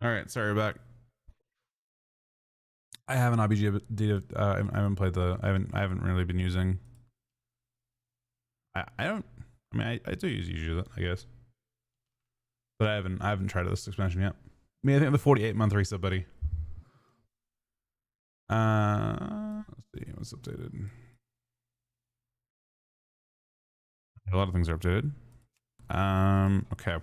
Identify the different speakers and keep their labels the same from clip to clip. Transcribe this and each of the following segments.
Speaker 1: All right, sorry back. I have an IBG data. I haven't played the. I haven't really been using. I don't. I mean, I do use it, I guess, but I haven't tried this expansion yet. I mean, I think the 48-month reset, buddy. Let's see what's updated. A lot of things are updated. Okay.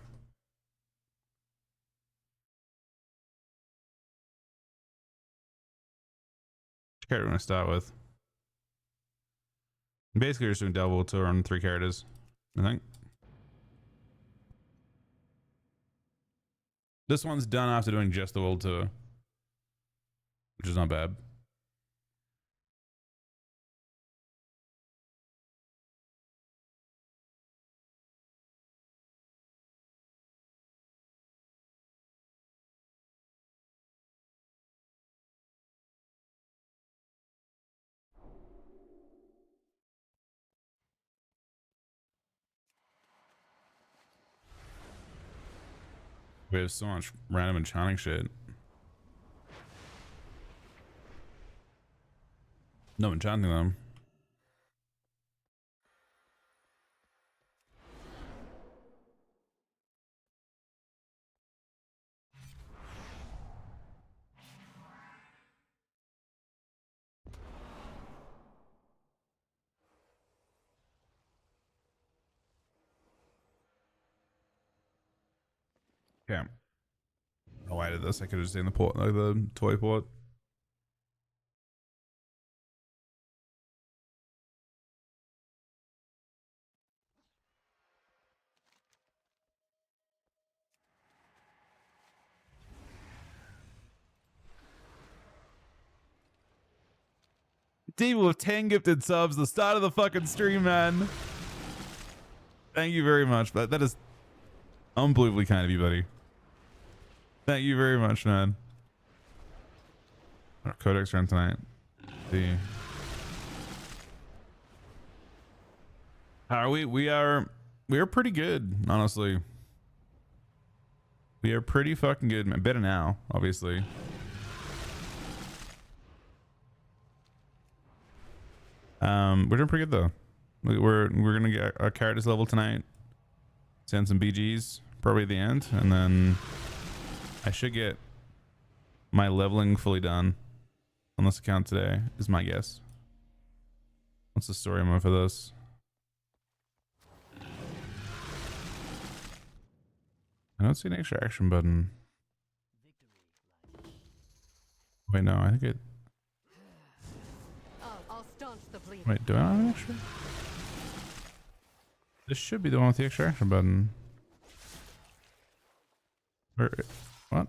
Speaker 1: Which character do I want to start with? Basically, we're just doing Delve Tour on 3 characters, I think. This one's done after doing just the World Tour, which is not bad. We have so much random enchanting shit. No enchanting them. Okay. Oh, I did this. I could have just done the port, like the toy port. Deep with 10 gifted subs, the start of the fucking stream, man. Thank you very much. That is unbelievably kind of you, buddy. Thank you very much, man. Our codex run tonight. See. How are we? We are pretty good, honestly. We are pretty fucking good. Better now, obviously. We're doing pretty good though. We're gonna get our characters level tonight. Send some BGs probably at the end, and then I should get my leveling fully done on this account today. Is my guess. What's the story mode for this? I don't see an extra action button. Wait, no, I think it. Wait, do I not have an extra? This should be the one with the extra action button. What?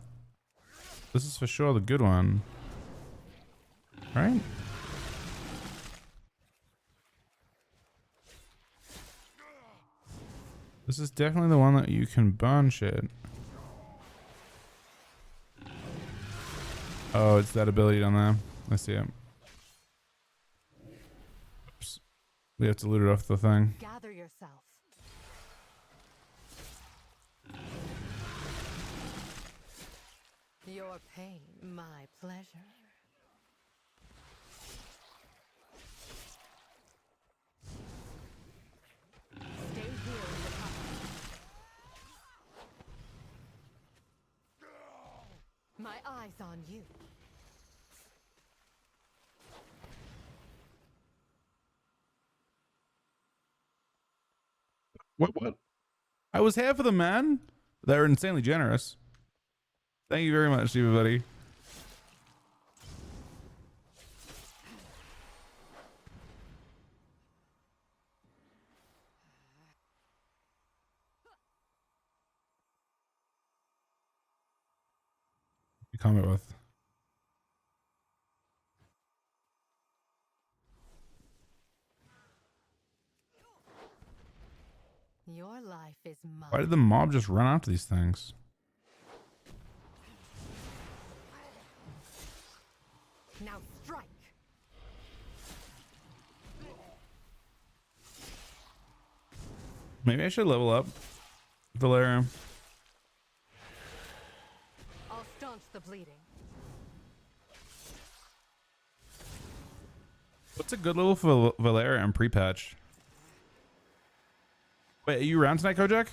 Speaker 1: This is for sure the good one. Right? This is definitely the one that you can burn shit. Oh, it's that ability down there. I see it. Oops. We have to loot it off the thing.
Speaker 2: Gather yourself. Your pain, my pleasure. Stay here in the cover. My eyes on you.
Speaker 1: What? I was half of them, man. They're insanely generous. Thank you very much, Steve, buddy. You comment with.
Speaker 2: Your life is mine.
Speaker 1: Why did the mob just run after these things?
Speaker 2: Now strike.
Speaker 1: Maybe I should level up Valeria.
Speaker 2: I'll staunch the bleeding.
Speaker 1: What's a good level for Valera and pre-patch? Wait, are you around tonight, Kojak?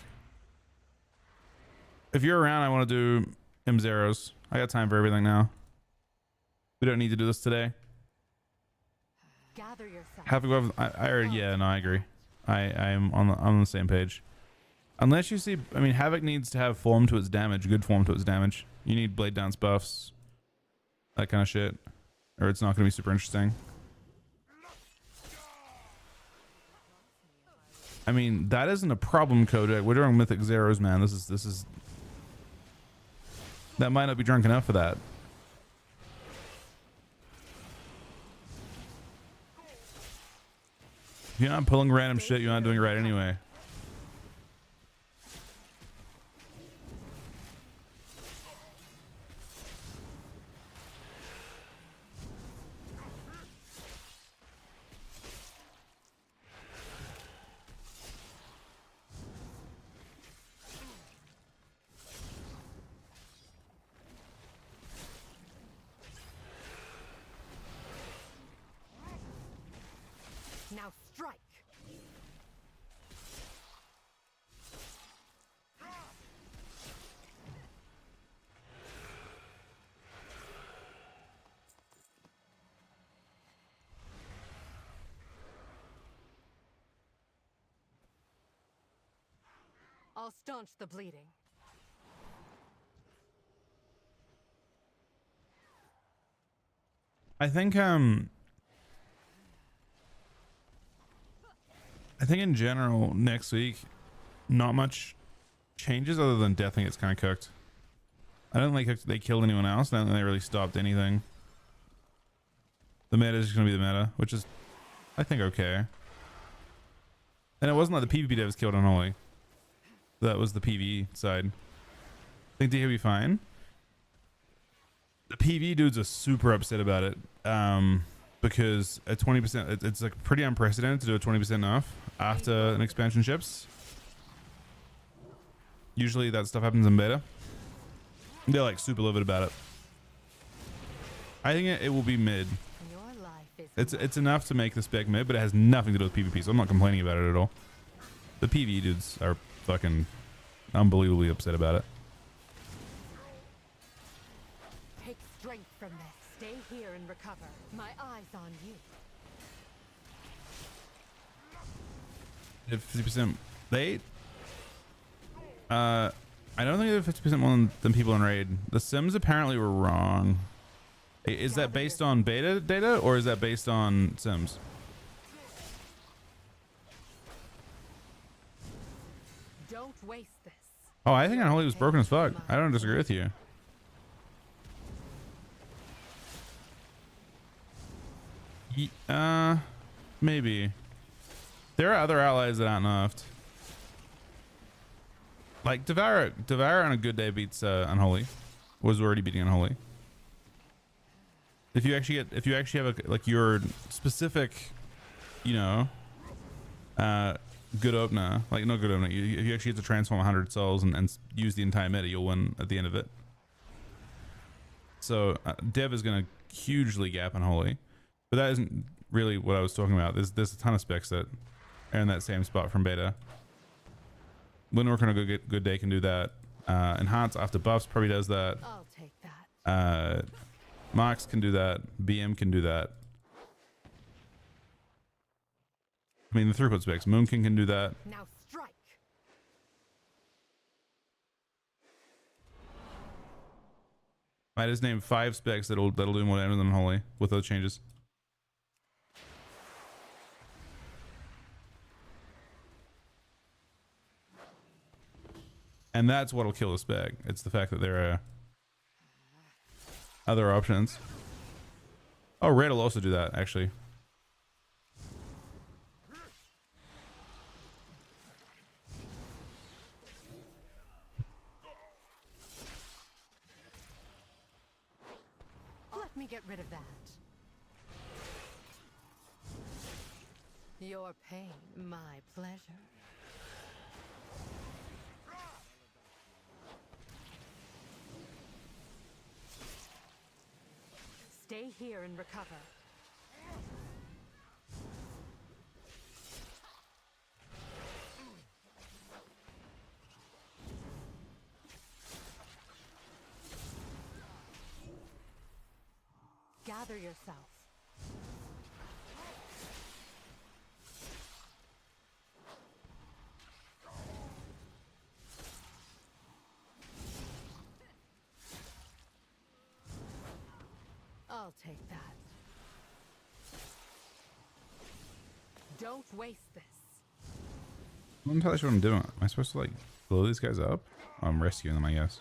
Speaker 1: If you're around, I want to do M0s. I got time for everything now. We don't need to do this today.
Speaker 2: Gather yourself.
Speaker 1: Have to go over, I already, yeah, no, I agree. I'm on the same page. Unless you see, I mean, Havoc needs to have form to its damage, good form to its damage. You need blade dance buffs, that kind of shit, or it's not going to be super interesting. I mean, that isn't a problem, Kojak. We're doing Mythic Zeros, man. This is. That might not be drunk enough for that. If you're not pulling random shit, you're not doing it right anyway.
Speaker 2: Now strike. I'll staunch the bleeding.
Speaker 1: I think in general next week, not much changes other than Deathwing gets kind of cooked. I don't think they killed anyone else. I don't think they really stopped anything. The meta is just going to be the meta, which is, I think, okay. And it wasn't like the PvP devs killed Unholy. That was the PvE side. I think they will be fine. The PvE dudes are super upset about it. Because at 20%, it's like pretty unprecedented to do a 20% nerf after an expansion ships. Usually that stuff happens in beta. They're like super livid about it. I think it will be mid.
Speaker 2: Your life is
Speaker 1: It's enough to make the spec mid, but it has nothing to do with PvP, so I'm not complaining about it at all. The PvE dudes are fucking unbelievably upset about it.
Speaker 2: Take strength from this. Stay here and recover. My eyes on you.
Speaker 1: If 50%, they I don't think they're 50% more than people in raid. The Sims apparently were wrong. Is that based on beta data or is that based on Sims?
Speaker 2: Don't waste this.
Speaker 1: Oh, I think Unholy was broken as fuck. I don't disagree with you. Maybe. There are other allies that aren't nerfed. Like Devour on a good day beats Unholy. Was already beating Unholy. If you actually have like your specific, you know, good opener, like not good opener, if you actually get to transform 100 souls and use the entire meta, you'll win at the end of it. So Dev is going to hugely gap Unholy, but that isn't really what I was talking about. There's a ton of specs that are in that same spot from beta. Windwork on a good day can do that. Enhance after buffs probably does that.
Speaker 2: I'll take that.
Speaker 1: Mox can do that. BM can do that. I mean, the throughput specs. Moonking can do that.
Speaker 2: Now strike.
Speaker 1: I just named 5 specs that'll do more damage than Unholy with those changes. And that's what'll kill the spec. It's the fact that there are other options. Oh, Raid will also do that, actually.
Speaker 2: Let me get rid of that. Your pain, my pleasure. Stay here and recover. Gather yourself. I'll take that. Don't waste this.
Speaker 1: I'm not entirely sure what I'm doing. Am I supposed to like blow these guys up? Oh, I'm rescuing them, I guess.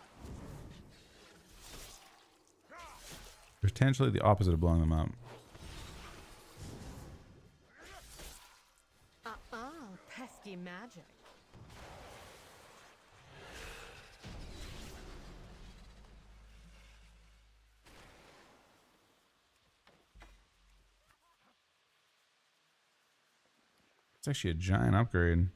Speaker 1: Potentially the opposite of blowing them up.
Speaker 2: Pesky magic.
Speaker 1: It's actually a giant upgrade.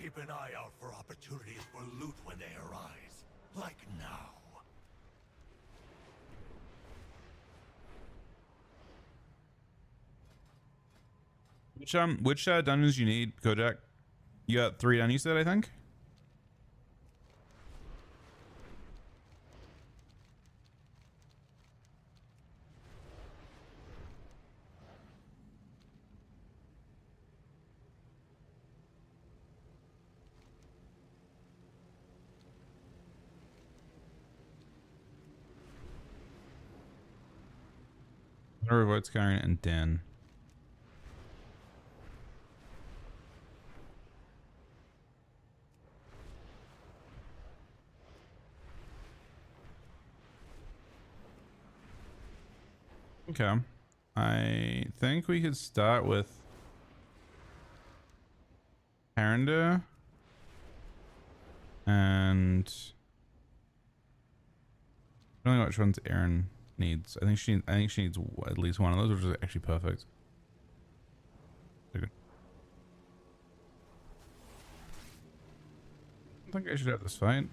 Speaker 3: Keep an eye out for opportunities for loot when they arise. Like now.
Speaker 1: Which dungeons you need, Kojak? You got 3 done, you said, I think? Void Skyrim and Den. Okay. I think we could start with Aranda and I don't know which ones Aaron needs. I think she needs at least one of those, which is actually perfect. Okay. I think I should have this fight.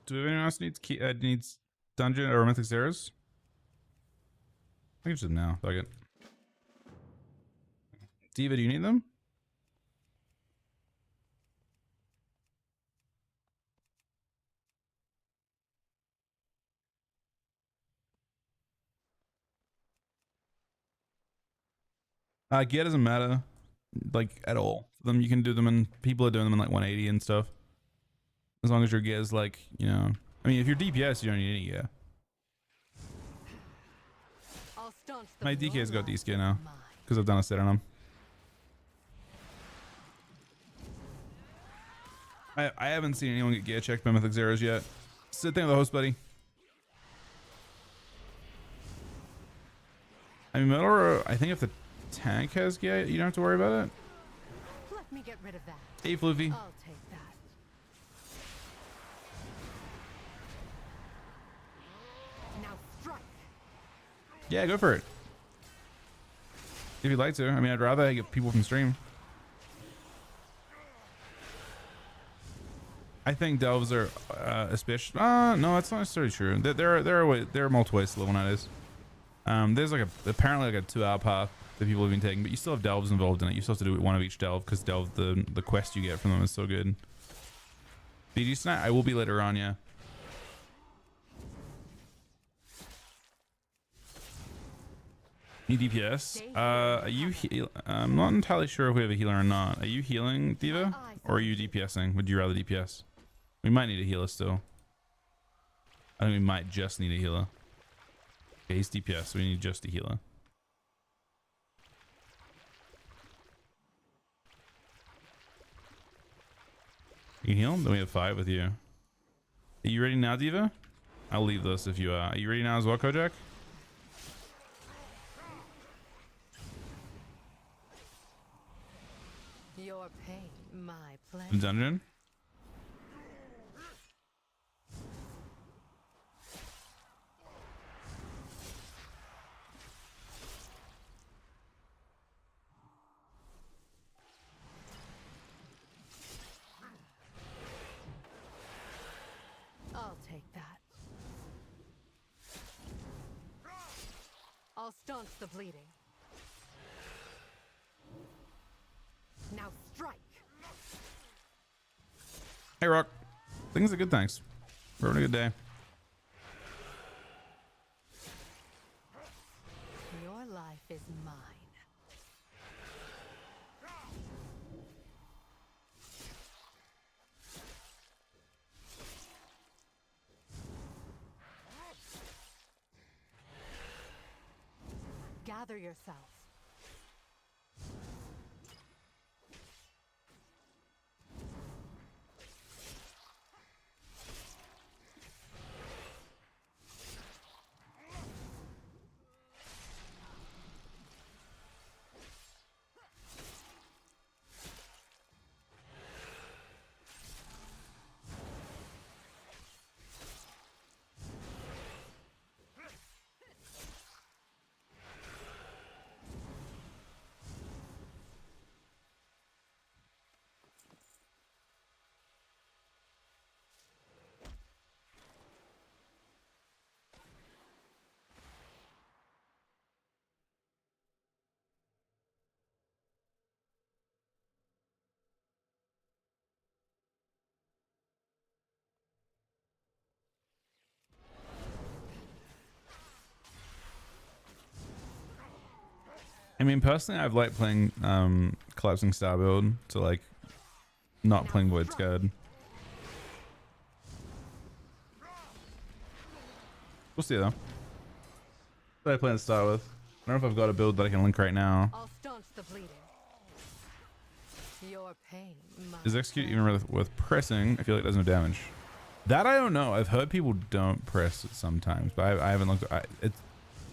Speaker 1: Do anyone else needs dungeon or mythic stairs? I can just do them now. Fuck it. Diva, do you need them? Gear doesn't matter, like at all. Them you can do them, and people are doing them in like 180 and stuff. As long as your gear is like, you know, I mean, if you're DPS, you don't need any gear. My DK's got D gear now because I've done a set on them. I haven't seen anyone get gear checked by Mythic Zeros yet. Sit there with the host, buddy. I mean, Metal, I think if the tank has gear, you don't have to worry about it.
Speaker 2: Let me get rid of that.
Speaker 1: Hey, Floofy.
Speaker 2: I'll take that. Now strike.
Speaker 1: Yeah, go for it. If you'd like to. I mean, I'd rather get people from stream. I think delves are especially. No, that's not necessarily true. There are multiple ways to level nowadays. There's like apparently like a 2-hour path that people have been taking, but you still have delves involved in it. You still have to do one of each delve because delve the quest you get from them is so good. BG tonight, I will be later on, yeah. Need DPS. Are you heal? I'm not entirely sure if we have a healer or not. Are you healing, Diva, or are you DPSing? Would you rather DPS? We might need a healer still. I think we might just need a healer. Okay, he's DPS, so we need just a healer. You can heal? Then we have 5 with you. Are you ready now, Diva? I'll leave this if you are. Are you ready now as well, Kojak?
Speaker 2: Your pain, my
Speaker 1: The
Speaker 2: pleasure.
Speaker 1: dungeon?
Speaker 2: I'll take that. I'll staunch the bleeding. Now strike.
Speaker 1: Hey, Rock. Things are good, thanks. We're having a good day.
Speaker 2: Your life is mine. Gather yourselves.
Speaker 1: I mean, personally, I've liked playing Collapsing Star build to like not playing Void Scared. We'll see though. What I plan to start with. I don't know if I've got a build that I can link right now.
Speaker 2: I'll staunch the bleeding. Your pain, my
Speaker 1: Is execute even with pressing? I feel like it does no damage. That I don't know. I've heard people don't press it sometimes, but I haven't looked. It's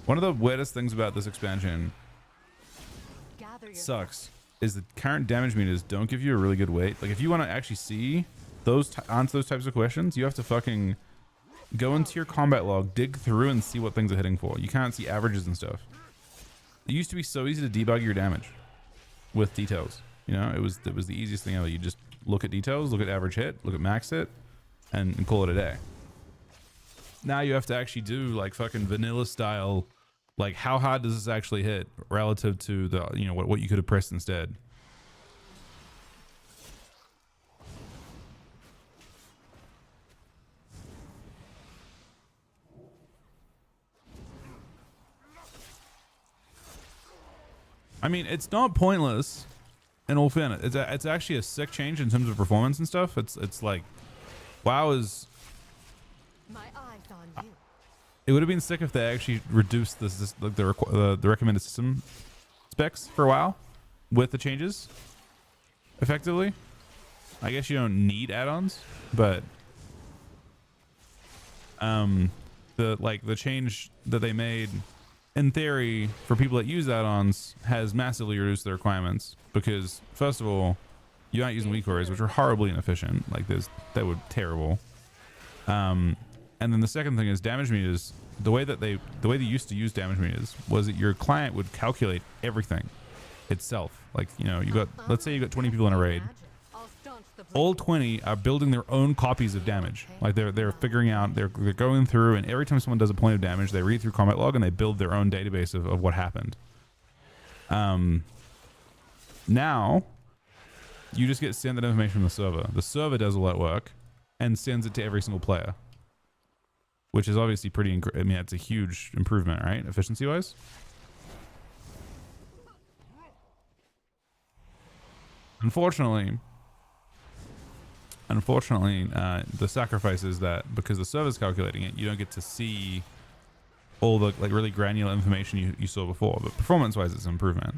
Speaker 1: one of the weirdest things about this expansion.
Speaker 2: Gather yourselves.
Speaker 1: Sucks is the current damage meters don't give you a really good weight. Like if you want to actually see those answer those types of questions, you have to fucking go into your combat log, dig through, and see what things are hitting for. You can't see averages and stuff. It used to be so easy to debug your damage with details. You know, it was the easiest thing ever. You just look at details, look at average hit, look at max hit, and call it a day. Now you have to actually do like fucking vanilla style. Like, how hard does this actually hit relative to the, you know, what you could have pressed instead? I mean, it's not pointless. In all fairness, it's actually a sick change in terms of performance and stuff. It's like, WoW is.
Speaker 2: My eyes on you.
Speaker 1: It would have been sick if they actually reduced this like the recommended system specs for WoW with the changes. Effectively, I guess you don't need add-ons, but the change that they made, in theory, for people that use add-ons, has massively reduced the requirements because, first of all, you aren't using weak warriors, which are horribly inefficient. Like that would terrible. And then the second thing is damage meters. The way they used to use damage meters was that your client would calculate everything itself. Like, you know, you got, let's say you got 20 people in a raid.
Speaker 2: I'll staunch the bleeding.
Speaker 1: all 20 are building their own copies of damage. Like they're figuring out, they're going through, and every time someone does a point of damage, they read through combat log and they build their own database of what happened. Now you just get sent that information from the server. The server does all that work and sends it to every single player, which is obviously pretty, I mean, it's a huge improvement, right? Efficiency wise. Unfortunately, the sacrifice is that because the server's calculating it, you don't get to see all the like really granular information you saw before. But performance-wise, it's an improvement.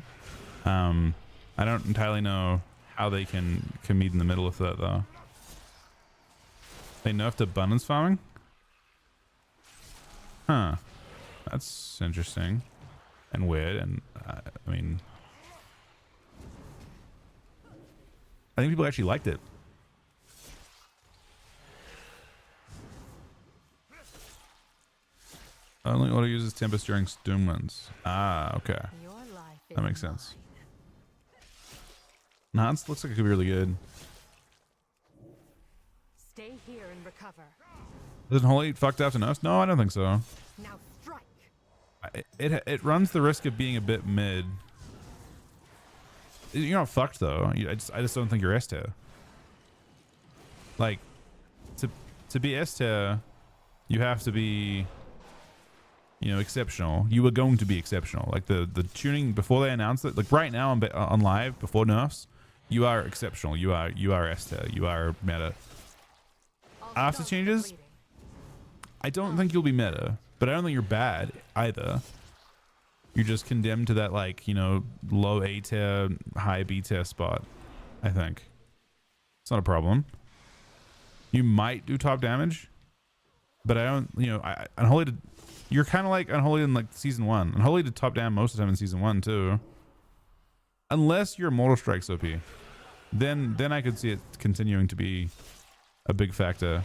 Speaker 1: I don't entirely know how they can meet in the middle of that though. They nerfed abundance farming? Huh. That's interesting and weird. And I mean, I think people actually liked it. Only auto uses Tempest during Stoomlands. Ah, okay.
Speaker 2: Your life
Speaker 1: That makes sense. Nah, it looks like it could be really good.
Speaker 2: Stay here and recover.
Speaker 1: Isn't Holy fucked after nerfs? No, I don't think so.
Speaker 2: Now strike.
Speaker 1: It runs the risk of being a bit mid. You're not fucked though. I just don't think you're S tier. Like, to be S tier, you have to be, you know, exceptional. You were going to be exceptional. Like the tuning before they announced it, like right now on live before nerfs, you are exceptional. You are S tier. You are meta. After changes, I don't think you'll be meta, but I don't think you're bad either. You're just condemned to that, like, you know, low A tier, high B tier spot. I think it's not a problem. You might do top damage, but I don't, you know, Unholy did, you're kind of like Unholy in like season 1. Unholy did top damage most of the time in season 1 too. Unless your Mortal Strike's OP, then I could see it continuing to be a big factor.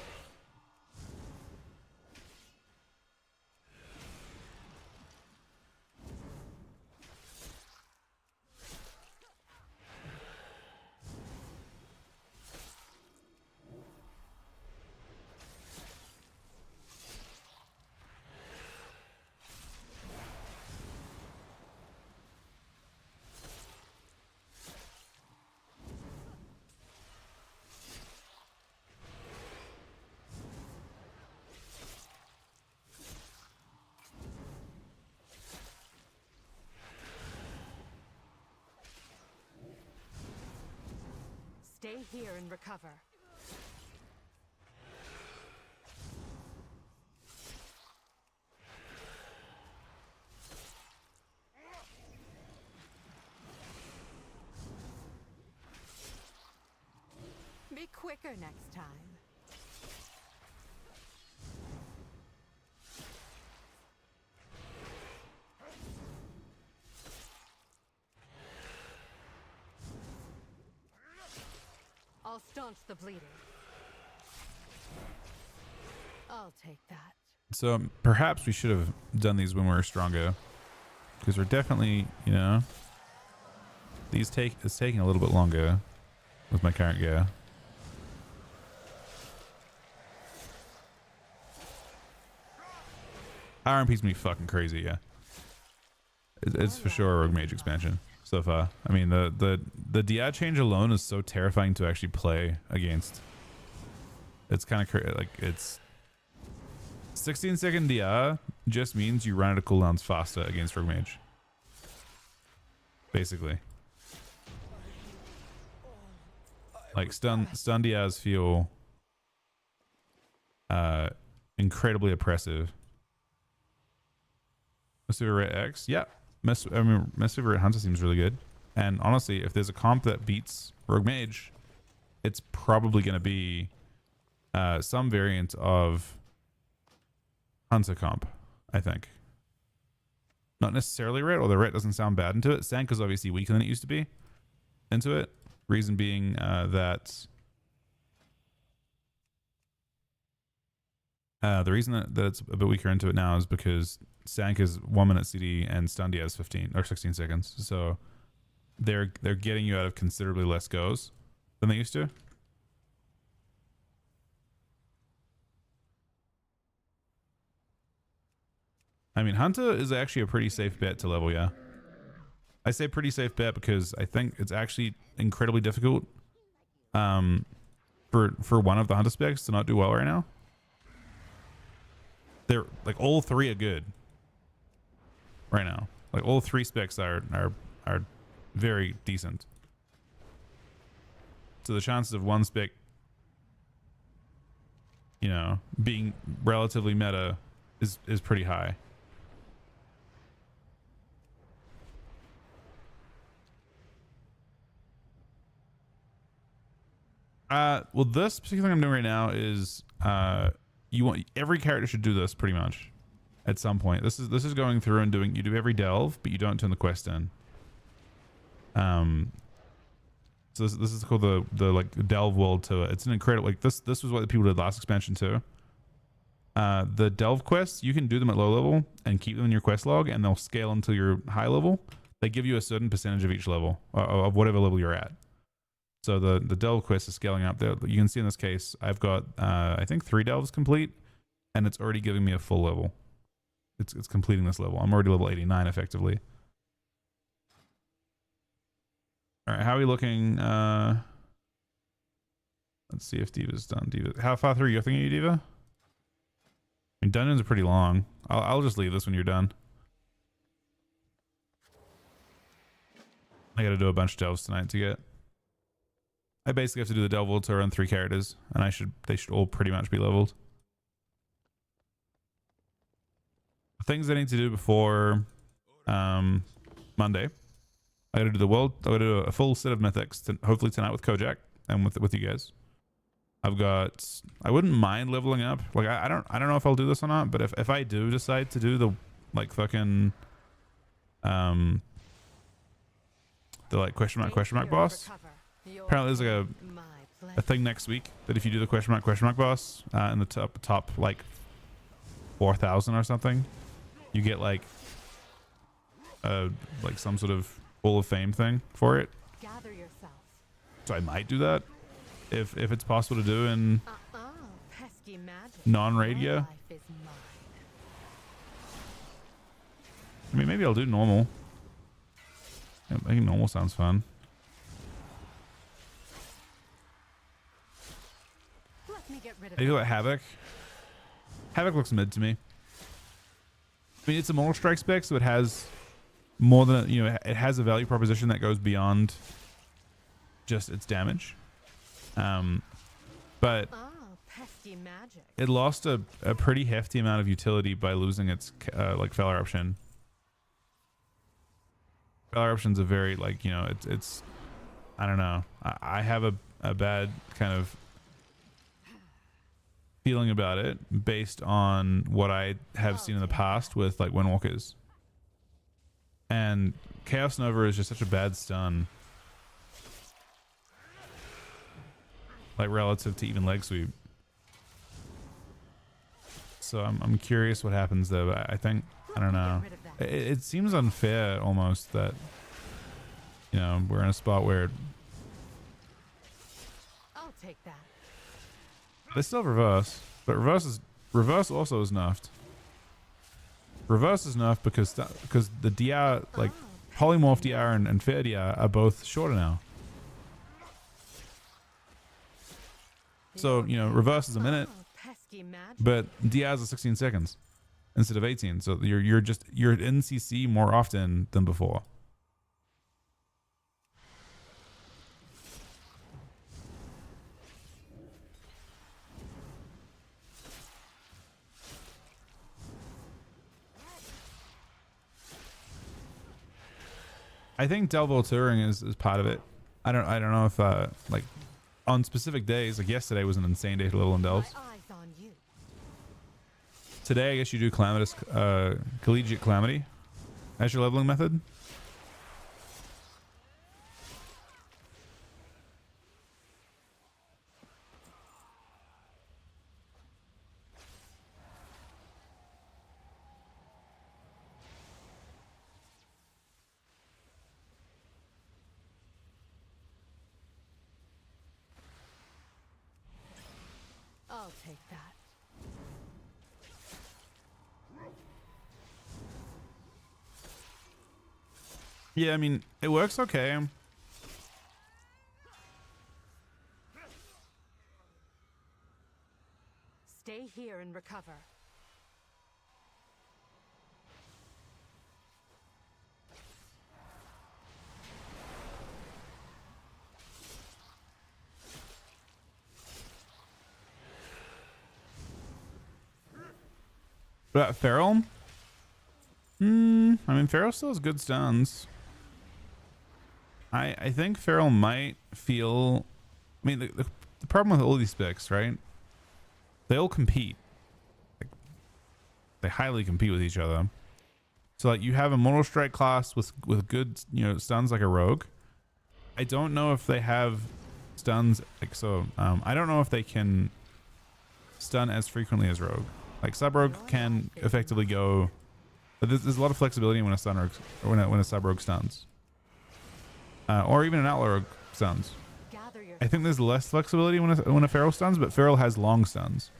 Speaker 2: Stay here and recover. Be quicker next time. I'll staunch the bleeding. I'll take that.
Speaker 1: So perhaps we should have done these when we were stronger, because we're definitely, you know, it's taking a little bit longer with my current gear. RMP's gonna be fucking crazy, yeah. It's for sure a Rogue Mage expansion so far. I mean, the DI change alone is so terrifying to actually play against. It's kind of like, it's 16-second DI just means you run out of cooldowns faster against Rogue Mage, basically. Like stun DIs feel incredibly oppressive. Massive Red X, yeah. Massive Red Hunter seems really good. And honestly, if there's a comp that beats Rogue Mage, it's probably going to be some variant of Hunter comp, I think. Not necessarily Ret, although Ret doesn't sound bad into it. Sanka's obviously weaker than it used to be into it. Reason being that the reason that it's a bit weaker into it now is because Sank is 1 minute CD and Stun DI is 15 or 16 seconds. So they're getting you out of considerably less goes than they used to. I mean, Hunter is actually a pretty safe bet to level, yeah. I say pretty safe bet because I think it's actually incredibly difficult for one of the Hunter specs to not do well right now. They're like all three are good right now. Like all three specs are very decent. So the chances of one spec, you know, being relatively meta is pretty high. Well, this particular thing I'm doing right now is you want every character should do this pretty much at some point. This is going through and doing, you do every delve, but you don't turn the quest in. So this is called the like delve world tour. It's an incredible, like this was what the people did last expansion too. The delve quests, you can do them at low level and keep them in your quest log, and they'll scale until you're high level. They give you a certain percentage of each level, of whatever level you're at. So the delve quest is scaling up there. You can see in this case, I've got I think 3 delves complete, and it's already giving me a full level. It's completing this level. I'm already level 89 effectively. All right, how are we looking? Let's see if Diva's done. Diva, how far through are you thinking, Diva? I mean, dungeons are pretty long. I'll just leave this when you're done. I got to do a bunch of delves tonight to get. I basically have to do the delve world tour on 3 characters, and they should all pretty much be leveled. Things I need to do before Monday. I gotta do the world. I gotta do a full set of mythics hopefully tonight with Kojak and with you guys. I've got. I wouldn't mind leveling up. Like I don't know if I'll do this or not. But if I do decide to do the like fucking the like question mark boss. Apparently there's like a thing next week that if you do the question mark boss in the top like 4,000 or something, you get like some sort of Hall of Fame thing for it.
Speaker 2: Gather yourself.
Speaker 1: So I might do that if it's possible to do in
Speaker 2: pesky magic.
Speaker 1: non-raid.
Speaker 2: Your
Speaker 1: Yeah.
Speaker 2: life is mine.
Speaker 1: I mean, maybe I'll do normal. I think normal sounds fun.
Speaker 2: Let me get rid of
Speaker 1: How do you feel about Havoc? Havoc looks mid to me. I mean, it's a Mortal Strike spec, so it has more than, you know, it has a value proposition that goes beyond just its damage. But
Speaker 2: pesky magic.
Speaker 1: it lost a pretty hefty amount of utility by losing its like Fel Eruption. Fel Eruption's a very like, you know, it's I don't know. I have a bad kind of feeling about it based on what I have seen in the past with like Windwalkers. And Chaos Nova is just such a bad stun. Like relative to even leg sweep. So I'm curious what happens there, but I think, I don't know. It seems unfair almost that, you know, we're in a spot where
Speaker 2: I'll take that.
Speaker 1: they still have reverse, but reverse also is nerfed. Reverse is nerfed because the DR, like polymorph DR and fair DR are both shorter now. So, you know, reverse is a minute,
Speaker 2: Pesky magic.
Speaker 1: but DR is 16 seconds instead of 18. So you're in CC more often than before. I think Delvo touring is part of it. I don't know if like on specific days, like yesterday was an insane day to level in delves.
Speaker 2: My eyes on you.
Speaker 1: Today I guess you do Calamitous Collegiate Calamity as your leveling method.
Speaker 2: I'll take that.
Speaker 1: Yeah, I mean, it works okay.
Speaker 2: Stay here and recover.
Speaker 1: But Feral? I mean, Feral still has good stuns. I think Feral might feel... I mean, the problem with all these specs, right? They all compete. Like, they highly compete with each other. So, like, you have a Mortal Strike class with good, you know, stuns like a Rogue. I don't know if they have stuns... Like, so, I don't know if they can stun as frequently as Rogue. Like, Sub-Rogue can effectively go... But there's a lot of flexibility when a stun rogue, when a sub rogue stuns, or even an outlaw rogue stuns. I think there's less flexibility when a feral stuns, but feral has long stuns.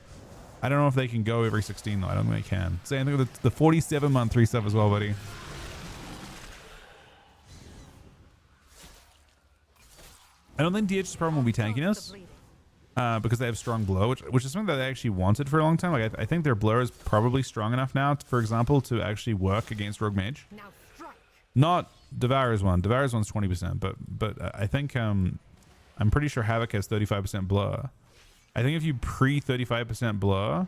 Speaker 1: I don't know if they can go every 16 though. I don't think they can. Same thing with the 47-month 3-sub as well, buddy. I don't think DH's problem will be tankiness. Because they have strong blow, which is something that they actually wanted for a long time. Like I think their blur is probably strong enough now, for example, to actually work against Rogue Mage.
Speaker 2: Now strike.
Speaker 1: Not Devourer's one. Devourer's one's 20%, but I think I'm pretty sure Havoc has 35% blur. I think if you pre 35% blur,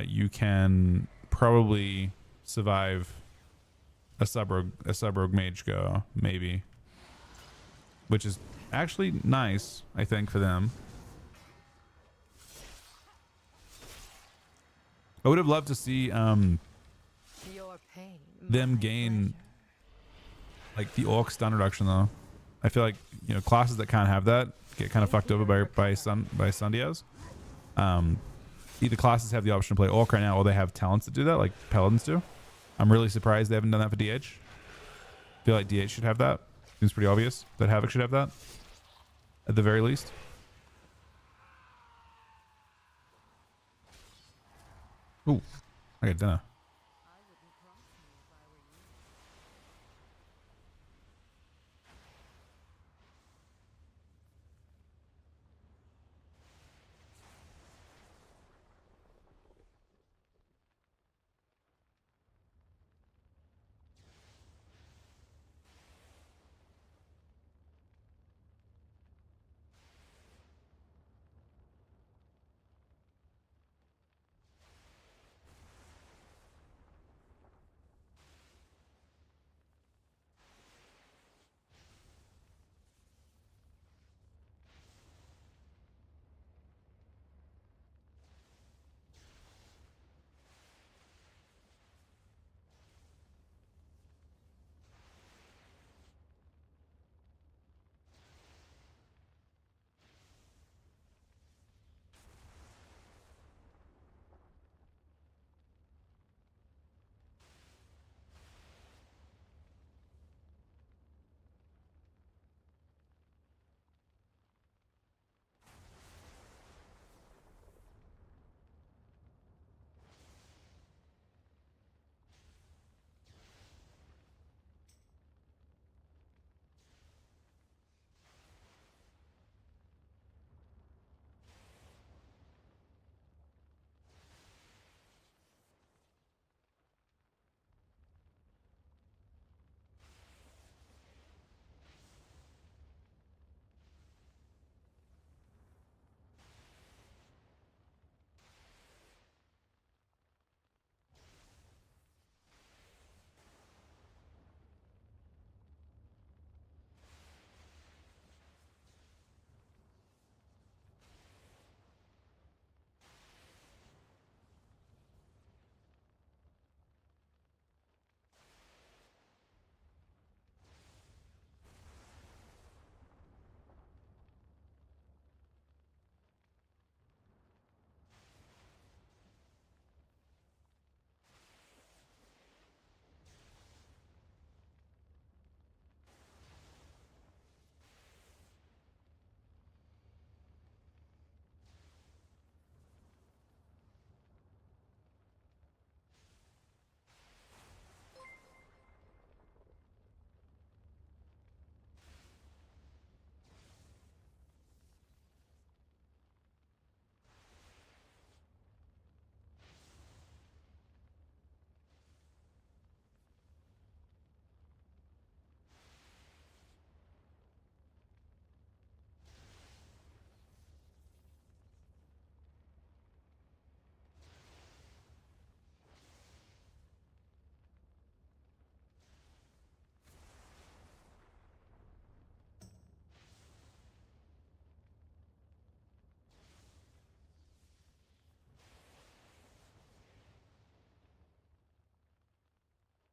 Speaker 1: you can probably survive a sub rogue mage go, maybe, which is actually nice, I think, for them. I would have loved to see them gain like the Orc stun reduction though. I feel like, you know, classes that can't have that get kind of fucked over by Sundiaz. Either classes have the option to play Orc right now, or they have talents that do that, like Paladins do. I'm really surprised they haven't done that for DH. I feel like DH should have that. Seems pretty obvious that Havoc should have that at the very least. Ooh, I got dinner.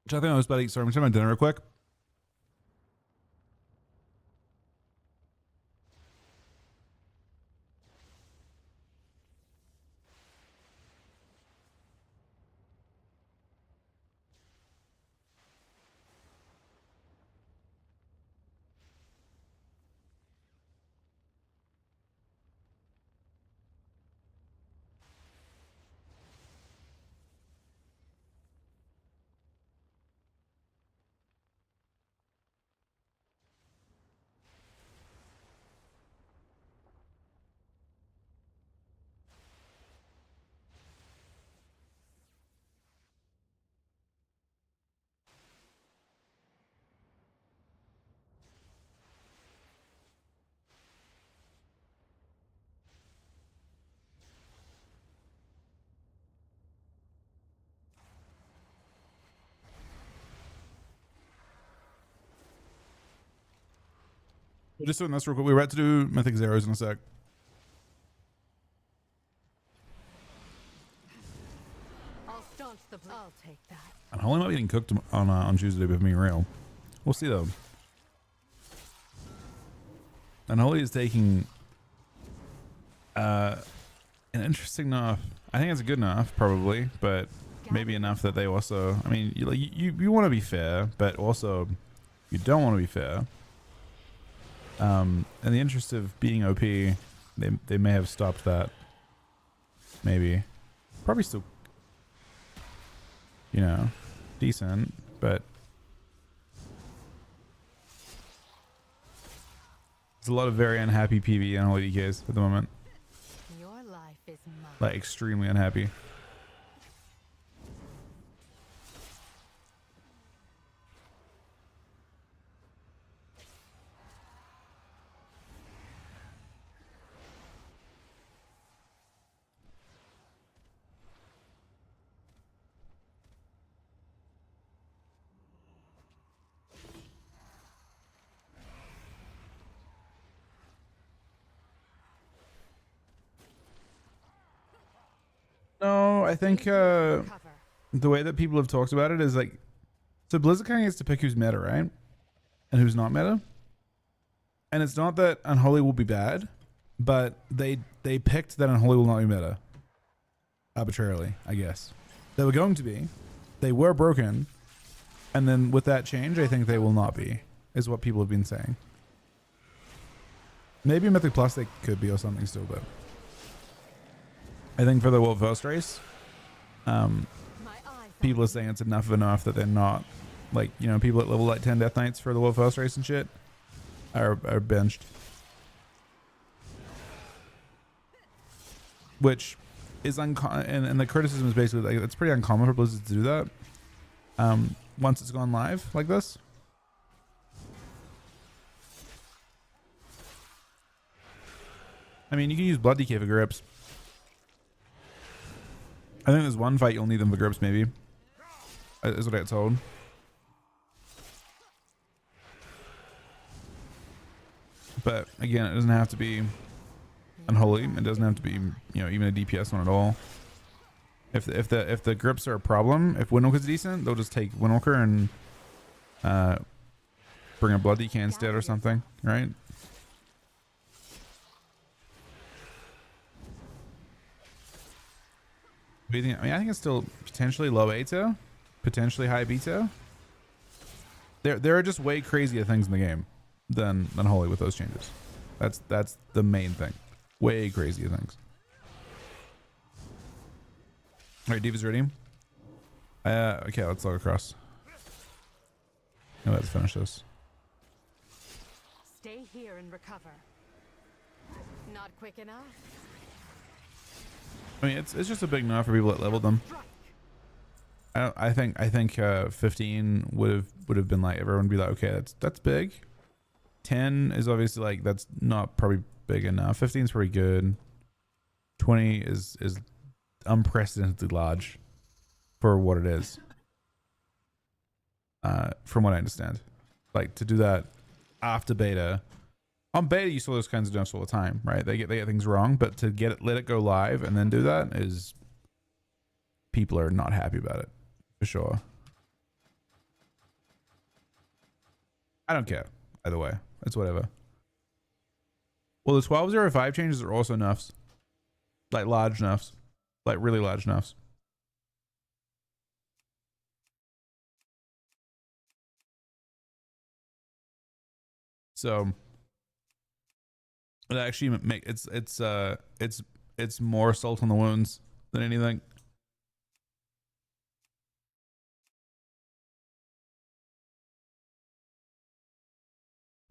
Speaker 1: I think I was buddy. Sorry, I'm taking my dinner real quick. We're just doing this real quick. We're about to do Mythic Zeros in a sec.
Speaker 2: I'll take that.
Speaker 1: I'm only might be getting cooked on Tuesday, if being real. We'll see though. And Holy is taking an interesting nerf. I think it's a good nerf, probably, but maybe enough that they also. I mean, you want to be fair, but also you don't want to be fair. In the interest of being OP, they may have stopped that. Maybe, probably still, you know, decent, but there's a lot of very unhappy PV and LDKs at the moment.
Speaker 2: Your life is mine.
Speaker 1: Like extremely unhappy. No, I think the way that people have talked about it is like, so Blizzard kind of gets to pick who's meta, right? And who's not meta. And it's not that Unholy will be bad, but they picked that Unholy will not be meta. Arbitrarily, I guess. They were going to be. They were broken. And then with that change, I think they will not be, is what people have been saying. Maybe Mythic Plus they could be or something still, but I think for the World First race, people are saying it's enough that they're not, like, you know, people at level like 10 Death Knights for the World First race and shit are benched. Which is uncommon, and the criticism is basically like, it's pretty uncommon for Blizzard to do that once it's gone live like this. I mean, you can use Blood DK for grips. I think there's one fight you'll need them for grips, maybe. Is what I got told. But again, it doesn't have to be Unholy. It doesn't have to be, you know, even a DPS one at all. If the grips are a problem, if Windwalker's decent, they'll just take Windwalker and bring a Blood DK instead or something, right? What do you think? I mean, I think it's still potentially low ATO, potentially high beta. There are just way crazier things in the game than Unholy with those changes. That's the main thing. Way crazier things. All right, Diva's ready. Okay, let's log across. Now let's finish this.
Speaker 2: Stay here and recover. Not quick enough.
Speaker 1: I mean, it's just a big enough for people that leveled them. I think 15 would have been like, everyone would be like, okay, that's big. 10 is obviously like, that's not probably big enough. 15 is pretty good. 20 is unprecedentedly large for what it is. From what I understand, like to do that after beta. On beta, you saw those kinds of dumps all the time, right? They get things wrong, but to let it go live and then do that is, people are not happy about it for sure. I don't care. Either way, it's whatever. Well, the 1205 changes are also nuffs, like large nuffs, like really large nuffs. So it actually it's more salt on the wounds than anything.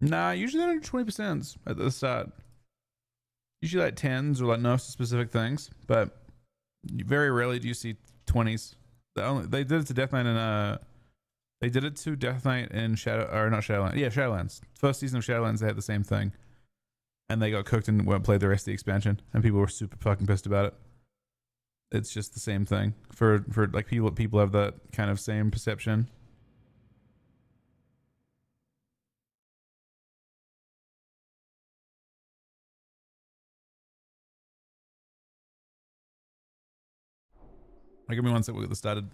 Speaker 1: Nah, usually they're 20% at the start. Usually like 10s or like nerfs to specific things, but very rarely do you see 20s. They did it to Death Knight and they did it to Death Knight in Shadow, or not Shadowlands. Yeah, Shadowlands. First season of Shadowlands, they had the same thing, and they got cooked and won't play the rest of the expansion, and people were super fucking pissed about it. It's just the same thing for like people have that kind of same perception. Like, give me one sec, we'll get this started.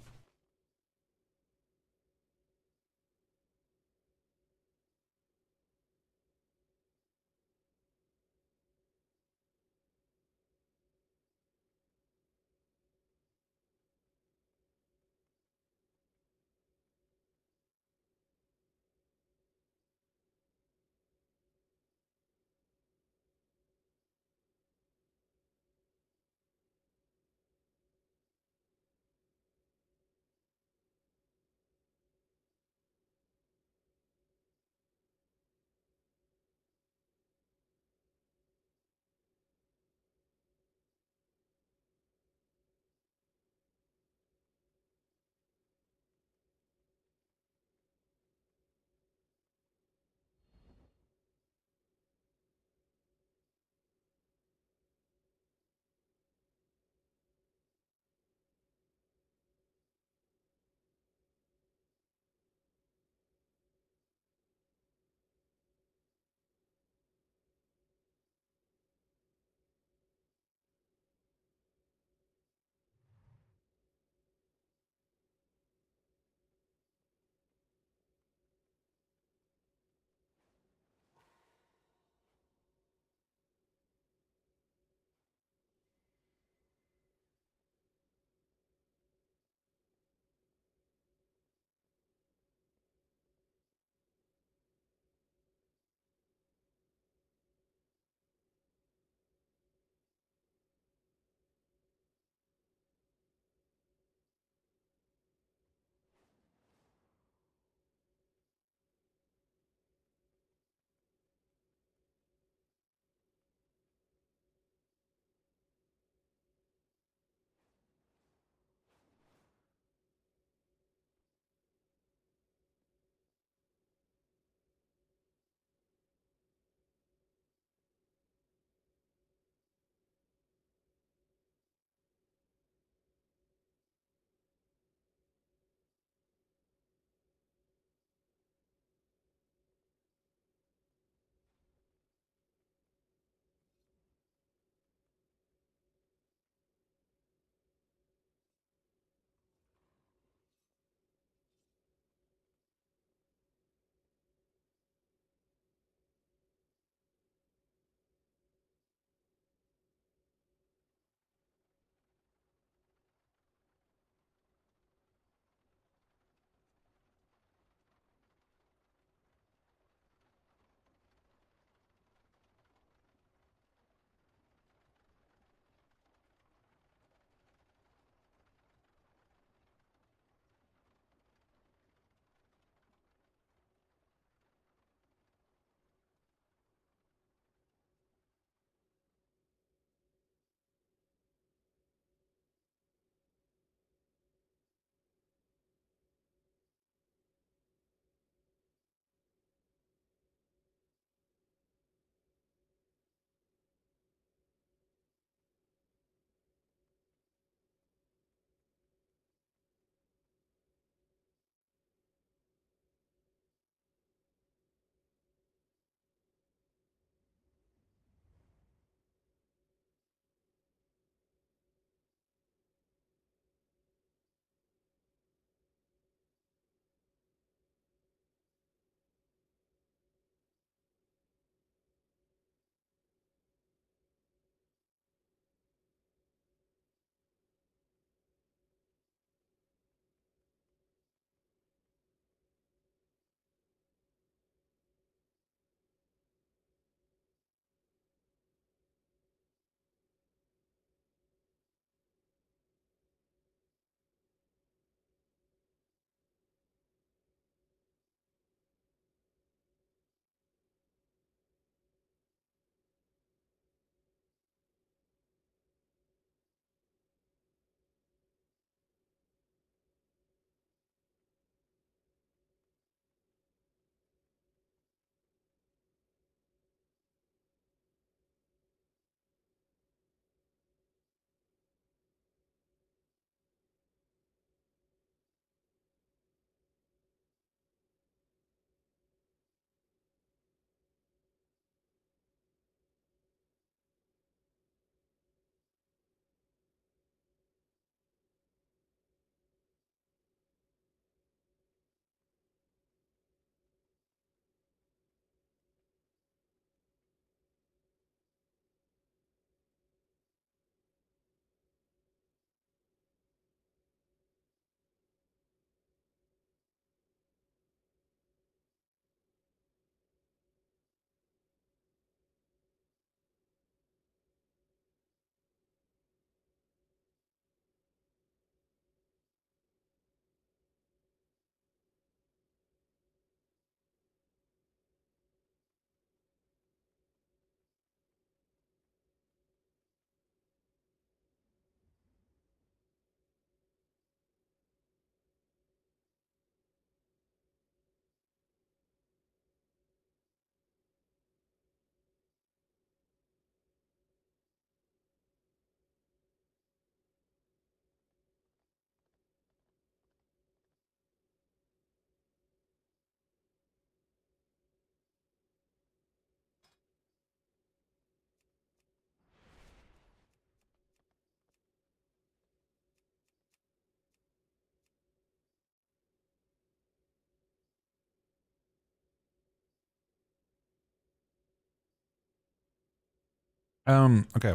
Speaker 1: Okay.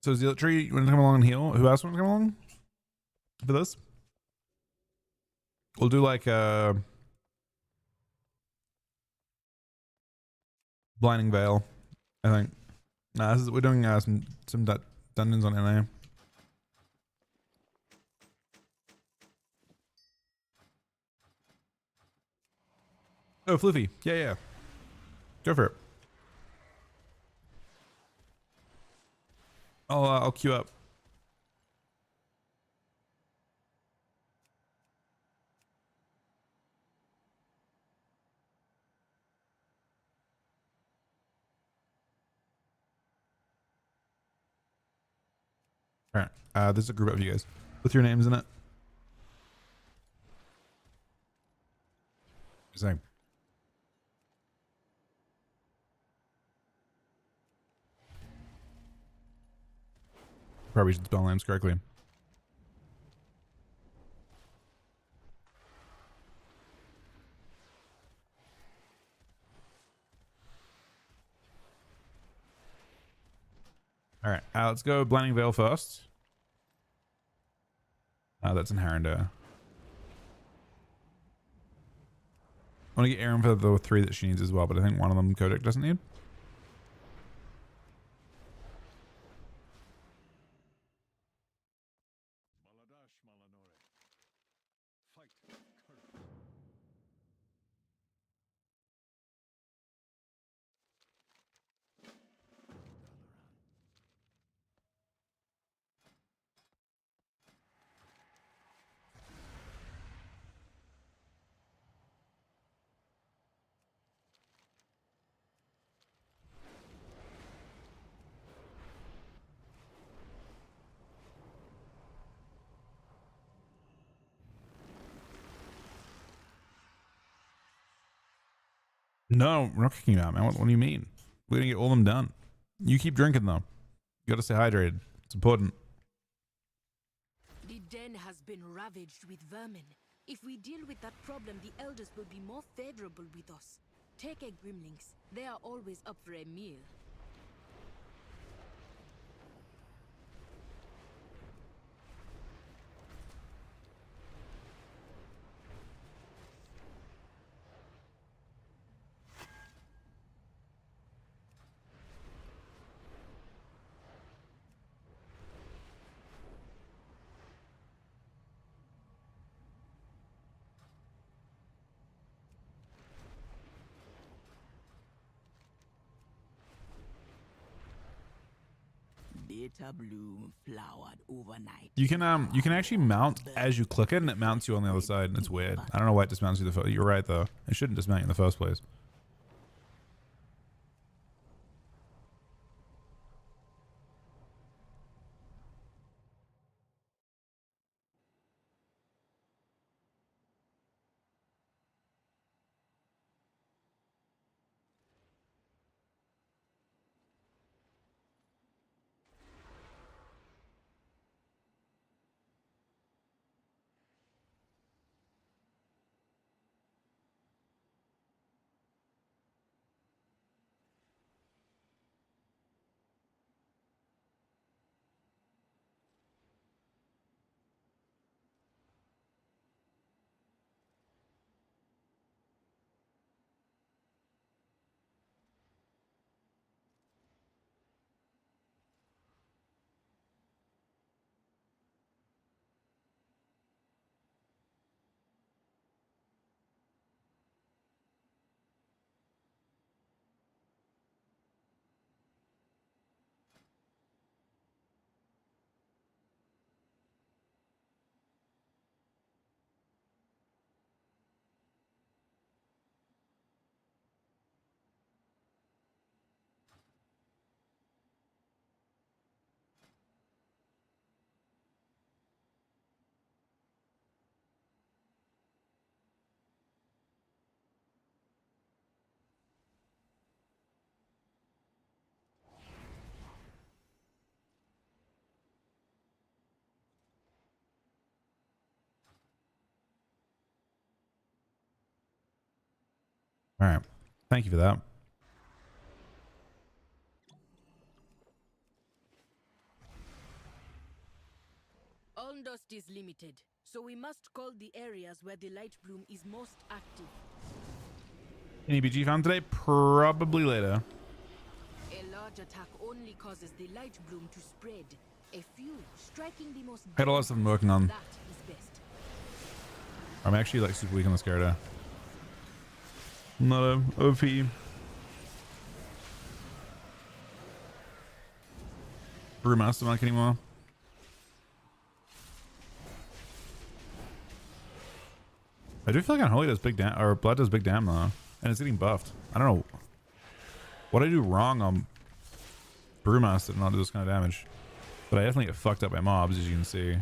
Speaker 1: So Zealot Tree, you want to come along and heal? Who else want to come along for this? We'll do like Blinding Veil, I think. Nah, we're doing some dungeons on NA. Oh, Floofy. Yeah, yeah. Go for it. I'll queue up. All right. There's a group of you guys with your names in it. Same. Probably should spell names correctly. All right. Let's go Blinding Veil first. That's in Harrender. I want to get Erin for the 3 that she needs as well, but I think one of them Kodak doesn't need. No, we're not kicking you out, man. What do you mean? We're gonna get all of them done. You keep drinking though. You gotta stay hydrated. It's important.
Speaker 2: The den has been ravaged with vermin. If we deal with that problem, the elders will be more favorable with us. Take a Grimlings. They are always up for a meal.
Speaker 4: Data bloom flowered overnight.
Speaker 1: You can actually mount as you click it, and it mounts you on the other side. And it's weird. I don't know why it dismounts you the first. You're right though. It shouldn't dismount you in the first place. All right. Thank you for that.
Speaker 2: Cost is limited, so we must call the areas where the light bloom is most active.
Speaker 1: Any BG found today? Probably later.
Speaker 2: A large attack only causes the light bloom to spread. A few striking the most.
Speaker 1: I had a lot of stuff I'm working on.
Speaker 2: That is best.
Speaker 1: I'm actually like super weak on the Scarda. I'm not a OP. Brewmaster monk anymore. I do feel like Unholy does big damn, or Blood does big damn though, and it's getting buffed. I don't know what I do wrong on Brewmaster to not do this kind of damage, but I definitely get fucked up by mobs, as you can see.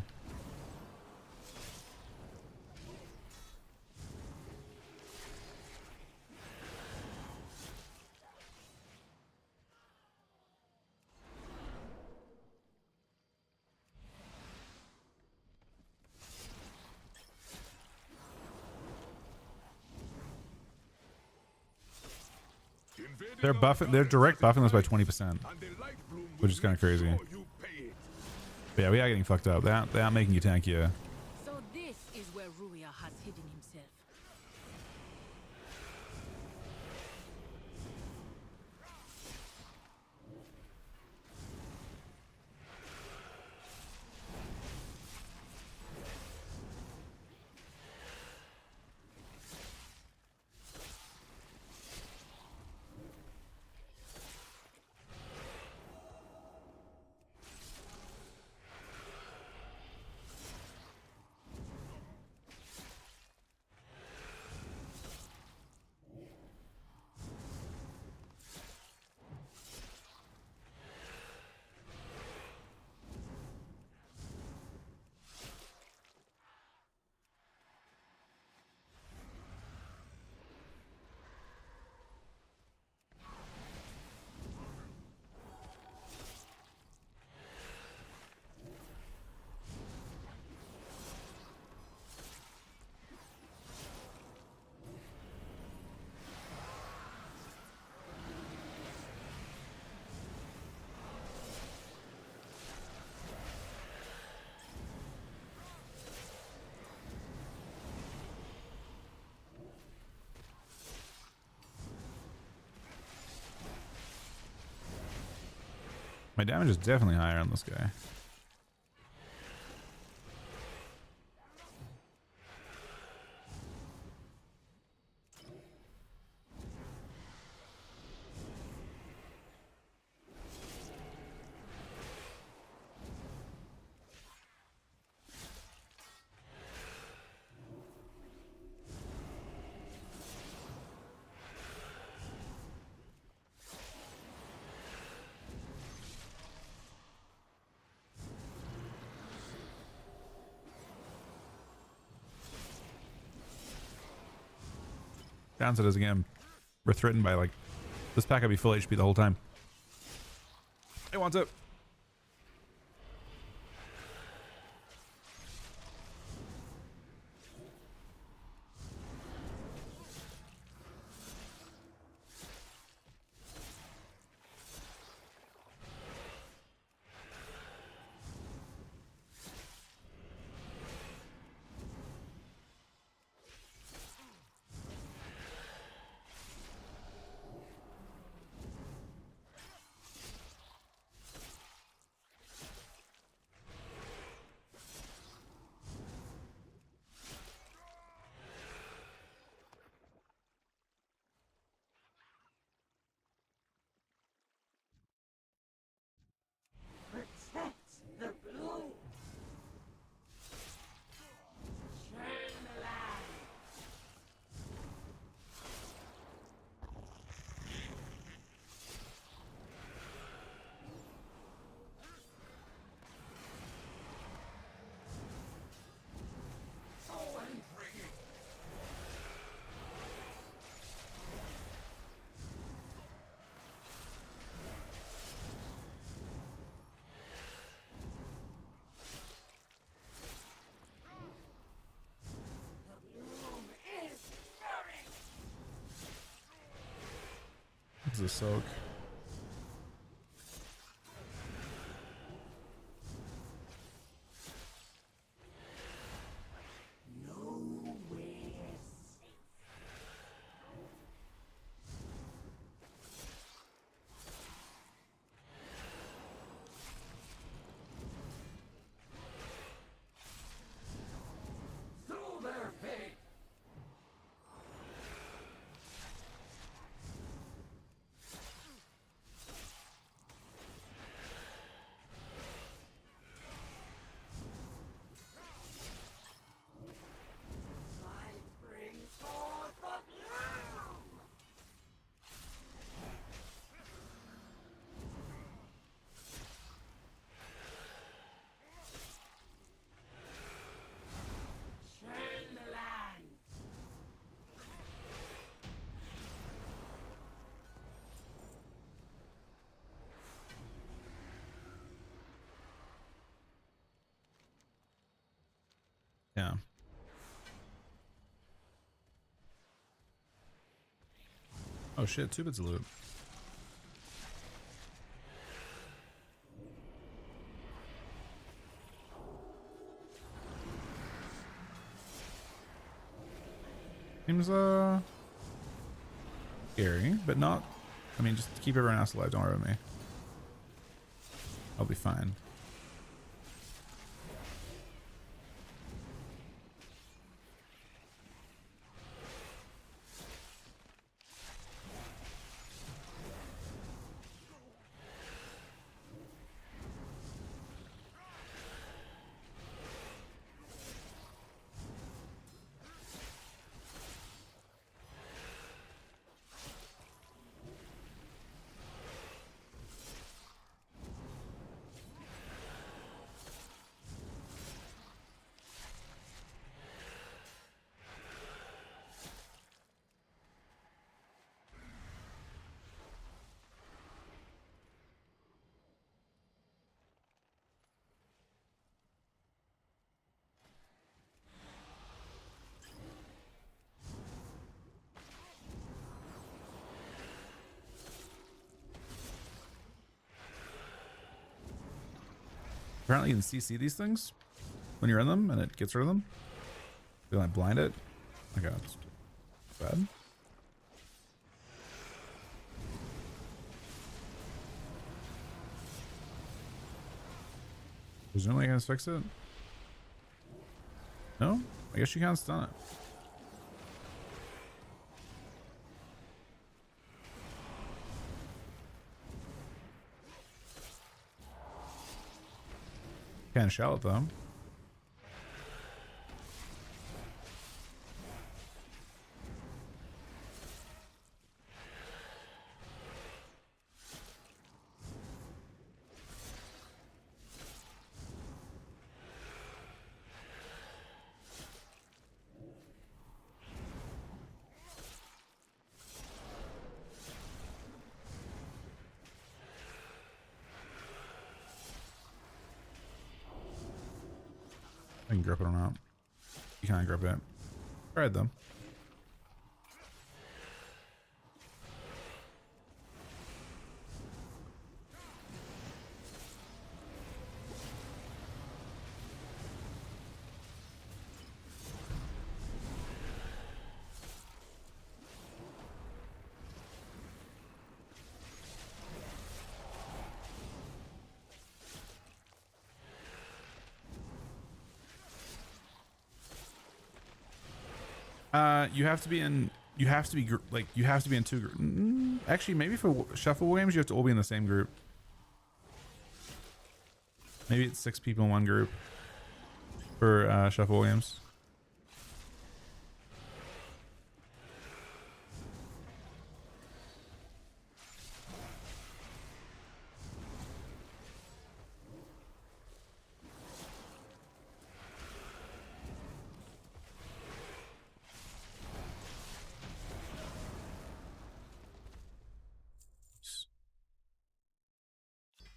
Speaker 1: They're buffing. They're direct buffing us by 20%, which is kind of crazy. But yeah, we are getting fucked up. They aren't making you tankier.
Speaker 2: So this is where Ruia has hidden himself.
Speaker 1: My damage is definitely higher on this guy. Downside is again, we're threatened by like this pack. I'd be full HP the whole time. It wants it. This is a soak. Yeah. Oh shit, 2 bits of loot. Seems scary, but not. I mean, just keep everyone else alive. Don't worry about me. I'll be fine. Apparently you can CC these things when you're in them and it gets rid of them. Do I blind it? Okay, that's bad. Presumably I can fix it? No? I guess you can't stun it. Can't shell it though. I can grip it or not. You can't grip it. Tried them. You have to be in. You have to be like. You have to be in 2 groups. Actually, maybe for shuffle games, you have to all be in the same group. Maybe it's 6 people in 1 group for shuffle games.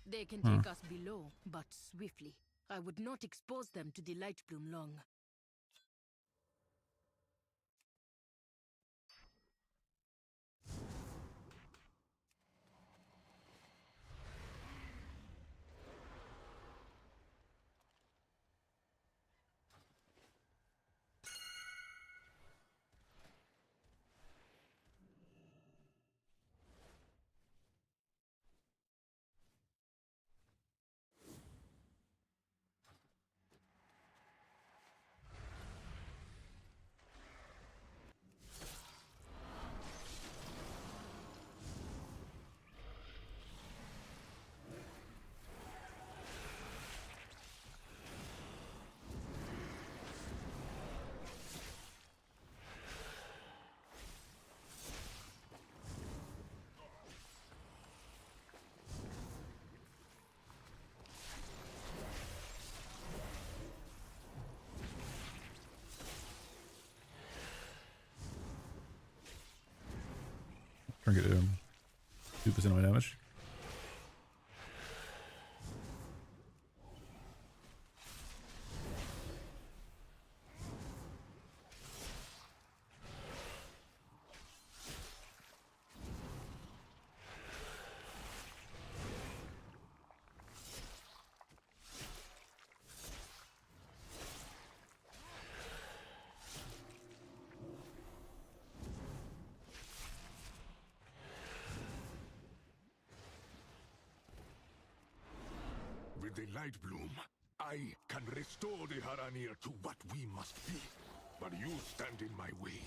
Speaker 2: They can take us below, but swiftly. I would not expose them to the light bloom long. Trying to get 2% of my damage.
Speaker 3: Lightbloom, I can restore the Haranir to what we must be, but you stand in my way.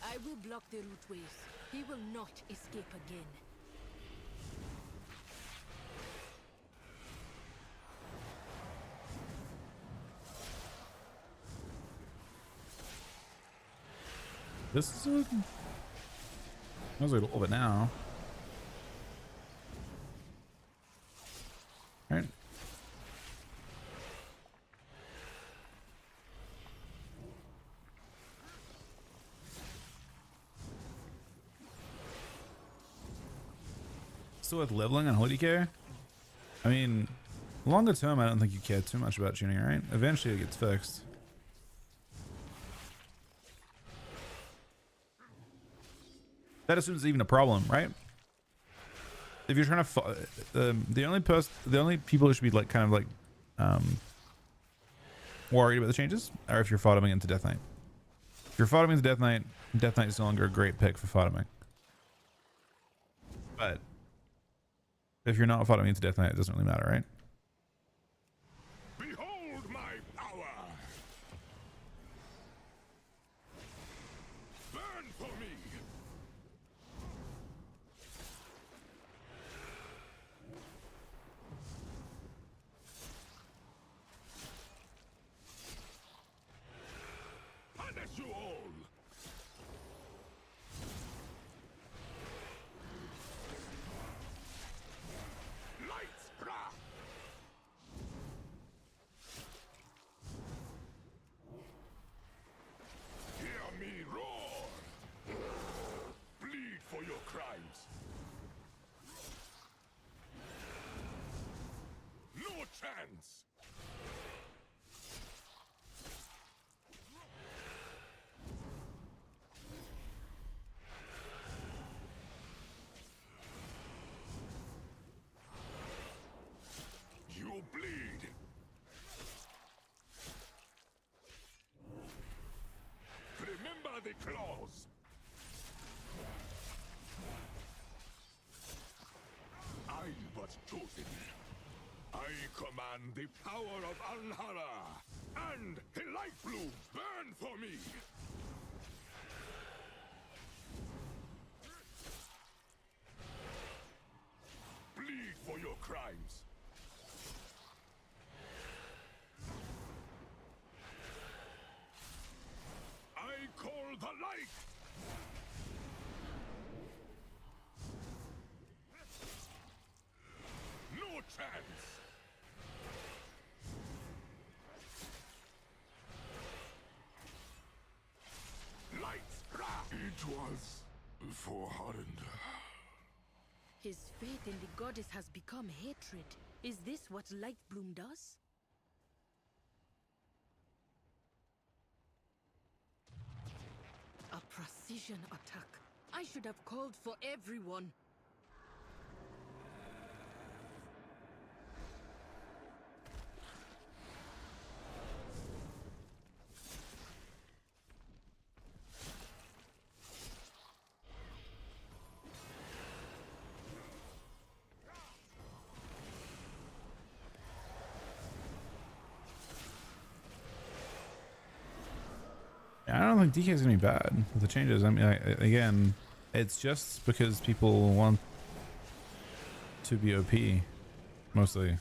Speaker 2: I will block the route ways. He will not escape again.
Speaker 1: This is a... I was a little bit now. All right. So with leveling on Holy Decay, I mean, longer term, I don't think you care too much about tuning, right? Eventually it gets fixed. That assumes it's even a problem, right? If you're trying to, the only people who should be like kind of like worried about the changes are if you're bottoming into Death Knight. If you're bottoming into Death Knight is no longer a great pick for bottoming. But if you're not bottoming into Death Knight, it doesn't really matter, right?
Speaker 3: Behold my power! Burn for me! Punish you all! Lights, brah! Hear me roar! Bleed for your crimes! No chance! You bleed! Remember the claws! I was chosen. I command the power of Alhara, and the light blue burn for me! Bleed for your crimes! I call the light! No chance! Lights! It was for Harinder.
Speaker 2: His faith in the goddess has become hatred. Is this what Lightbloom does? A precision attack. I should have called for everyone.
Speaker 1: I don't think DK is gonna be bad with the changes. I mean, again, it's just because people want to be OP, mostly.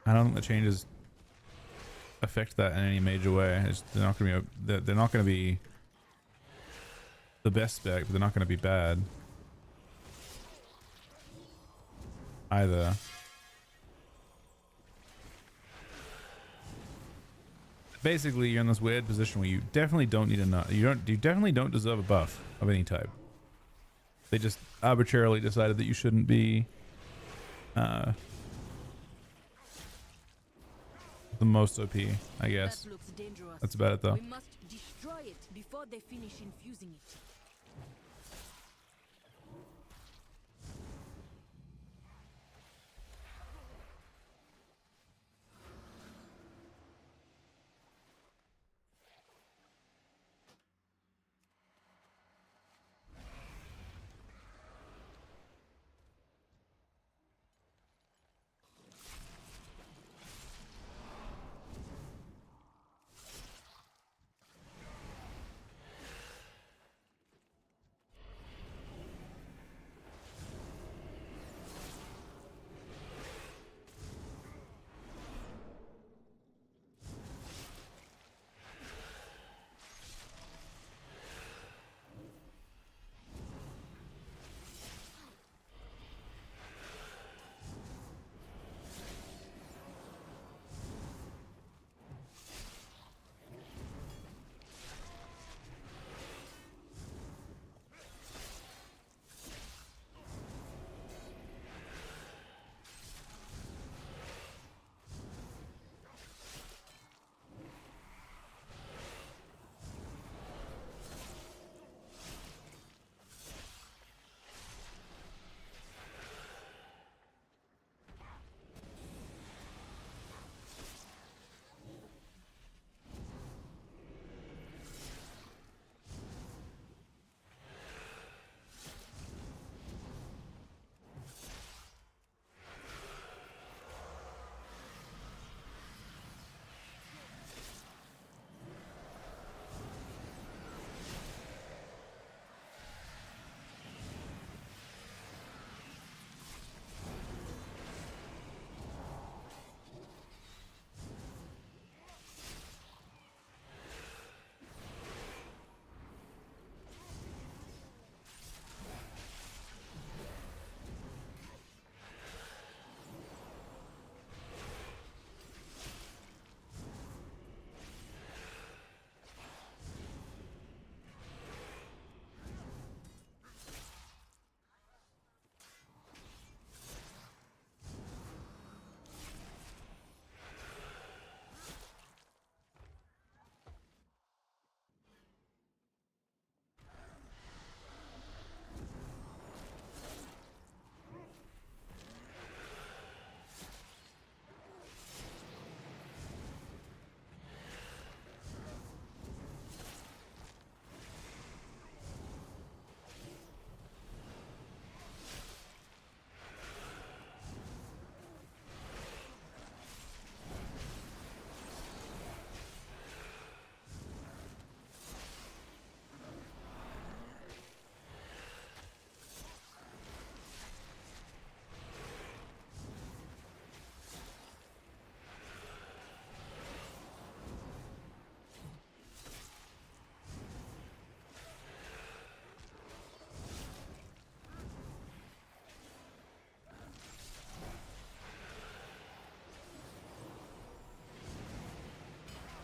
Speaker 1: I don't think the changes affect that in any major way. They're not gonna be. They're not gonna be the best spec, but they're not gonna be bad either. Basically, you're in this weird position where you definitely don't need a you definitely don't deserve a buff of any type. They just arbitrarily decided that you shouldn't be the most OP, I guess.
Speaker 2: That looks dangerous.
Speaker 1: That's about it though.
Speaker 2: We must destroy it before they finish infusing it.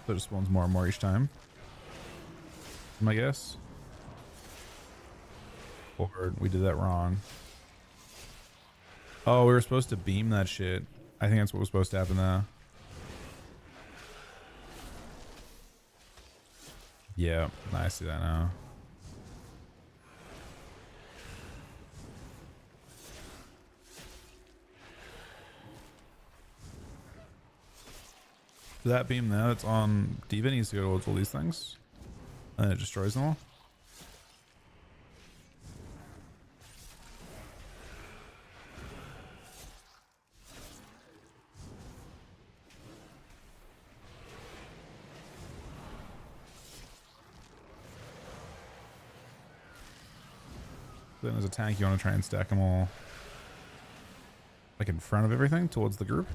Speaker 1: So it just spawns more and more each time. My guess. Or we did that wrong. Oh, we were supposed to beam that shit. I think that's what was supposed to happen now. Yeah, I see that now. That beam there that's on Diva needs to go towards all these things. And it destroys them all. Then as a tank, you want to try and stack them all like in front of everything towards the group.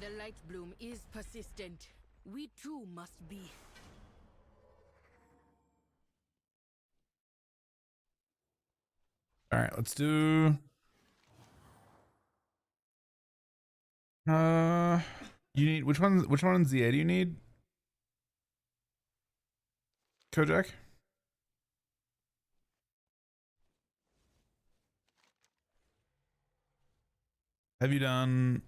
Speaker 2: The light bloom is persistent. We too must be.
Speaker 1: All right, let's do. You need which one? Which one in ZA do you need? Kojak? Have you done?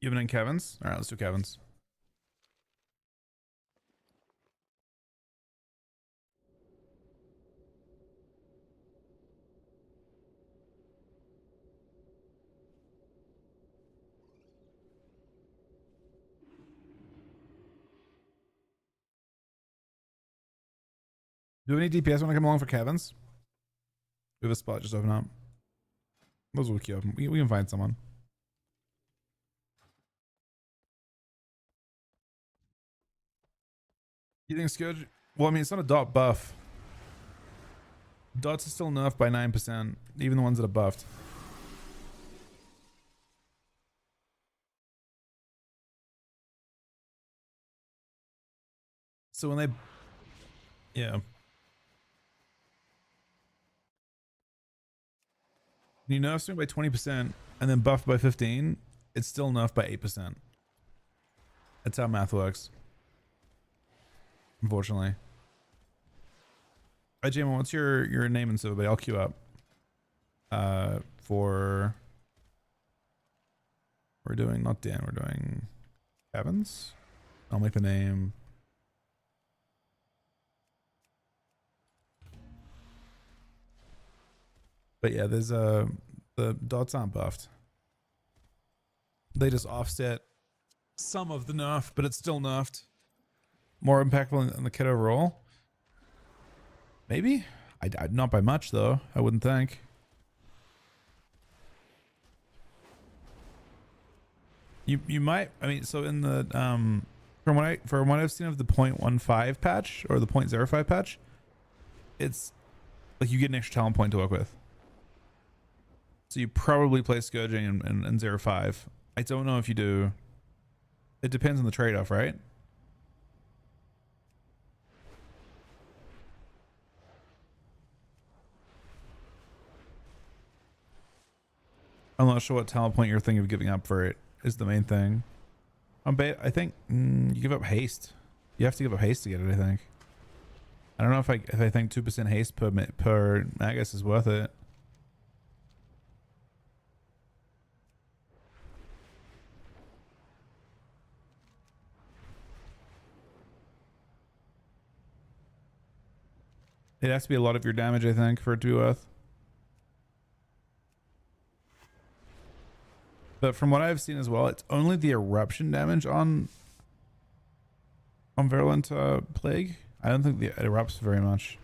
Speaker 1: You haven't done Kevin's? All right, let's do Kevin's. Do any DPS want to come along for Kevin's? We have a spot just open up. Those will queue up. We can find someone. You think Scourge? Well, I mean, it's not a dot buff. Dots are still nerfed by 9%, even the ones that are buffed. So when they... Yeah. You nerf something by 20% and then buffed by 15, it's still nerfed by 8%. That's how math works. Unfortunately. Alright, Jamon, what's your name and so, but I'll queue up. For we're doing not Dan, we're doing Kevin's. I'll make the name. But yeah, there's the dots aren't buffed. They just offset some of the nerf, but it's still nerfed. More impactful in the kit overall. Maybe? I not by much though, I wouldn't think. You might, I mean, so in the from what I've seen of the 0.15 patch or the 0.05 patch, it's like you get an extra talent point to work with. So you probably play Scourging in 05. I don't know if you do. It depends on the trade-off, right? I'm not sure what talent point you're thinking of giving up for it is the main thing. I think you give up haste. You have to give up haste to get it, I think. I don't know if I think 2% haste per Magus is worth it. It has to be a lot of your damage, I think, for it to be worth. But from what I've seen as well, it's only the eruption damage on Virulent Plague. I don't think it erupts very much.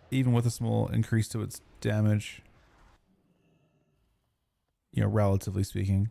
Speaker 1: Even with a small increase to its damage. You know, relatively speaking.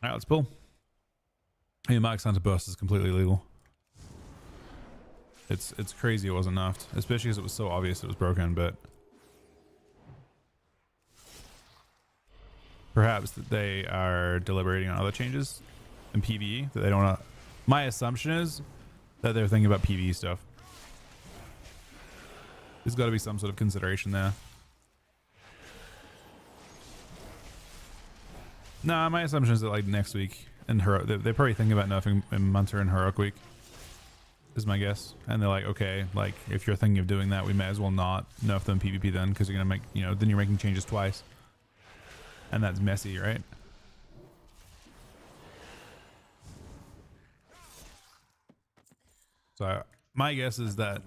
Speaker 1: All right, let's pull. Hey, Max Hunter Burst is completely legal. It's crazy it wasn't nerfed, especially because it was so obvious it was broken, but perhaps that they are deliberating on other changes in PvE that they don't want. My assumption is that they're thinking about PvE stuff. There's got to be some sort of consideration there. Nah, my assumption is that like next week in they're probably thinking about nerfing in Munter and Heroic Week. Is my guess, and they're like, okay, like if you're thinking of doing that, we may as well not nerf them PvP then, because you're gonna make, you know, then you're making changes twice, and that's messy, right? So my guess is that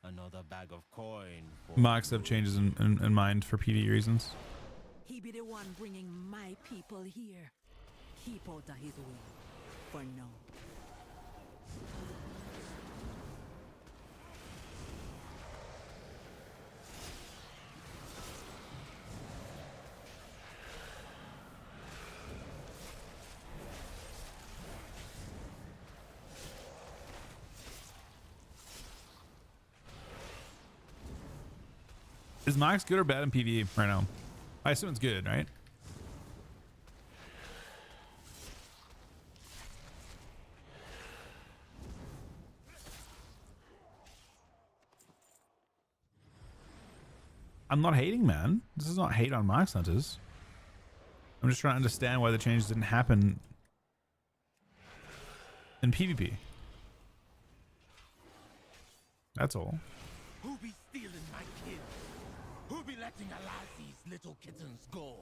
Speaker 5: Another bag of coin.
Speaker 1: Marks have changes in mind for PvE reasons.
Speaker 4: He be the one bringing my people here. Keep out of his way. For now.
Speaker 1: Is Mox good or bad in PvE right now? I assume it's good, right? I'm not hating, man. This is not hate on Mox Hunters. I'm just trying to understand why the changes didn't happen in PvP. That's all.
Speaker 5: Who be stealing my kids? Who be letting Alasi's little kittens go?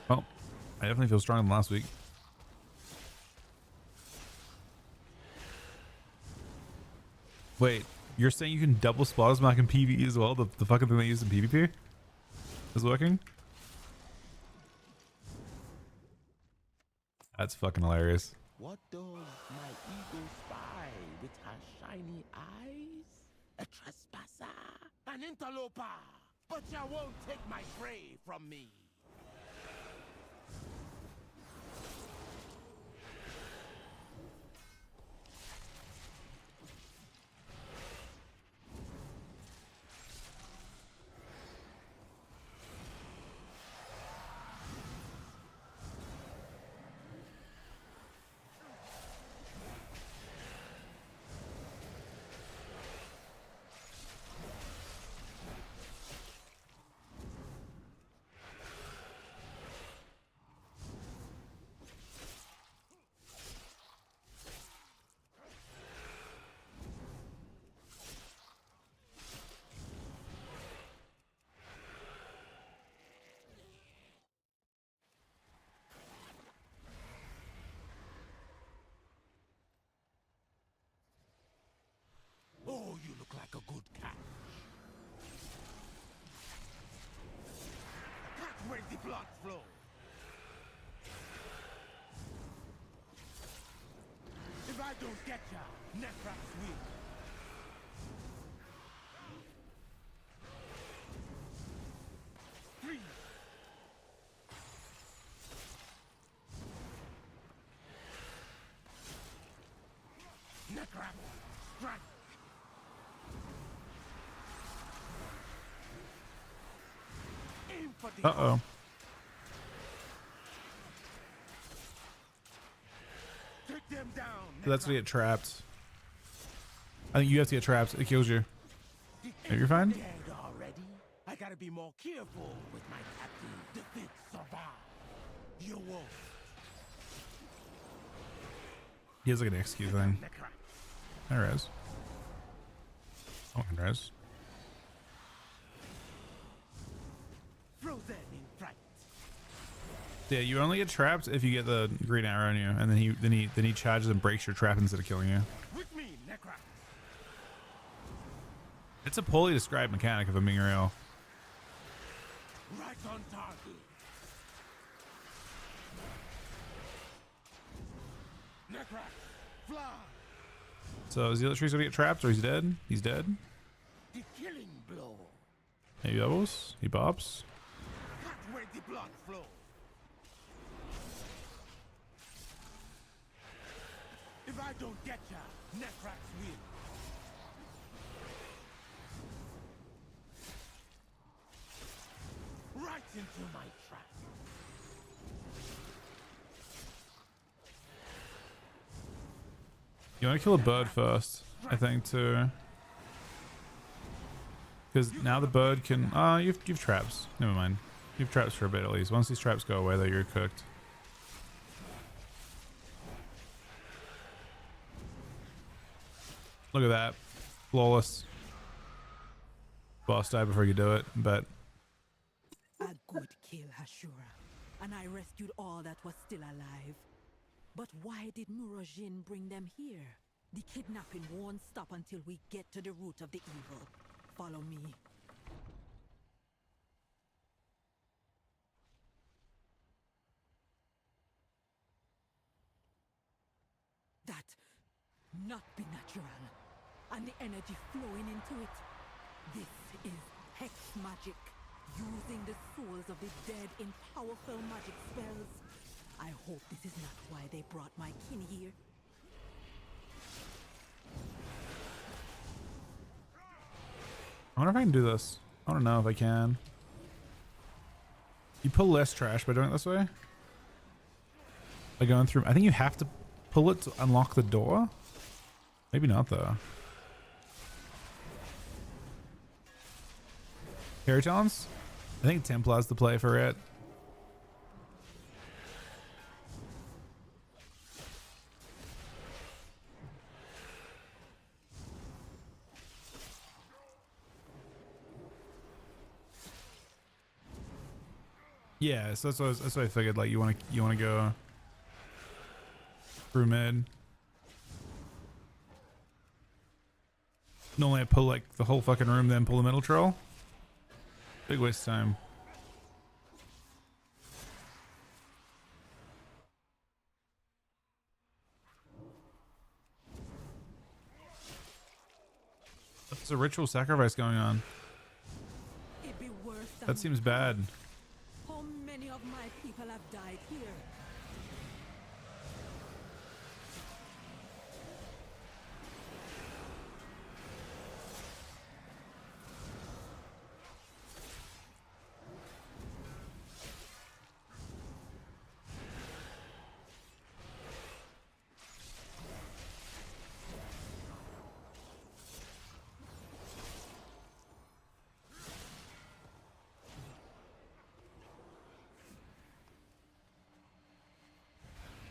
Speaker 1: Well, I definitely feel stronger than last week. Wait, you're saying you can double Splattersmack in PvE as well? The fucking thing they used in PvP is working? That's fucking hilarious.
Speaker 5: What does my ego spy with her shiny eyes? A trespasser, an interloper, but you won't take my prey from me. Oh, you look like a good cat. Cat where the blood flows. If I don't get ya, Nefrax will. Freeze. Necrap, strike. Aim for the
Speaker 1: Uh-oh.
Speaker 5: Take them down.
Speaker 1: So that's to get trapped. I think you have to get trapped. It kills you.
Speaker 5: The
Speaker 1: You're fine?
Speaker 5: dead already. I gotta be more careful with my captain. The fit survive. You won't.
Speaker 1: He has like an execute thing. Hi, Res. Oh, Res.
Speaker 5: Frozen in fright.
Speaker 1: Yeah, you only get trapped if you get the green arrow on you, and then he charges and breaks your trap instead of killing you.
Speaker 5: With me, Necra.
Speaker 1: It's a poorly described mechanic, if I'm being real.
Speaker 5: Right on target. Necra, fly.
Speaker 1: So is the electricity gonna get trapped, or he's dead? He's dead.
Speaker 5: The killing blow.
Speaker 1: He bubbles. He bops.
Speaker 5: Cut where the blood flows. If I don't get ya, Necrax will. Right into my trap.
Speaker 1: You want to kill a bird first, I think, too. Because now the bird can... you've traps. Never mind. You've traps for a bit at least. Once these traps go away, though, you're cooked. Look at that. Flawless. Boss die before you do it, but...
Speaker 4: A good kill, Hashura. And I rescued all that was still alive. But why did Murojin bring them here? The kidnapping won't stop until we get to the root of the evil. Follow me. That not be natural. And the energy flowing into it. This is hex magic. Using the souls of the dead in powerful magic spells. I hope this is not why they brought my kin here.
Speaker 1: I wonder if I can do this. I don't know if I can. You pull less trash by doing it this way? By going through... I think you have to pull it to unlock the door? Maybe not, though. Harry Talons? I think Templar's the play for it. Yeah, so that's what I figured. Like you want to go through mid. Normally I pull like the whole fucking room, then pull the middle troll. Big waste of time. There's a ritual sacrifice going on.
Speaker 4: It'd be worse than
Speaker 1: That seems bad.
Speaker 4: how many of my people have died here.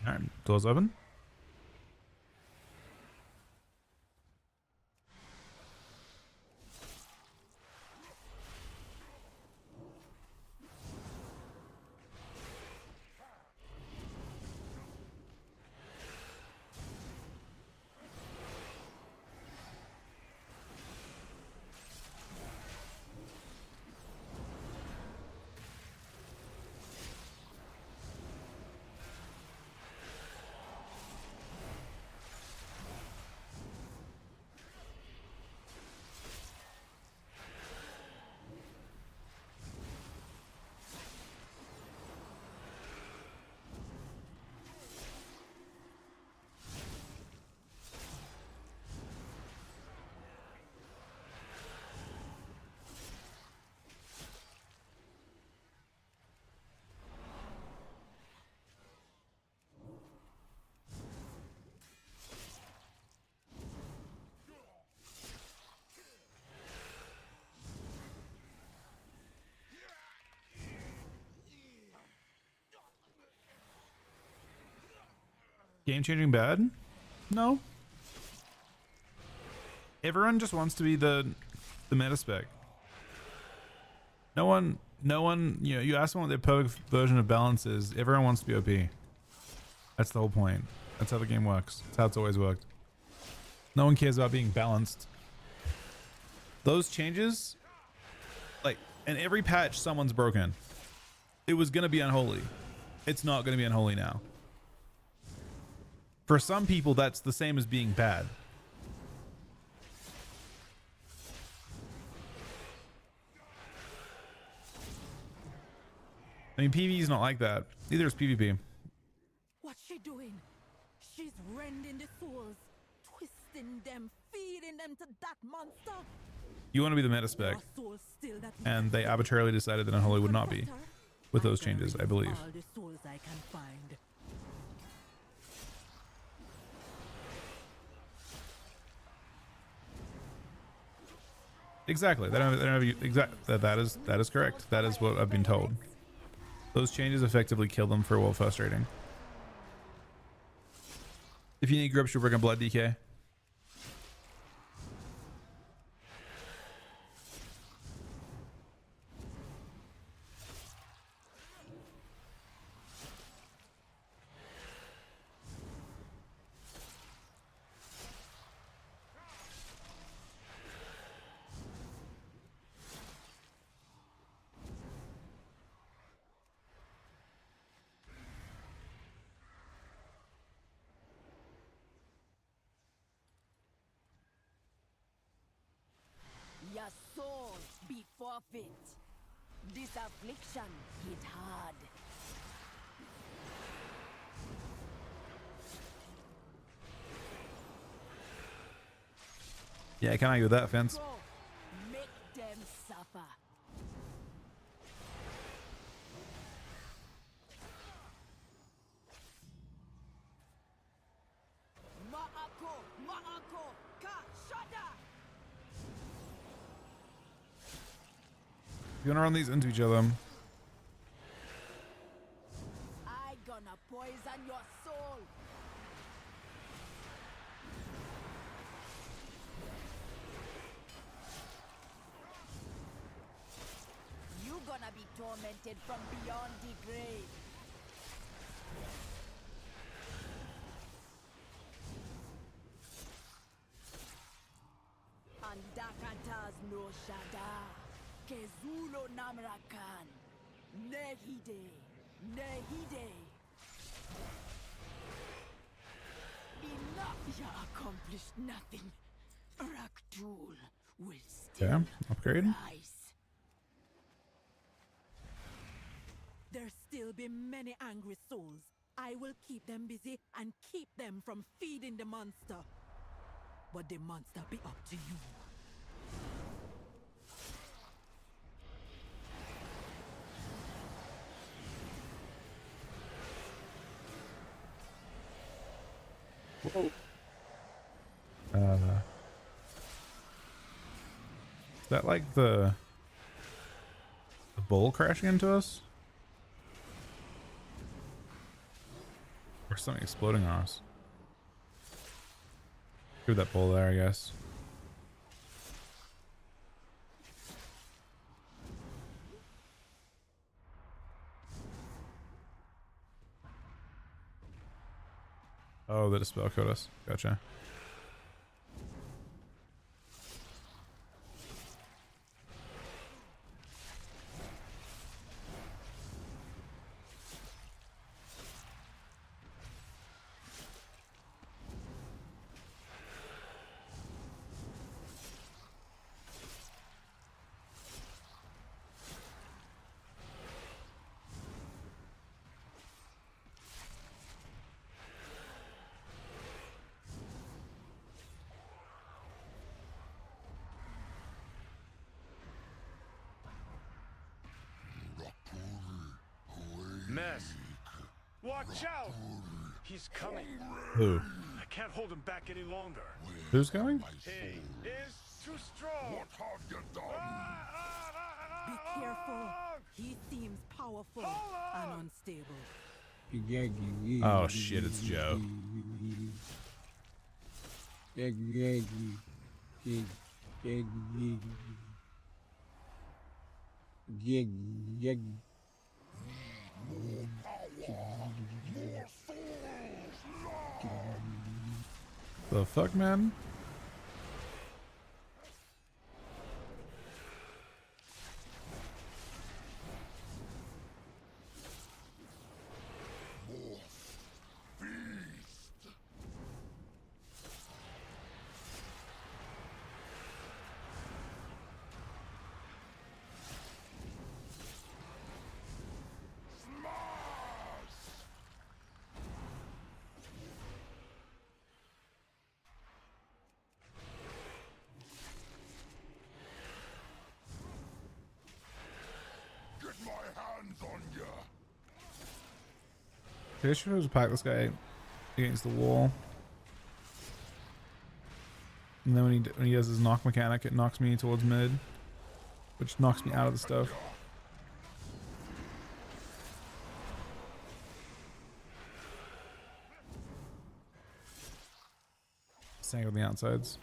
Speaker 1: Alright, doors open. Game changing bad? No. Everyone just wants to be the meta spec. No one, you know, you ask them what their perfect version of balance is, everyone wants to be OP. That's the whole point. That's how the game works. That's how it's always worked. No one cares about being balanced. Those changes, like, in every patch, someone's broken. It was going to be unholy. It's not going to be unholy now. For some people, that's the same as being bad. I mean, PvE is not like that. Neither is PvP.
Speaker 4: What's she doing? She's rending the souls, twisting them, feeding them to that monster.
Speaker 1: You want to be the meta spec,
Speaker 4: Our souls still that
Speaker 1: and they arbitrarily decided that Unholy would not be
Speaker 4: Better.
Speaker 1: with those
Speaker 4: I'm gonna
Speaker 1: changes, I
Speaker 4: use
Speaker 1: believe.
Speaker 4: All the souls I can find.
Speaker 1: Exactly. They don't have you, that is correct. That is what I've been told. Those changes effectively kill them for world first rating. If you need grips, you're working blood DK.
Speaker 2: Your soul be forfeit. This affliction hit hard.
Speaker 1: Yeah, I can't argue with that, Fence.
Speaker 2: Go, make them suffer. Ma'ako, Ma'ako, Ka, Shada!
Speaker 1: You want to run these into each other?
Speaker 2: I gonna poison your soul. You gonna be tormented from beyond the grave. Andakatas no Shada. Kezulo Namrakan. Nehide. Nehide. Enough. You accomplished nothing. Raktul will still
Speaker 1: Okay, upgrade.
Speaker 2: rise.
Speaker 4: There still be many angry souls. I will keep them busy and keep them from feeding the monster. But the monster be up to you.
Speaker 1: Is that like the bull crashing into us? Or something exploding on us? Through that bull there, I guess. Oh, the dispel code us. Gotcha.
Speaker 6: Mess. Watch out! He's coming.
Speaker 1: Who?
Speaker 6: I can't hold him back any longer.
Speaker 1: Who's going?
Speaker 6: He is too strong.
Speaker 3: What have you done?
Speaker 4: Be careful. He seems powerful and unstable.
Speaker 1: Oh shit, it's Joe. The fuck, man?
Speaker 3: Get my hands on ya!
Speaker 1: I should just pack this guy against the wall. And then when he does his knock mechanic, it knocks me towards mid, which knocks me out of the stuff. Staying on the outsides.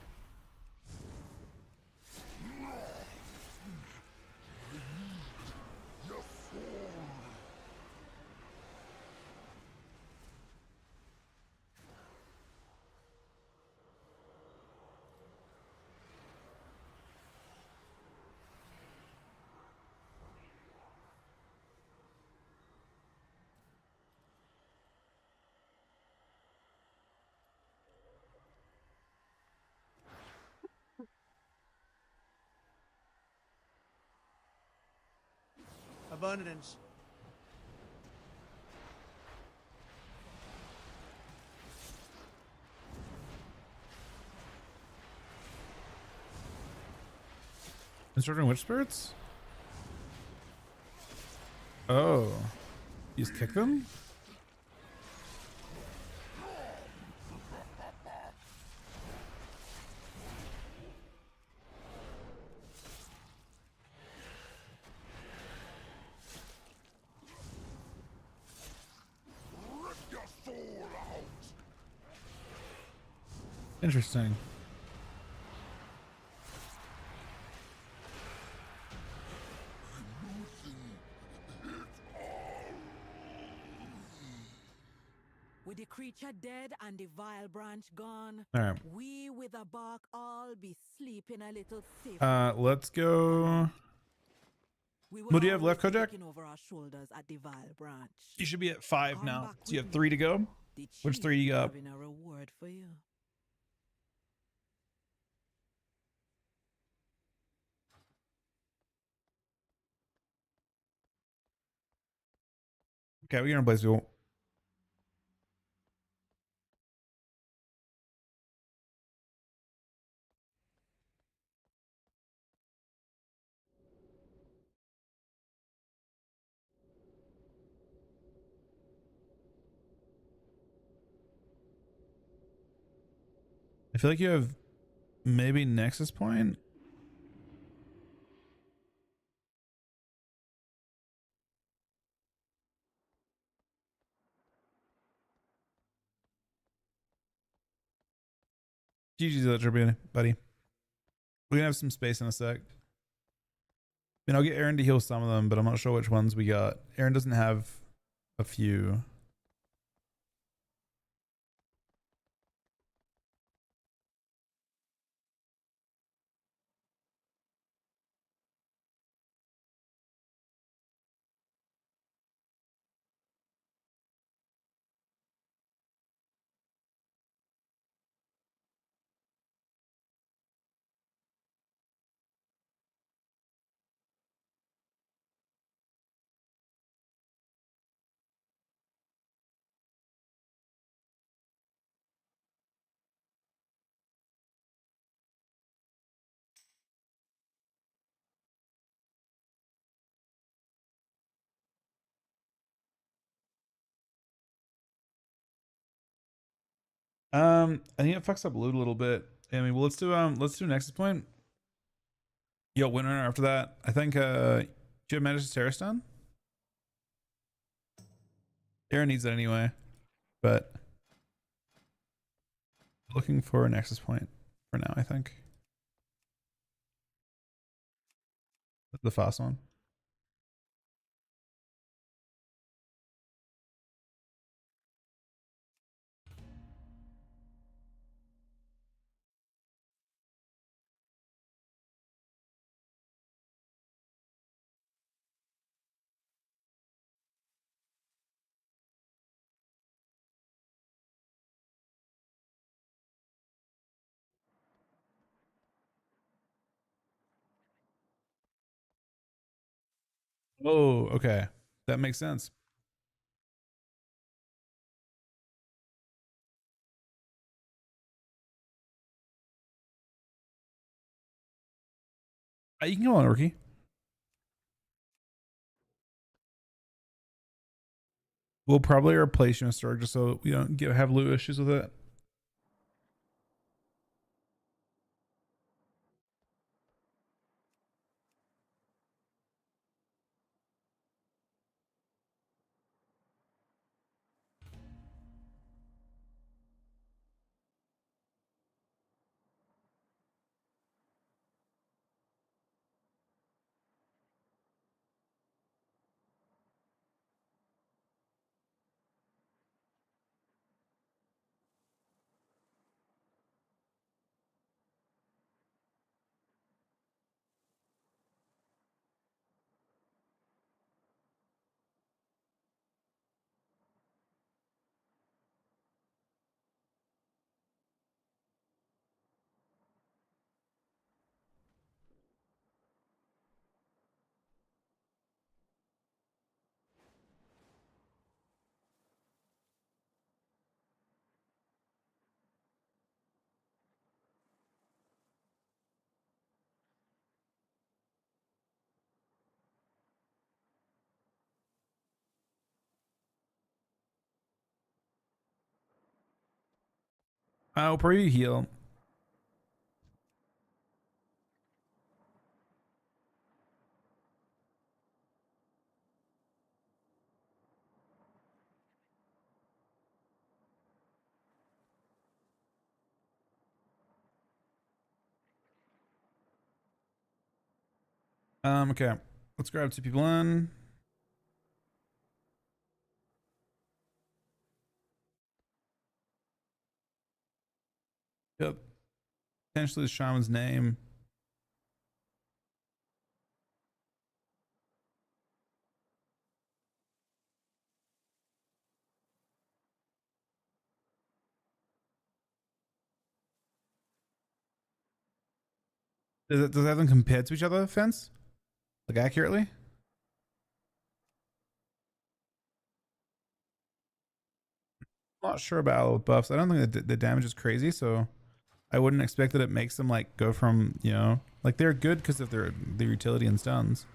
Speaker 6: Abundance.
Speaker 1: Instructing witch spirits? Oh. You just kick them?
Speaker 3: Rip your soul out!
Speaker 1: Interesting.
Speaker 4: With the creature dead and the vile branch gone,
Speaker 1: Alright.
Speaker 4: we with a bark all be sleeping a little safer.
Speaker 1: Let's go.
Speaker 4: We
Speaker 1: What do you have
Speaker 4: always
Speaker 1: left,
Speaker 4: be
Speaker 1: Kojak?
Speaker 4: looking over our shoulders at the vile branch.
Speaker 1: You should be at 5
Speaker 4: Come
Speaker 1: now.
Speaker 4: back
Speaker 1: So you have
Speaker 4: with
Speaker 1: 3 to go?
Speaker 4: The
Speaker 1: Which
Speaker 4: chief
Speaker 1: 3 do you got?
Speaker 4: having a reward for you.
Speaker 1: Okay, we're gonna play school. I feel like you have maybe Nexus Point. GG's Electro, buddy. We're gonna have some space in a sec. And I'll get Aaron to heal some of them, but I'm not sure which ones we got. Aaron doesn't have a few. I think it fucks up loot a little bit. I mean, well, let's do Nexus Point. Yo, winner after that. I think do you have Mantis Terrace done? Aaron needs it anyway, but Looking for an access point for now, I think. The fast one. Oh, okay. That makes sense. You can go on, Orky. We'll probably replace you in storage just so we don't have loot issues with it. I'll probably heal. Okay. Let's grab 2 people in. Yep. Potentially the shaman's name. Does it have them compared to each other, Fence? Like accurately? Not sure about all the buffs. I don't think the damage is crazy, so I wouldn't expect that it makes them like go from, you know, like they're good because of their utility and stuns.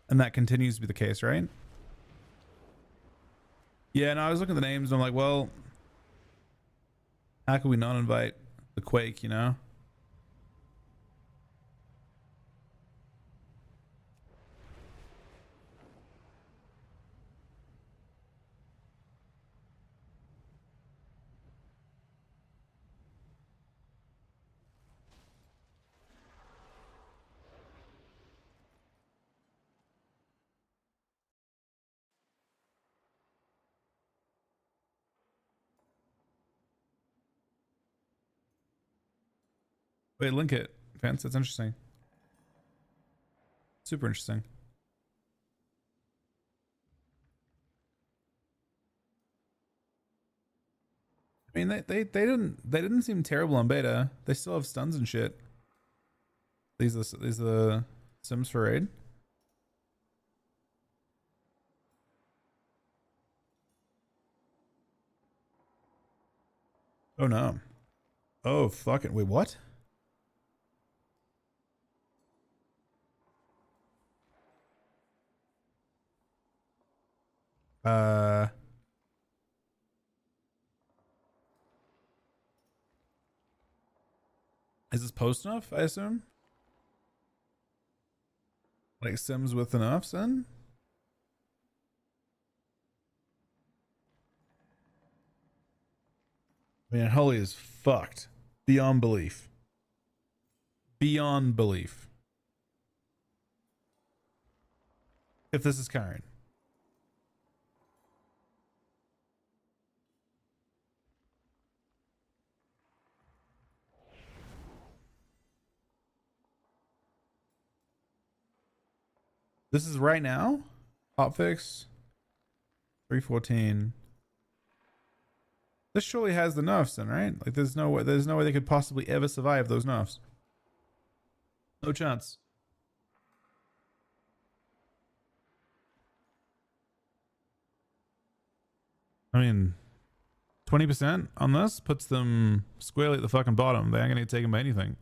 Speaker 1: And that continues to be the case, right? Yeah, no, I was looking at the names and I'm like, well, how could we not invite the Quake, you know? Wait, link it, Fence. That's interesting. Super interesting. I mean, they didn't seem terrible on beta. They still have stuns and shit. These are the Sims for raid. Oh no. Oh fucking wait, what? Uh is this post enough, I assume? Like Sims with enoughs then? Man, Holy is fucked beyond belief. Beyond belief. If this is Kyron. This is right now? Hotfix 314. This surely has the nerfs then, right? Like there's no way they could possibly ever survive those nerfs. No chance. I mean, 20% on this puts them squarely at the fucking bottom. They ain't gonna get taken by anything.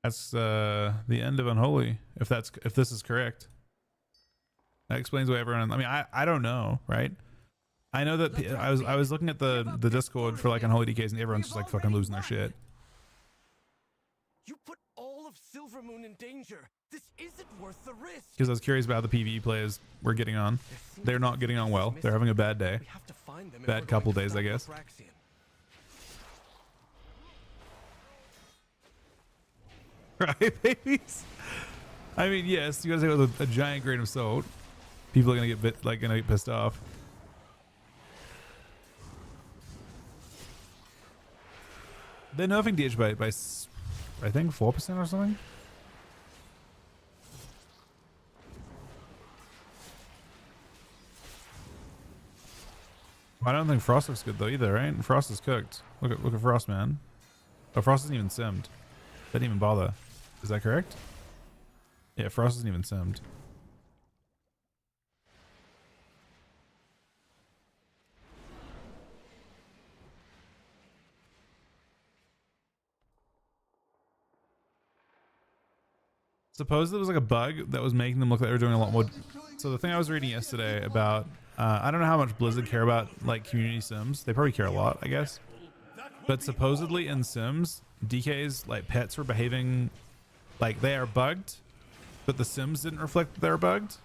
Speaker 1: That's the end of Unholy. If this is correct, that explains why everyone. I mean, I don't know, right? I know that I was looking at the Discord for like Unholy DKs and everyone's just like fucking losing their shit.
Speaker 5: You put all of Silvermoon in danger. This isn't worth the risk.
Speaker 1: Because I was curious about how the PvE players we're getting on. They're not getting on well. They're having a bad day.
Speaker 5: We have to find them.
Speaker 1: Bad couple days, I guess. Right, babies? I mean, yes, you gotta say it with a giant grain of salt. People are gonna get pissed off. They're nerfing DH by I think 4% or something. I don't think Frost looks good though either, right? Frost is cooked. Look at Frost, man. Oh, Frost isn't even simmed. Didn't even bother. Is that correct? Yeah, Frost isn't even simmed. Suppose there was like a bug that was making them look like they were doing a lot more. So the thing I was reading yesterday about, I don't know how much Blizzard care about like community sims. They probably care a lot, I guess. But supposedly in sims, DK's like pets were behaving like they are bugged, but the sims didn't reflect that they're bugged.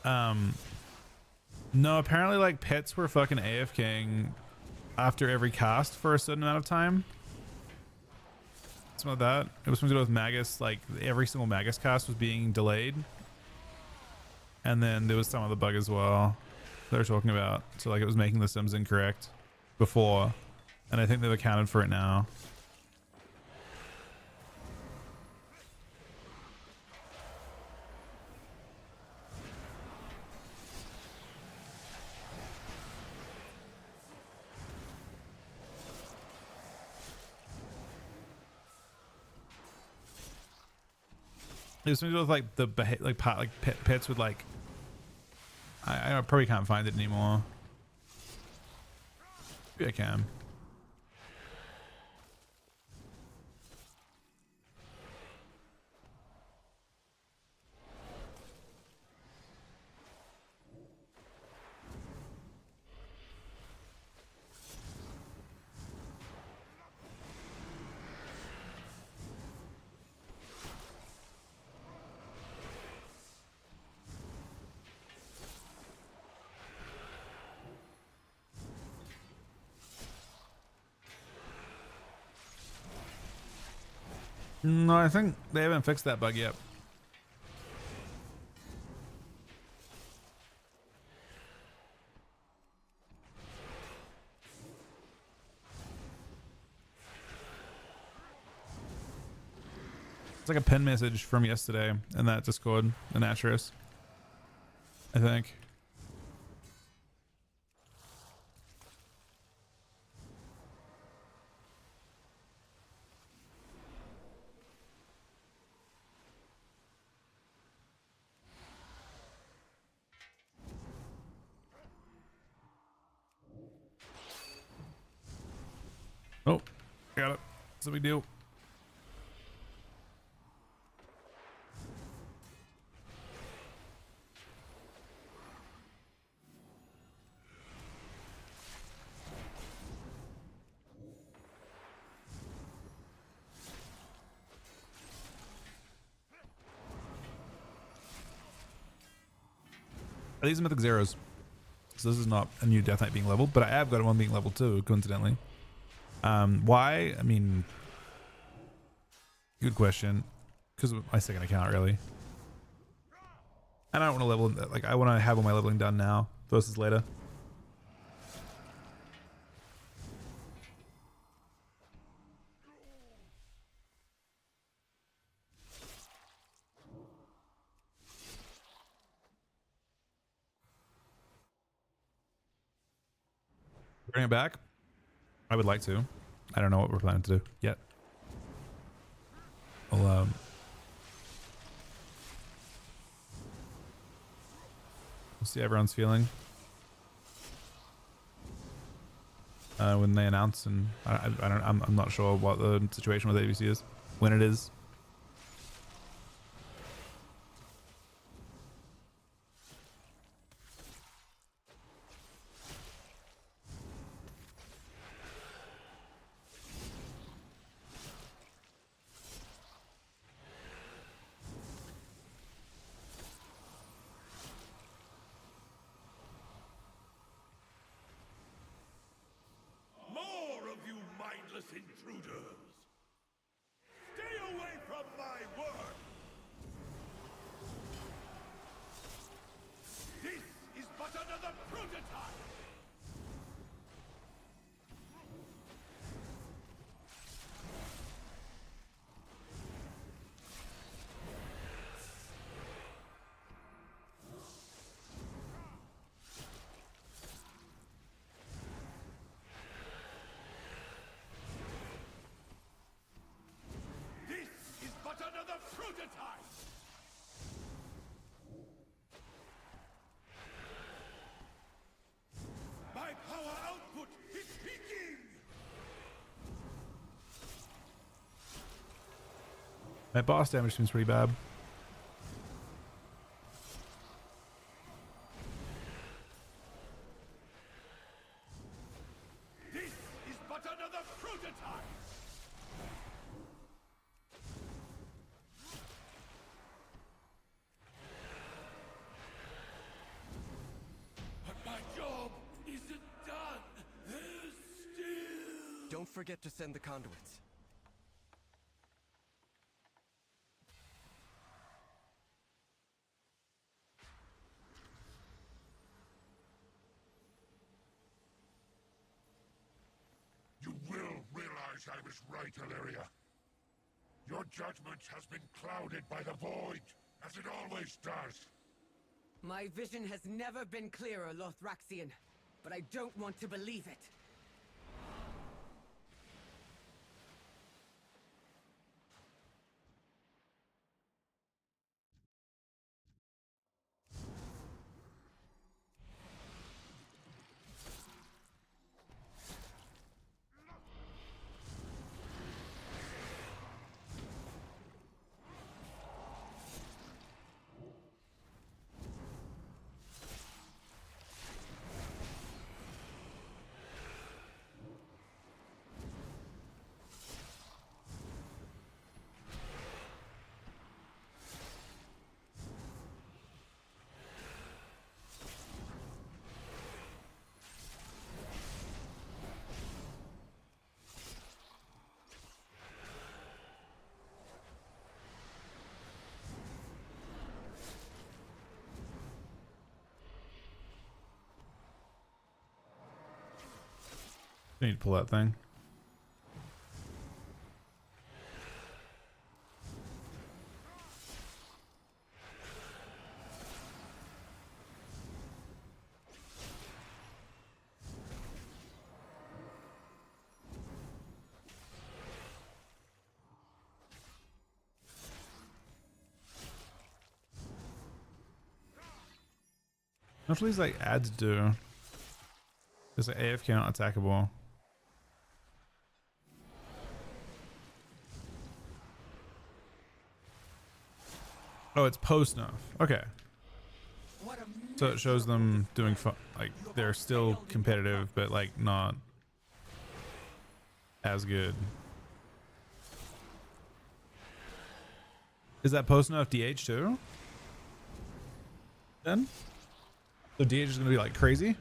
Speaker 1: No, apparently like pets were fucking AFKing after every cast for a certain amount of time. Something like that. It was something to do with Magus, like every single Magus cast was being delayed. And then there was some other bug as well they were talking about. So like it was making the sims incorrect before. And I think they've accounted for it now. It was something to do with like the pets would like. I probably can't find it anymore. Maybe I can. No, I think they haven't fixed that bug yet. It's like a pin message from yesterday in that Discord, the Naturus, I think. Oh, got it. It's a big deal. these are mythic zeros. So this is not a new Death Knight being leveled, but I have got one being leveled too, coincidentally. Why? I mean, good question. Because of my second account, really. And I don't want to level, like, I want to have all my leveling done now versus later. Bring it back? I would like to. I don't know what we're planning to do yet. We'll see how everyone's feeling when they announce, and I'm not sure what the situation with ABC is, when it is.
Speaker 3: More of you mindless intruders! Stay away from my work! This is but another prototype! This is but another prototype! My power output is peaking!
Speaker 1: My boss damage seems pretty bad.
Speaker 3: This is but another prototype! But my job isn't done! There's still...
Speaker 7: Don't forget to send the conduits.
Speaker 3: You will realize I was right, Illyria. Your judgment has been clouded by the Void, as it always does.
Speaker 8: My vision has never been clearer, Lothraxian, but I don't want to believe it.
Speaker 1: I need to pull that thing. What do these like ads do? There's an AFK not attackable. Oh, it's post nerf. Okay. So it shows them doing fun, like they're still competitive, but like not as good. Is that post nerf DH too? Then? So DH is gonna be like crazy.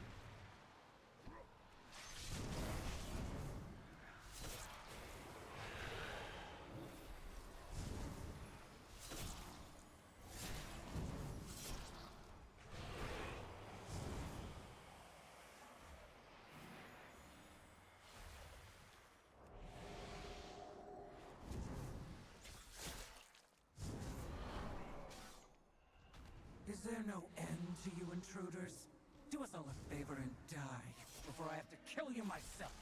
Speaker 4: Is there no end to you intruders? Do us all a favor and die before I have to kill you myself.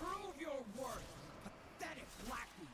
Speaker 4: Prove your worth, pathetic lackeys!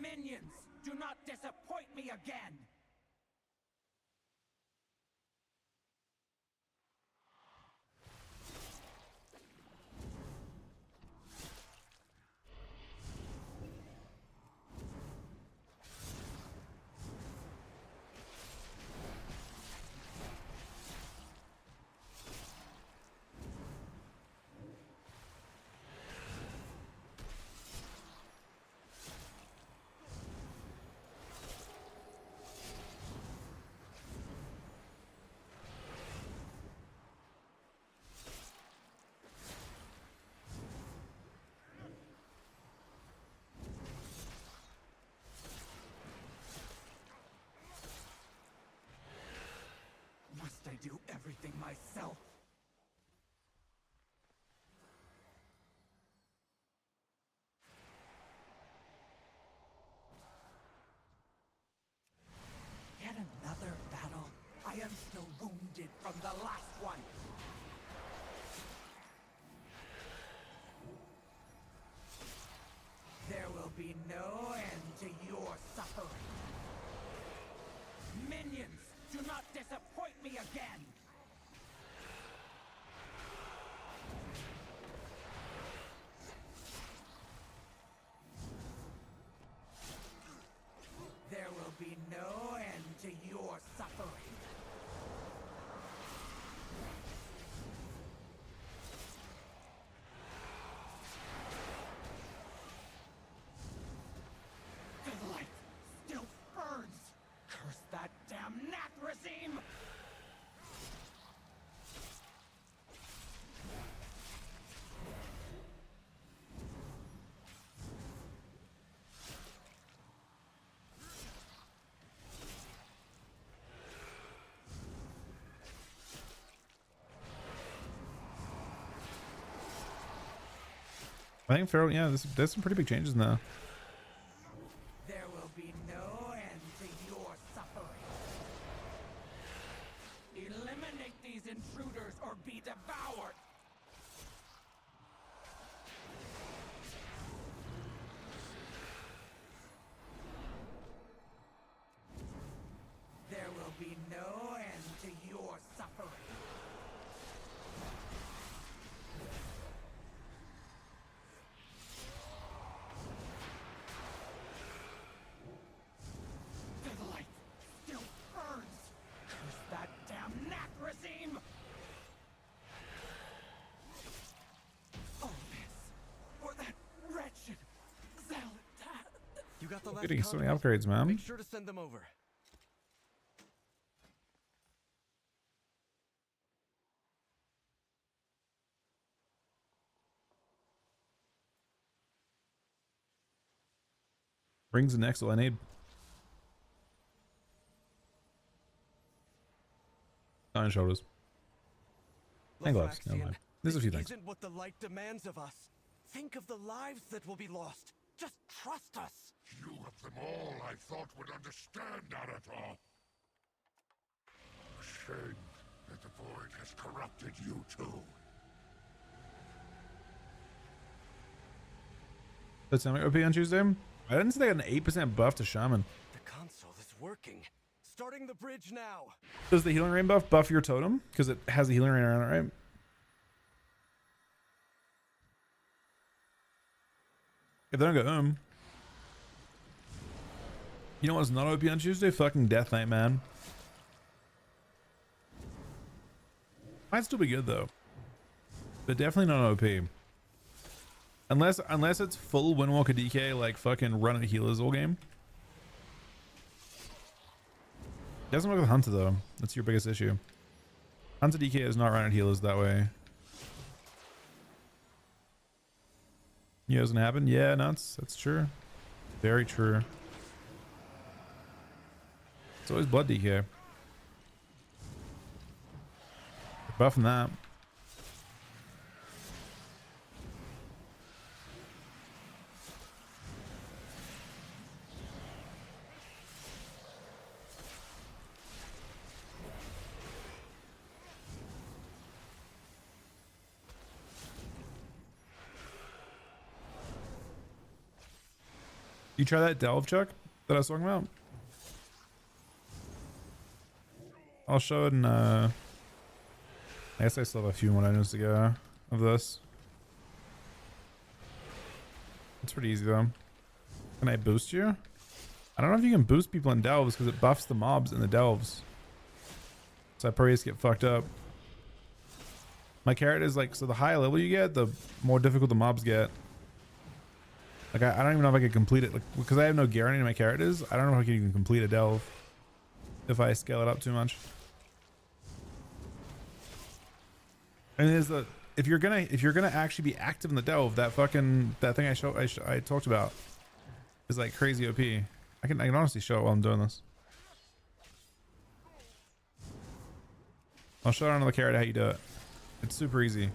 Speaker 4: Minions, do not disappoint me again! Must I do everything myself? Yet another battle. I am still wounded from the last one. There will be no end to your suffering. Minions, do not disappoint me again! There will be no end to your suffering. The light still burns! Curse that damn Nathrezim!
Speaker 1: I think Pharaoh, yeah, there's some pretty big changes in the.
Speaker 4: There will be no end to your suffering. Eliminate these intruders or be devoured! There will be no end to your suffering. The light still burns! Curse that damn Nathrezim! All this for that wretched Xal'atath!
Speaker 7: You got the last
Speaker 1: Getting so many
Speaker 7: conduits?
Speaker 1: upgrades, man.
Speaker 7: Make sure to send them over.
Speaker 1: Rings and next all I need. On shoulders. And gloves. Never mind. There's a few things.
Speaker 7: Isn't what the light demands of us. Think of the lives that will be lost. Just trust us.
Speaker 3: You of them all I thought would understand Naruto. A shame that the Void has corrupted you too.
Speaker 1: That's something OP on Tuesday. I didn't say they got an 8% buff to Shaman.
Speaker 7: The console is working. Starting the bridge now.
Speaker 1: Does the healing rain buff your totem? Because it has a healing rain around it, right? If they don't go you know what's not OP on Tuesday? Fucking Death Knight, man. Might still be good though, but definitely not OP. Unless it's full Windwalker DK, like fucking run at healers all game. Doesn't work with Hunter though. That's your biggest issue. Hunter DK is not run at healers that way. Yeah, doesn't happen. Yeah, nuts. That's true. Very true. It's always blood DK. Buffing that. You try that delve, Chuck, that I was talking about? I'll show it in, I guess I still have a few more items to go of this. It's pretty easy though. Can I boost you? I don't know if you can boost people in delves because it buffs the mobs in the delves. So I probably just get fucked up. My character is like, so the higher level you get, the more difficult the mobs get. Like I don't even know if I could complete it, like, because I have no guarantee in my characters. I don't know if I can even complete a delve if I scale it up too much. And there's the if you're gonna actually be active in the delve, that thing I talked about is like crazy OP. I can honestly show it while I'm doing this. I'll show it on the character how you do it. It's super easy.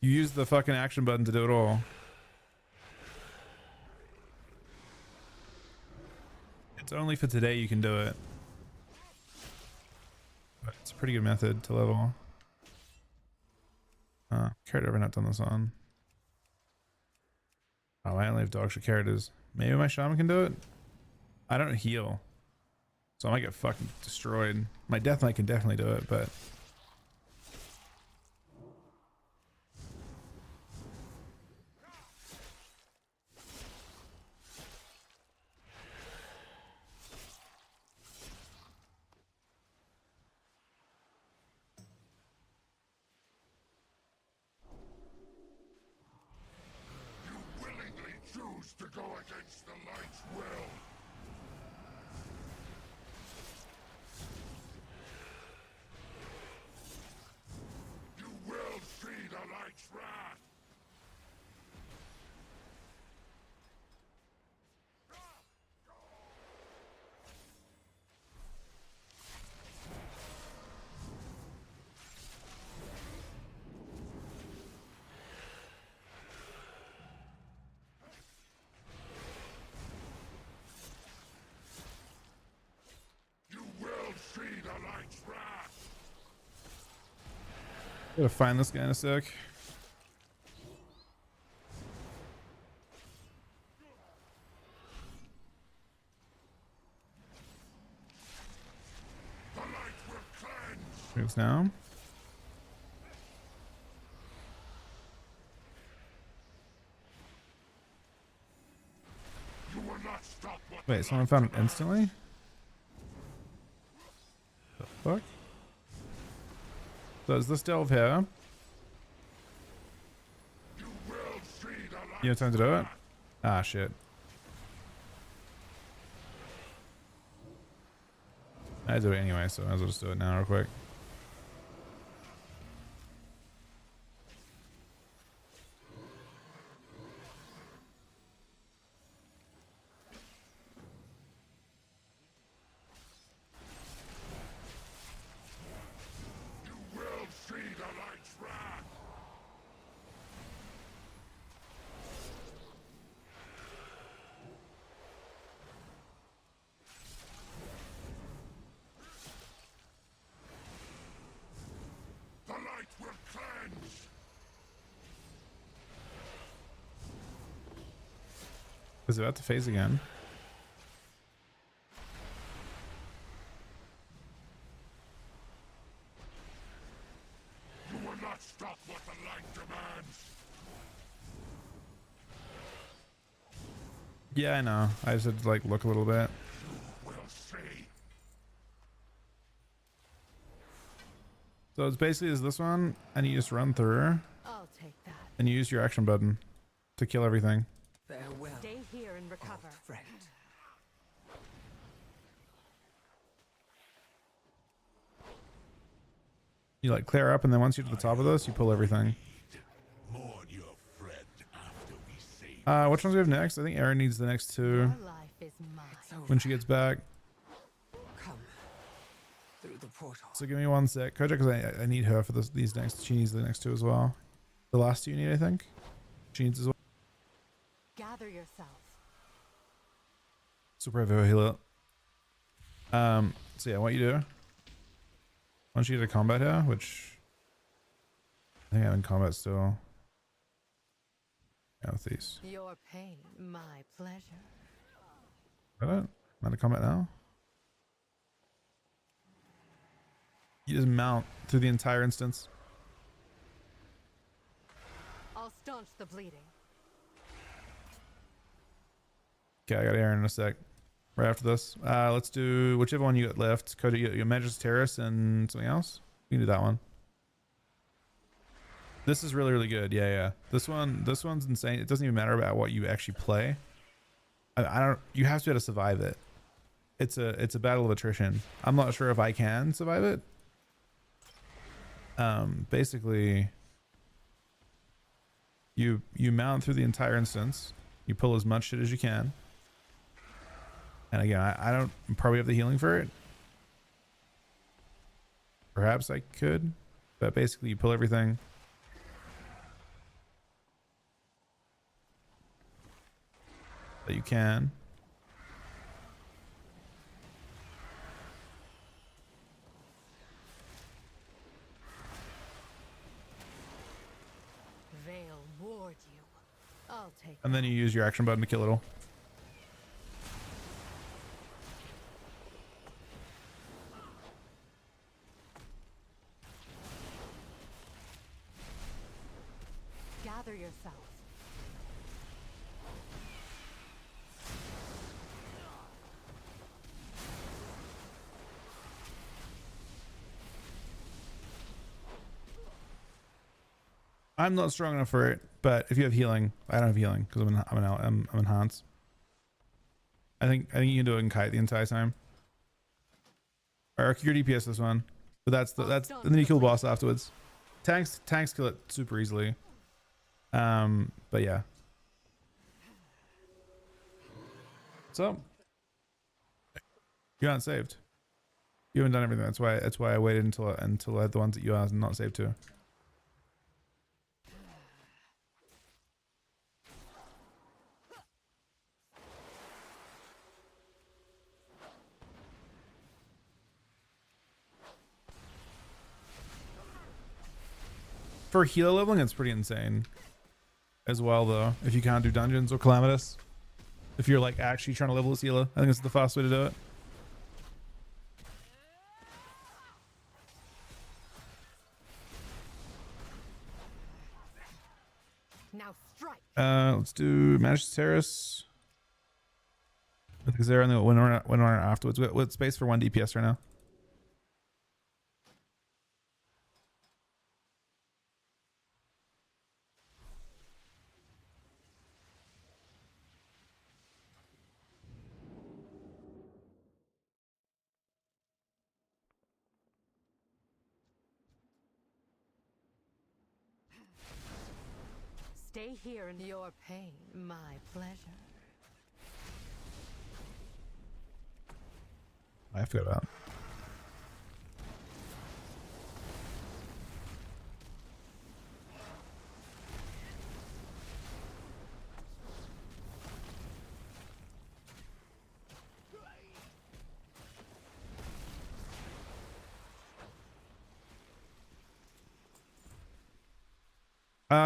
Speaker 1: You use the fucking action button to do it all. It's only for today you can do it. But it's a pretty good method to level. Character I've not done this on. Oh, I only have dog shit characters. Maybe my shaman can do it? I don't heal. So I might get fucking destroyed. My Death Knight can definitely do it, but...
Speaker 3: To go against the light's will. You will see the light's wrath.
Speaker 1: Gotta find this guy in a sec. Moves now. Wait, someone found it instantly? The fuck? So is this delve here? You have time to do it? Ah, shit. I do it anyway, so I might as well just do it now real quick. Is it about to phase again?
Speaker 3: You will not stop what the light demands.
Speaker 1: Yeah, I know. I just had to like look a little bit.
Speaker 3: We'll see.
Speaker 1: So it's basically is this one, and you just run through,
Speaker 4: I'll take that.
Speaker 1: and you use your action button to kill everything.
Speaker 8: Farewell,
Speaker 4: Stay here and recover.
Speaker 8: old friend.
Speaker 1: You like clear up, and then once you're to the top of this, you pull everything.
Speaker 3: Mourn your friend after we save.
Speaker 1: Which ones we have next? I think Erin needs the next two
Speaker 4: Your life is mine.
Speaker 8: It's over.
Speaker 1: when she gets back.
Speaker 8: Come through the portal.
Speaker 1: So give me 1 sec, Kojak, because I need her for these next. She needs the next two as well. The last two you need, I think. She needs as well.
Speaker 4: Gather yourselves.
Speaker 1: Super Evo healer. So yeah, what you do? Once you get to combat here, which I think I'm in combat still. Yeah, with these.
Speaker 4: Your pain, my pleasure.
Speaker 1: Is that it? I'm out of combat now. You just mount through the entire instance.
Speaker 4: I'll staunch the bleeding.
Speaker 1: Okay, I got Aaron in a sec. Right after this. Let's do whichever one you got left. Code your Majesty's Terrace and something else. You can do that one. This is really, really good. Yeah. This one's insane. It doesn't even matter about what you actually play. I don't. You have to be able to survive it. It's a battle of attrition. I'm not sure if I can survive it. Basically, you mount through the entire instance. You pull as much shit as you can. And again, I don't probably have the healing for it. Perhaps I could, but basically you pull everything. That you can.
Speaker 4: Veil ward you. I'll take
Speaker 1: And then you use your action button to kill it all.
Speaker 4: Gather yourselves.
Speaker 1: I'm not strong enough for it, but if you have healing, I don't have healing because I'm enhanced. I think you can do it in kite the entire time. Or your DPS this one, but that's and then you kill the boss afterwards. Tanks kill it super easily. But yeah. So you aren't saved. You haven't done everything. That's why I waited until I had the ones that you are not saved to. For healer leveling, it's pretty insane as well, though. If you can't do dungeons or calamitous, if you're like actually trying to level this healer, I think it's the fast way to do it.
Speaker 4: Now strike.
Speaker 1: Let's do Majesty's Terrace. Because they're in the winter afterwards. With space for 1 DPS right now.
Speaker 4: Stay here in your pain, my pleasure.
Speaker 1: I forgot about.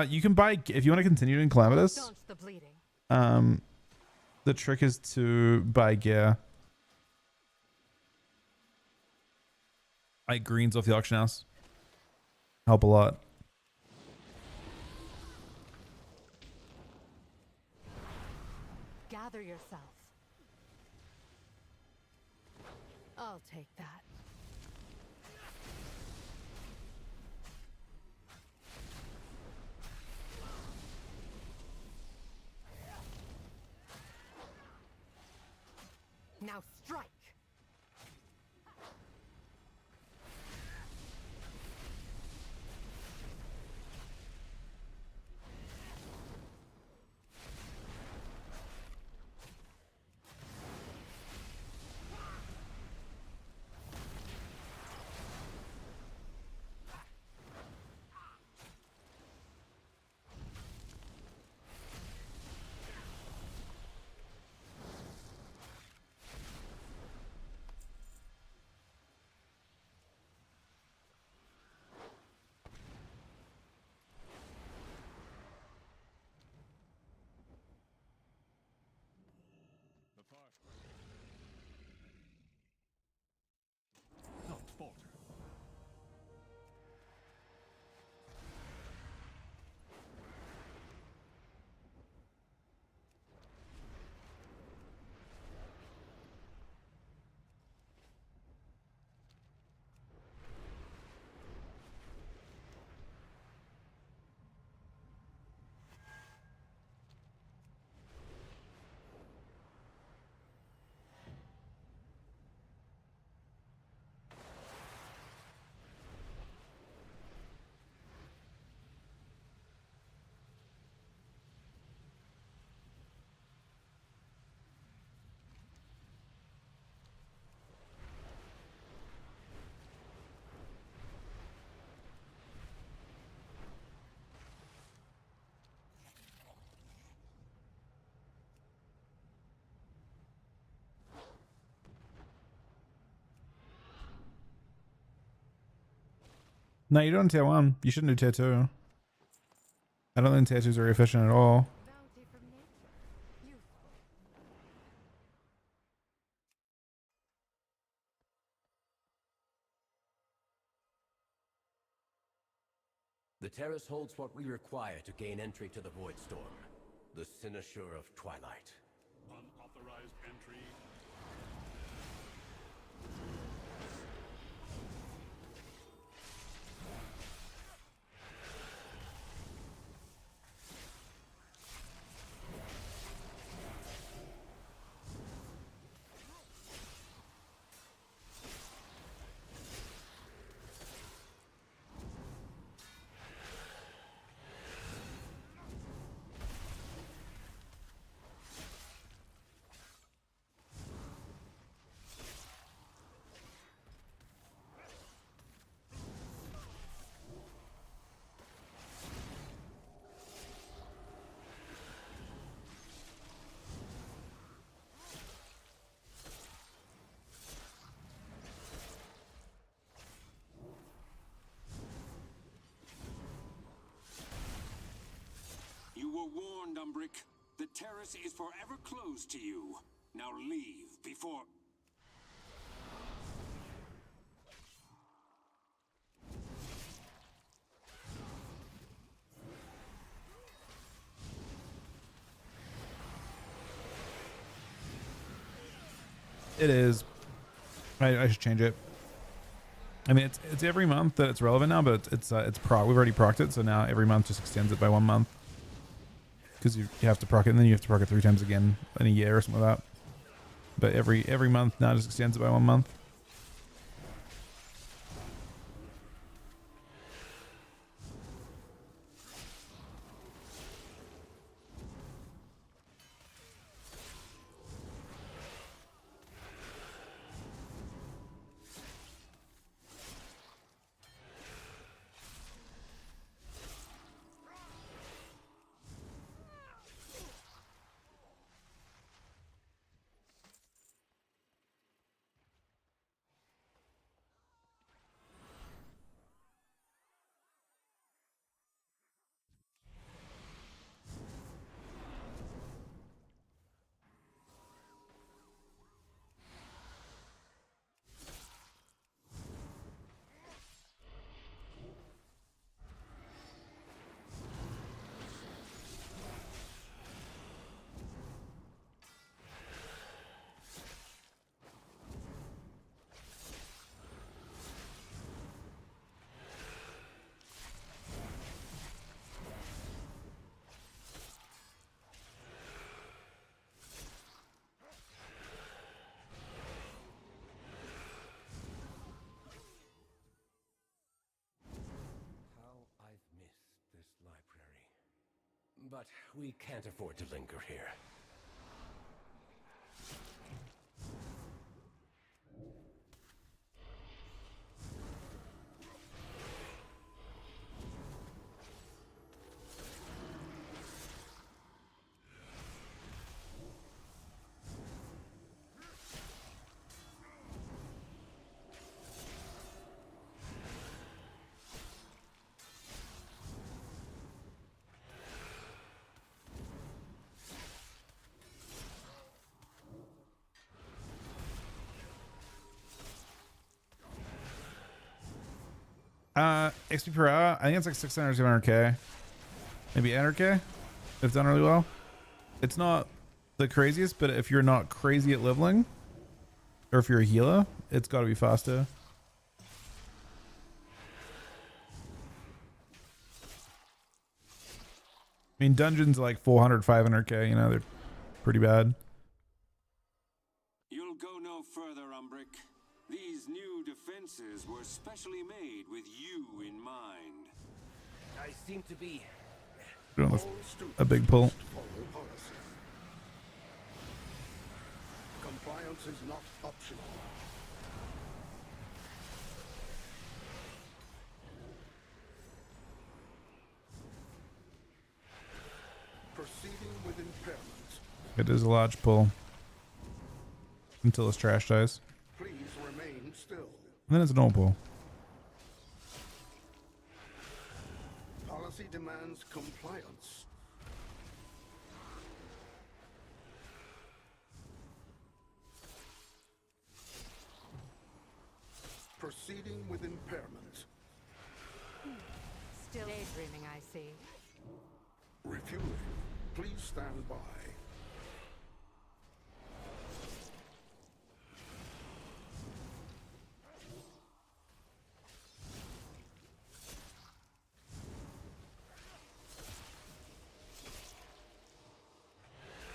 Speaker 1: You can buy if you want to continue in Calamitous.
Speaker 4: Staunch the bleeding.
Speaker 1: The trick is to buy gear. Like greens off the auction house. Help a lot.
Speaker 4: Gather yourself. I'll take that. Now strike!
Speaker 3: Don't falter.
Speaker 1: No, you don't tier 1. You shouldn't do tier 2. I don't think tier 2 is very efficient at all.
Speaker 4: Bounty from nature. Useful.
Speaker 9: The terrace holds what we require to gain entry to the Void Storm. The Cynosure of Twilight.
Speaker 3: Unauthorized entry.
Speaker 10: You were warned, Umbric. The terrace is forever closed to you. Now leave before...
Speaker 1: It is. I should change it. I mean, it's every month that it's relevant now, but it's proc. We've already procced it, so now every month just extends it by 1 month. Because you have to proc it, and then you have to proc it 3 times again in a year or something like that. But every month now just extends it by 1 month.
Speaker 9: But we can't afford to linger here.
Speaker 1: XP per hour, I think it's like 600 700k, maybe 800k. It's done really well. It's not the craziest, but if you're not crazy at leveling, or if you're a healer, it's got to be faster. I mean, dungeons are like 400 500k, you know, they're pretty bad.
Speaker 10: You'll go no further, Umbric. These new defenses were specially made with you in mind.
Speaker 9: I seem to be
Speaker 1: Doing a big pull.
Speaker 3: Follow policy. Compliance is not optional. Proceeding with impairment.
Speaker 1: It is a large pull until his trash dies.
Speaker 3: Please remain still.
Speaker 1: And then it's a normal pull.
Speaker 3: Policy demands compliance. Proceeding with impairment.
Speaker 4: Still daydreaming, I see.
Speaker 3: Refueling. Please stand by.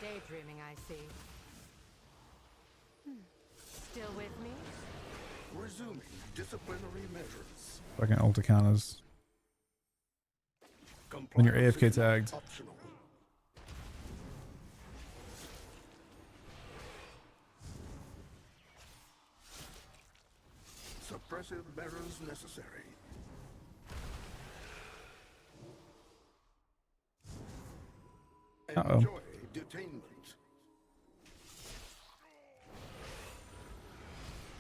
Speaker 4: Daydreaming, I see. Still with me?
Speaker 3: Resuming disciplinary measures.
Speaker 1: Fucking ulti counters. When you're
Speaker 3: Compliance
Speaker 1: AFK
Speaker 3: is not
Speaker 1: tagged.
Speaker 3: Optional. Suppressive measures necessary.
Speaker 1: Uh-oh.
Speaker 3: Enjoy detainment.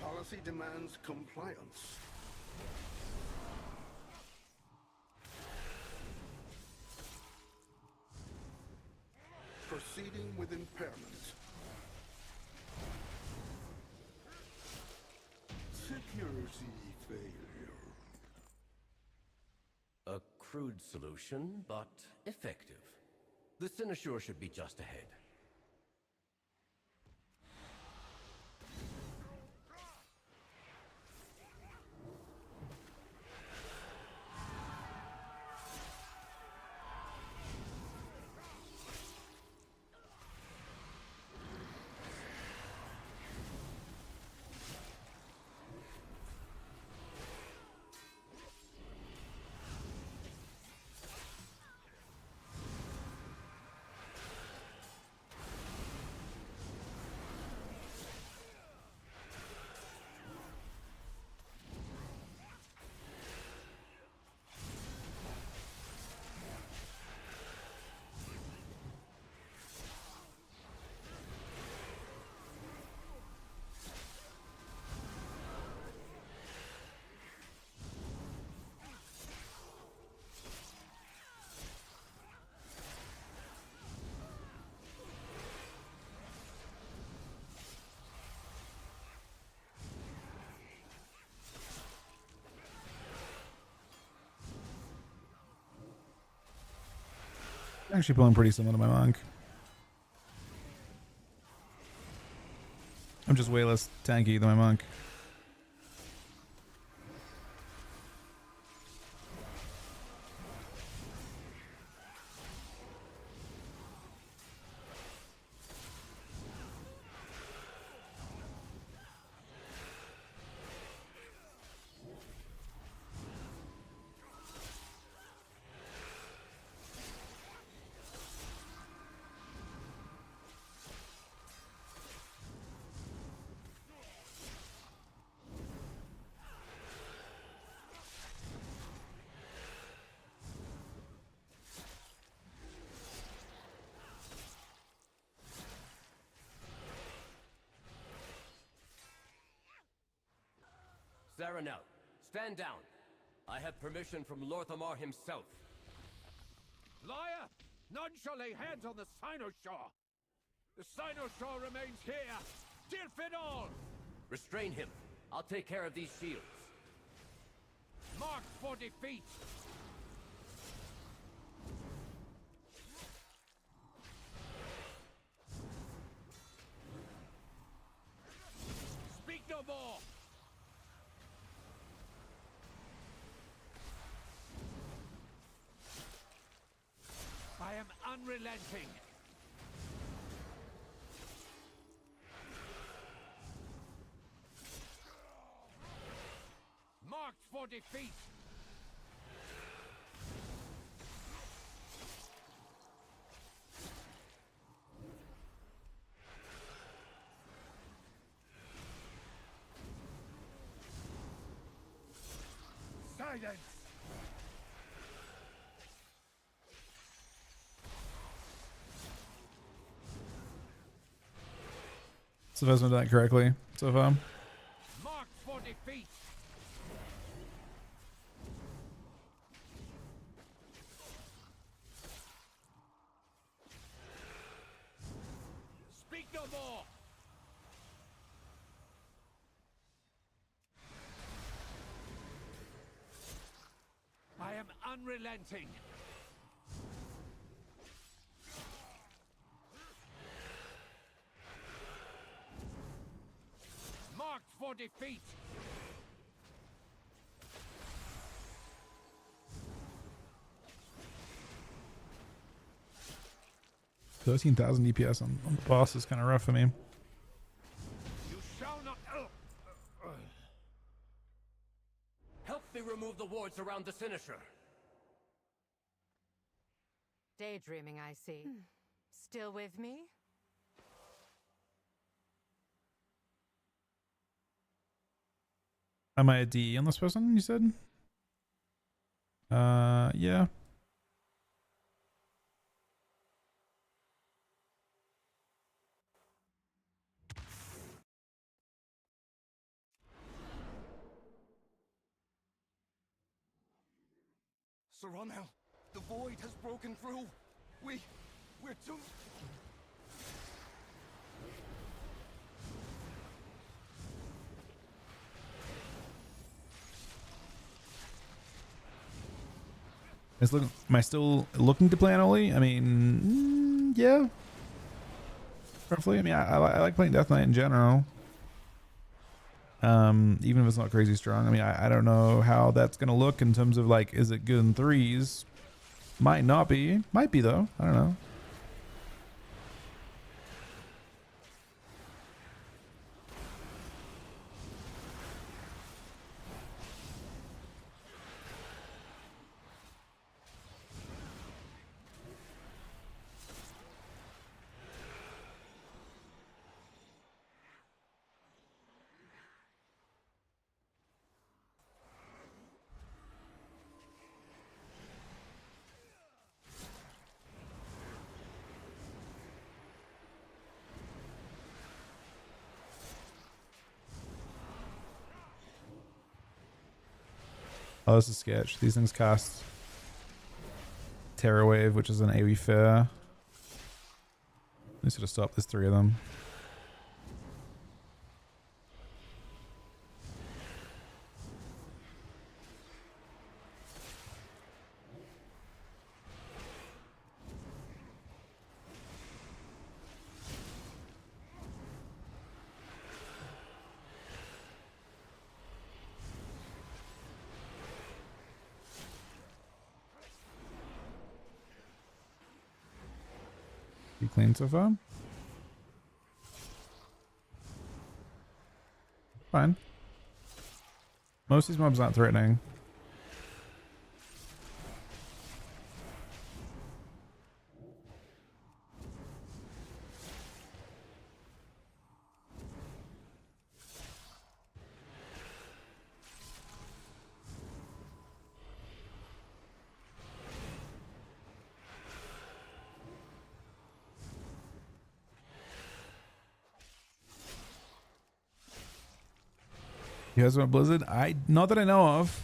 Speaker 3: Policy demands compliance. Proceeding with impairment. Security failure.
Speaker 9: a crude solution, but effective. The Cynosure should be just ahead.
Speaker 1: Actually pulling pretty similar to my monk. I'm just way less tanky than my monk.
Speaker 9: Saranel, stand down. I have permission from Lorthamar himself.
Speaker 5: Liar! None shall lay hands on the Cynosure! The Cynosure remains here! Dilfidal!
Speaker 9: Restrain him. I'll take care of these shields.
Speaker 5: Marked for defeat! Speak no more! I am unrelenting. Marked for defeat. Silence.
Speaker 1: So if I've done that correctly so far.
Speaker 5: Marked for defeat. Speak no more. I am unrelenting. Marked for defeat.
Speaker 1: 13,000 DPS on the boss is kind of rough for me.
Speaker 5: You shall not.
Speaker 9: Help me remove the wards around the Cynosure.
Speaker 11: Daydreaming, I see. Still with me?
Speaker 1: Am I a DE on this person, you said? Yeah.
Speaker 7: Saranel, the void has broken through. We're too...
Speaker 1: Am I still looking to play Anoli? I mean, yeah. Roughly. I mean, I like playing Death Knight in general. Even if it's not crazy strong. I mean, I don't know how that's going to look in terms of like, is it good in threes? Might not be. Might be though. I don't know. Oh, this is sketch. These things cost Terror Wave, which is an AoE fair. I should have stopped. There's 3 of them. You clean so far? Fine. Most of these mobs aren't threatening. You guys want Blizzard? Not that I know of.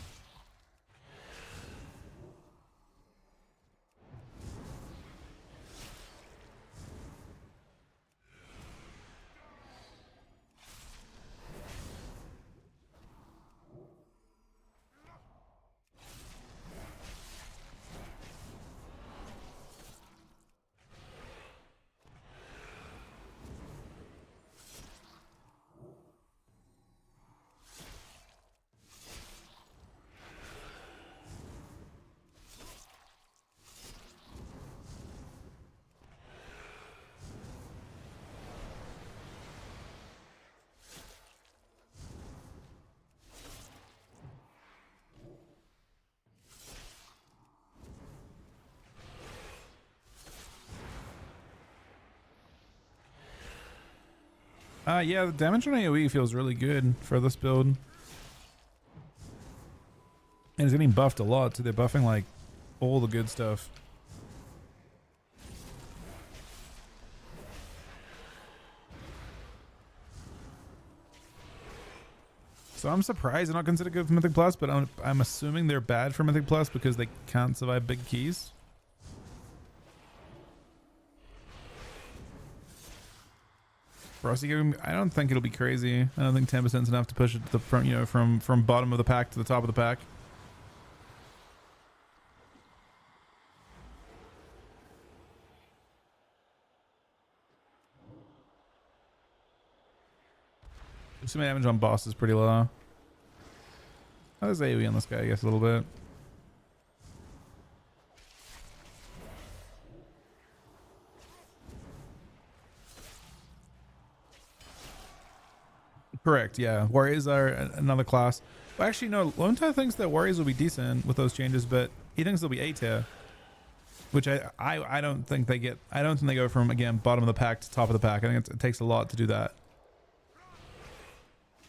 Speaker 1: Yeah, the damage on AoE feels really good for this build. And it's getting buffed a lot, so they're buffing like all the good stuff. So I'm surprised they're not considered good for Mythic Plus, but I'm assuming they're bad for Mythic Plus because they can't survive big keys. Frosty, I don't think it'll be crazy. I don't think 10% is enough to push it to the front, you know, from bottom of the pack to the top of the pack. Some damage on boss is pretty low. How does AoE on this guy? I guess a little bit. Correct, yeah. Warriors are another class. Well, actually, no. Lone Tide thinks that Warriors will be decent with those changes, but he thinks they'll be A tier, which I don't think they get. I don't think they go from, again, bottom of the pack to top of the pack. I think it takes a lot to do that.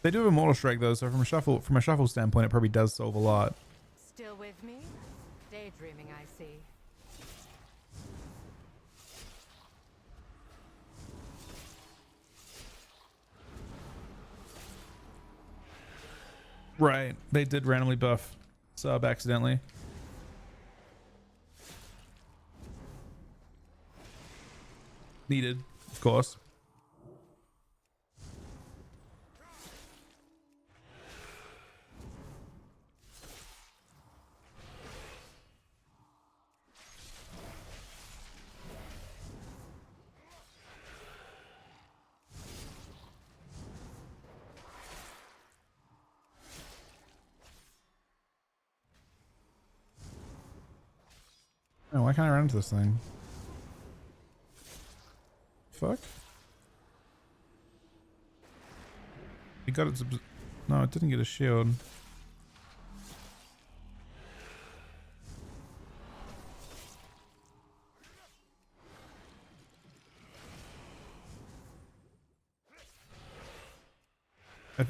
Speaker 1: They do have Immortal Strike though, so from a shuffle standpoint, it probably does solve a lot.
Speaker 11: Still with me? Daydreaming, I see.
Speaker 1: Right, they did randomly buff sub accidentally. Needed, of course. Oh, why can't I run into this thing? Fuck. He got its... No, it didn't get a shield.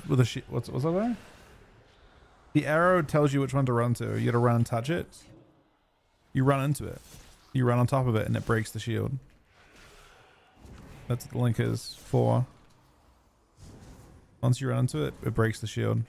Speaker 1: With a shield... What's that there? The arrow tells you which one to run to. You gotta run and touch it. You run into it. You run on top of it and it breaks the shield. That's what the link is for. Once you run into it, it breaks the shield.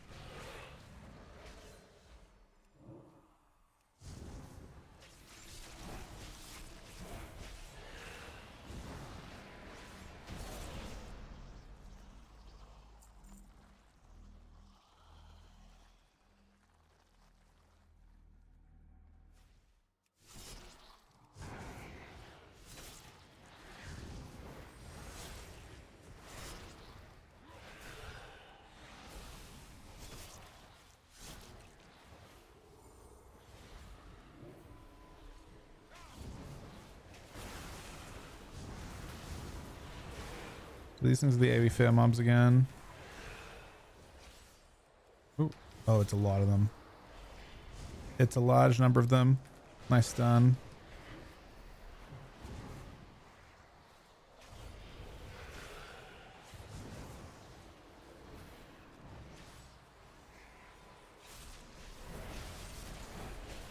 Speaker 1: These things are the AoE fair mobs again. Ooh. Oh, it's a lot of them. It's a large number of them. Nice stun.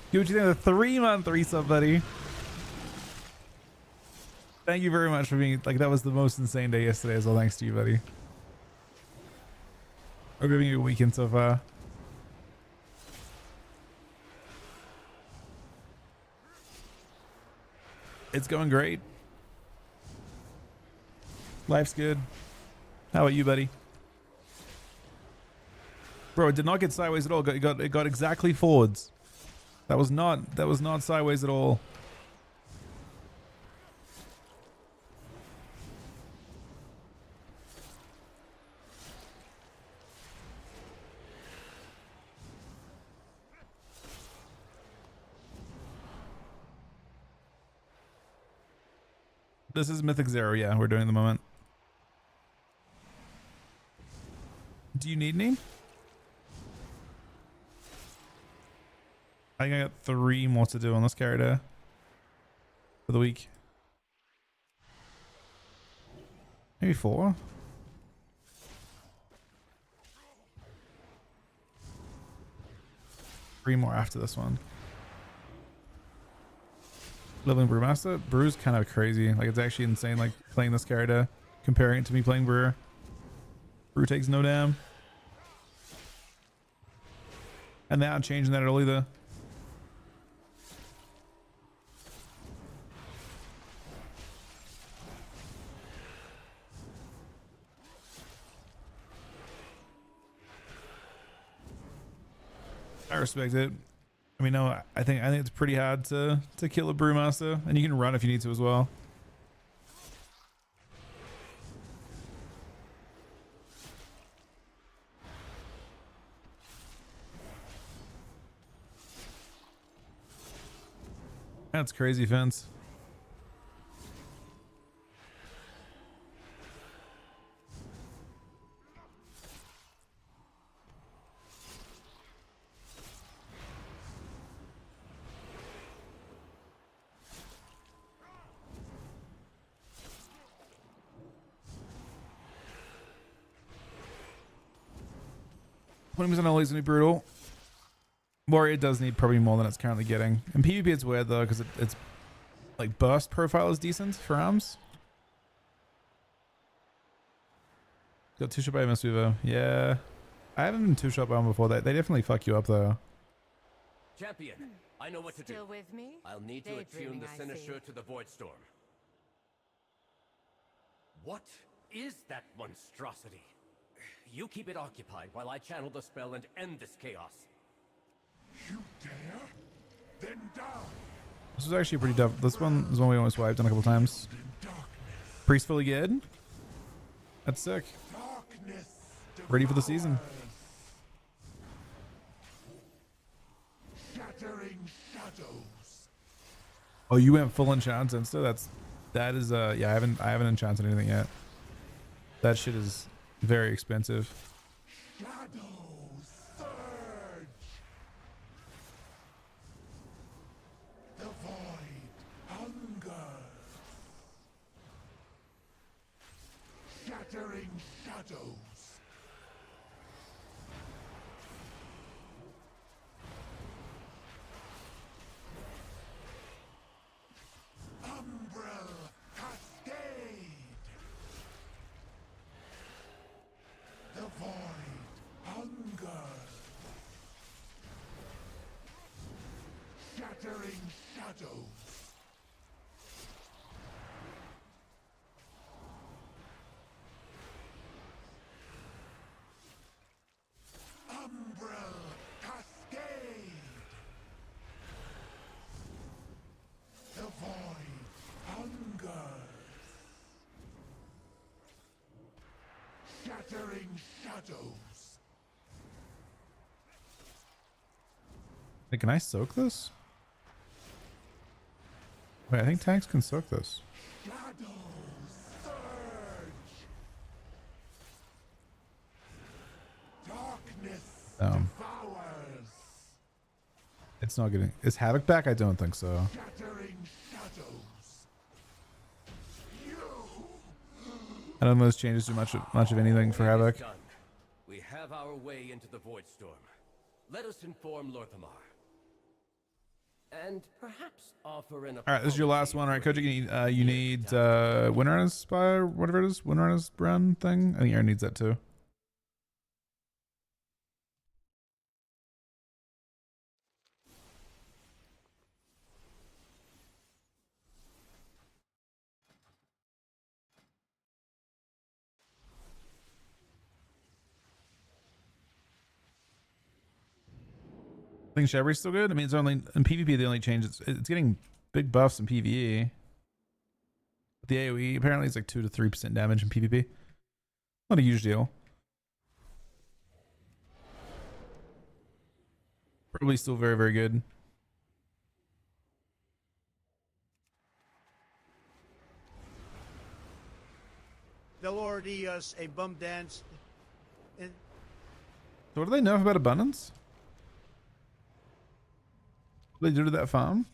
Speaker 1: What you think of the 3-month resub, buddy? Thank you very much for being, like, that was the most insane day yesterday as well. Thanks to you, buddy. Hope you're having a good weekend so far. It's going great. Life's good. How about you, buddy? Bro, it did not get sideways at all. It got exactly forwards. That was not sideways at all. This is Mythic Zero, yeah, we're doing at the moment. Do you need any? I think I got 3 more to do on this character for the week. Maybe 4. Three more after this one. Leveling Brewmaster. Brew's kind of crazy. Like, it's actually insane, like, playing this character, comparing it to me playing Brewer. Brew takes no damn. And they aren't changing that at all either. I respect it. I mean, no, I think it's pretty hard to kill a Brewmaster, and you can run if you need to as well. That's crazy, Fence. When always gonna be brutal. Warrior does need probably more than it's currently getting. And PvP it's weird though, because it's like burst profile is decent for arms. Got 2-shot by Mistweaver. Yeah. I haven't been 2-shot by one before. They definitely fuck you up though.
Speaker 9: Champion, I know what to do.
Speaker 11: Still with me?
Speaker 9: I'll need to attune the Cynosure to the Voidstorm. What is that monstrosity? You keep it occupied while I channel the spell and end this chaos.
Speaker 3: You dare? Then die.
Speaker 1: This was actually pretty tough. This one is one we almost wiped on a couple times. Priest fully good. That's sick. Ready for the season.
Speaker 3: Shattering shadows.
Speaker 1: Oh, you went full enchant insta? That is yeah, I haven't enchanted anything yet. That shit is very expensive.
Speaker 3: Shadows surge. The void hungers. Shattering shadows. Umbrel cascade. The void hungers. Shattering shadows. Umbrel cascade. The void hungers. Shattering shadows.
Speaker 1: Hey, can I soak this? Wait, I think tanks can soak this.
Speaker 3: Shadows surge. Darkness devours.
Speaker 1: It's not getting. Is Havoc back? I don't think so.
Speaker 3: Shattering shadows.
Speaker 1: I don't know if this changes too much of anything for Havoc.
Speaker 9: Done. We have our way into the Voidstorm. Let us inform Lorthamar. And perhaps offer an.
Speaker 1: All right, this is your last one. All right, Koji, you need Windrunner's Spire, whatever it is, Windrunner's run thing. I think Aaron needs that too. think Chivalry's still good. I mean, it's only in PvP they only change it's getting big buffs in PvE. The AoE apparently is like 2 to 3% damage in PvP. Not a huge deal. Probably still very, very good.
Speaker 12: They'll already us a bum dance. And
Speaker 1: So what do they know about abundance? What do they do to that farm?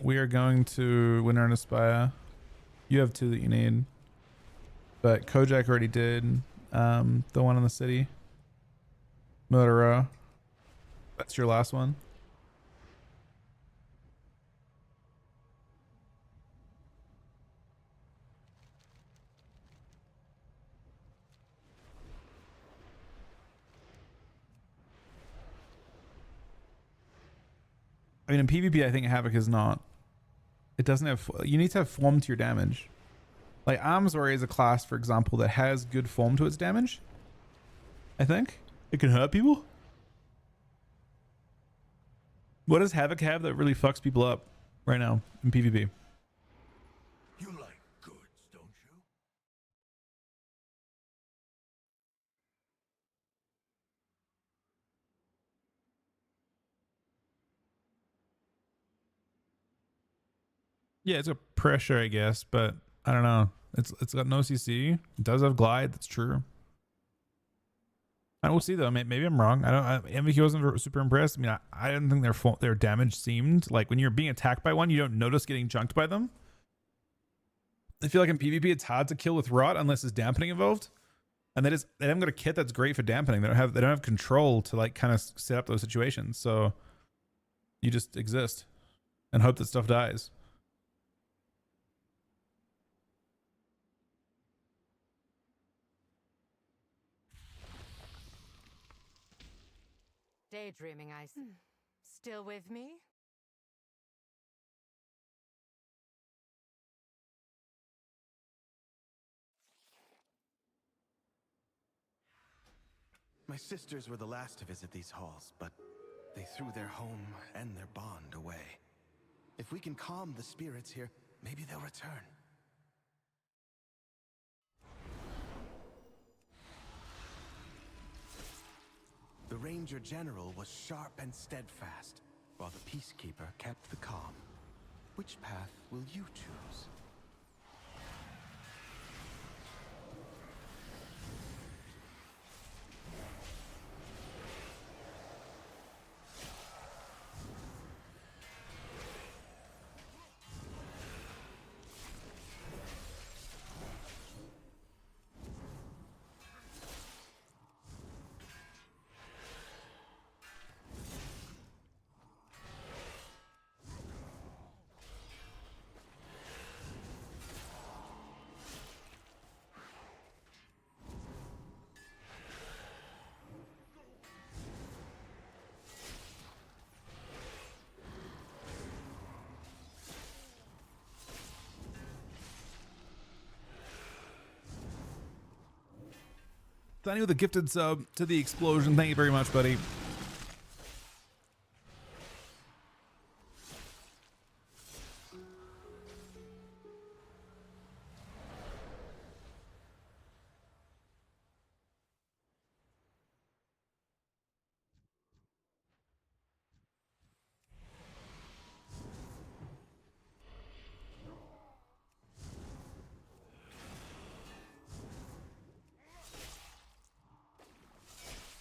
Speaker 1: We are going to Winter and Aspire. You have 2 that you need. But Kojak already did the one in the city. Murderer. That's your last one. I mean, in PvP, I think Havoc is not. It doesn't have. You need to have form to your damage. Like Arms Warrior is a class, for example, that has good form to its damage. I think it can hurt people. What does Havoc have that really fucks people up right now in PvP?
Speaker 3: You like goods, don't you?
Speaker 1: Yeah, it's a pressure, I guess, but I don't know. It's got no CC. It does have glide. That's true. I will see though. Maybe I'm wrong. MVQ wasn't super impressed. I mean, I didn't think their damage seemed like when you're being attacked by one, you don't notice getting junked by them. I feel like in PvP, it's hard to kill with rot unless there's dampening involved, and they haven't got a kit that's great for dampening. They don't have control to like kind of set up those situations. So you just exist and hope that stuff dies.
Speaker 11: Daydreaming, I see. Still with me?
Speaker 7: My sisters were the last to visit these halls, but they threw their home and their bond away. If we can calm the spirits here, maybe they'll return. The Ranger General was sharp and steadfast, while the Peacekeeper kept the calm. Which path will you choose?
Speaker 1: Danny with a gifted sub to the explosion. Thank you very much, buddy.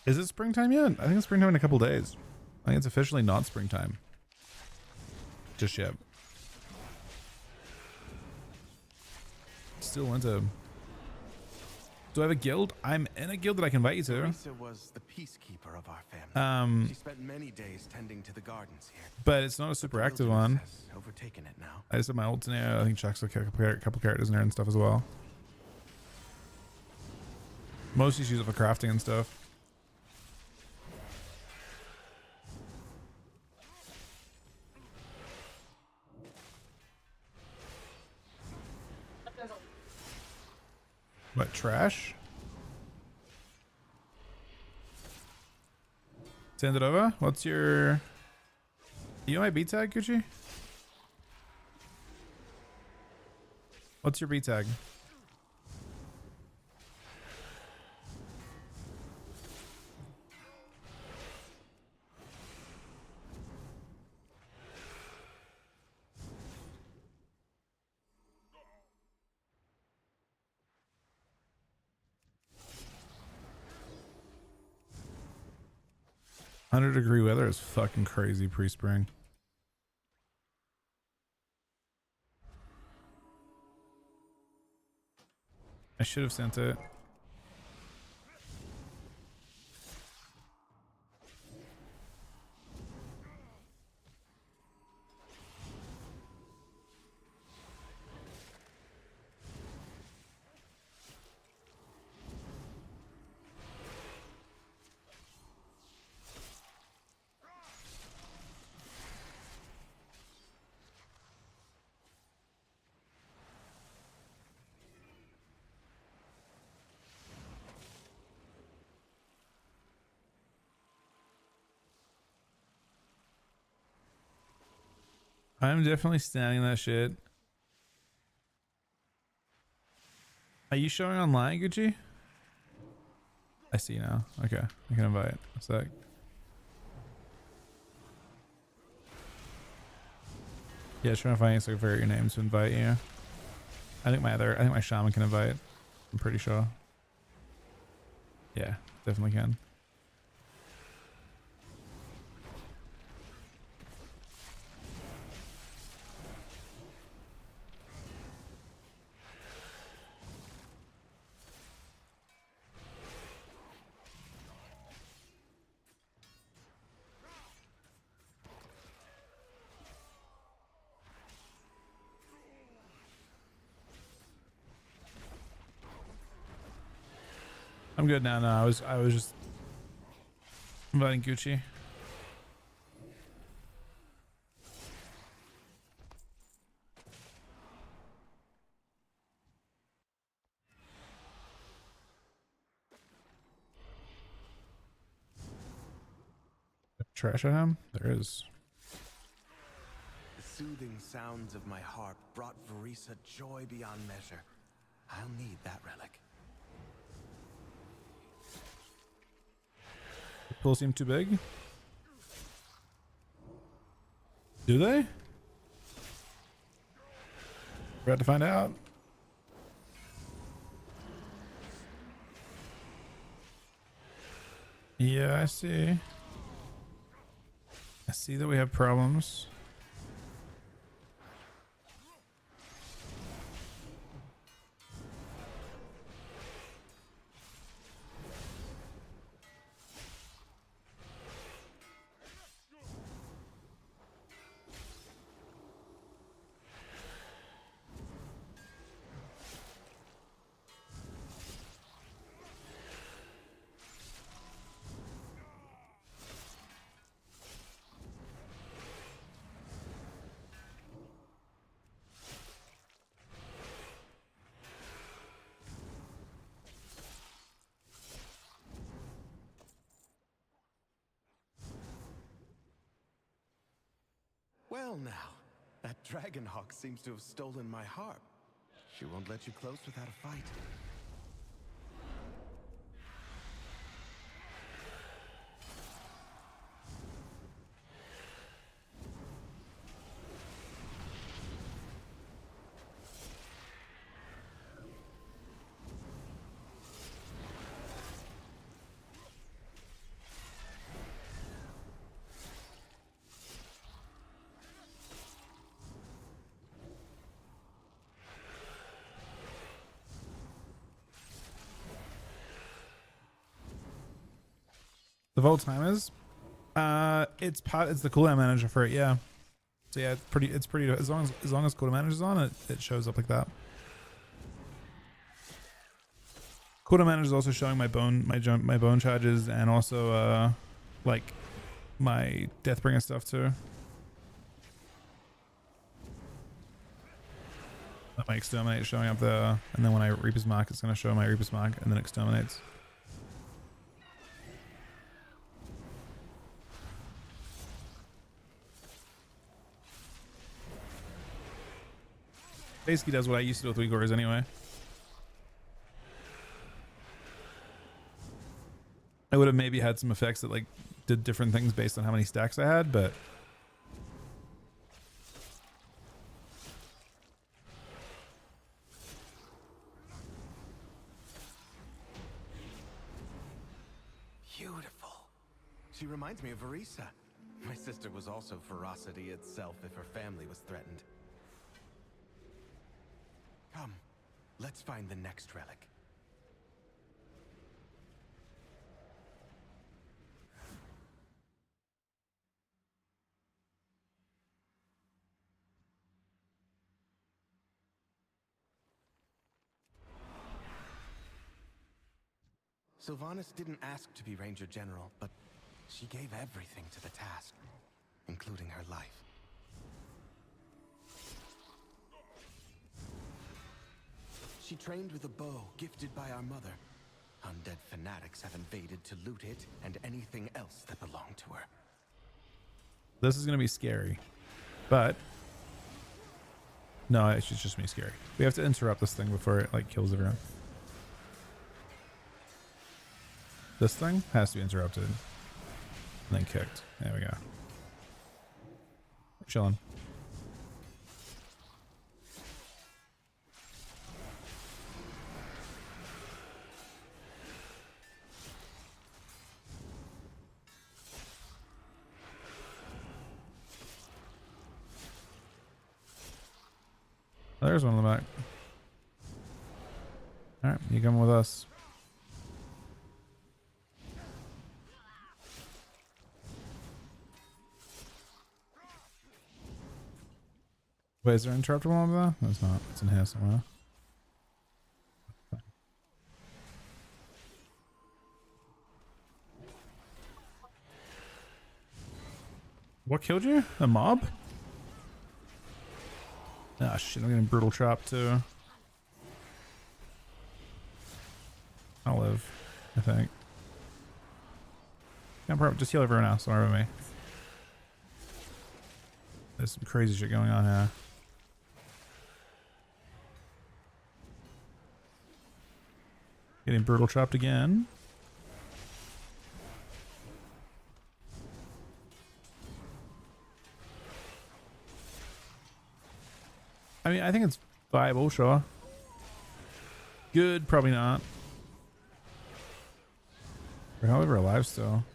Speaker 1: Is it springtime yet? I think it's springtime in a couple days. I think it's officially not springtime just yet. Still into. Do I have a guild? I'm in a guild that I can invite you to.
Speaker 7: Teresa was the peacekeeper of our family. She spent many days tending to the gardens here.
Speaker 1: But it's not a super active one.
Speaker 7: Has overtaken it now.
Speaker 1: I just have my ults in there. I think Chuck's a couple characters in there and stuff as well. Mostly use it for crafting and stuff. What, trash? Send it over. What's your... You my B tag, Gucci? What's your B tag? $100-degree weather is fucking crazy pre-spring. I should have sent it. I'm definitely standing that shit. Are you showing online, Gucci? I see now. Okay, I can invite. A sec. Yeah, trying to find your name to invite you. I think my shaman can invite. I'm pretty sure. Yeah, definitely can. I'm good now. No, I was just inviting Gucci. Trash at him? There is.
Speaker 7: The soothing sounds of my harp brought Verisa joy beyond measure. I'll need that relic.
Speaker 1: The pools seem too big. Do they? We're about to find out. Yeah, I see. I see that we have problems.
Speaker 7: Well now, that Dragonhawk seems to have stolen my harp. She won't let you close without a fight.
Speaker 1: The Vault Timers? It's the cooldown manager for it, yeah. So yeah, it's pretty as long as cooldown manager's on it shows up like that. Cooldown manager is also showing my bone charges and also like my Deathbringer stuff too. My exterminate showing up there, and then when I Reaper's Mark, it's going to show my Reaper's Mark, and then exterminates. Basically does what I used to do with Uyghurs anyway. I would have maybe had some effects that like did different things based on how many stacks I had, but
Speaker 7: beautiful. She reminds me of Arisa. My sister was also ferocity itself if her family was threatened. Come, let's find the next relic. Sylvanas didn't ask to be Ranger General, but she gave everything to the task, including her life. She trained with a bow gifted by our mother. Undead fanatics have invaded to loot it and anything else that belonged to her.
Speaker 1: this is going to be scary. But no, it's just me scary. We have to interrupt this thing before it like kills everyone. This thing has to be interrupted and then kicked. There we go. Chilling. There's one in the back. Alright, you come with us. Wait, is there an interruptible over there? No, it's not. It's in here somewhere. What killed you? A mob? Ah, shit, I'm getting brutal chopped too. I'll live, I think. Yeah, probably just heal everyone else. Don't worry about me. There's some crazy shit going on here. Getting brutal chopped again. I mean, I think it's viable, sure. Good, probably not. We're however alive still.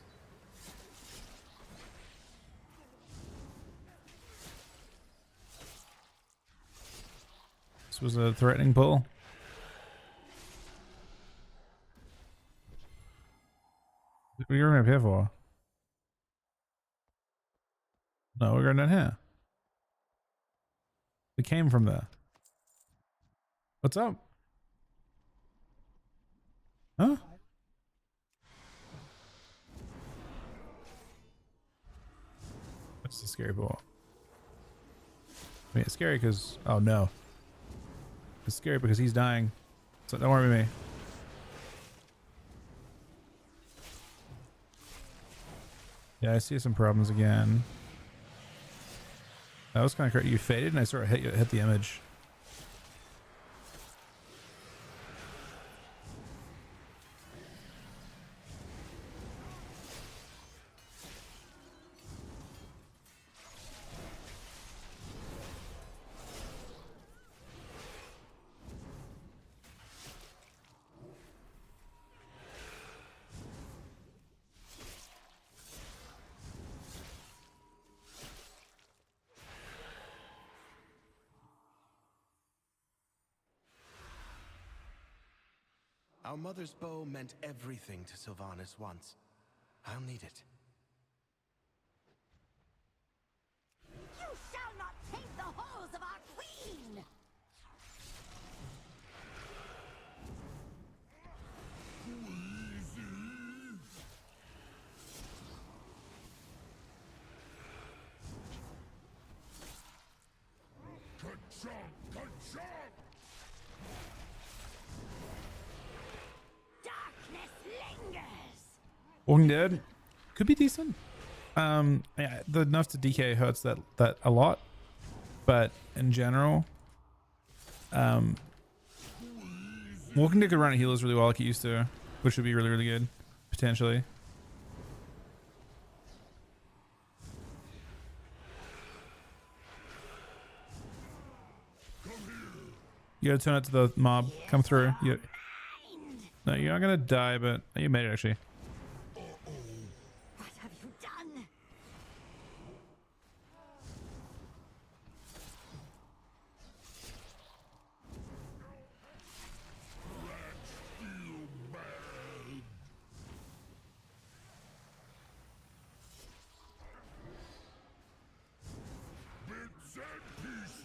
Speaker 1: This was a threatening pull. What are you going up here for? No, we're going down here. It came from there. What's up? Huh? That's the scary ball. I mean, it's scary because... Oh, no. It's scary because he's dying. So don't worry about me. Yeah, I see some problems again. That was kind of crazy. You faded and I sort of hit the image.
Speaker 7: Our mother's bow meant everything to Sylvanas once. I'll need it.
Speaker 13: You shall not taint the halls of our queen!
Speaker 3: Ka-chunk! Ka-chunk!
Speaker 1: Walking Dead could be decent. Yeah, the nerf to DK hurts that a lot, but in general, Walking Dead could run healers really well like it used to, which would be really, really good potentially. You gotta turn it to the mob. Come through. No, you're not gonna die, but you made it actually.
Speaker 13: What have you done?
Speaker 3: Bits and pieces.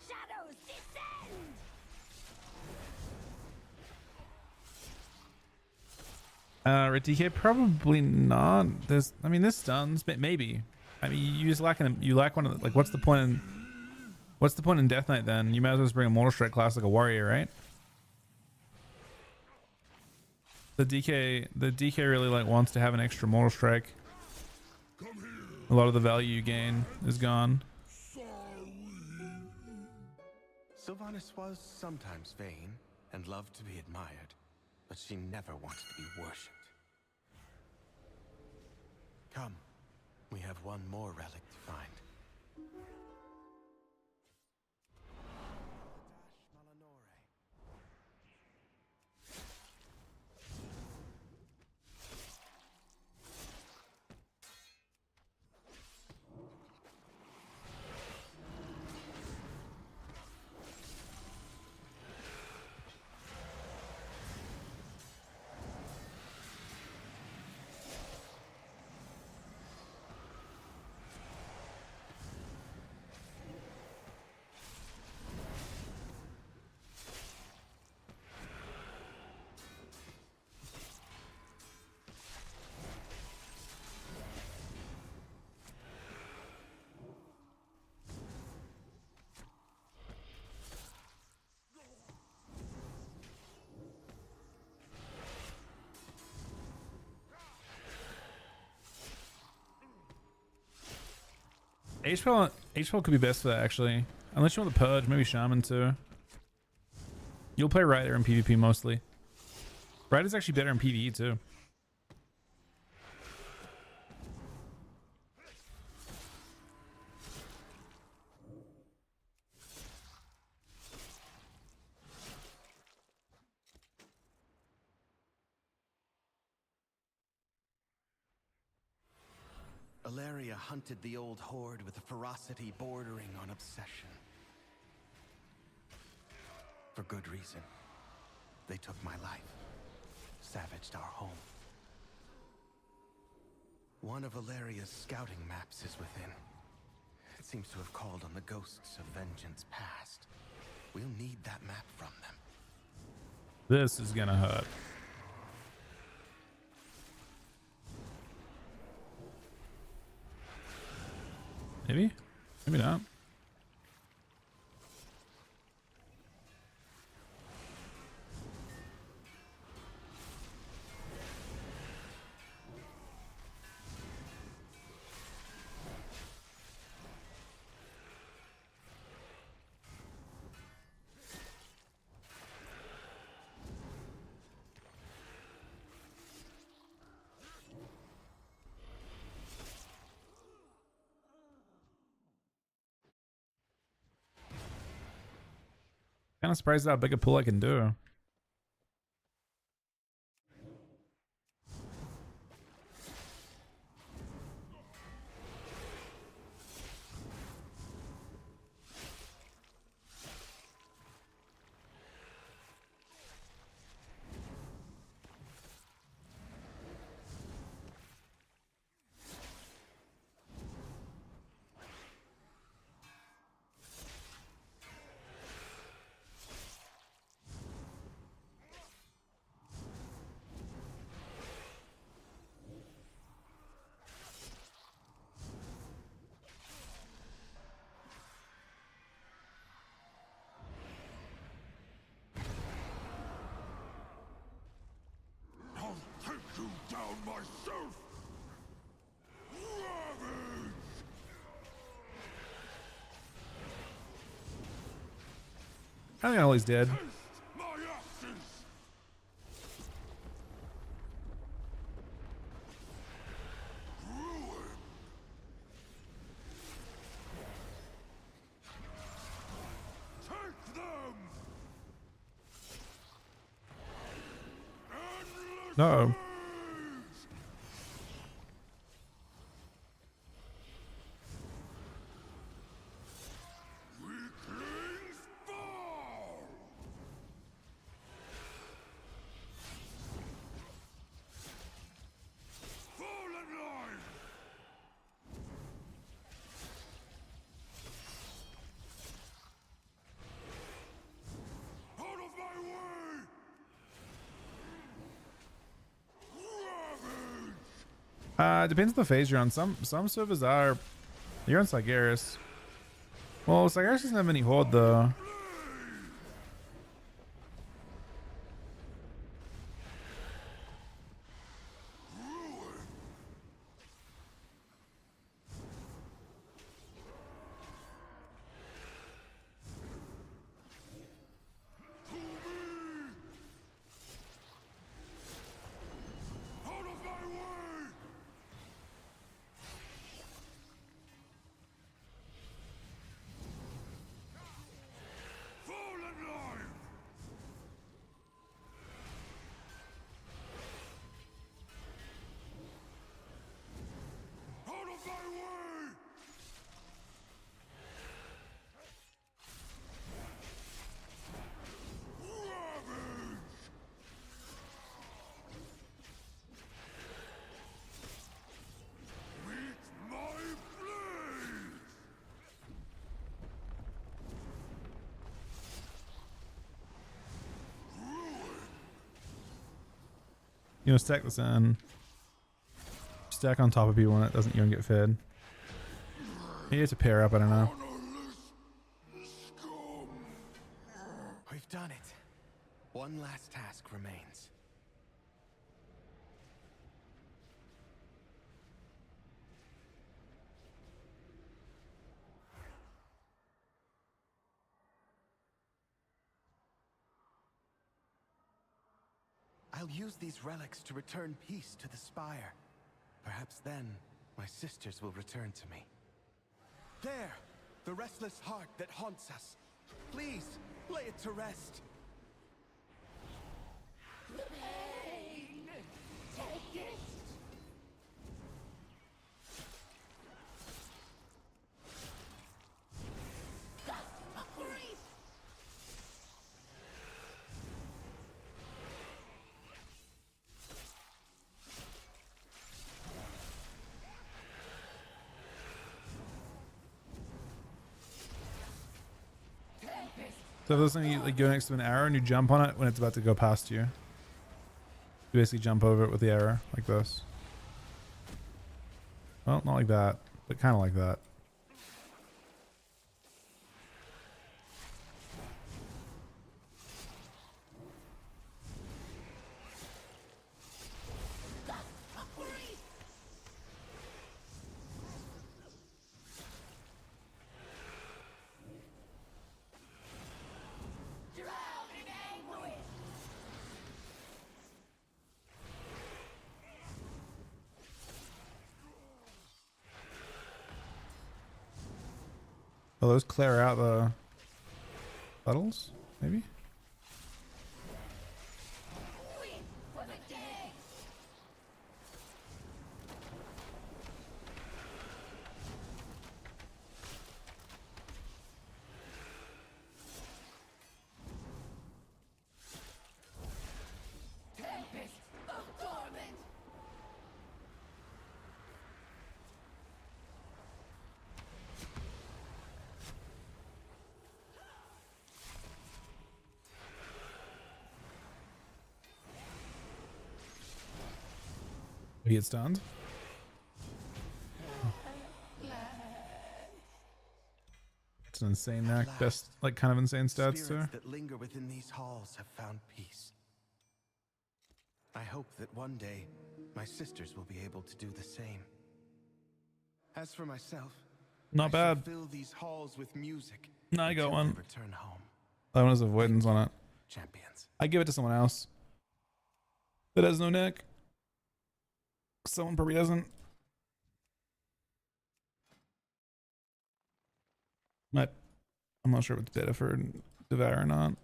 Speaker 13: Shadows descend!
Speaker 1: Red DK probably not. There's stuns, but maybe. I mean, you just lack one of the, like. What's the point in Death Knight then? You might as well just bring a Mortal Strike class like a warrior, right? The DK really like wants to have an extra Mortal Strike. A lot of the value you gain is gone.
Speaker 7: Sylvanas was sometimes vain and loved to be admired, but she never wanted to be worshipped. Come, we have one more relic to find.
Speaker 1: H-Spell could be best for that actually. Unless you want the Purge, maybe Shaman too. You'll play Ryder in PvP mostly. Ryder's actually better in PvE too.
Speaker 7: Alaria hunted the old horde with a ferocity bordering on obsession. For good reason. They took my life, savaged our home. One of Alaria's scouting maps is within. It seems to have called on the ghosts of vengeance past. We'll need that map from them.
Speaker 1: This is gonna hurt. Maybe? Maybe not. Kind of surprised how big a pull I can do.
Speaker 3: myself! Ravage!
Speaker 1: I think Ollie's dead.
Speaker 3: My ashes! Ruin! Take them!
Speaker 1: No.
Speaker 3: Weaklings fall! Fallen line! Out of my way!
Speaker 1: Depends on the phase you're on. Some servers are. You're on Sargeras. Well, Sargeras doesn't have any horde though.
Speaker 3: Out of my way! Fallen line! Out of my way! Ravage! Meet my blade!
Speaker 1: You know, stack this in. Stack on top of people when it doesn't even get fed. Maybe it's a pair up, I don't know.
Speaker 7: We've done it. One last task remains. I'll use these relics to return peace to the Spire. Perhaps then, my sisters will return to me. There! The restless heart that haunts us. Please, lay it to rest.
Speaker 13: Take it!
Speaker 1: So if there's something you like go next to an arrow and you jump on it when it's about to go past you. You basically jump over it with the arrow like this. Well, not like that, but kind of like that. Will those clear out the puddles? Maybe? He gets stunned. It's an insane knack. Best, like, kind of insane stats too.
Speaker 7: Spirits that linger within these halls have found peace. I hope that one day my sisters will be able to do the same. As for myself,
Speaker 1: Not
Speaker 7: I
Speaker 1: bad.
Speaker 7: shall fill these halls with music.
Speaker 1: No, I got
Speaker 7: until
Speaker 1: one.
Speaker 7: I return home.
Speaker 1: That one has avoidance on it.
Speaker 7: Champions.
Speaker 1: I give it to someone else that has no neck. Someone probably doesn't. But I'm not sure what the data for Devour or not.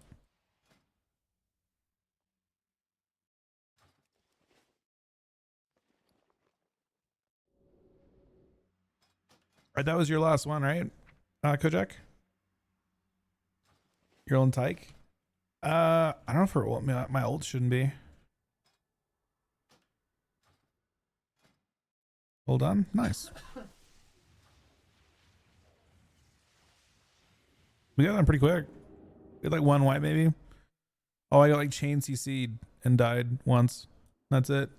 Speaker 1: Alright, that was your last one, right? Kojak? Your own Tyke? I don't know if my ult shouldn't be. Hold on. Nice. We got them pretty quick. We had like one white maybe. Oh, I got like chain CC'd and died once. That's it.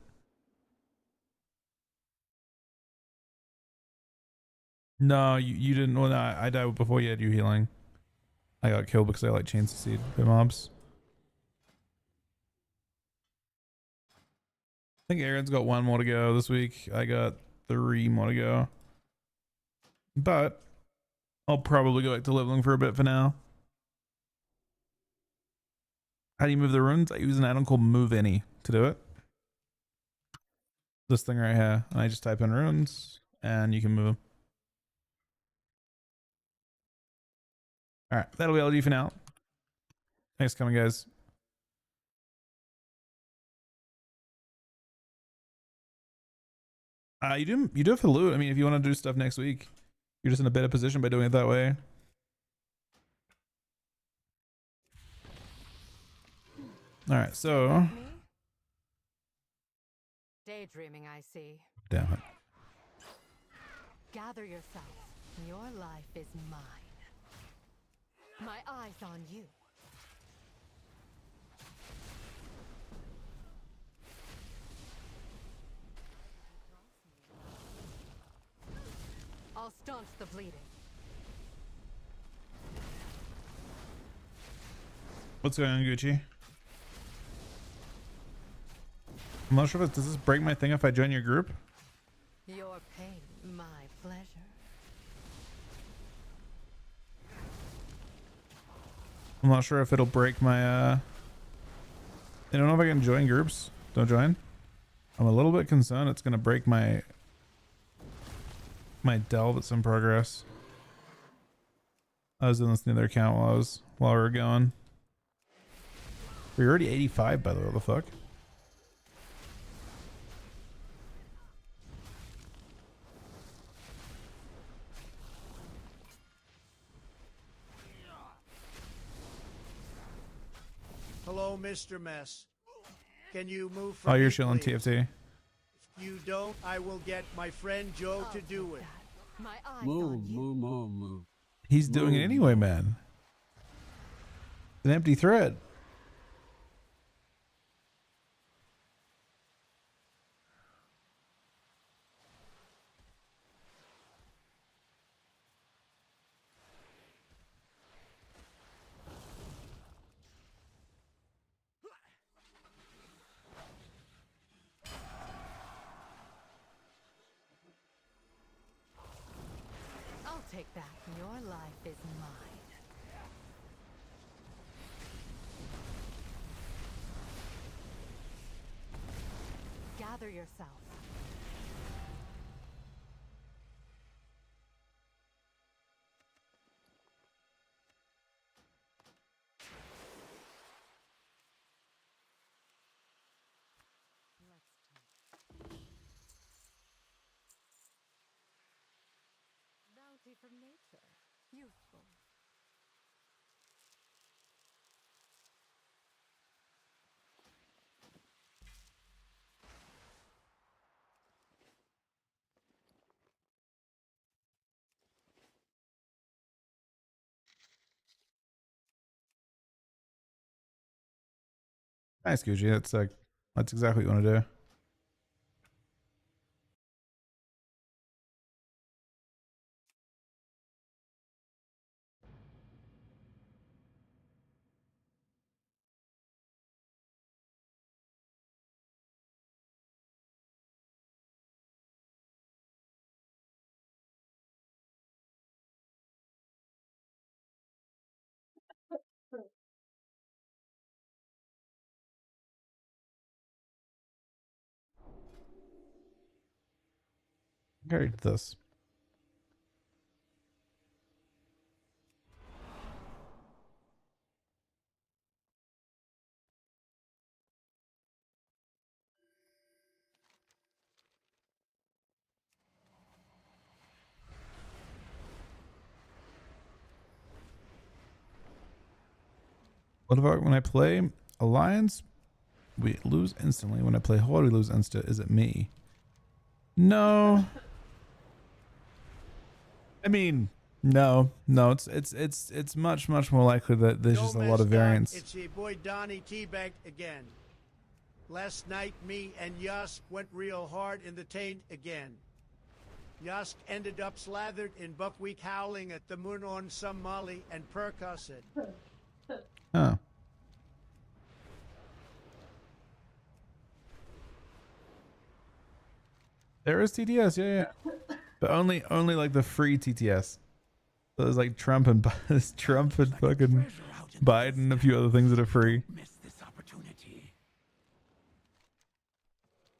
Speaker 1: No, you didn't. Well, no, I died before you had you healing. I got killed because I like chain CC'd the mobs. I think Aaron's got one more to go this week. I got 3 more to go. But I'll probably go back to leveling for a bit for now. How do you move the runes? I use an item called Move Any to do it. This thing right here. And I just type in runes and you can move them. Alright, that'll be all I do for now. Thanks for coming, guys. You do have to loot. I mean, if you want to do stuff next week, you're just in a better position by doing it that way. All right, so
Speaker 11: Daydreaming, I see.
Speaker 1: Damn it.
Speaker 11: Gather yourself. Your life is mine. My eyes on you. I'll staunch the bleeding.
Speaker 1: What's going on, Gucci? I'm not sure if does this break my thing if I join your group?
Speaker 11: Your pain, my pleasure.
Speaker 1: I'm not sure if it'll break my I don't know if I can join groups. Don't join. I'm a little bit concerned it's gonna break my delve that's in progress. I was doing this in the other account while we were going. We're already 85 by the way, what the fuck?
Speaker 12: Hello, Mr. Mess. Can you move from
Speaker 1: Oh, you're
Speaker 12: me,
Speaker 1: chilling
Speaker 12: please?
Speaker 1: TFT.
Speaker 12: If you don't, I will get my friend Joe to do it.
Speaker 11: My eyes
Speaker 14: Move.
Speaker 1: He's doing it anyway, man. An empty thread.
Speaker 11: I'll take that. Your life is mine. Gather yourself. Bounty from nature. Useful.
Speaker 1: Nice, Gucci. That's exactly what you want to do. Carry this. What about when I play Alliance? We lose instantly. When I play Horde, we lose instant. Is it me? No. I mean, no. It's much more likely that there's just a lot of variance.
Speaker 12: It's your boy Donnie Teabag again. Last night, me and Yask went real hard in the taint again. Yask ended up slathered in buckwheat howling at the moon on some molly and percussed.
Speaker 1: Huh. There is TTS, yeah. But only like the free TTS. So there's like Trump and fucking Biden and a few other things that are free.
Speaker 5: Miss this opportunity.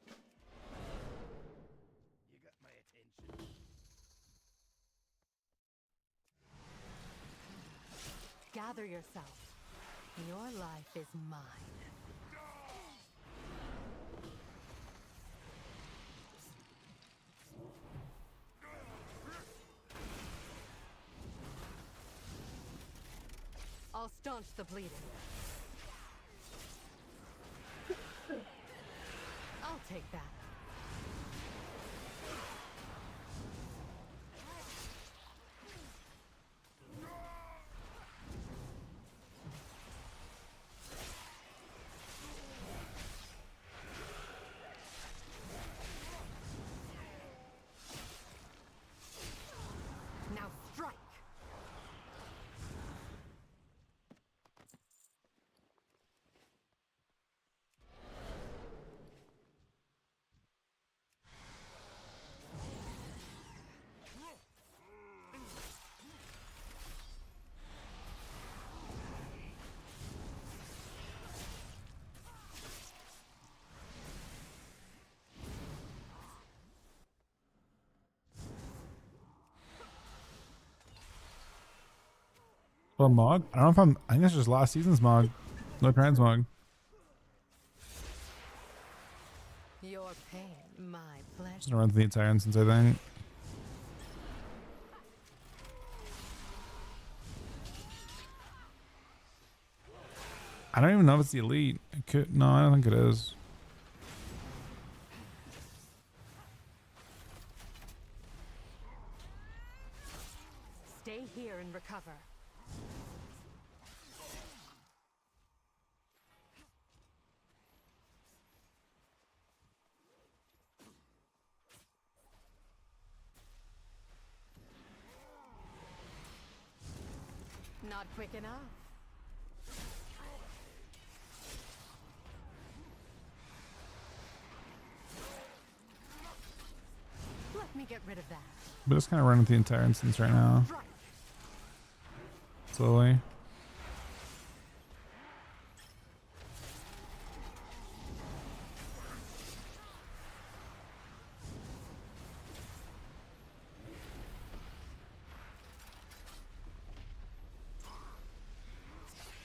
Speaker 5: You got my attention.
Speaker 11: Gather yourself. Your life is mine. I'll staunch the bleeding. I'll take that. Now strike!
Speaker 1: Well, Mog? I don't know if I think it's just last season's Mog. No transmog.
Speaker 11: Your pain, my pleasure.
Speaker 1: Just gonna run through the entire instance, I think. I don't even know if it's the elite. It could, no, I don't think it is.
Speaker 11: Stay here and recover. Not quick enough. Let me get rid of that.
Speaker 1: But it's kind of running the entire instance right now. Slowly.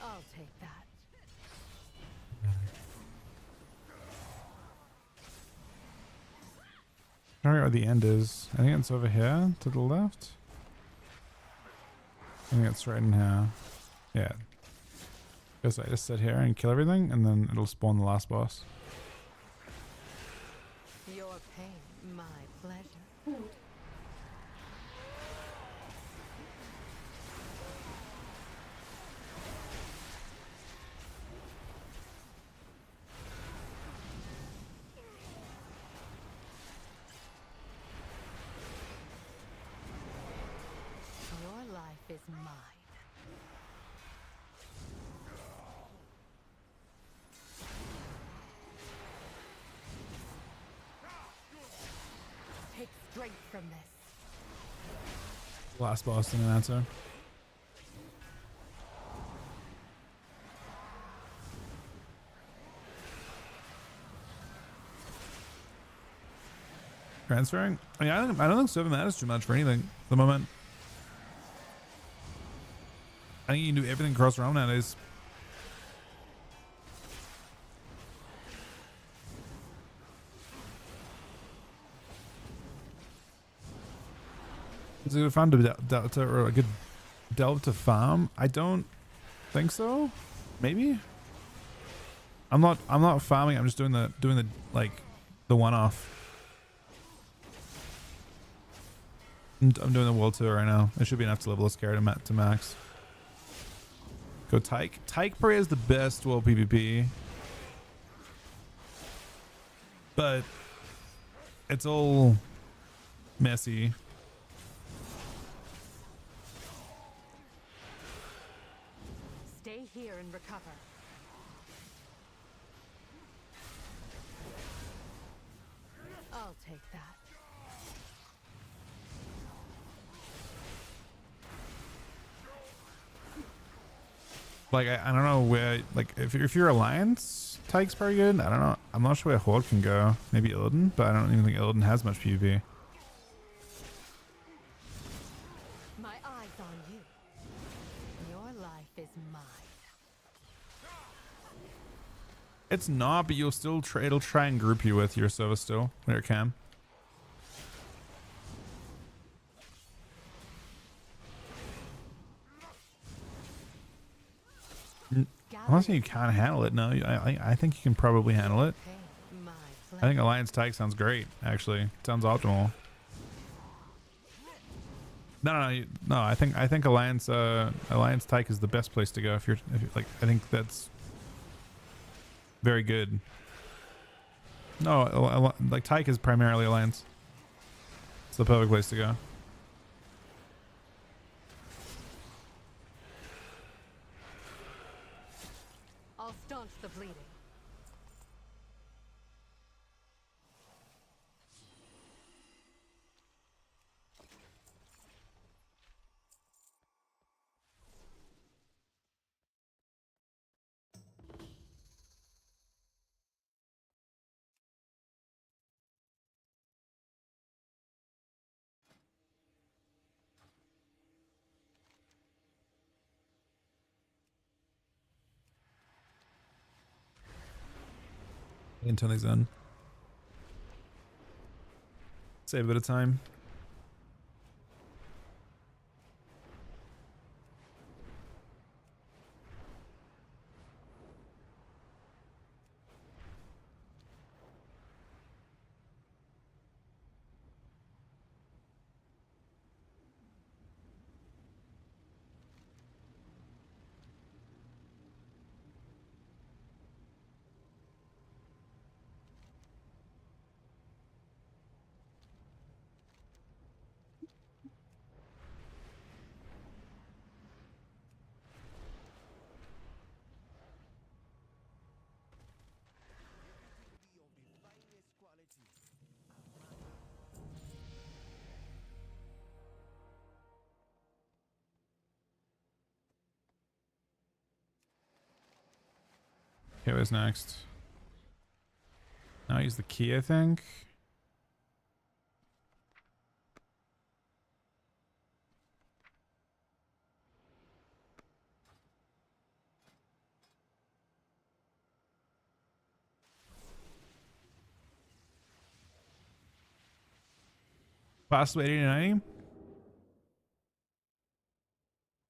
Speaker 11: I'll take that.
Speaker 1: I don't know where the end is. I think it's over here to the left. I think it's right in here. Yeah. Guess I just sit here and kill everything, and then it'll spawn the last boss.
Speaker 11: Your pain, my pleasure. Your life is mine. Take strength from this.
Speaker 1: Last boss didn't answer. Transferring? I mean, I don't think 7 mana is too much for anything at the moment. I think you can do everything across realm nowadays. Is it fun to delta or a good delve to farm? I don't think so. Maybe. I'm not farming. I'm just doing the like the one-off. I'm doing the world tour right now. It should be enough to level this character to max. Go Tyke. Tyke probably is the best world PvP, but it's all messy.
Speaker 11: Stay here and recover. I'll take that.
Speaker 1: Like I don't know where, like if you're Alliance, Tyke's pretty good. I don't know. I'm not sure where Horde can go. Maybe Illidan, but I don't even think Illidan has much PvP.
Speaker 11: My eyes on you. Your life is mine.
Speaker 1: It's not, but you'll still it'll try and group you with your service still when it can. Unless you can't handle it, no. I think you can probably handle it. I think Alliance Tyke sounds great. Actually, it sounds optimal. No. I think Alliance Tyke is the best place to go if you're like. I think that's very good. No, like Tyke is primarily Alliance. It's the perfect place to go.
Speaker 11: I'll staunch the bleeding.
Speaker 1: Until he's done. Save a bit of time. Okay, what's next? Now use the key, I think. Possibly 80 to 90.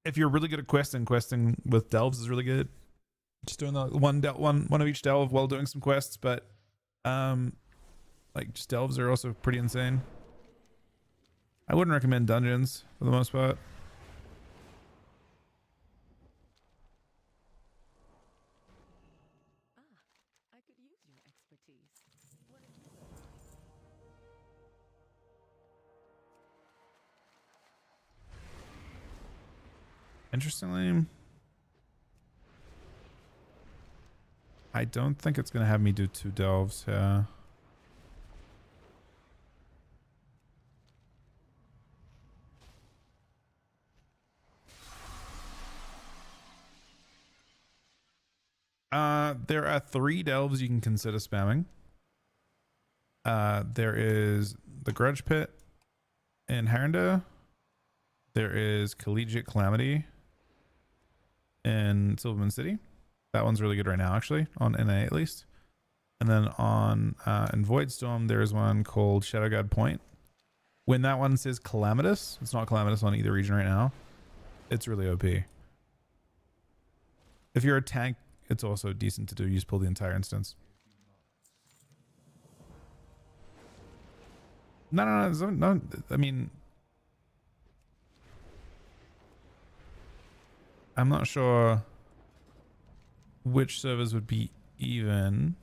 Speaker 1: If you're really good at questing with delves is really good. Just doing the one of each delve while doing some quests, but like just delves are also pretty insane. I wouldn't recommend dungeons for the most part.
Speaker 4: I could use your expertise.
Speaker 1: Interestingly, I don't think it's gonna have me do 2 delves. Yeah. There are 3 delves you can consider spamming. There is the Grudge Pit in Harrenda. There is Collegiate Calamity in Silverman City. That one's really good right now, actually, on NA at least. And then on in Voidstorm, there's one called Shadowguard Point. When that one says Calamitous, it's not Calamitous on either region right now. It's really OP. If you're a tank, it's also decent to do. You just pull the entire instance. No. I mean, I'm not sure which servers would be even.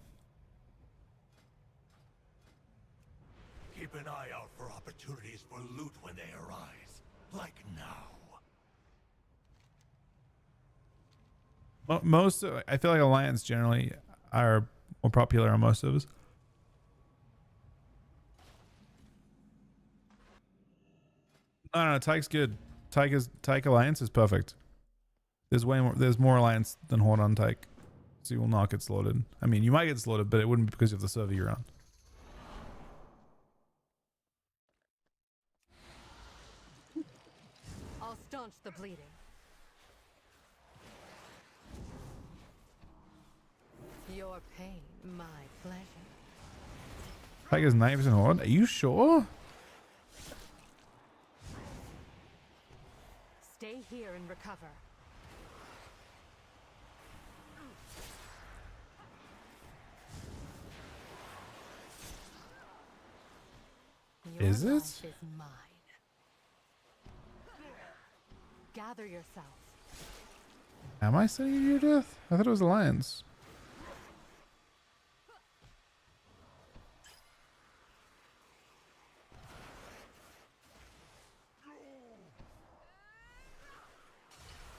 Speaker 3: Keep an eye out for opportunities for loot when they arise, like now.
Speaker 1: Most, I feel like Alliance generally are more popular on most servers. No, Tyke's good. Tyke Alliance is perfect. There's more Alliance than Horde on Tyke, so you will not get slaughtered. I mean, you might get slaughtered, but it wouldn't be because of the server you're on.
Speaker 11: I'll staunch the bleeding. Your pain, my pleasure.
Speaker 1: Tyke is 90% Horde. Are you sure?
Speaker 11: Stay here and recover. Your
Speaker 1: Is it?
Speaker 11: life is mine. Gather yourself.
Speaker 1: Am I sending you to your death? I thought it was Alliance.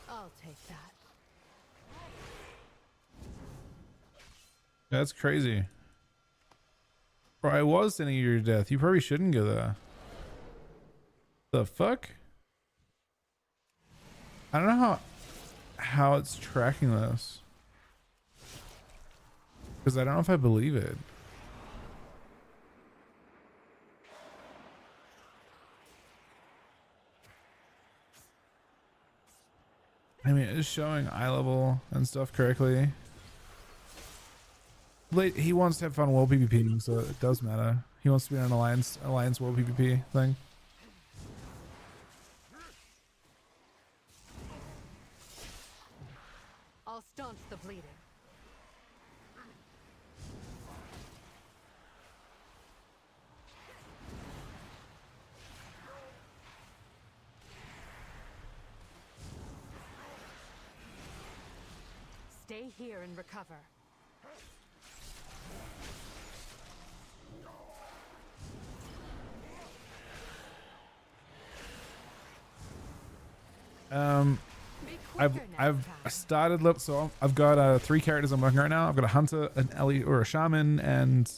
Speaker 11: I'll take that.
Speaker 1: That's crazy. Bro, I was sending you to your death. You probably shouldn't go there. The fuck? I don't know how it's tracking this. Because I don't know if I believe it. I mean, it's showing eye level and stuff correctly. He wants to have fun world PvP, so it does matter. He wants to be on an alliance world PvP thing.
Speaker 11: I'll staunch the bleeding. Stay here and recover.
Speaker 1: I've started, so I've got 3 characters I'm working right now. I've got a hunter, an Ellie, or a shaman, and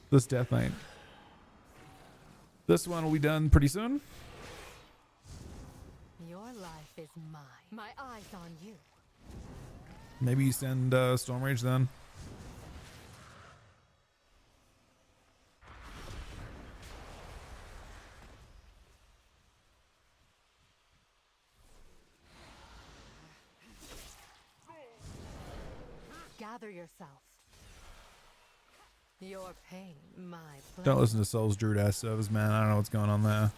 Speaker 1: this Death Knight. This one will be done pretty soon.
Speaker 11: Your life is mine. My eyes on you.
Speaker 1: Maybe you send Storm Rage then.
Speaker 11: Gather yourself. Your pain, my pleasure.
Speaker 1: Don't listen to Soul's Druid ass servers, man. I don't know what's going on there.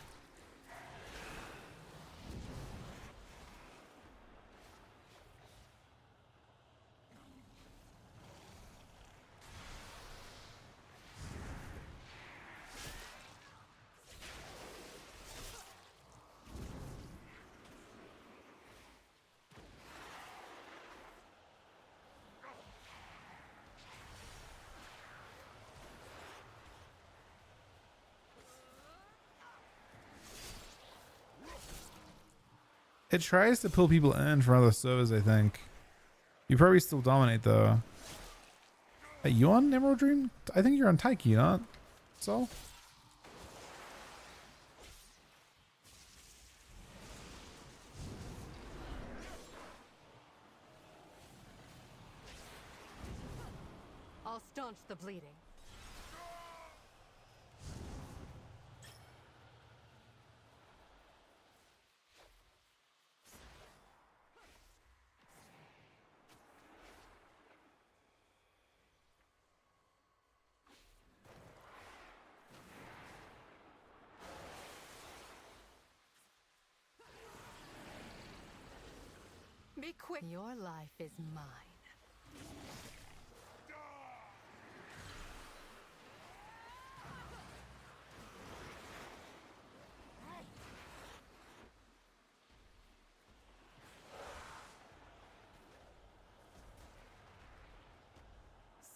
Speaker 1: It tries to pull people in from other servers, I think. You probably still dominate though. Are you on Emerald Dream? I think you're on Taiki, not Sol?
Speaker 11: I'll staunch the bleeding. Be quick. Your life is mine.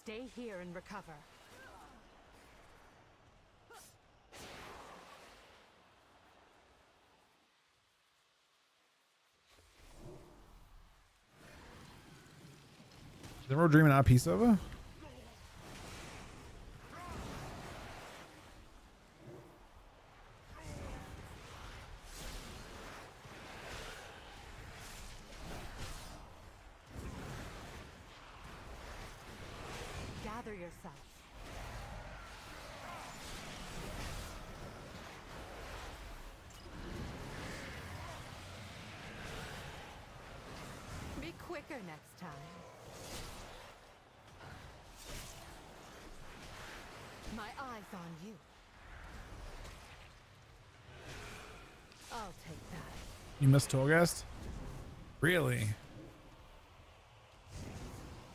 Speaker 11: Stay here and recover.
Speaker 1: Is Emerald Dream an piece of it?
Speaker 11: Gather yourself. Be quicker next time. My eyes on you. I'll take that.
Speaker 1: You missed Torghast? Really?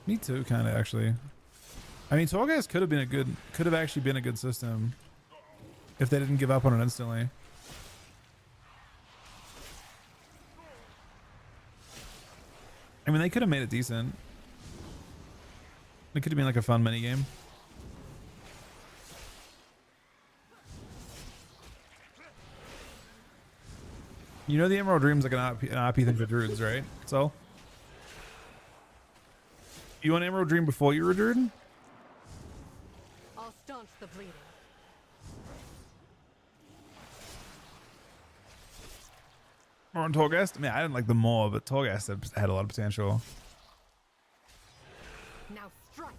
Speaker 1: Me too, kind of actually. I mean, Torghast could have actually been a good system if they didn't give up on it instantly. I mean, they could have made it decent. It could have been like a fun mini game. You know the Emerald Dream's like an OP thing for druids, right? So you want Emerald Dream before you were a druid?
Speaker 11: I'll staunch the bleeding.
Speaker 1: More on Torghast? I mean, I didn't like the more, but Torghast had a lot of potential.
Speaker 11: Now strike.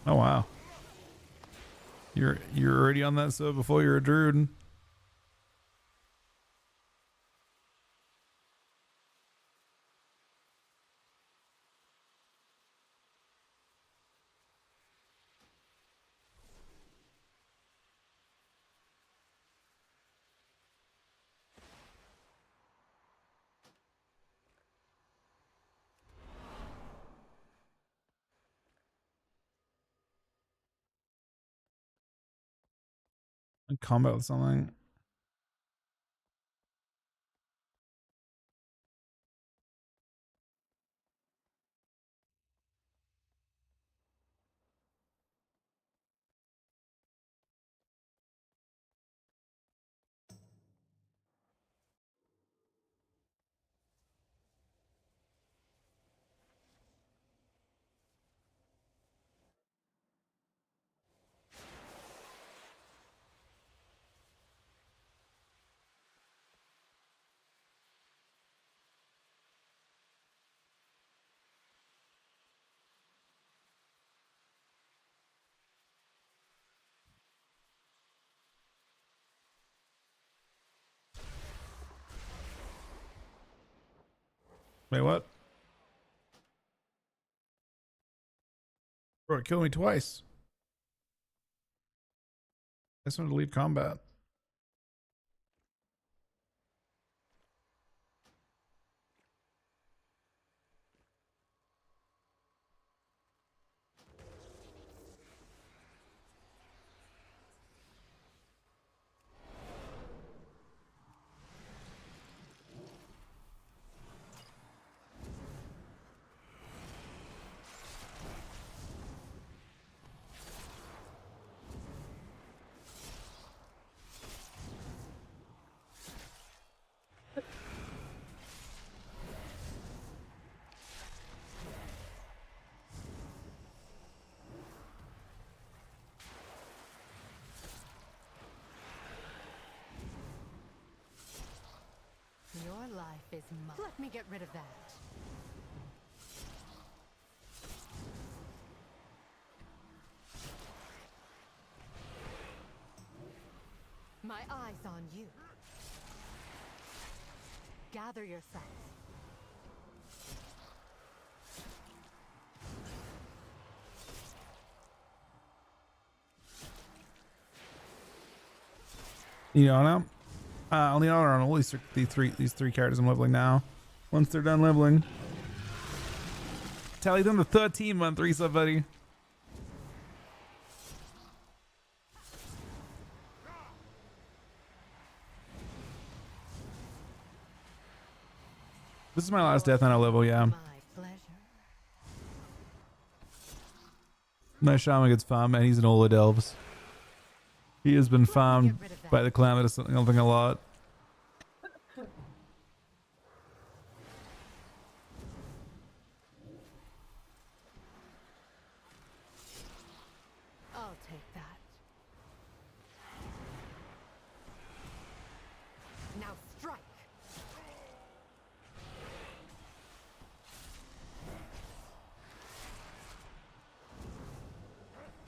Speaker 1: Oh wow. You're already on that sub before you're a druid. Combat with something. Wait, what? Bro, it killed me twice. I just wanted to leave combat.
Speaker 11: Your life is mine. Let me get rid of that. My eyes on you. Gather yourselves.
Speaker 1: Leona. Leona are on these three characters I'm leveling now. Once they're done leveling. Tally them to 13 month reset, buddy. This is my last Death Knight level, yeah.
Speaker 11: My pleasure.
Speaker 1: My shaman gets farmed, and he's an Ola Delves. He has been farmed by the Calamitous something a lot.
Speaker 11: I'll take that. Now strike.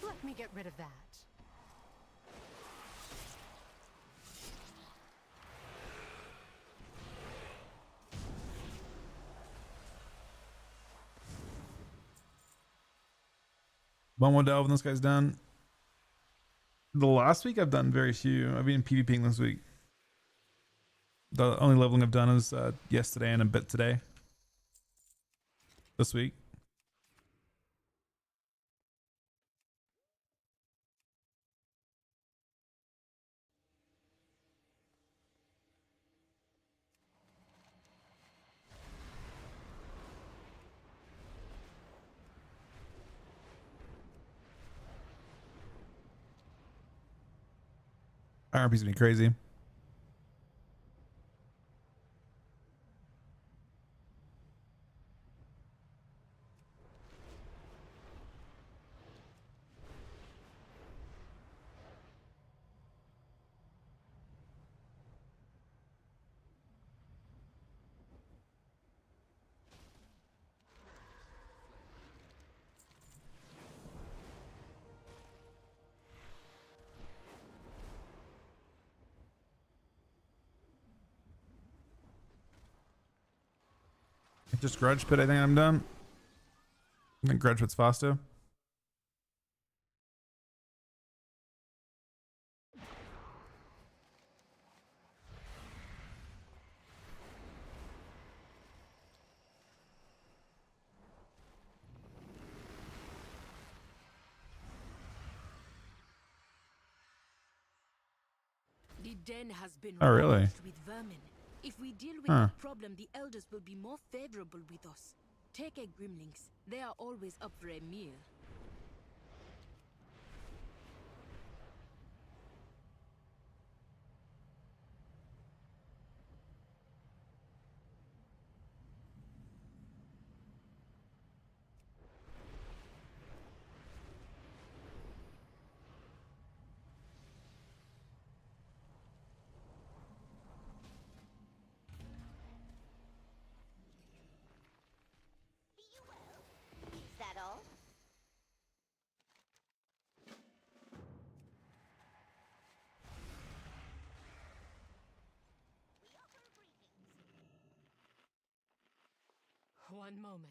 Speaker 11: Let me get rid of that.
Speaker 1: One more delve and this guy's done. The last week I've done very few. I've been PvPing this week. The only leveling I've done is yesterday and a bit today. This week. RP's been crazy. Just Grudge Pit, I think I'm done. I think Grudge Pit's faster.
Speaker 2: The den has been
Speaker 1: Oh, really?
Speaker 2: ravaged with vermin. If we deal with
Speaker 1: Huh.
Speaker 2: that problem, the elders will be more favorable with us. Take a Grimlings. They are always up for a meal.
Speaker 13: Is that all?
Speaker 11: One moment.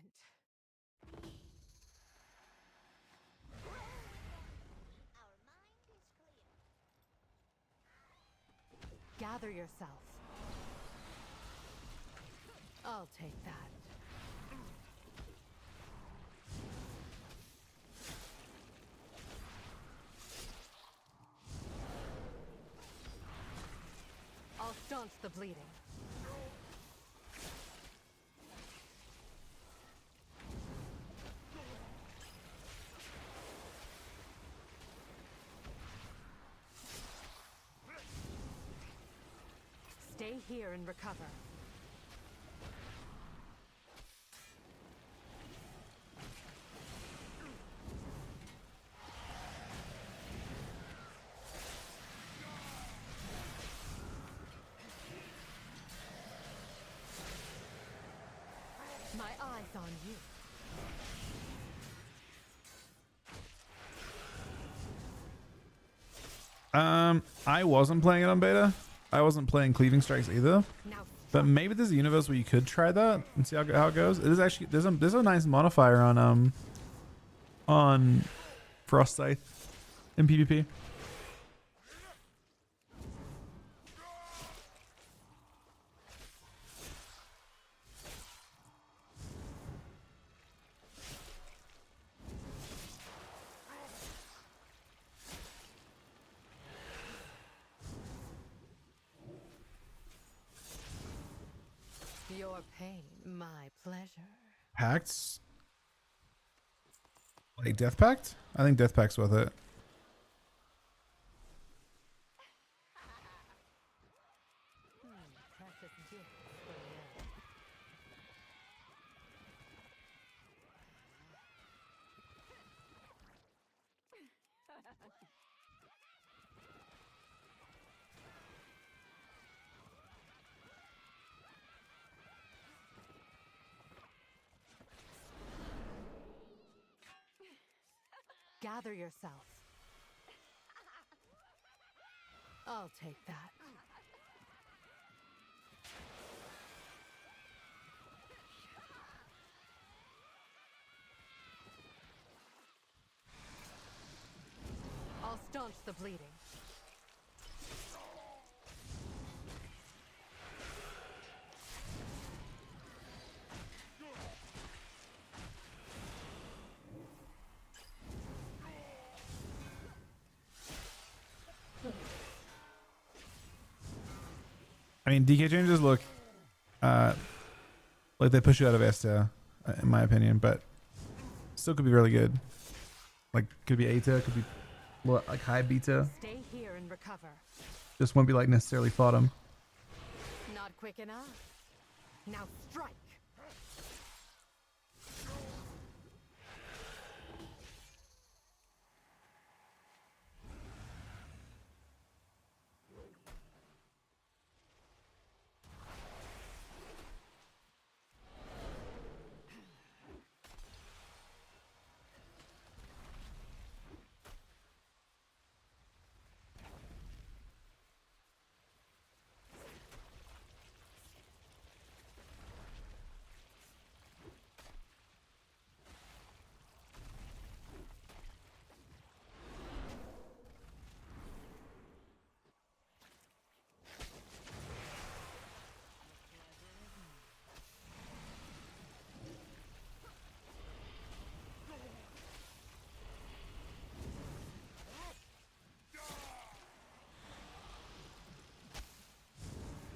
Speaker 13: Our mind is clear.
Speaker 11: Gather yourselves. I'll take that. I'll staunch the bleeding. Stay here and recover. My eyes on you.
Speaker 1: I wasn't playing it on beta. I wasn't playing Cleaving Strikes either.
Speaker 11: Now
Speaker 1: But maybe there's a universe where you could try that and see how it goes. It is actually there's a nice modifier on Frost Scythe in PvP.
Speaker 11: Your pain, my pleasure.
Speaker 1: Pacts? Like Death Pact? I think Death Pact's worth it.
Speaker 11: Precious gifts for the earth. Gather yourself. I'll take that. I'll staunch the bleeding.
Speaker 1: I mean, DK changes look like they push you out of Estia, in my opinion, but still could be really good. Like, could be Eta, could be like high beta.
Speaker 11: Stay here and recover.
Speaker 1: Just won't be like necessarily bottom.
Speaker 11: Not quick enough. Now strike.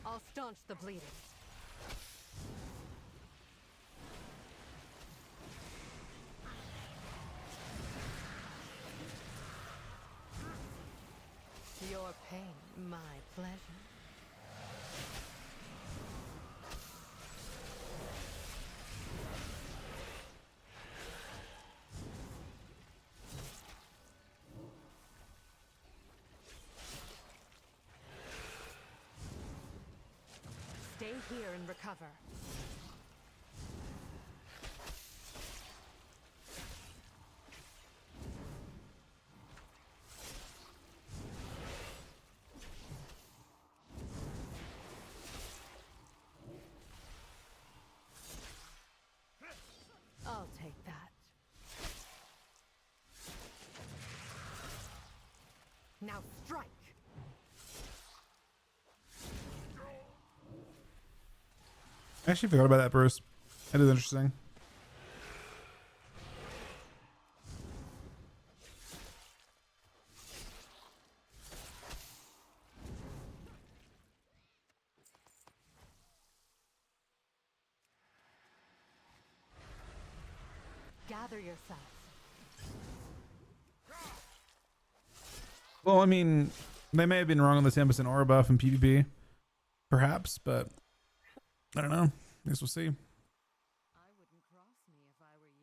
Speaker 11: I'll staunch the bleeding. Your pain, my pleasure. Stay here and recover. I'll take that. Now strike!
Speaker 1: I actually forgot about that, Bruce. That is interesting.
Speaker 11: Gather yourself.
Speaker 1: Well, I mean, they may have been wrong on the 10% aura buff in PvP, perhaps, but I don't know. I guess we'll see.
Speaker 11: I wouldn't cross me if I were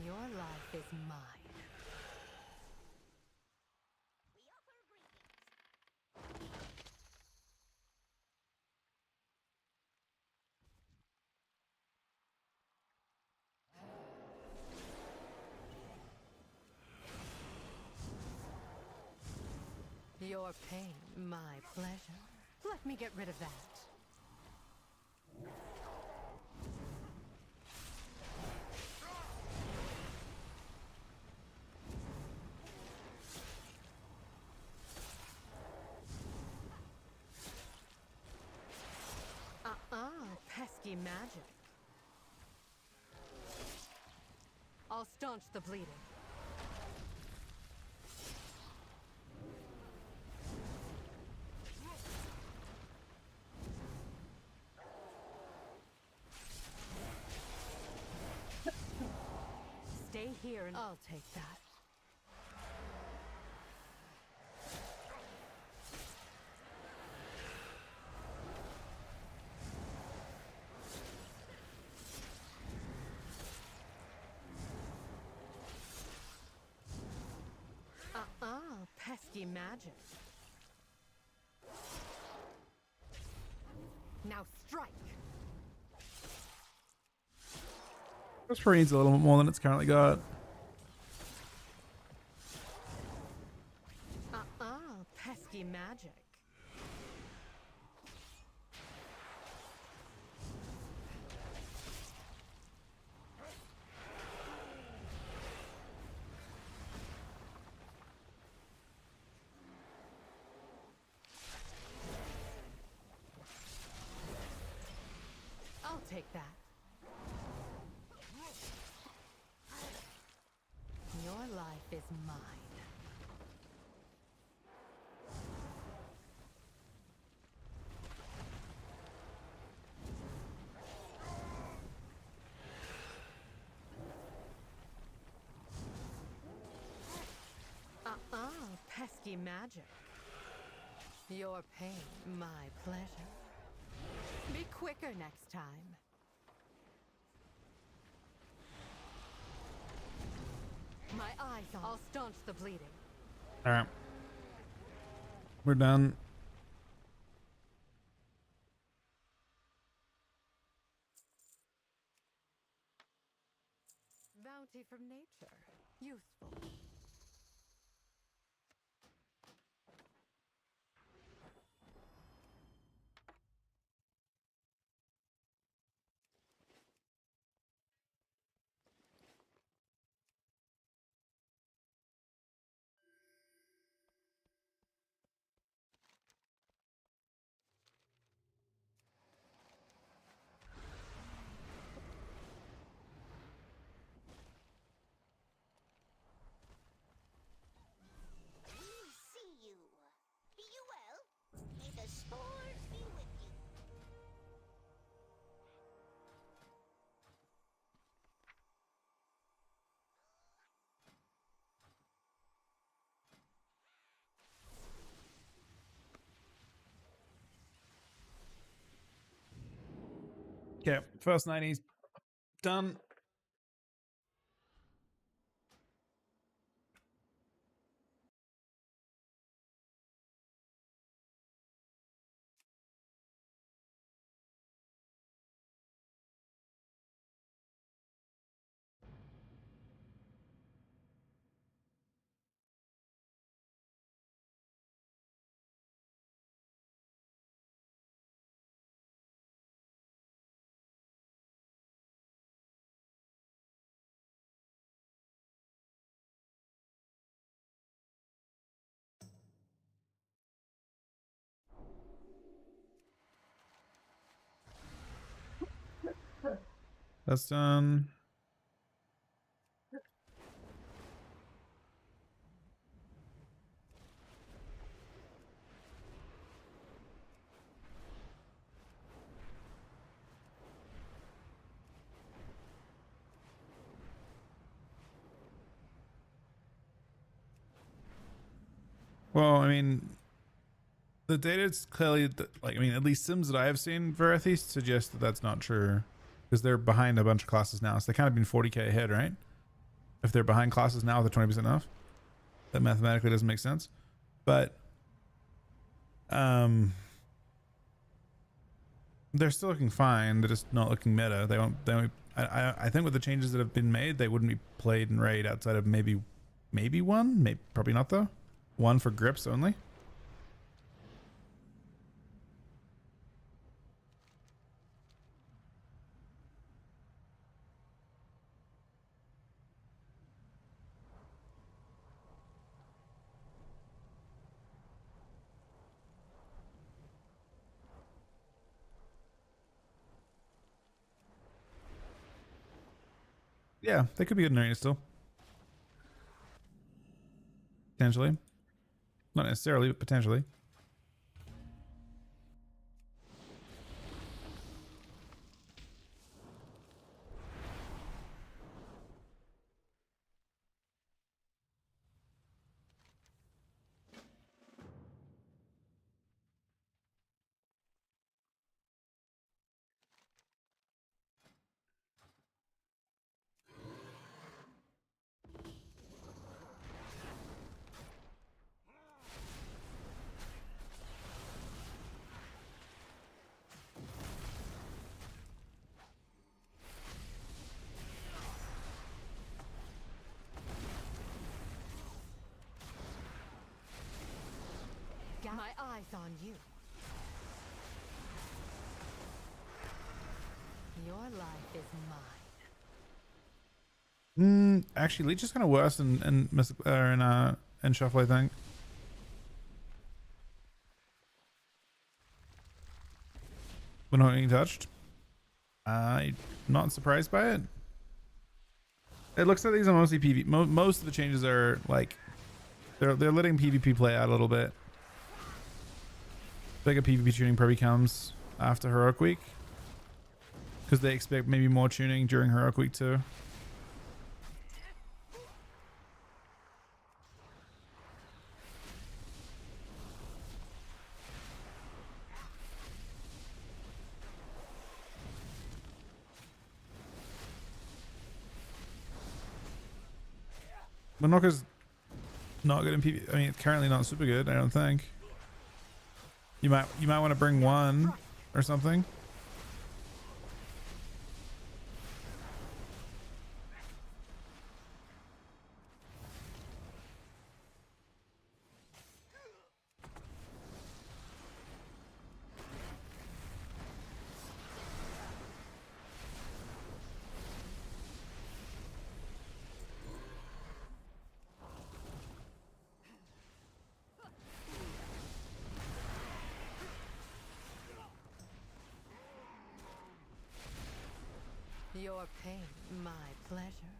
Speaker 11: you. Your life is mine. Your Your pain, my pleasure. Let me get rid of that. Pesky magic. I'll staunch the bleeding. Stay here and I'll take that. Pesky magic. Now strike.
Speaker 14: This probably needs a little bit more than it's currently got.
Speaker 11: Pesky magic. I'll take that. Your life is mine. Pesky magic. Your pain, my pleasure. Be quicker next time. My eyes on. I'll staunch the bleeding.
Speaker 14: All right. We're done.
Speaker 11: Bounty from nature. Useful.
Speaker 14: Okay, first 90s done. That's done. Well, I mean, the data is clearly, like, I mean, at least sims that I have seen, Verathi, suggest that that's not true. Because they're behind a bunch of classes now. So they kind of been 40k ahead, right? If they're behind classes now with a 20% off. That mathematically doesn't make sense. But they're still looking fine. They're just not looking meta. They won't I think with the changes that have been made, they wouldn't be played in raid outside of maybe one. Maybe probably not though. One for grips only. Yeah, they could be good in arena still. Potentially. Not necessarily, but potentially.
Speaker 11: Got my eyes on you. Your life is mine.
Speaker 14: Actually, Leech is kind of worse in Shuffle, I think. We're not getting touched. I'm not surprised by it. It looks like these are mostly PvP. Most of the changes are like they're letting PvP play out a little bit. Bigger PvP tuning probably comes after Heroic Week because they expect maybe more tuning during Heroic Week too. Monoka's not good in PvP. I mean, it's currently not super good, I don't think. You might want to bring one or something.
Speaker 11: Your pain, my pleasure.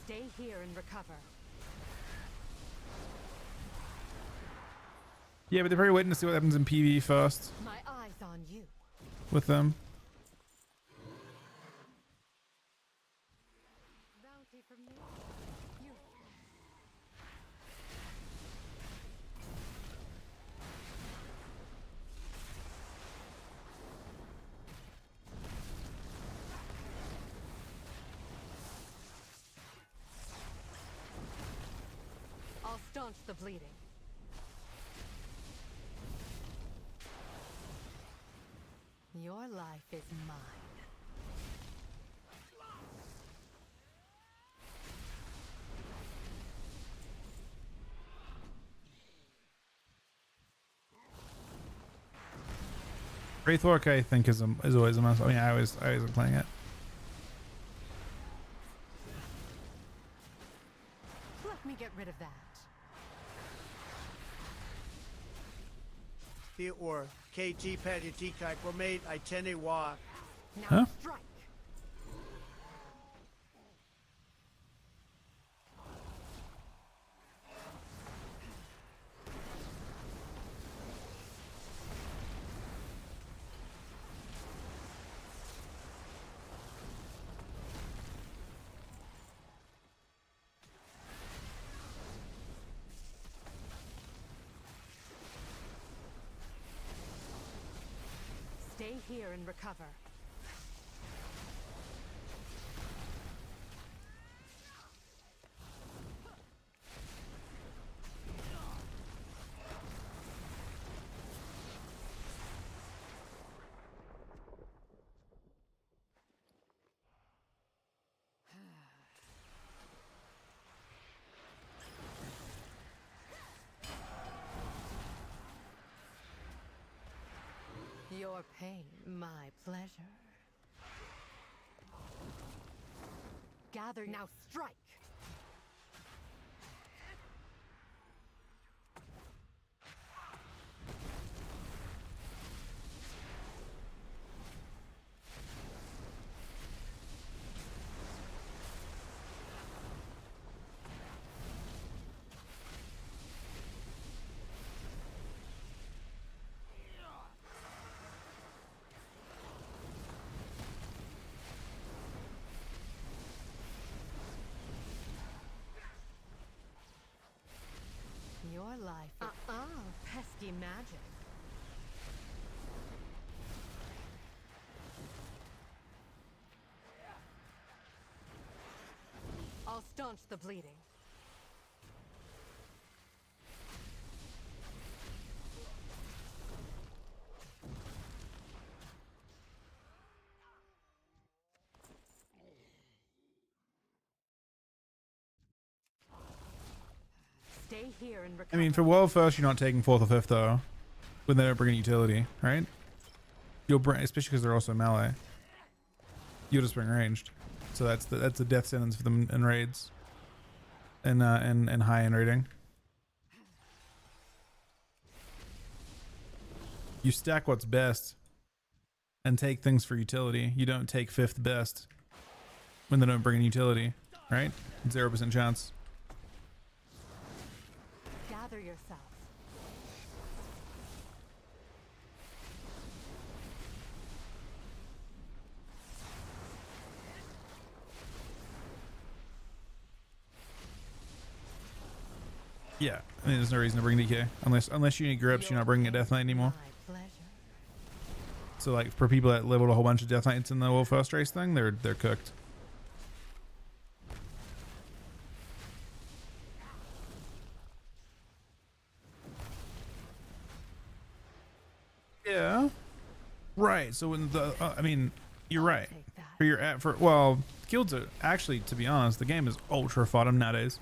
Speaker 11: Stay here and recover.
Speaker 14: Yeah, but they're probably waiting to see what happens in PvE first
Speaker 11: My eyes on you.
Speaker 14: with them.
Speaker 11: Bounty from me. You. I'll staunch the bleeding. Your life is mine.
Speaker 14: Wraithwork, I think, is always a must. I mean, I always am playing it.
Speaker 11: Let me get rid of that.
Speaker 12: Or KT Patty Tikai Promate Itene Wa.
Speaker 11: Now
Speaker 14: Huh?
Speaker 11: strike. Stay here and recover. Your pain, my pleasure. Gather now, strike. Your life. Pesky magic. I'll staunch the bleeding. Stay here and
Speaker 14: I mean, for world first, you're not taking 4th or 5th though, when they don't bring in utility, right? You'll bring, especially because they're also melee. You'll just bring ranged, so that's the death sentence for them in raids, and high end rating. You stack what's best, and take things for utility. You don't take 5th best when they don't bring in utility, right? 0% chance.
Speaker 11: gather yourselves.
Speaker 14: Yeah, I mean, there's no reason to bring DK unless you need grips. You're not bringing a Death Knight anymore. So like for people that leveled a whole bunch of Death Knights in the world first race thing, they're cooked. Yeah, right. So when the I mean, you're right. For your well, guilds are actually, to be honest, the game is ultra fodder nowadays.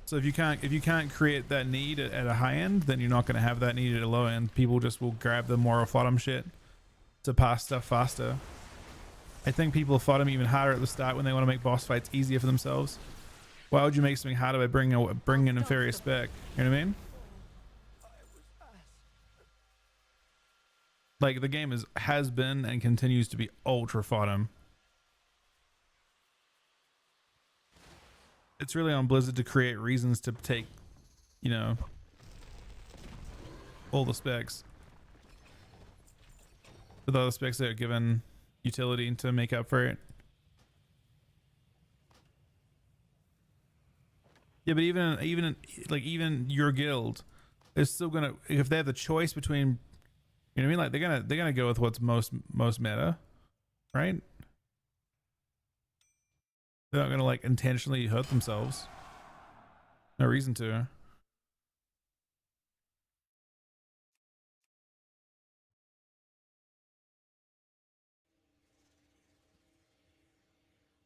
Speaker 14: So if you can't create that need at a high end, then you're not going to have that need at a low end. People just will grab the moral fodder shit to pass stuff faster. I think people fodder even harder at the start when they want to make boss fights easier for themselves. Why would you make something harder by bringing an inferior spec? You know what I mean? Like the game has been and continues to be ultra fodder. It's really on Blizzard to create reasons to take, you know, all the specs. With all the specs that are given utility to make up for it. Yeah, but even your guild is still gonna, if they have the choice between, you know what I mean? Like they're gonna go with what's most meta, right? They're not gonna like intentionally hurt themselves. No reason to.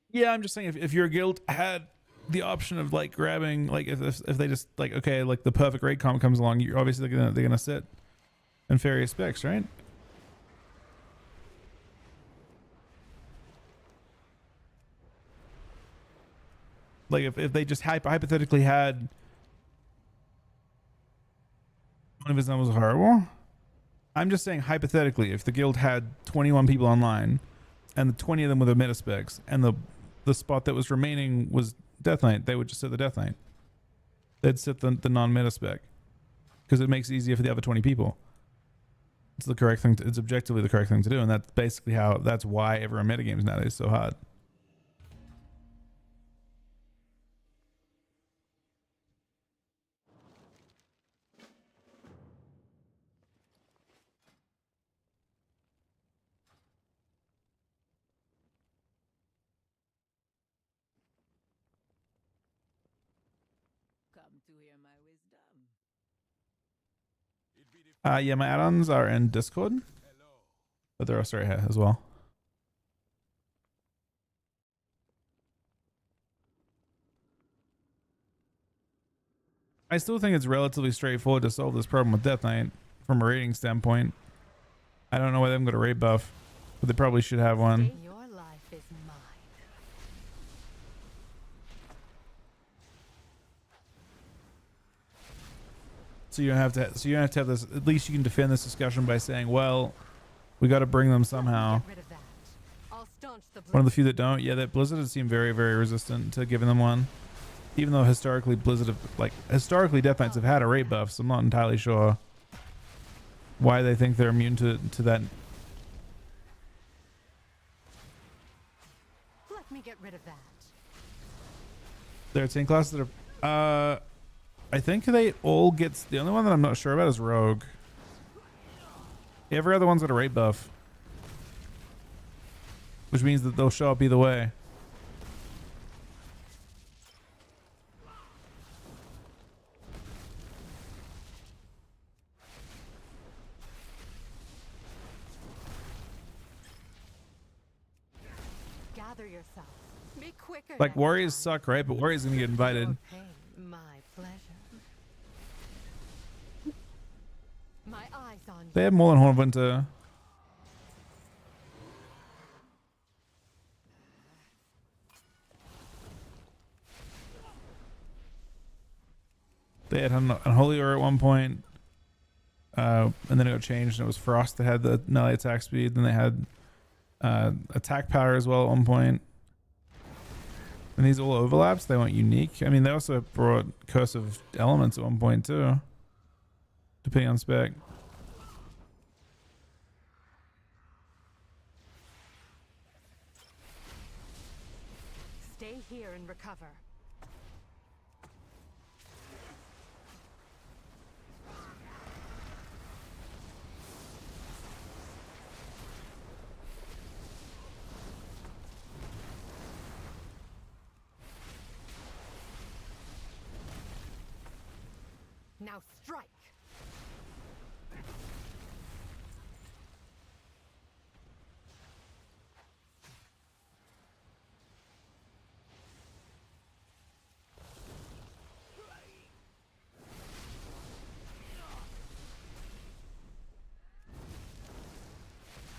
Speaker 14: Yeah, I'm just saying if your guild had the option of like grabbing, like if they just like, okay, like the perfect raid comp comes along, you're obviously they're gonna sit inferior specs, right? Like if they just hypothetically had one of his numbers was horrible. I'm just saying hypothetically, if the guild had 21 people online and the 20 of them were the meta specs and the spot that was remaining was Death Knight, they would just sit the Death Knight. They'd sit the non-meta spec because it makes it easier for the other 20 people. It's the correct thing. It's objectively the correct thing to do, and that's basically that's why everyone metagames nowadays is so hard. Yeah, my add-ons are in Discord, but they're also right here as well. I still think it's relatively straightforward to solve this problem with Death Knight from a rating standpoint. I don't know why they haven't got a raid buff, but they probably should have one.
Speaker 11: Your life is mine.
Speaker 14: So you don't have to. So you don't have to have this. At least you can defend this discussion by saying, "Well, we got to bring them somehow." One of the few that don't. Yeah, that Blizzard has seemed very, very resistant to giving them one, even though historically Blizzard historically Death Knights have had a raid buff. So I'm not entirely sure why they think they're immune to that.
Speaker 11: Let me get rid of that.
Speaker 14: There are 10 classes that are. I think they all get. The only one that I'm not sure about is Rogue. Every other one's got a rate buff, which means that they'll show up either way.
Speaker 11: Gather yourself. Be quicker.
Speaker 14: Like warriors suck, right? But warriors gonna get invited.
Speaker 11: My pleasure. My eyes on
Speaker 14: They have more than Horn of Winter. They had Unholy Aura at one point, and then it got changed, and it was Frost that had the melee attack speed. Then they had attack power as well at one point. And these all overlaps. They weren't unique. I mean, they also brought Curse of Elements at one point too, depending on spec.
Speaker 11: Stay here and recover. Now strike.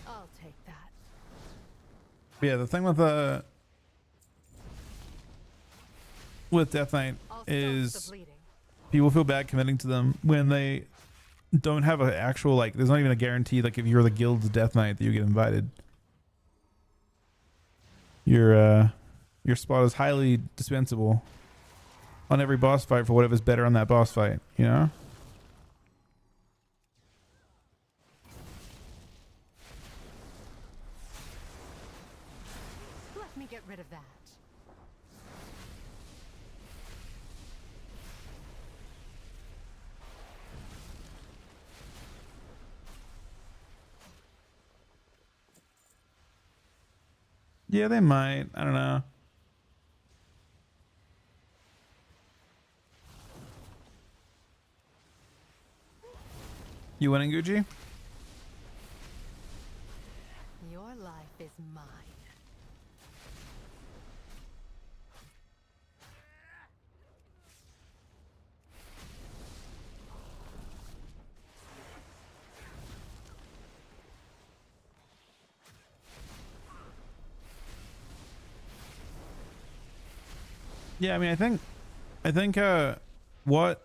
Speaker 11: I'll take that.
Speaker 14: But yeah, the thing with Death Knight is people feel bad committing to them when they don't have an actual, like, there's not even a guarantee, like, if you're the guild's Death Knight that you get invited. Your spot is highly dispensable on every boss fight for whatever's better on that boss fight, you know?
Speaker 11: Let me get rid of that.
Speaker 14: Yeah, they might. I don't know. You winning, Gucci?
Speaker 11: Your life is mine.
Speaker 14: Yeah, I mean, I think what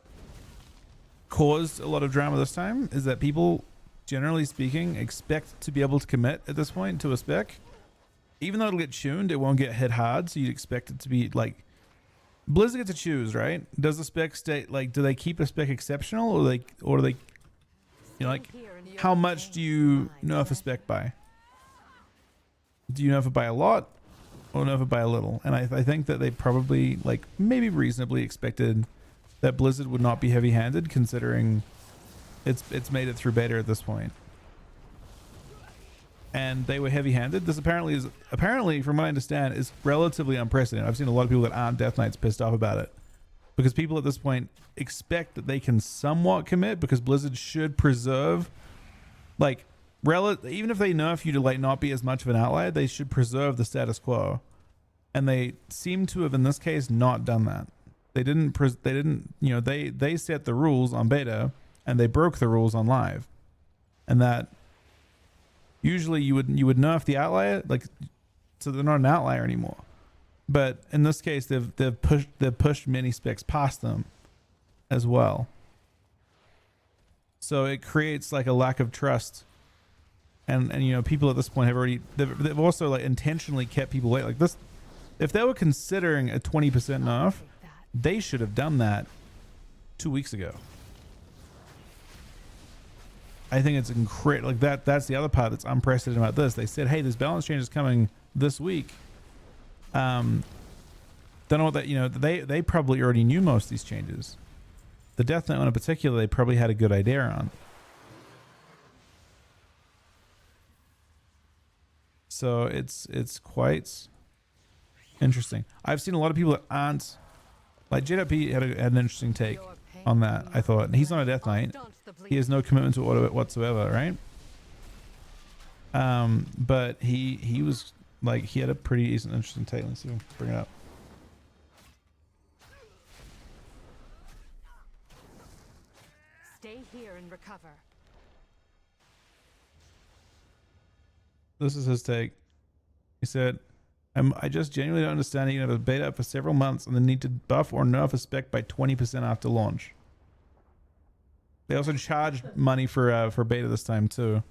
Speaker 14: caused a lot of drama this time is that people, generally speaking, expect to be able to commit at this point to a spec. Even though it'll get tuned, it won't get hit hard, so you'd expect it to be like Blizzard gets to choose, right? Does the spec stay, like, do they keep a spec exceptional, or do they, you know, like, how much do you nerf a spec by? Do you nerf it by a lot, or nerf it by a little? And I think that they probably, like, maybe reasonably expected that Blizzard would not be heavy-handed, considering it's made it through beta at this point. And they were heavy-handed. This apparently, from what I understand, is relatively unprecedented. I've seen a lot of people that aren't Death Knights pissed off about it, because people at this point expect that they can somewhat commit, because Blizzard should preserve, like, even if they nerf you to, like, not be as much of an outlier, they should preserve the status quo. And they seem to have, in this case, not done that. They didn't, you know, they set the rules on beta, and they broke the rules on live. And that usually you would nerf the outlier, like, so they're not an outlier anymore. But in this case, they've pushed many specs past them as well. So it creates, like, a lack of trust. And you know, people at this point have already, they've also, like, intentionally kept people wait. Like, this, if they were considering a 20% nerf, they should have done that 2 weeks ago. I think it's incredible. Like, that's the other part that's unprecedented about this. They said, hey, this balance change is coming this week. don't know what that, you know, they probably already knew most of these changes. The Death Knight one in particular, they probably had a good idea on. So it's quite interesting. I've seen a lot of people that aren't, like JWP had an interesting take on that, I thought. And he's not a Death Knight. He has no commitment to it whatsoever, right? But he was like, he had a pretty decent, interesting take. Let's see if I can bring it up.
Speaker 11: Stay here and recover.
Speaker 14: This is his take. He said, I just genuinely don't understand. You have a beta for several months and then need to buff or nerf a spec by 20% after launch. They also charged money for beta this time too.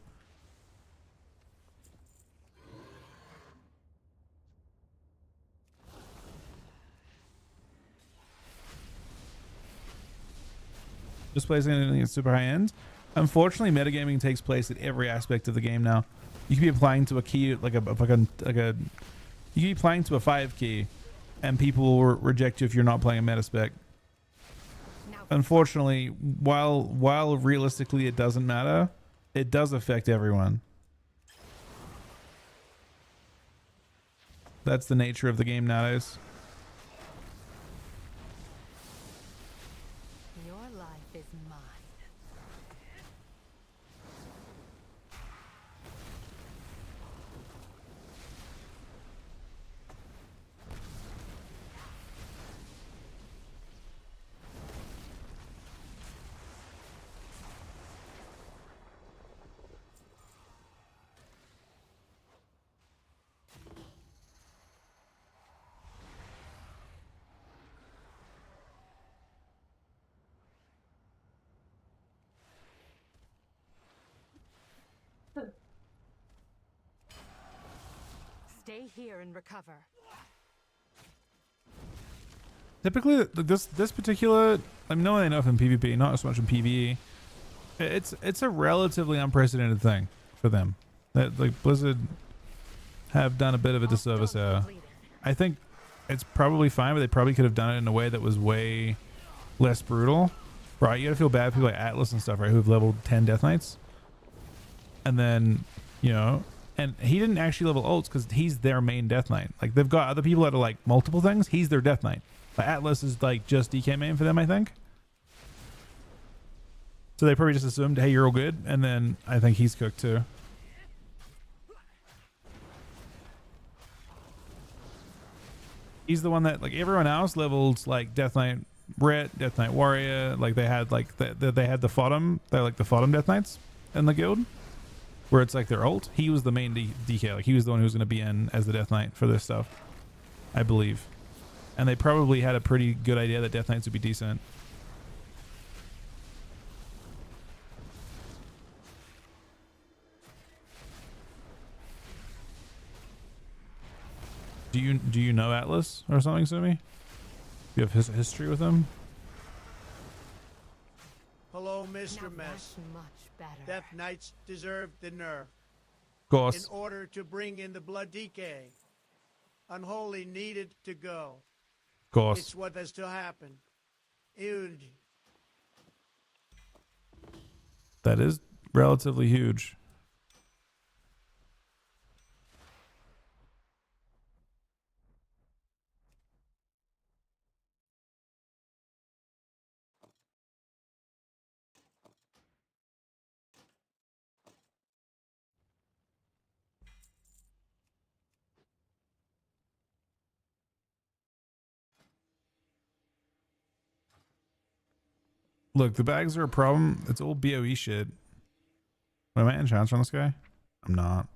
Speaker 14: Just placing anything at super high end. Unfortunately, metagaming takes place at every aspect of the game now. You could be applying to a key you could be applying to a 5 key, and people will reject you if you're not playing a meta spec. Unfortunately, while realistically it doesn't matter, it does affect everyone. That's the nature of the game nowadays.
Speaker 11: Your life is mine. Stay here and recover.
Speaker 14: Typically, this particular, I'm knowing enough in PvP, not so much in PvE. It's a relatively unprecedented thing for them. That like Blizzard have done a bit of a disservice there. I think it's probably fine, but they probably could have done it in a way that was way less brutal. Right? You gotta feel bad for people like Atlas and stuff, right? Who've leveled 10 Death Knights, and then you know. And he didn't actually level ults because he's their main Death Knight. Like, they've got other people that are like multiple things. He's their Death Knight. But Atlas is like just DK main for them, I think. So they probably just assumed, hey, you're all good. And then I think he's cooked too. He's the one that, like, everyone else leveled like Death Knight Ret, Death Knight Warrior. Like, they had like they had the Fodom. They're like the Fodom Death Knights in the guild, where it's like their ult. He was the main DK. Like, he was the one who was going to be in as the Death Knight for this stuff, I believe. And they probably had a pretty good idea that Death Knights would be decent. Do you know Atlas or something, Sumi? Do you have his history with him?
Speaker 12: Hello, Mr. Mess. Death Knights deserve the nerf.
Speaker 14: Of course.
Speaker 12: In order to bring in the blood decay, Unholy needed to go.
Speaker 14: Of course.
Speaker 12: It's what has to happen. Huge.
Speaker 14: That is relatively huge. Look, the bags are a problem. It's all BOE shit. Wait, am I enchanter on this guy? I'm not.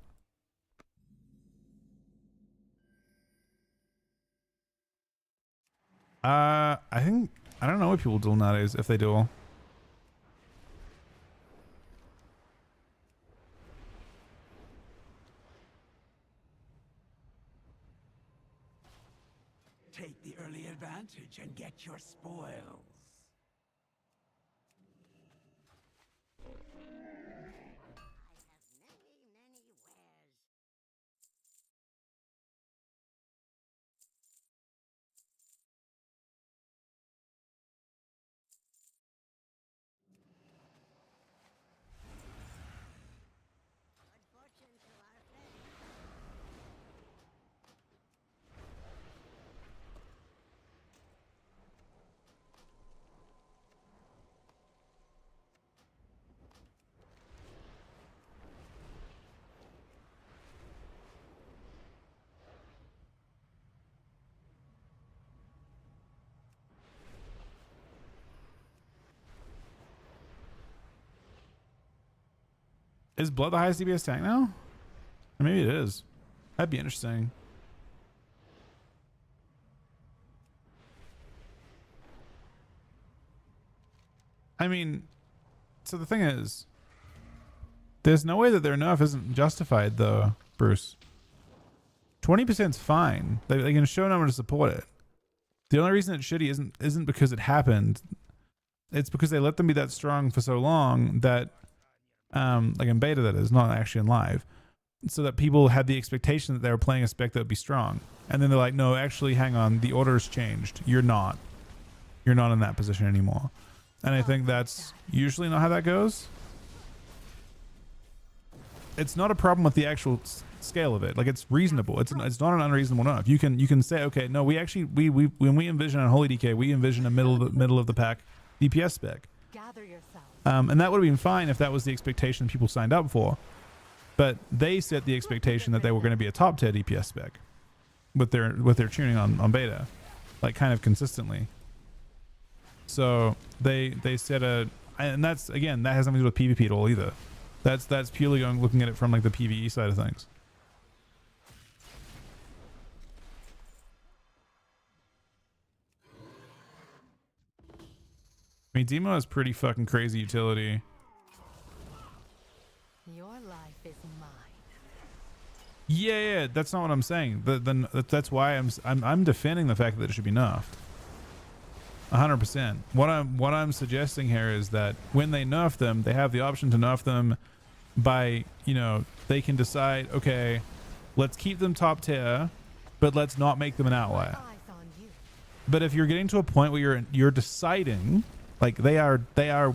Speaker 14: I don't know what people duel nowadays, if they duel.
Speaker 15: Take the early advantage and get your spoils.
Speaker 14: Is Blood the highest DPS tank now? Or maybe it is. That'd be interesting. I mean, so the thing is, there's no way that their nerf isn't justified though, Bruce. 20% is fine. They can show number to support it. The only reason it's shitty isn't because it happened. It's because they let them be that strong for so long that, like in beta that is, not actually in live, so that people had the expectation that they were playing a spec that would be strong. And then they're like, no, actually, hang on, the order's changed. You're not in that position anymore. And I think that's usually not how that goes. It's not a problem with the actual scale of it. Like, it's reasonable. It's not an unreasonable nerf. You can say, okay, no, we actually when we envision on Holy DK, we envision a middle of the pack DPS spec.
Speaker 11: Gather yourself.
Speaker 14: And that would have been fine if that was the expectation people signed up for. But they set the expectation that they were going to be a top tier DPS spec with their tuning on beta, like kind of consistently. So they set and that's, again, that has nothing to do with PvP at all either. That's purely looking at it from like the PvE side of things. I mean, Demo is pretty fucking crazy utility.
Speaker 11: Your life is mine.
Speaker 14: Yeah, that's not what I'm saying. That's why I'm defending the fact that it should be nerfed. 100%. What I'm suggesting here is that when they nerf them, they have the option to nerf them by, you know, they can decide, okay, let's keep them top tier, but let's not make them an outlier. But if you're getting to a point where you're deciding, like they are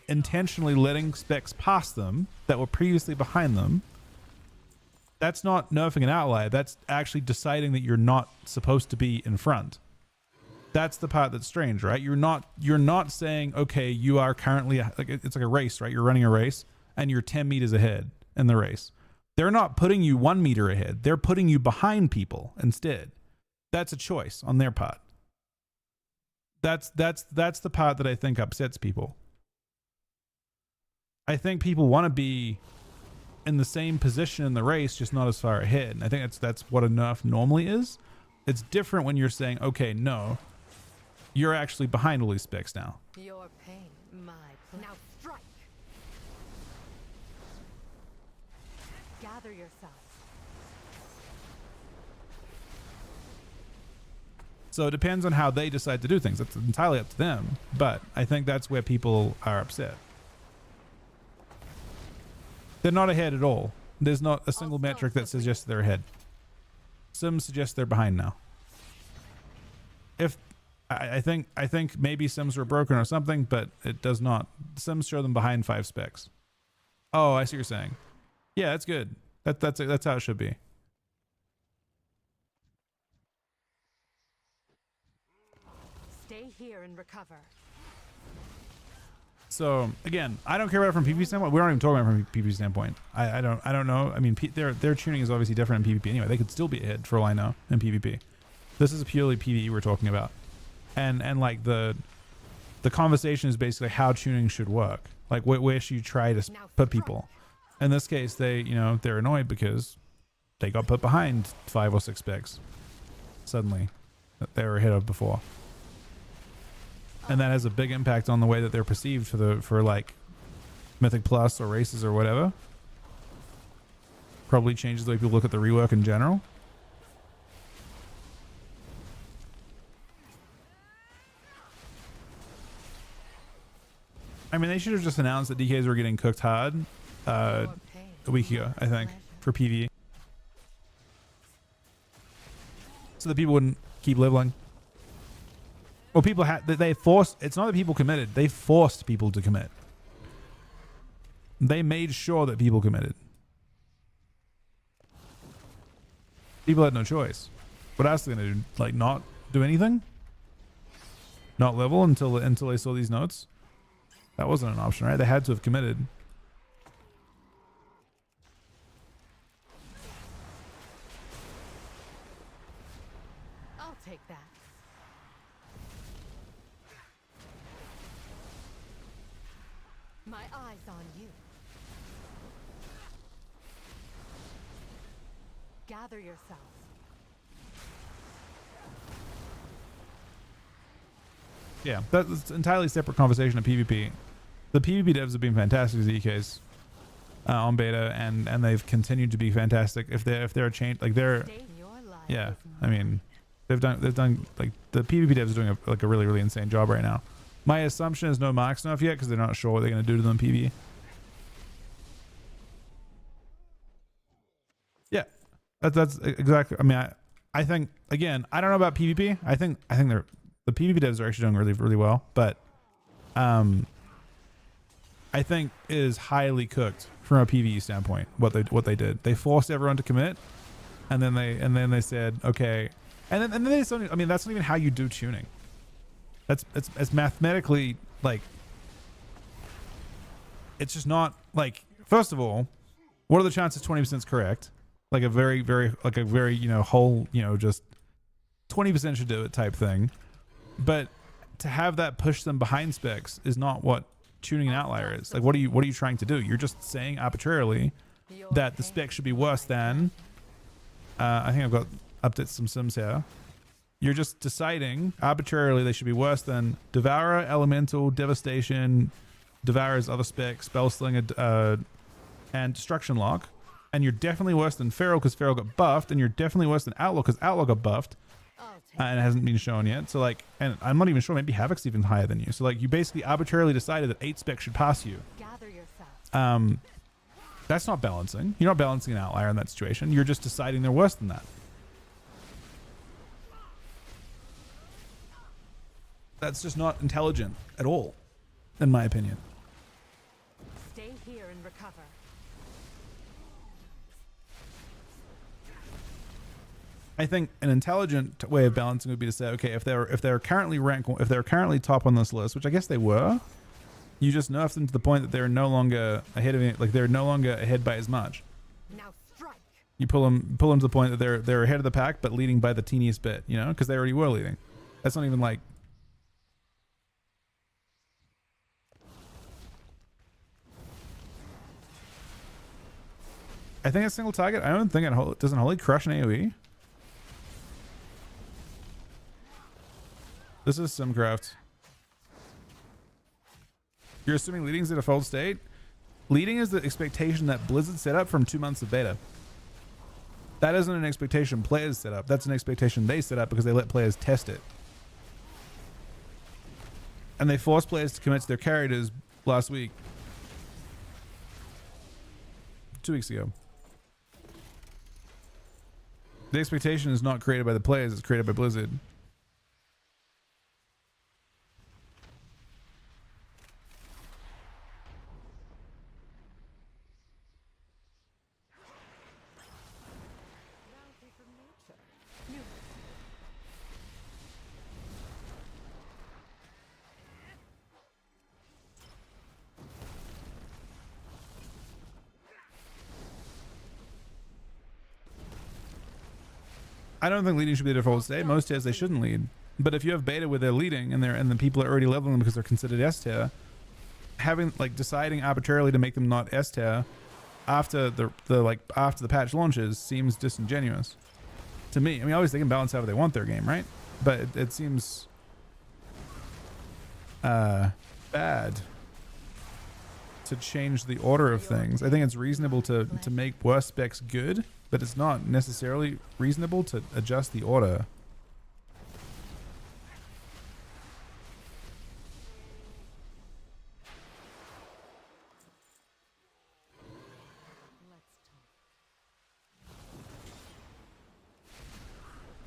Speaker 14: intentionally letting specs past them that were previously behind them, that's not nerfing an outlier. That's actually deciding that you're not supposed to be in front. That's the part that's strange, right? You're not saying, okay, you are currently, like, it's like a race, right? You're running a race and you're 10 meters ahead in the race. They're not putting you 1 meter ahead. They're putting you behind people instead. That's a choice on their part. That's the part that I think upsets people. I think people want to be in the same position in the race, just not as far ahead. And I think that's what a nerf normally is. It's different when you're saying, okay, no, you're actually behind all these specs now.
Speaker 11: Your pain, my pleasure. Now strike. Gather yourself.
Speaker 14: So it depends on how they decide to do things. It's entirely up to them. But I think that's where people are upset. They're not ahead at all. There's not a single metric that suggests they're ahead. Some suggest they're behind now. If I think maybe Sims were broken or something, but it does not. Sims show them behind 5 specs. Oh, I see what you're saying. Yeah, that's good. That's how it should be.
Speaker 11: Stay here and recover.
Speaker 14: So again, I don't care about it from PvP standpoint. We're not even talking about it from PvP standpoint. I don't know. I mean, their tuning is obviously different in PvP anyway. They could still be ahead for all I know in PvP. This is purely PvE we're talking about, and like the conversation is basically how tuning should work. Like where should you try to put people? In this case, they're annoyed because they got put behind 5 or 6 specs suddenly that they were ahead of before. And that has a big impact on the way that they're perceived for like Mythic Plus or races or whatever. Probably changes the way people look at the rework in general. I mean, they should have just announced that DKs were getting cooked hard a week ago, I think, for PvE. So that people wouldn't keep leveling. Well, people they forced. It's not that people committed. They forced people to commit. They made sure that people committed. People had no choice. What else are they gonna do? Like not do anything? Not level until they saw these notes? That wasn't an option, right? They had to have committed.
Speaker 11: I'll take that. My eyes on you. Gather yourselves.
Speaker 14: Yeah, that's an entirely separate conversation of PvP. The PvP devs have been fantastic as EKs on beta, and they've continued to be fantastic. If they're a change, like they're, yeah, I mean, they've done like the PvP devs are doing a really insane job right now. My assumption is no Mark Snuff yet because they're not sure what they're going to do to them in PvE. Yeah, that's exactly. I mean, I think, again, I don't know about PvP. I think the PvP devs are actually doing really well, but I think it is highly cooked from a PvE standpoint. What they did, they forced everyone to commit, and then they said okay, and then they just, I mean, that's not even how you do tuning. It's mathematically, like, it's just not, like, first of all, what are the chances 20% is correct? Like a very, you know, whole, you know, just 20% should do it type thing. But to have that push them behind specs is not what tuning an outlier is. Like, what are you trying to do? You're just saying arbitrarily that the spec should be worse than, I think I've got updates some sims here. You're just deciding arbitrarily they should be worse than Devourer, Elemental, Devastation, Devourer's other spec, Spellslinger, and Destruction Lock. And you're definitely worse than Feral because Feral got buffed, and you're definitely worse than Outlaw because Outlaw got buffed. And it hasn't been shown yet. So, like, and I'm not even sure, maybe Havoc's even higher than you. So, like, you basically arbitrarily decided that 8 spec should pass you. That's not balancing. You're not balancing an outlier in that situation. You're just deciding they're worse than that. That's just not intelligent at all, in my opinion.
Speaker 11: Stay here and recover.
Speaker 14: I think an intelligent way of balancing would be to say, okay, if they're currently top on this list, which I guess they were, you just nerf them to the point that they're no longer ahead of it, like they're no longer ahead by as much.
Speaker 11: Now strike.
Speaker 14: You pull them to the point that they're ahead of the pack, but leading by the teeniest bit, you know, because they already were leading. That's not even like. I think a single target. I don't think it doesn't Holy crush an AoE. This is Simcraft. You're assuming leading is the default state. Leading is the expectation that Blizzard set up from 2 months of beta. That isn't an expectation players set up. That's an expectation they set up because they let players test it. And they forced players to commit to their characters last week. 2 weeks ago. The expectation is not created by the players, it's created by Blizzard. I don't think leading should be the default state. Most tiers they shouldn't lead. But if you have beta where they're leading and the people are already leveling them because they're considered S tier, having deciding arbitrarily to make them not S tier after the patch launches seems disingenuous to me. I mean, obviously they can balance however they want their game, right? But it seems bad to change the order of things. I think it's reasonable to make worse specs good, but it's not necessarily reasonable to adjust the order.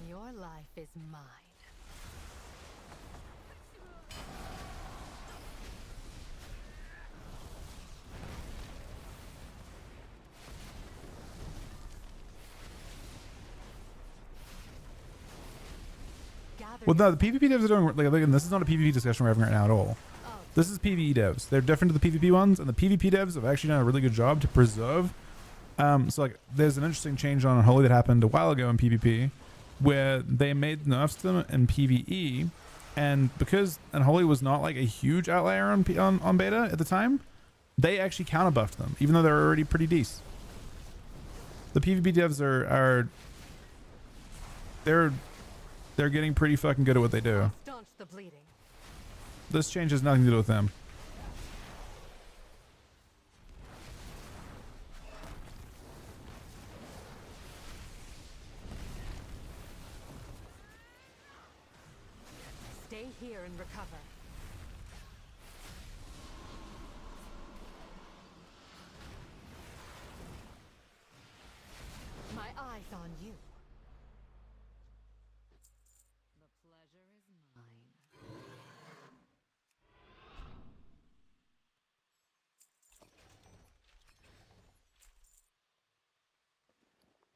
Speaker 11: Your life is mine.
Speaker 14: Well, no, the PvP devs are doing, like, this is not a PvP discussion we're having right now at all. This is PvE devs. They're different to the PvP ones, and the PvP devs have actually done a really good job to preserve. So, like, there's an interesting change on Unholy that happened a while ago in PvP, where they made nerfs to them in PvE, and because Unholy was not like a huge outlier on beta at the time, they actually counter buffed them, even though they're already pretty decent. The PvP devs are they're getting pretty fucking good at what they do.
Speaker 11: Staunch the bleeding.
Speaker 14: This change has nothing to do with them.
Speaker 11: Stay here and recover. My eyes on you. The pleasure is mine.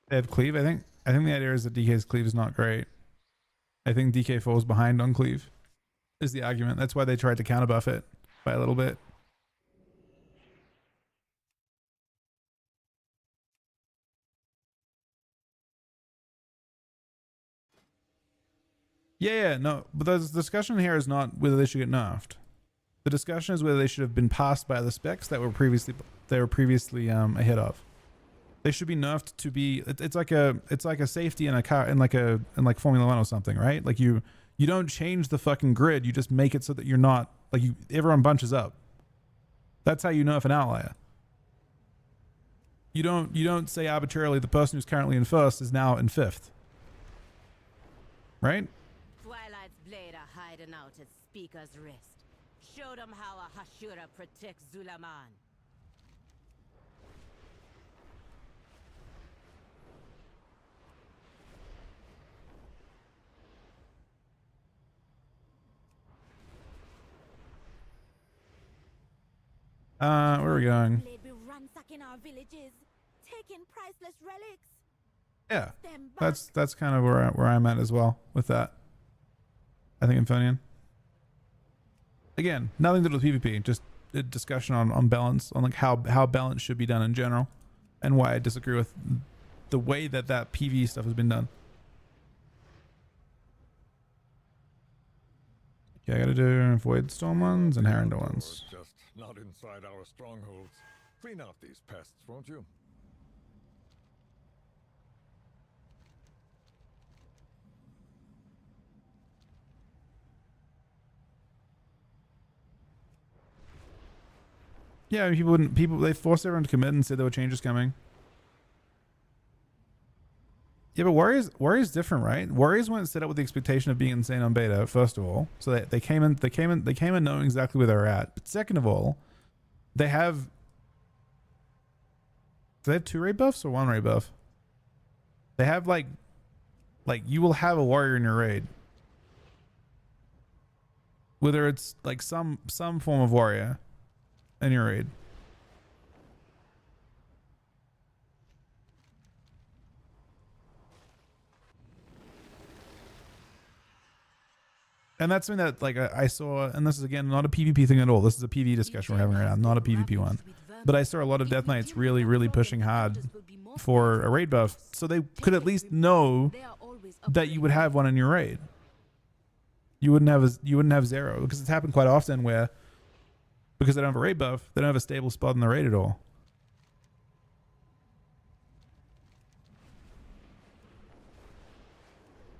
Speaker 14: They have cleave. I think the idea is that DK's cleave is not great. I think DK falls behind on cleave. Is the argument. That's why they tried to counter buff it by a little bit. Yeah, no, but the discussion here is not whether they should get nerfed. The discussion is whether they should have been passed by the specs that were previously ahead of. They should be nerfed to be. It's like a safety in a car in like Formula One or something, right? Like you don't change the fucking grid. You just make it so that you're not like everyone bunches up. That's how you nerf an outlier. You don't say arbitrarily the person who's currently in first is now in fifth. Right?
Speaker 16: Twilight's blade are hiding out at Speaker's wrist. Show them how a Hashira protects Zulaman.
Speaker 14: Where are we going?
Speaker 13: Blade be ransacking our villages, taking priceless relics.
Speaker 14: Yeah,
Speaker 13: Them back.
Speaker 14: that's kind of where I'm at as well with that. I think Infernian. Again, nothing to do with PvP, just a discussion on balance, on like how balance should be done in general, and why I disagree with the way that PvE stuff has been done. Okay, I gotta do Void Storm ones and Harrender ones.
Speaker 17: Just not inside our strongholds. Clean out these pests, won't you?
Speaker 14: Yeah, people they forced everyone to commit and said there were changes coming. Yeah, but Warriors different, right? Warriors weren't set up with the expectation of being insane on beta, first of all. So they came in knowing exactly where they were at. But second of all, do they have 2 raid buffs or 1 raid buff? They have like you will have a warrior in your raid. Whether it's like some form of warrior in your raid. And that's something that like I saw, and this is again not a PvP thing at all. This is a PvE discussion we're having right now, not a PvP one. But I saw a lot of Death Knights really pushing hard for a raid buff, so they could at least know that you would have one in your raid. You wouldn't have 0, because it's happened quite often where because they don't have a raid buff, they don't have a stable spot in the raid at all.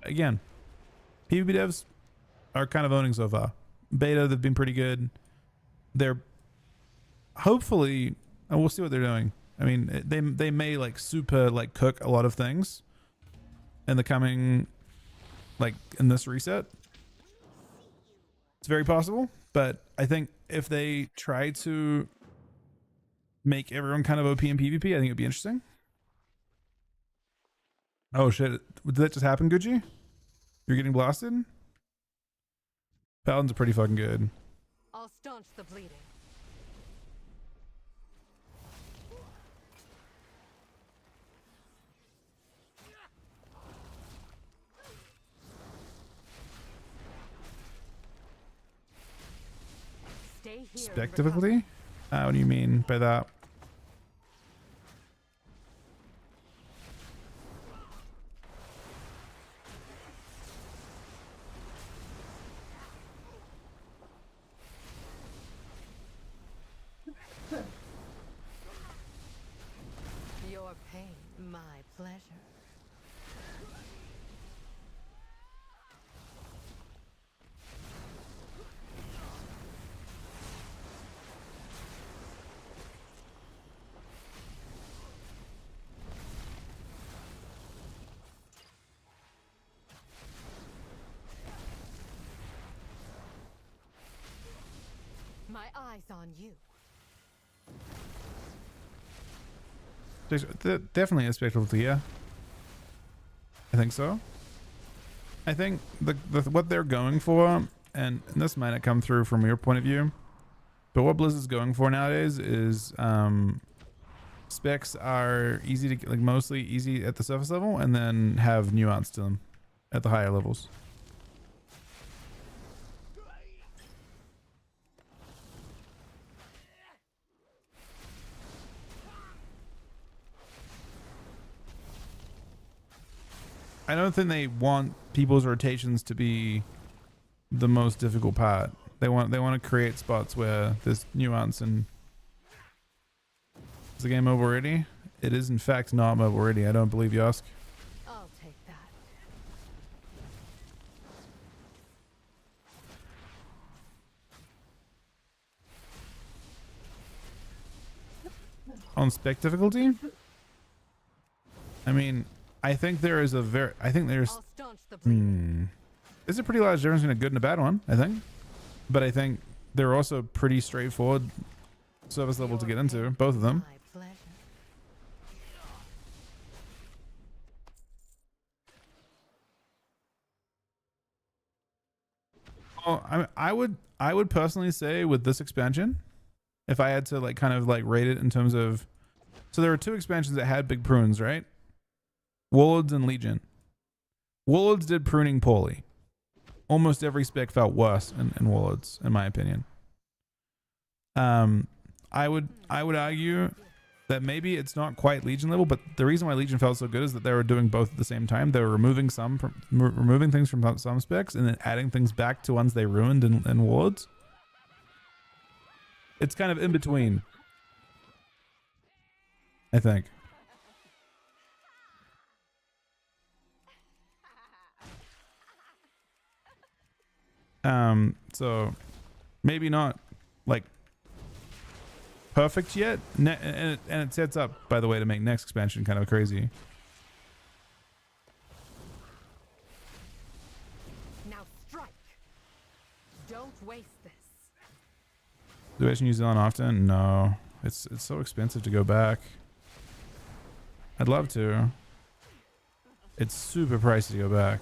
Speaker 14: Again, PvP devs are kind of owning so far. Beta, they've been pretty good. They're hopefully, and we'll see what they're doing. I mean, they may like super like cook a lot of things in the coming, like in this reset. It's very possible, but I think if they try to make everyone kind of OP in PvP, I think it'd be interesting. Oh shit, did that just happen, Gucci? You're getting blasted? Paladins are pretty fucking good.
Speaker 11: I'll staunch the bleeding. Stay here.
Speaker 14: Spectively? What do you mean by that?
Speaker 11: Your pain My pleasure. My eyes on you.
Speaker 14: Definitely a spectacle, yeah. I think so. I think what they're going for, and this might not come through from your point of view, but what Blizzard's going for nowadays is specs are easy to, like, mostly easy at the surface level, and then have nuance to them at the higher levels. I don't think they want people's rotations to be the most difficult part. They want to create spots where there's nuance. And is the game mobile ready? It is in fact not mobile ready. I don't believe Yosk.
Speaker 11: I'll take that.
Speaker 14: On spec difficulty? I mean, I think there is there's a pretty large difference between a good and a bad one, I think. But I think they're also pretty straightforward service level to get into, both of them. Well, I would personally say with this expansion, if I had to like kind of like rate it in terms of, so there were two expansions that had big prunes, right? Warlords and Legion. Warlords did pruning poorly. Almost every spec felt worse in Warlords, in my opinion. I would argue that maybe it's not quite Legion level, but the reason why Legion felt so good is that they were doing both at the same time. They were removing things from some specs and then adding things back to ones they ruined in Warlords. It's kind of in between, I think. So maybe not like perfect yet, and it sets up, by the way, to make next expansion kind of crazy.
Speaker 11: Now strike. Don't waste this.
Speaker 14: Do you guys New Zealand often? No, it's so expensive to go back. I'd love to. It's super pricey to go back.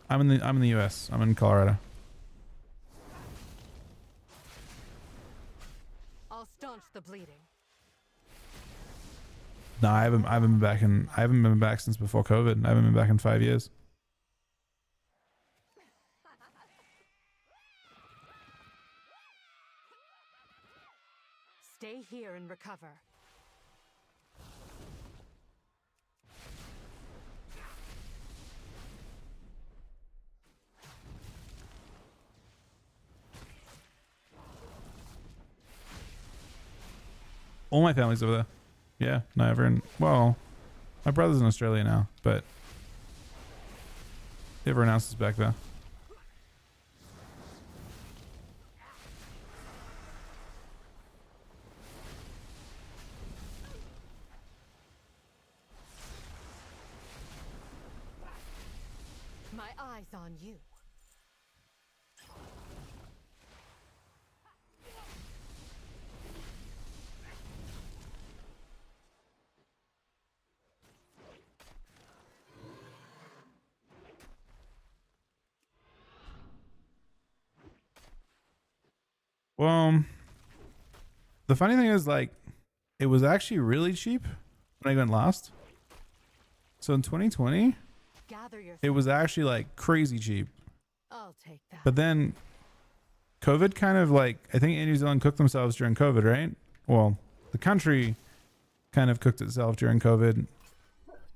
Speaker 14: I'm in the US. I'm in Colorado.
Speaker 11: I'll staunch the bleeding.
Speaker 14: No, I haven't been back since before COVID. I haven't been back in 5 years.
Speaker 11: Stay here and recover.
Speaker 14: All my family's over there. Yeah, no, everyone. Well, my brother's in Australia now, but everyone else is back there.
Speaker 11: My eyes on you.
Speaker 14: Well, the funny thing is, like, it was actually really cheap when I went last. So in 2020, it was actually like crazy cheap.
Speaker 11: I'll take that.
Speaker 14: But then COVID kind of like, I think New Zealand cooked themselves during COVID, right? Well, the country kind of cooked itself during COVID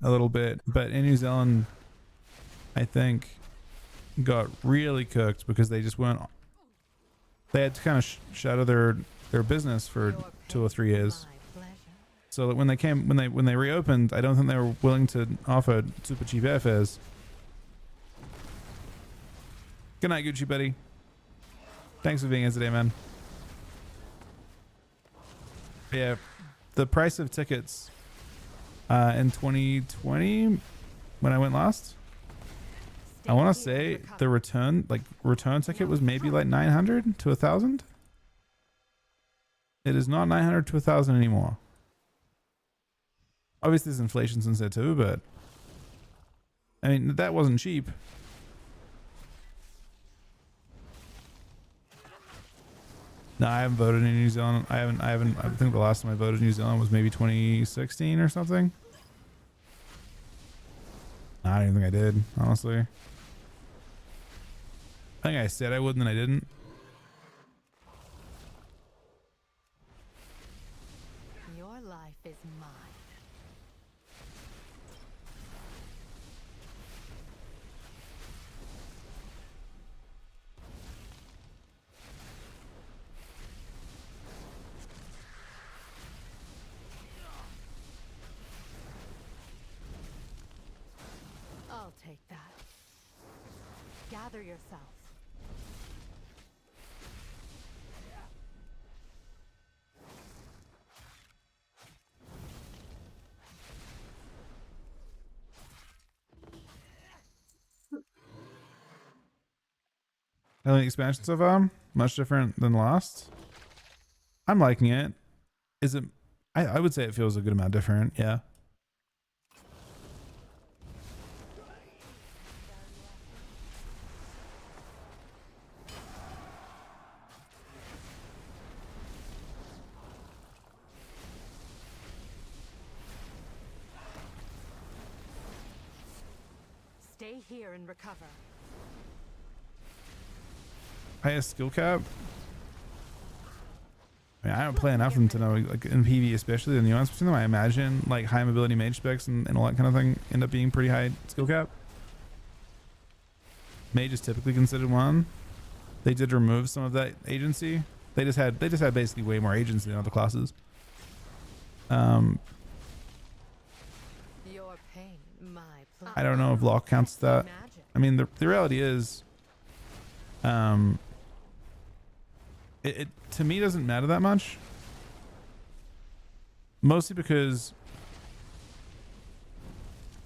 Speaker 14: a little bit, but in New Zealand, I think got really cooked because they just weren't. They had to kind of shatter their business for 2 or 3 years. So that when they reopened, I don't think they were willing to offer super cheap airfares. Good night, Gucci buddy. Thanks for being here today, man. Yeah, the price of tickets in 2020 when I went last, I want to say the return ticket was maybe like 900 to 1,000. It is not 900 to 1,000 anymore. Obviously, there's inflation since then too, but I mean that wasn't cheap. No, I haven't voted in New Zealand. I haven't. I think the last time I voted in New Zealand was maybe 2016 or something. I don't even think I did, honestly. I think I said I would and then I didn't.
Speaker 11: Your life is mine. I'll take that. Gather yourself.
Speaker 14: The expansion so far, much different than Lost. I'm liking it. Is it? I would say it feels a good amount different. Yeah.
Speaker 11: Stay here and recover.
Speaker 14: Highest skill cap? I mean, I don't play enough of them to know, like in PvE especially, the nuance between them. I imagine like high mobility mage specs and all that kind of thing end up being pretty high skill cap. Mage is typically considered one. They did remove some of that agency. They just had basically way more agency than other classes.
Speaker 11: Your pain, my pleasure.
Speaker 14: I don't know if lock counts that. I mean, the reality is, it to me doesn't matter that much. Mostly because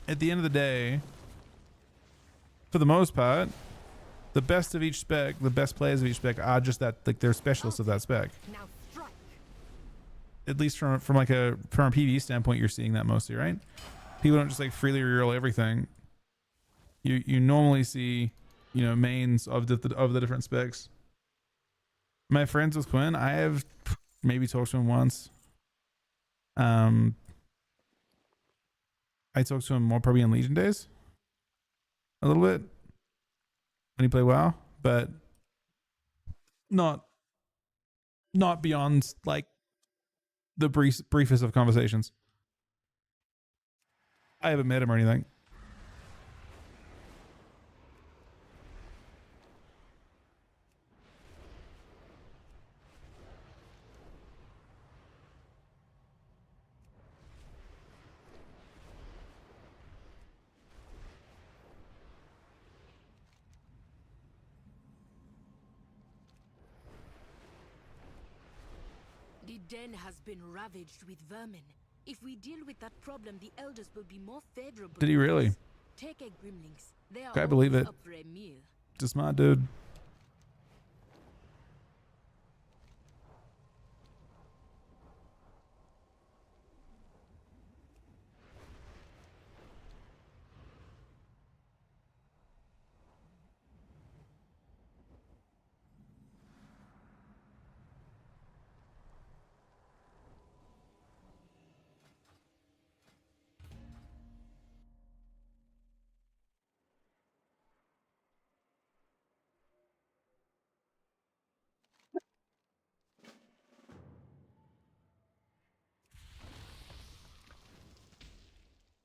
Speaker 14: at the end of the day, for the most part, the best of each spec, the best players of each spec are just that, like they're specialists of that spec. At least from a PvE standpoint, you're seeing that mostly, right? People don't just like freely reroll everything. You normally see, you know, mains of the different specs. My friends with Quinn, I have maybe talked to him once. I talked to him more probably in Legion days, a little bit when he played WoW, but not beyond like the briefest of conversations. I haven't met him or anything.
Speaker 2: The den has been ravaged with vermin. If we deal with that problem, the elders will be more favorable.
Speaker 14: Did he really?
Speaker 2: Take a Grimlings. They are
Speaker 14: I believe
Speaker 2: always
Speaker 14: it.
Speaker 2: up for a meal.
Speaker 14: Just smart dude.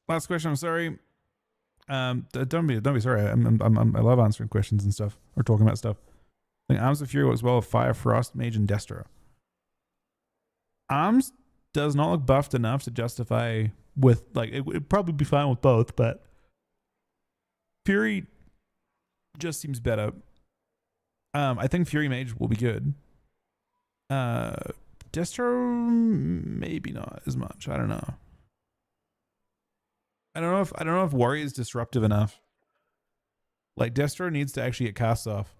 Speaker 14: Last question. I'm sorry. Don't be sorry. I love answering questions and stuff or talking about stuff. I think Arms of Fury works well with Fire, Frost, Mage, and Destro. Arms does not look buffed enough to justify with like it'd probably be fine with both, but Fury just seems better. I think Fury Mage will be good. Destro maybe not as much. I don't know. I don't know if Warrior is disruptive enough. Like Destro needs to actually get cast off.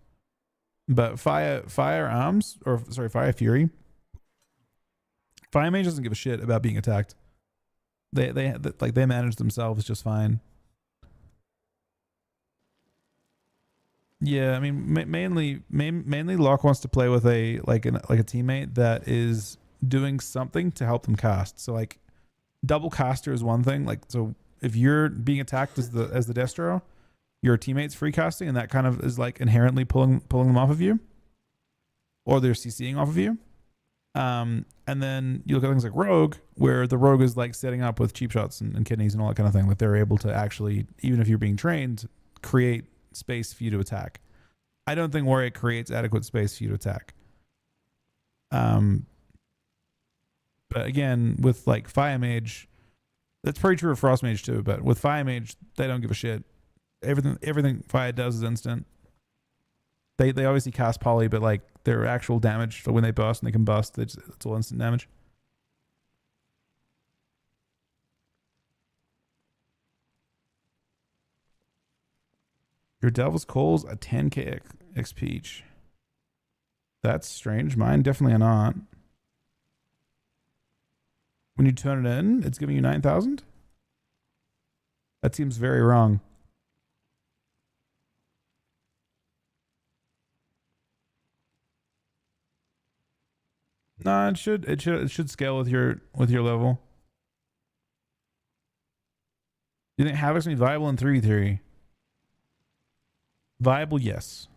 Speaker 14: But Fire Fury. Fire Mage doesn't give a shit about being attacked. They manage themselves just fine. Yeah, I mean mainly Locke wants to play with a teammate that is doing something to help them cast. So like double caster is one thing. Like so if you're being attacked as the Destro, your teammate's free casting, and that kind of is like inherently pulling them off of you, or they're CCing off of you. And then you look at things like Rogue, where the Rogue is like setting up with cheap shots and kidneys and all that kind of thing. That they're able to actually, even if you're being trained, create space for you to attack. I don't think Warrior creates adequate space for you to attack. But again, with like Fire Mage, that's pretty true of Frost Mage too. But with Fire Mage, they don't give a shit. Everything Fire does is instant. They obviously cast Poly, but like their actual damage for when they burst and they can burst, it's all instant damage. Your Devil's Calls a 10k XP each. That's strange. Mine definitely are not. When you turn it in, it's giving you 9,000? That seems very wrong. No, it should scale with your level. You think Havoc's gonna be viable in 3v3? Viable, yes.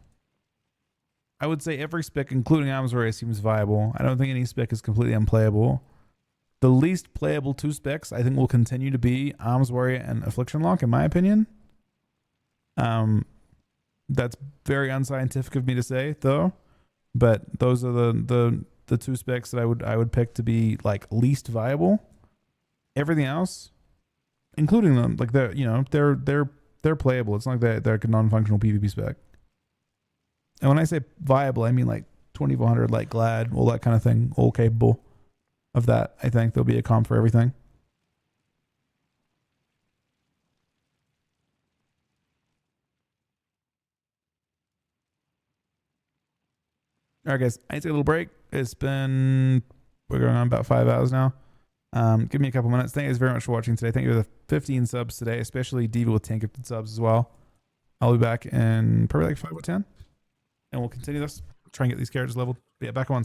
Speaker 14: I would say every spec, including Arms Warrior, seems viable. I don't think any spec is completely unplayable. The least playable two specs, I think, will continue to be Arms Warrior and Affliction Lock, in my opinion. That's very unscientific of me to say, though. But those are the two specs that I would pick to be like least viable. Everything else, including them, like they're playable. It's not like they're a non-functional PvP spec. And when I say viable, I mean like 2400, like Glad, all that kind of thing, all capable of that. I think there'll be a comp for everything. All right, guys, I need to take a little break. We're going on about 5 hours now. Give me a couple minutes. Thank you guys very much for watching today. Thank you for the 15 subs today, especially Diva with 10 gifted subs as well. I'll be back in probably like 5 or 10. And we'll continue this. Try and get these characters leveled. But yeah, back on.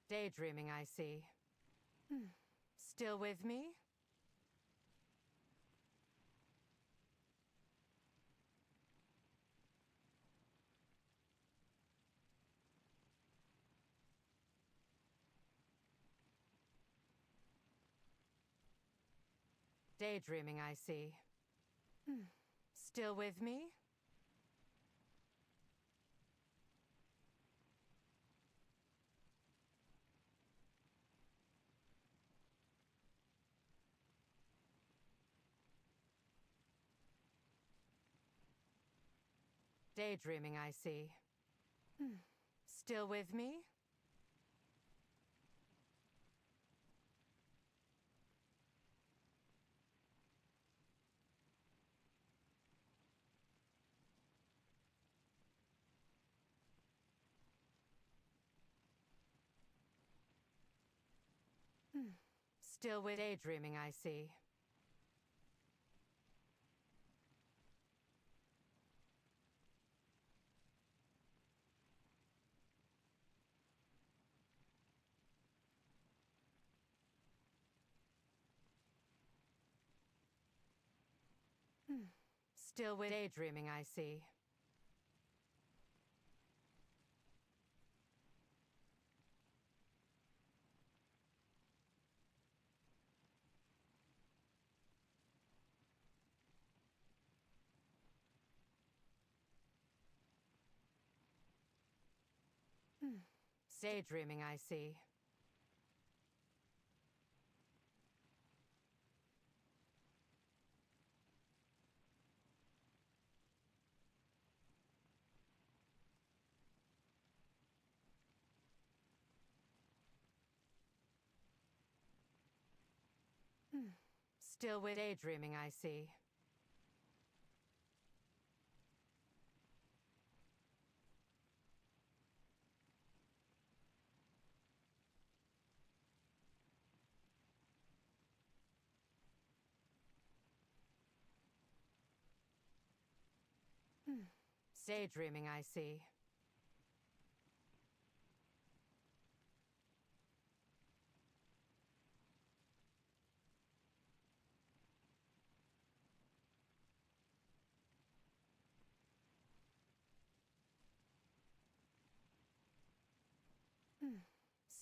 Speaker 11: Daydreaming, I see. Still with me? Daydreaming, I see. Still with me? Daydreaming, I see. Still with me? Still with daydreaming, I see. Still with daydreaming, I see. Daydreaming, I see. Still with daydreaming, I see. Daydreaming, I see.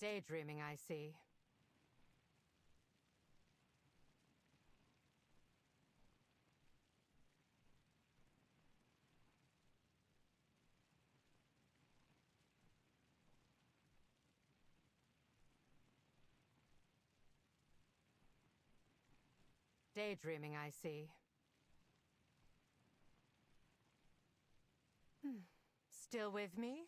Speaker 11: Daydreaming, I see. Daydreaming, I see. Still with me?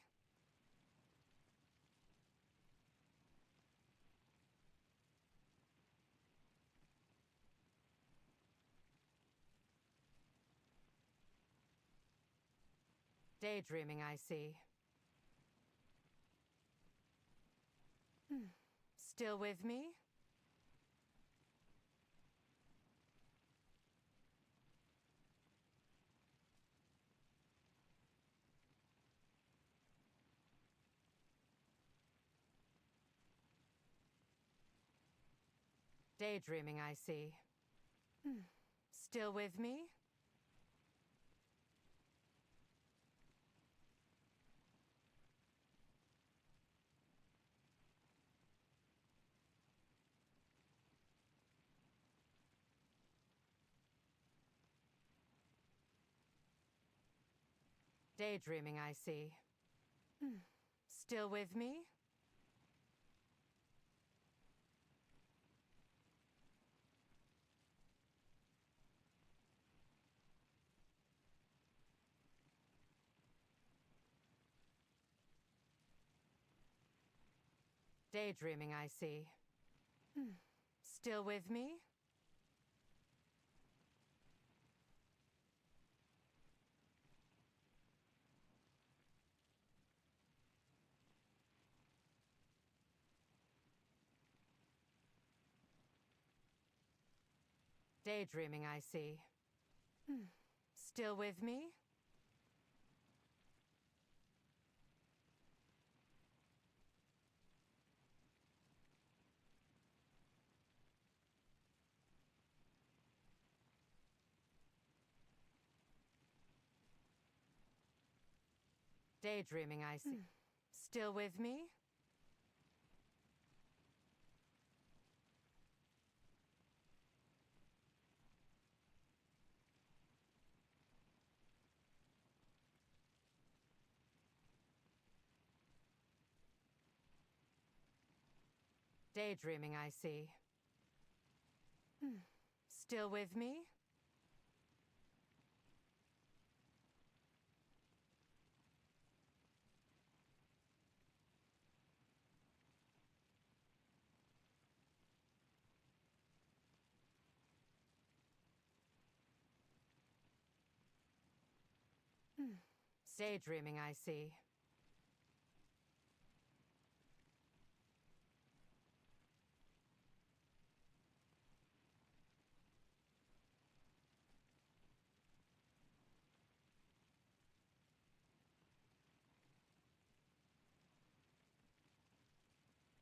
Speaker 11: Daydreaming, I see. Still with me? Daydreaming, I see. Still with me? Daydreaming, I see. Still with me? Daydreaming, I see. Still with me? Daydreaming, I see. Still with me? Daydreaming, I see. Still with me? Daydreaming, I see. Still with me? Daydreaming, I see.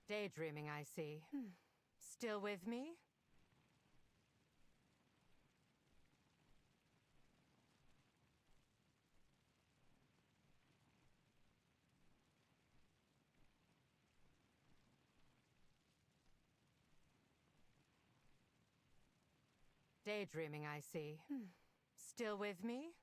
Speaker 11: Daydreaming, I see. Still with me? Daydreaming, I see. Still with me?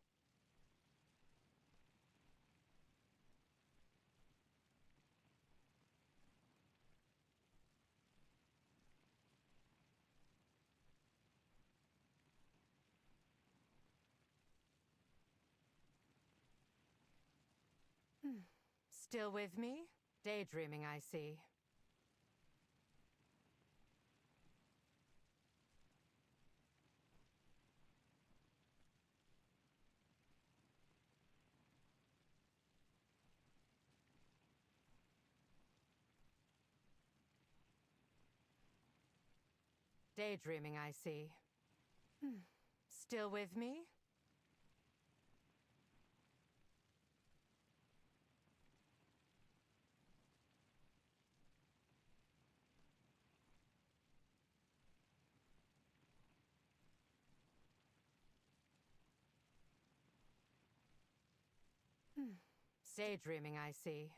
Speaker 11: Still with me? Daydreaming, I see. Daydreaming, I see. Still with me? Daydreaming, I see.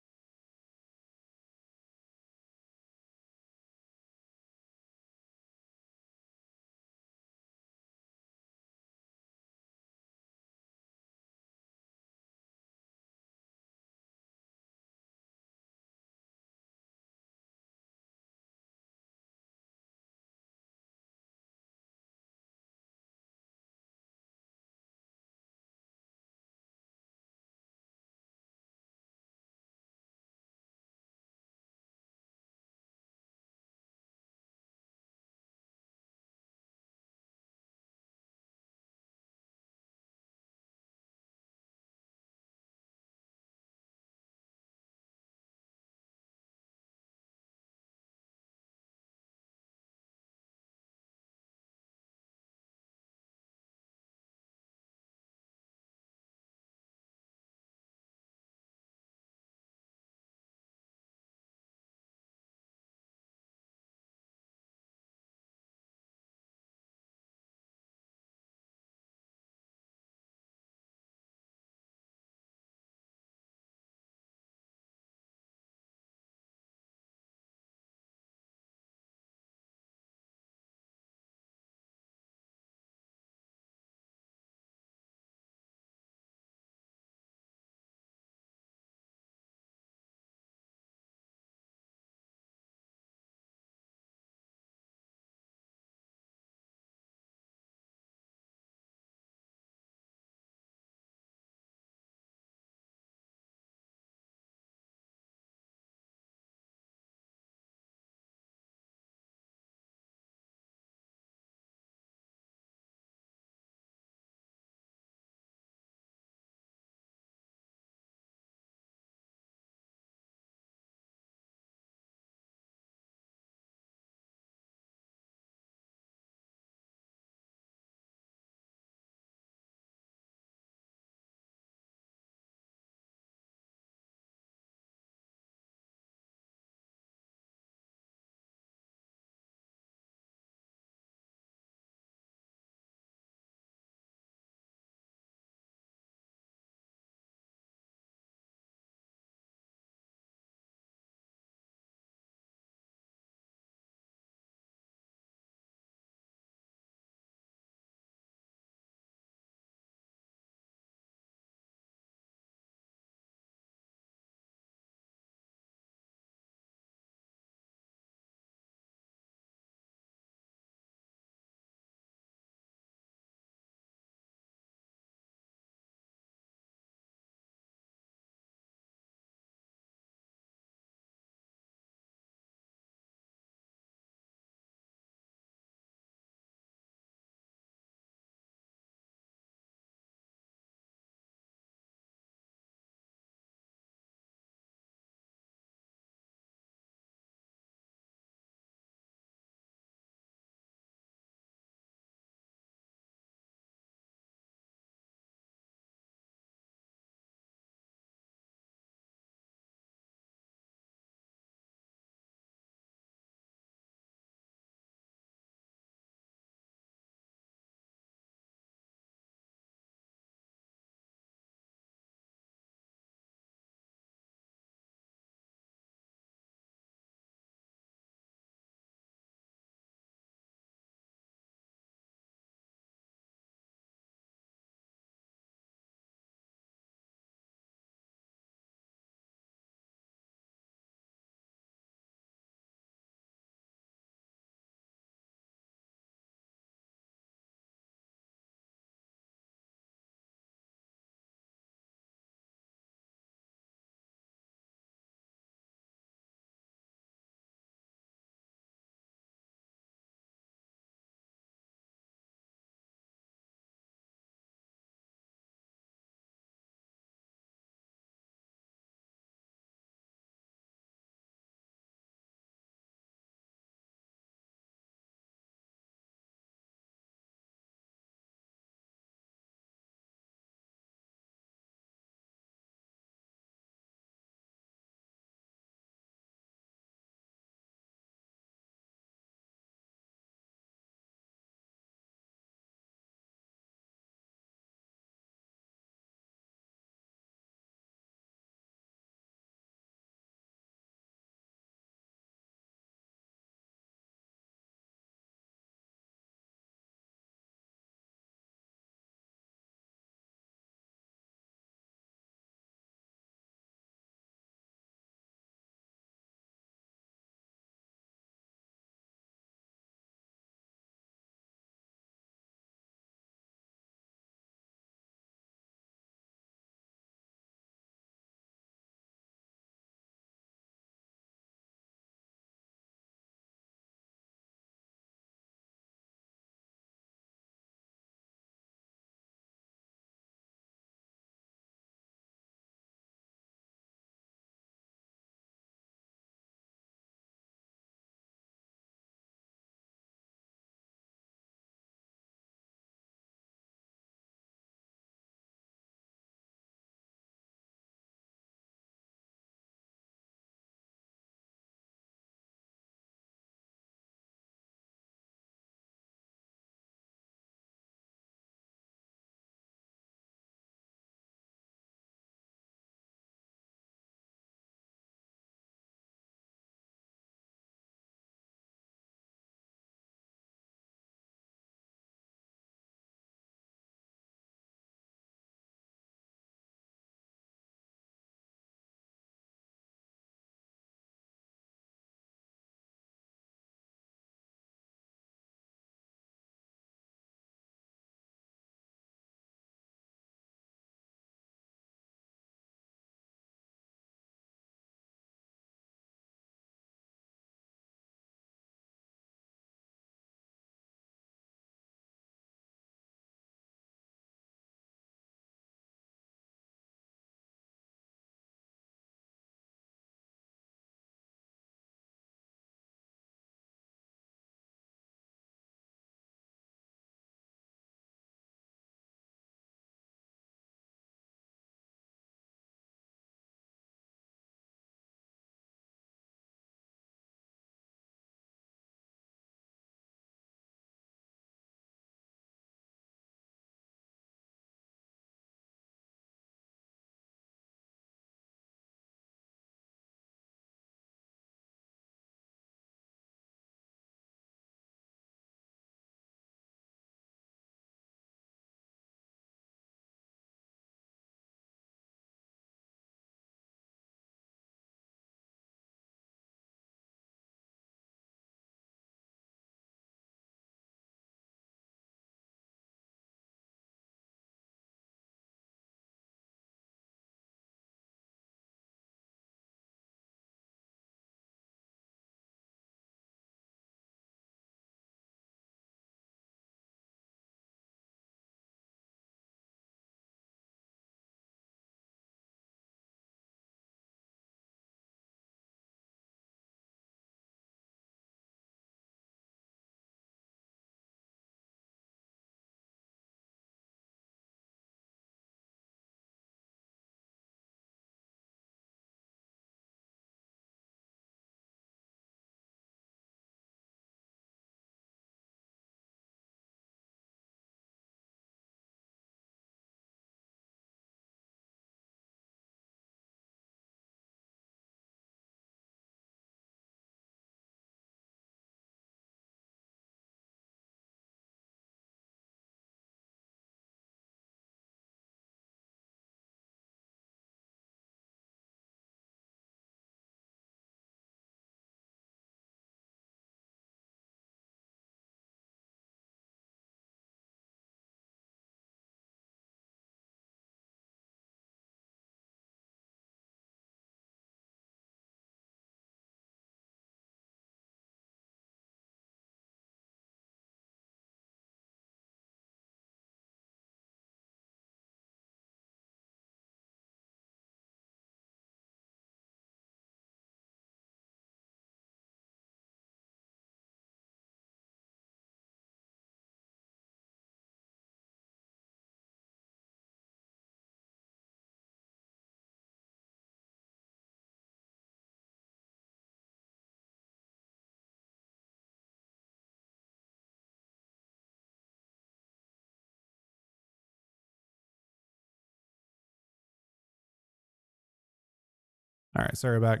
Speaker 14: All right, sorry, back.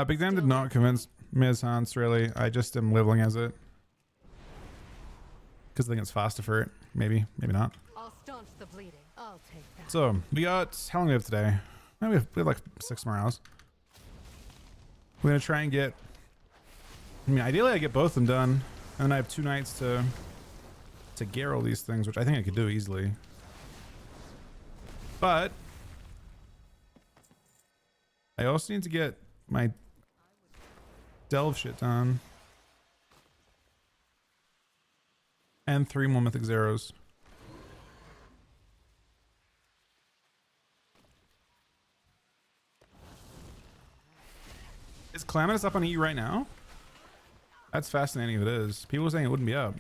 Speaker 14: Big Damn did not convince Ms. Hans, really. I just am leveling as it. Because I think it's faster for it. Maybe, maybe not.
Speaker 11: I'll staunch the bleeding. I'll take that.
Speaker 14: So, we got, how long do we have today? We have like 6 more hours. We're going to try and get, I mean, ideally I get both of them done. And then I have 2 nights to Garrel these things, which I think I could do easily. But I also need to get my delve shit done. And 3 more mythic zeros. Is Calamitous up on E right now? That's fascinating if it is. People were saying it wouldn't be up.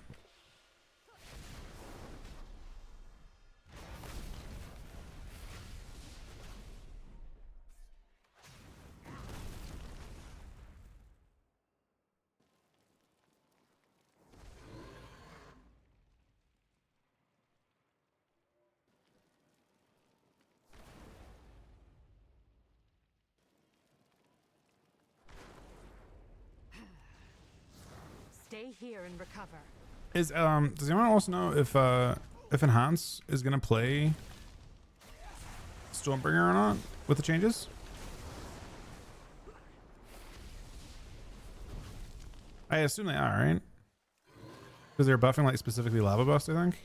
Speaker 11: Stay here and recover.
Speaker 14: Is does anyone also know if Enhance is gonna play Stormbringer or not with the changes? I assume they are, right? Because they're buffing like specifically Lava Bust, I think.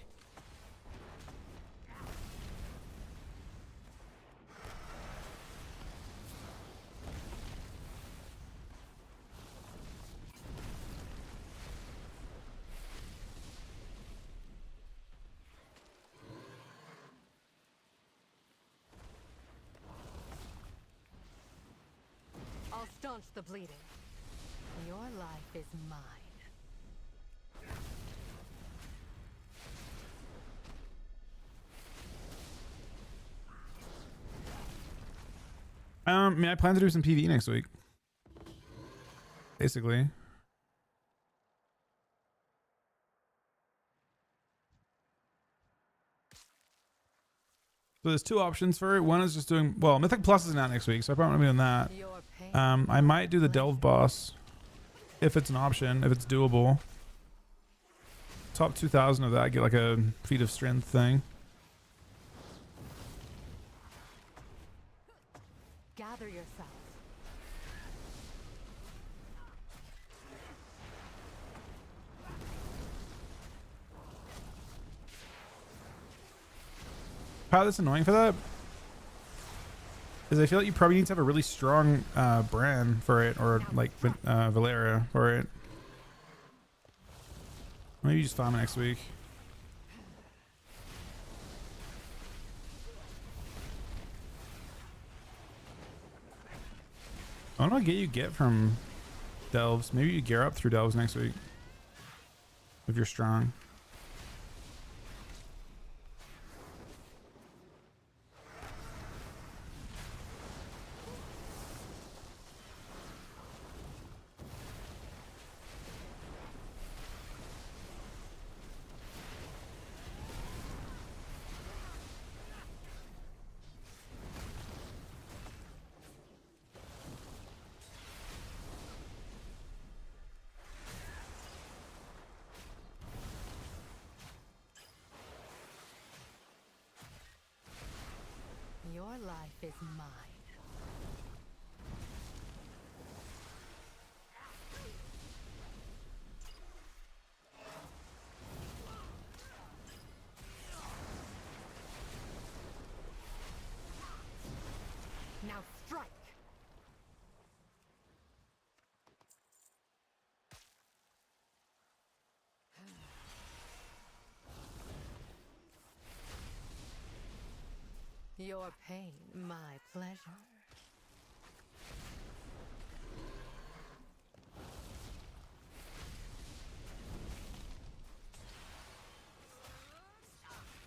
Speaker 11: I'll staunch the bleeding. Your life is mine.
Speaker 14: I mean, I plan to do some PvE next week. Basically. So there's 2 options for it. One is just doing, well, Mythic Plus is not next week, so I probably won't be doing that. I might do the Delve boss if it's an option, if it's doable. Top 2,000 of that, get like a feat of strength thing.
Speaker 11: Gather yourself.
Speaker 14: Part that's annoying for that is I feel like you probably need to have a really strong brand for it, or like Valeria for it. Maybe just farm it next week. I don't know what get you get from Delves. Maybe you gear up through Delves next week if you're strong.
Speaker 11: Your life is mine. Now strike. Your pain, my pleasure.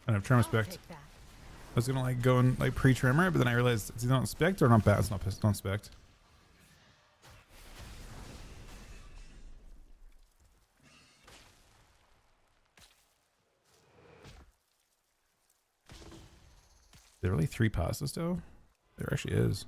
Speaker 14: I don't have Tremor Spect. I was gonna like go and like pre-Tremor, but then I realized it's either not Spect or not bad. It's not Spect. There really 3 passes though? There actually is.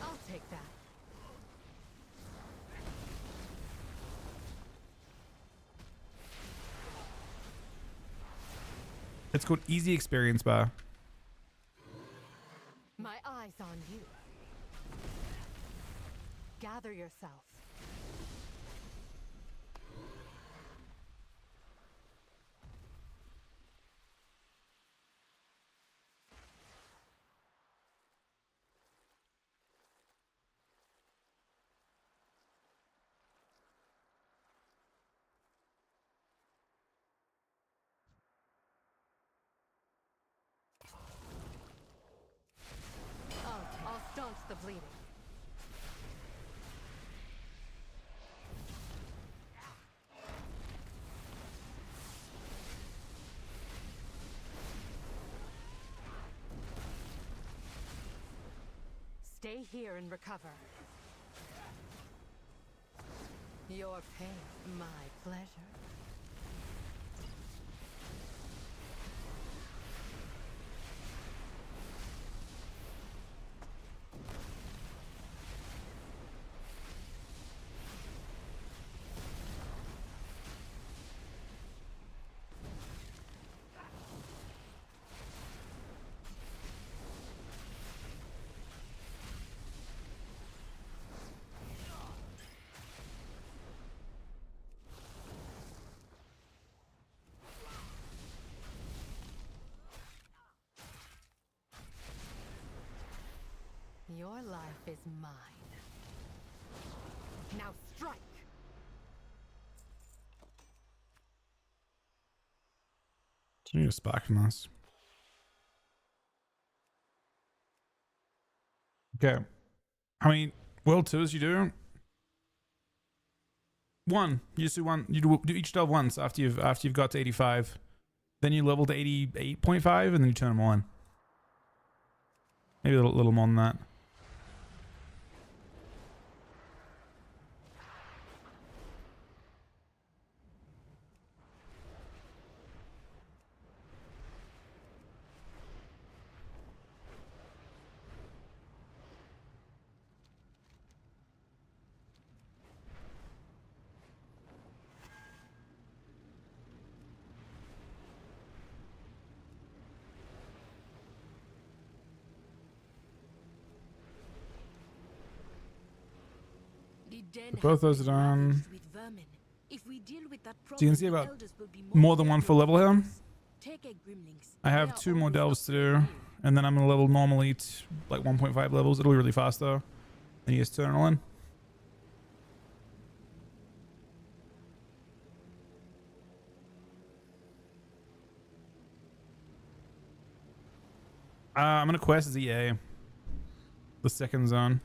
Speaker 11: I'll take that.
Speaker 14: It's called Easy Experience Bar.
Speaker 11: My eyes on you. Gather yourself. I'll staunch the bleeding. Stay here and recover. Your pain, my pleasure. Your life is mine. Now strike!
Speaker 14: So you need a spark from us. Okay. How many world tours you do? One. You just do one. You do each delve once after you've got to 85. Then you level to 88.5 and then you turn them on. Maybe a little more than that. Both those are done. So you can see about more than one full level here. I have 2 more delves to do, and then I'm gonna level normally to like 1.5 levels. It'll be really fast though. And you just turn it on. I'm gonna quest as EA. The second zone.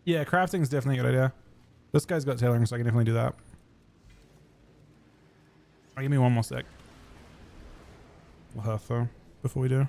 Speaker 14: Yeah, crafting is definitely a good idea. This guy's got tailoring, so I can definitely do that. Alright, give me one more sec. We'll have though before we do.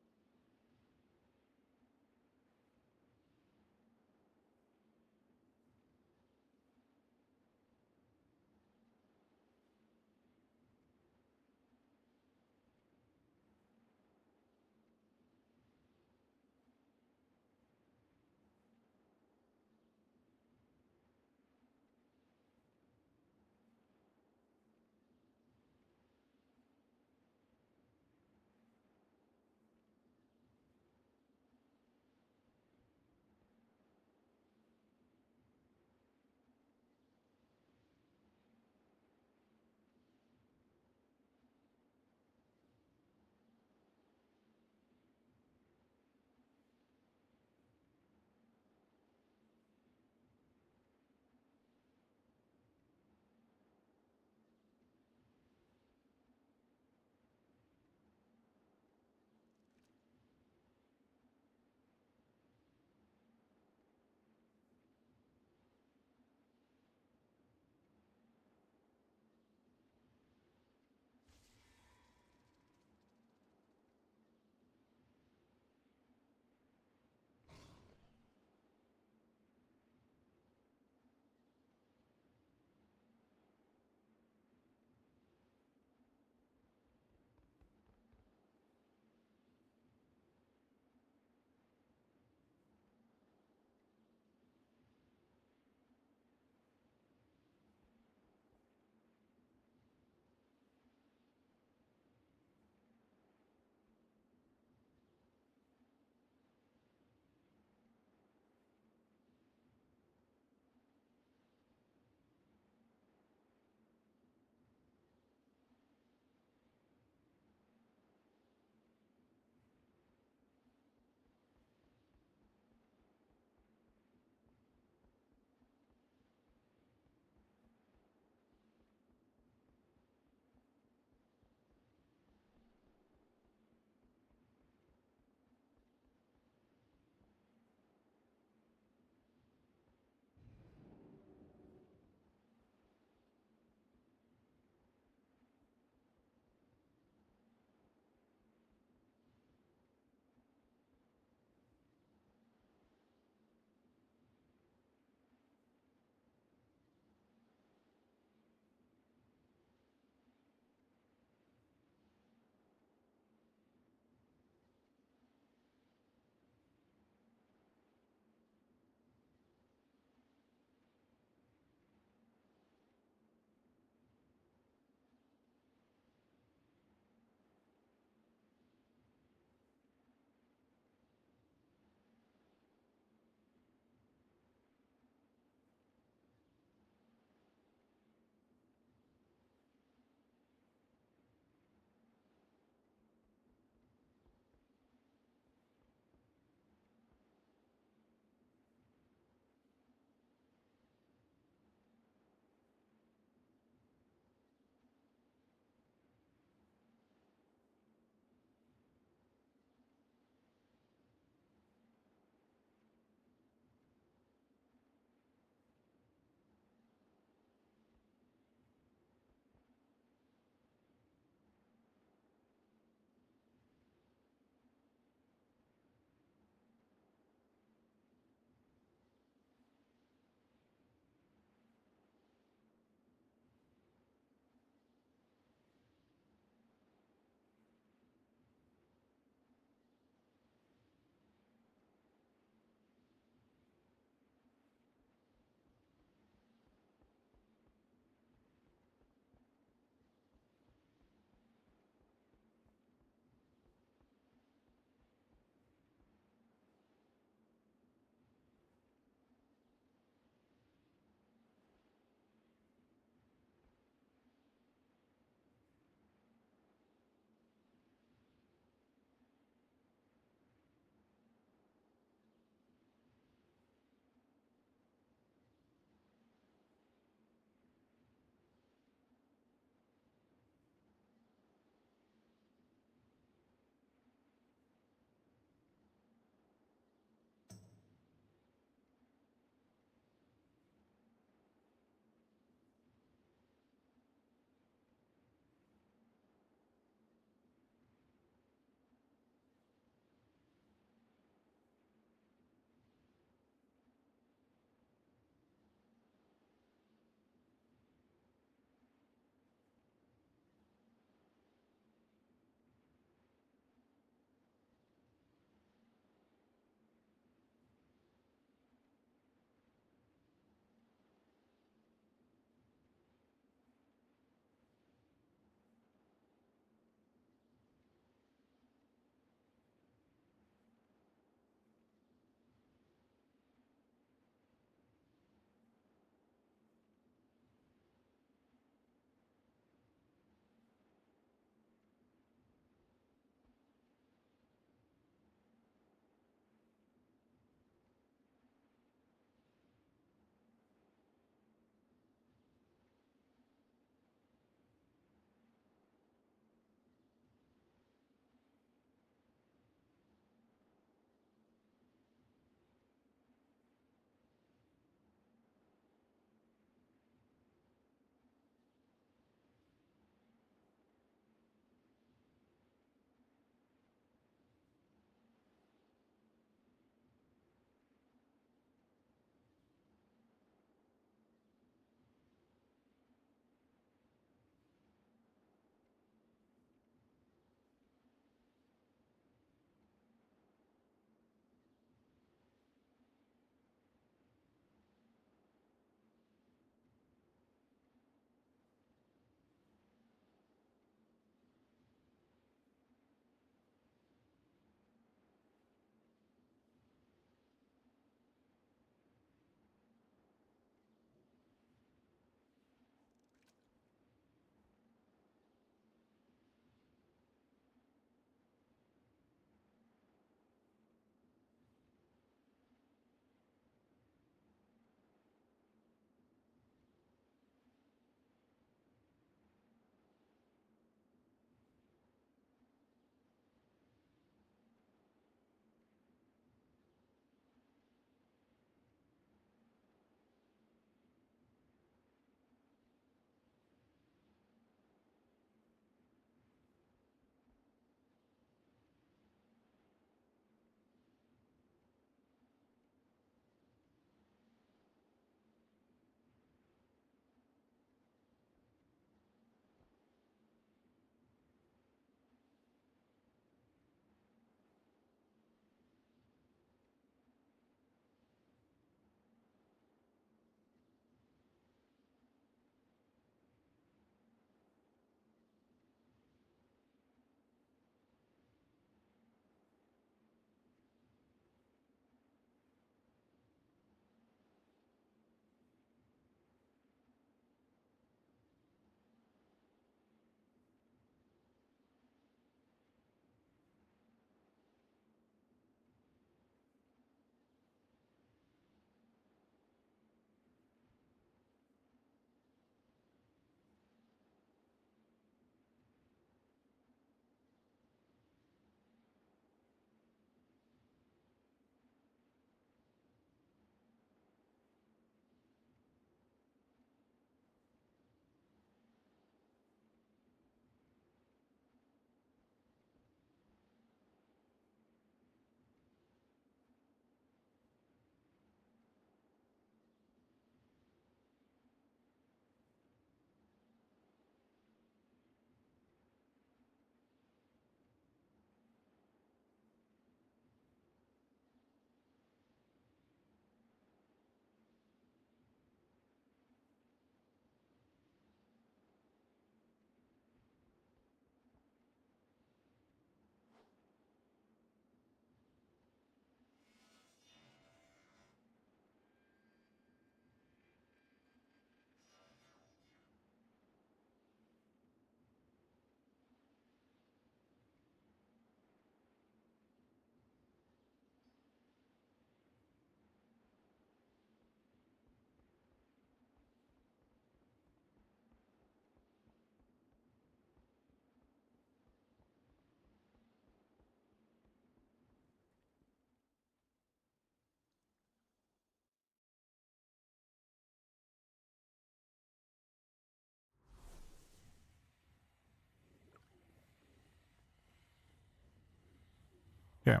Speaker 14: Yeah.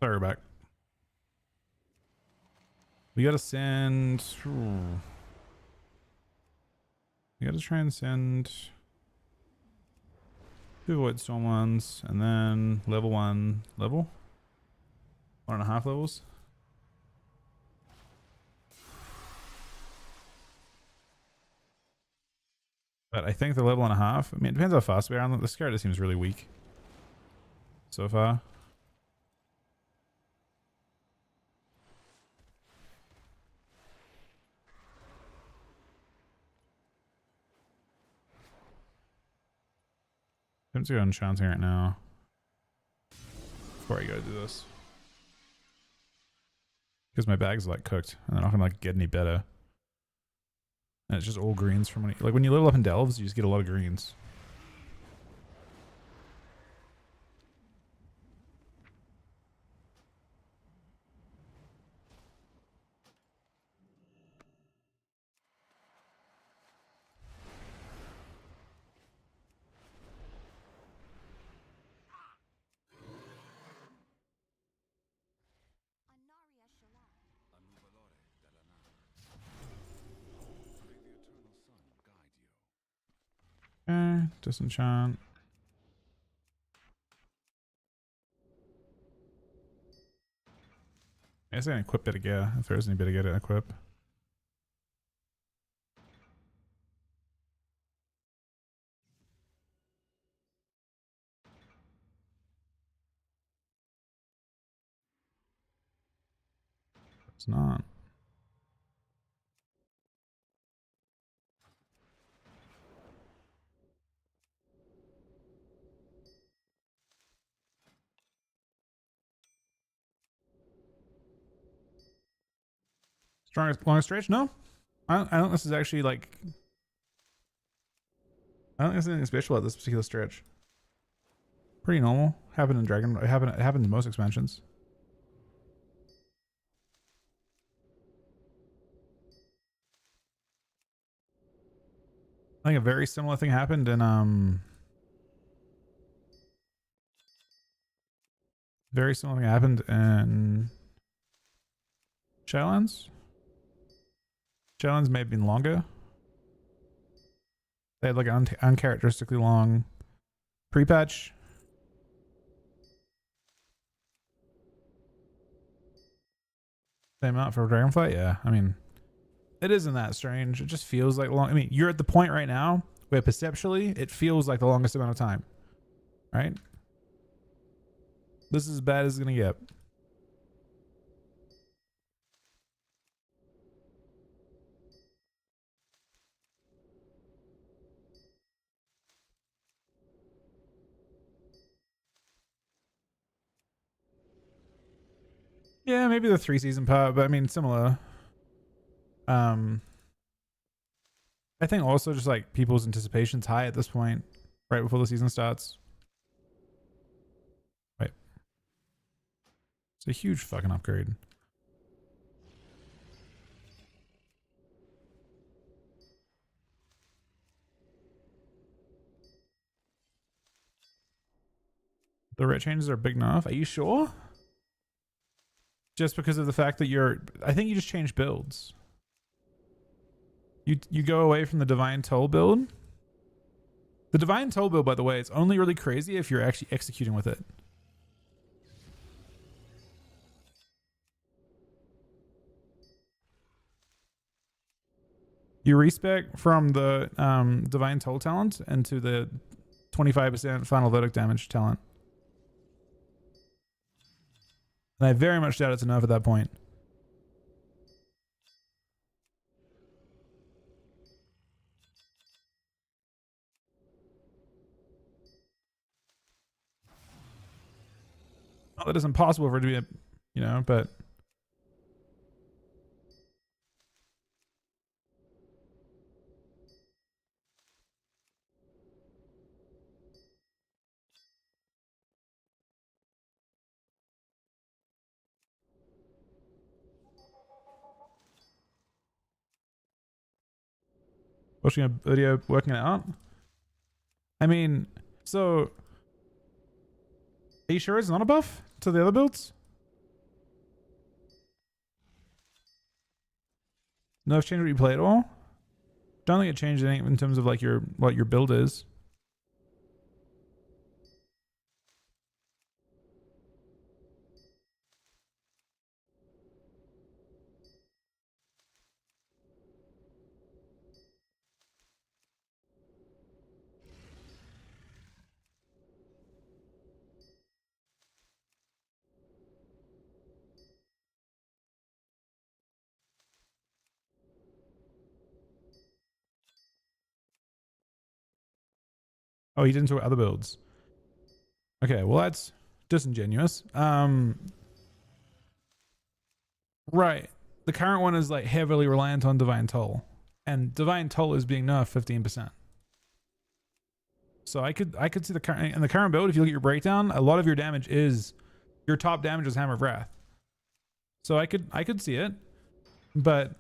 Speaker 14: Sorry, we're back. We gotta send... We gotta try and send 2 Voidstorm ones, and then level 1 level. 1.5 levels. But I think the level and a half, I mean, it depends how fast we are on them. This character seems really weak so far. I'm just going enchanting right now before I go do this, because my bag's like cooked and they're not gonna like get any better. And it's just all greens from when you level up in Delves, you just get a lot of greens. Okay, disenchant. I guess I can equip bit of gear if there is any bit of gear to equip. It's not. Strongest, longest stretch? No, I don't think this is actually like. I don't think there's anything special about this particular stretch. Pretty normal. Happened in Dragon. It happened in most expansions. I think a very similar thing happened in very similar thing happened in Shadowlands. Shadowlands may have been longer. They had like an uncharacteristically long pre-patch. Same amount for Dragonflight? Yeah, I mean, it isn't that strange. It just feels like long. I mean, you're at the point right now where perceptually it feels like the longest amount of time, right? This is as bad as it's gonna get. Yeah, maybe the 3-season part, but I mean, similar. I think also just like people's anticipation's high at this point, right before the season starts. Right. It's a huge fucking upgrade. The rate changes are big enough. Are you sure? Just because of the fact that I think you just change builds. You go away from the Divine Toll build. The Divine Toll build, by the way, it's only really crazy if you're actually executing with it. You respec from the Divine Toll talent into the 25% Final Verdict damage talent. And I very much doubt it's enough at that point. Not that it's impossible for it to be, but... Watching a video, working it out. I mean, so Are you sure it's not a buff to the other builds? No, it's changed what you play at all. Don't think it changed anything in terms of like what your build is. Oh, he didn't talk other builds. Okay, well that's disingenuous. Right. The current one is like heavily reliant on Divine Toll. And Divine Toll is being nerfed 15%. So I could see the current in the current build, if you look at your breakdown, a lot of your damage is your top damage is Hammer of Wrath. So I could see it. But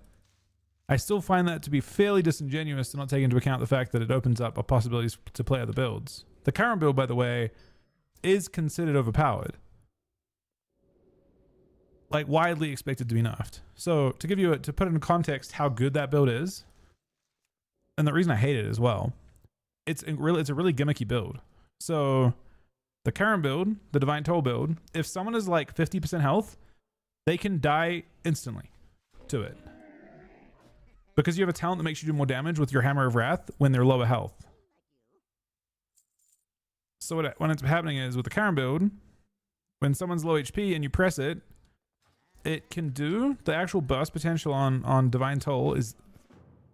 Speaker 14: I still find that to be fairly disingenuous to not take into account the fact that it opens up a possibilities to play other builds. The current build, by the way, is considered overpowered. Like widely expected to be nerfed. So to give you to put it in context how good that build is, and the reason I hate it as well, it's a really gimmicky build. So the current build, the Divine Toll build, if someone is like 50% health, they can die instantly to it. Because you have a talent that makes you do more damage with your Hammer of Wrath when they're lower health. So what ends up happening is with the current build, when someone's low HP and you press it, it can do the actual burst potential on Divine Toll is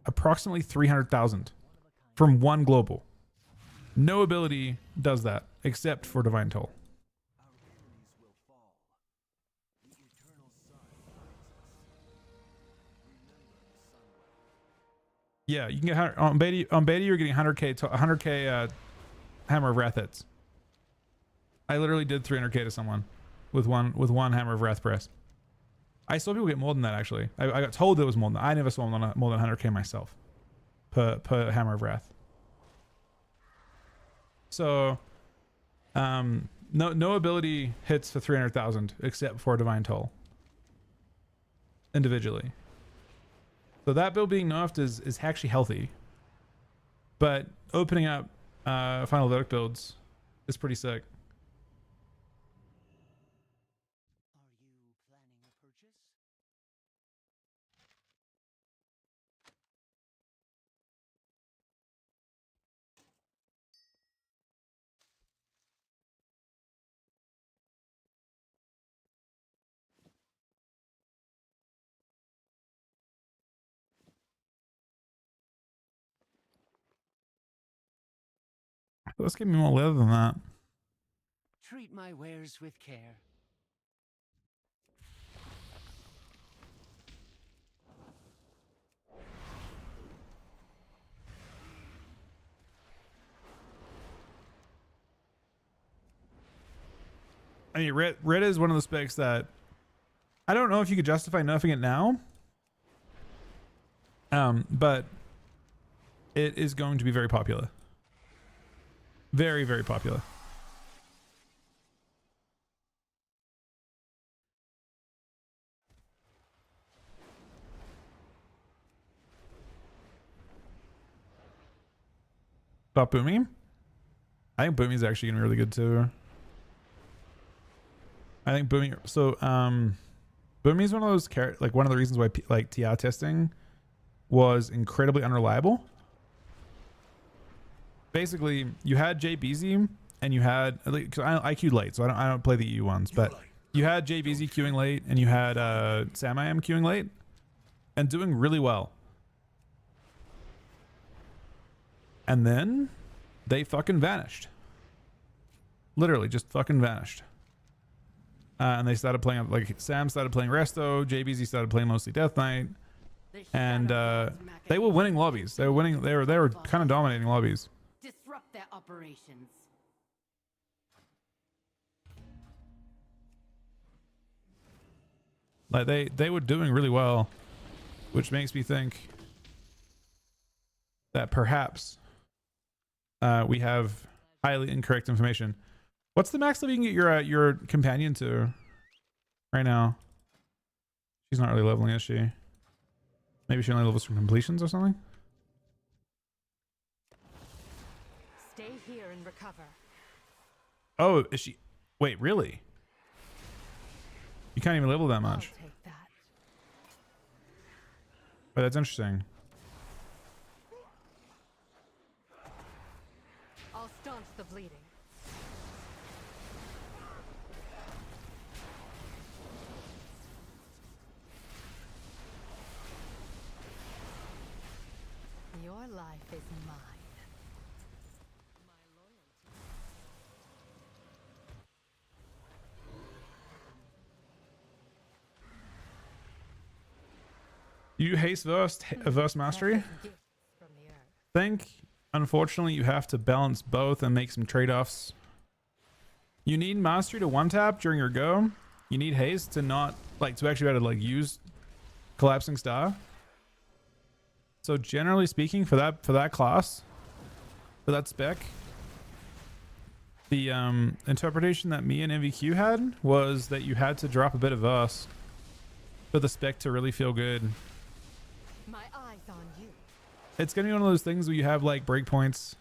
Speaker 14: approximately 300,000 from one global. No ability does that except for Divine Toll. Yeah, you can get on beta you're getting 100k Hammer of Wrath hits. I literally did 300k to someone with one Hammer of Wrath press. I saw people get more than that actually. I got told there was more than that. I never saw more than 100k myself per Hammer of Wrath. So no ability hits for 300,000 except for Divine Toll individually. So that build being nerfed is actually healthy, but opening up Final Verdict builds is pretty sick. Let's give me more leather than that.
Speaker 15: Treat my wares with care.
Speaker 14: I mean, red is one of the specs that I don't know if you could justify nerfing it now. But it is going to be very popular. Very, very popular. About Boomy? I think Boomy's actually gonna be really good too. I think Boomy. So, Boomy's one of those like one of the reasons why like TR testing was incredibly unreliable. Basically, you had JBZ and you had I queued late, so I don't play the EU ones, but you had JBZ queuing late and you had Sam-I-Am queuing late and doing really well. And then they fucking vanished. Literally just fucking vanished. And they started playing, like Sam started playing Resto, JBZ started playing mostly Death Knight, and they were winning lobbies. They were kind of dominating lobbies.
Speaker 16: Disrupt their operations.
Speaker 14: Like they were doing really well, which makes me think that perhaps we have highly incorrect information. What's the max level you can get your companion to right now? She's not really leveling, is she? Maybe she only levels from completions or something?
Speaker 11: Stay here and recover.
Speaker 14: Oh, is she? Wait, really? You can't even level that much.
Speaker 11: I'll take that.
Speaker 14: But that's interesting.
Speaker 11: I'll staunch the bleeding. Your life is mine.
Speaker 14: You haste verse mastery? Think, unfortunately, you have to balance both and make some trade-offs. You need mastery to one tap during your go. You need haste to not to actually be able to use collapsing star. So generally speaking, for that class, for that spec, the interpretation that me and MVQ had was that you had to drop a bit of verse for the spec to really feel good.
Speaker 11: My eyes on you.
Speaker 14: It's gonna be one of those things where you have breakpoints.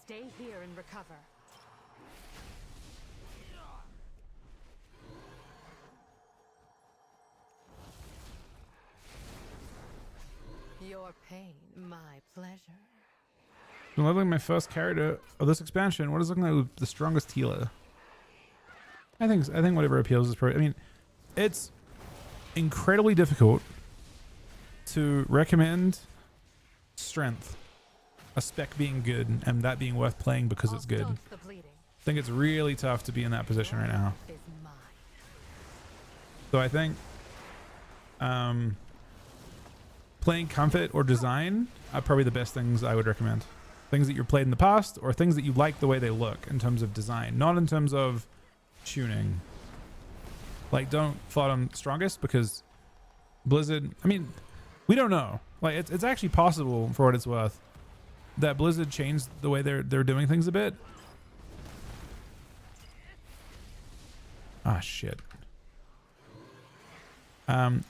Speaker 11: Stay here and recover. Your pain, my pleasure.
Speaker 14: I'm leveling my first character of this expansion. What is looking like the strongest Tila? I think whatever appeals is probably. I mean, it's incredibly difficult to recommend strength, a spec being good, and that being worth playing because it's good. I think it's really tough to be in that position right now. So I think playing comfort or design are probably the best things I would recommend. Things that you've played in the past or things that you like the way they look in terms of design, not in terms of tuning. Don't thought them strongest because Blizzard, I mean, we don't know. It's actually possible, for what it's worth, that Blizzard changed the way they're doing things a bit. Ah, shit.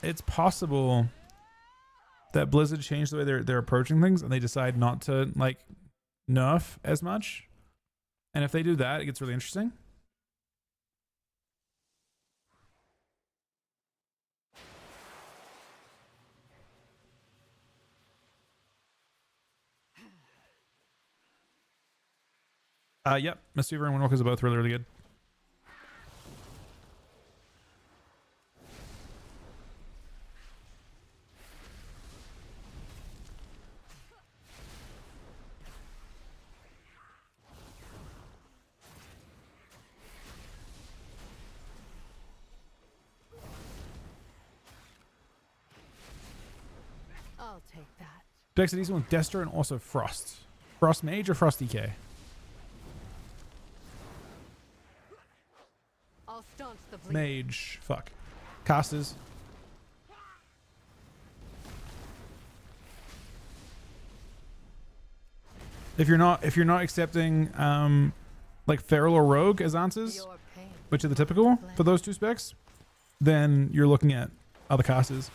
Speaker 14: It's possible that Blizzard changed the way they're approaching things and they decide not to nerf as much. And if they do that, it gets really interesting. Yep, Mistweaver and Windwalkers are both really, really good.
Speaker 11: I'll take that.
Speaker 14: Dex is with Destro and also Frost. Frost Mage or Frost DK?
Speaker 11: I'll staunch the bleed.
Speaker 14: Mage. Fuck. Casters. If you're not accepting Feral or Rogue as answers, which are the typical for those two specs, then you're looking at other casters.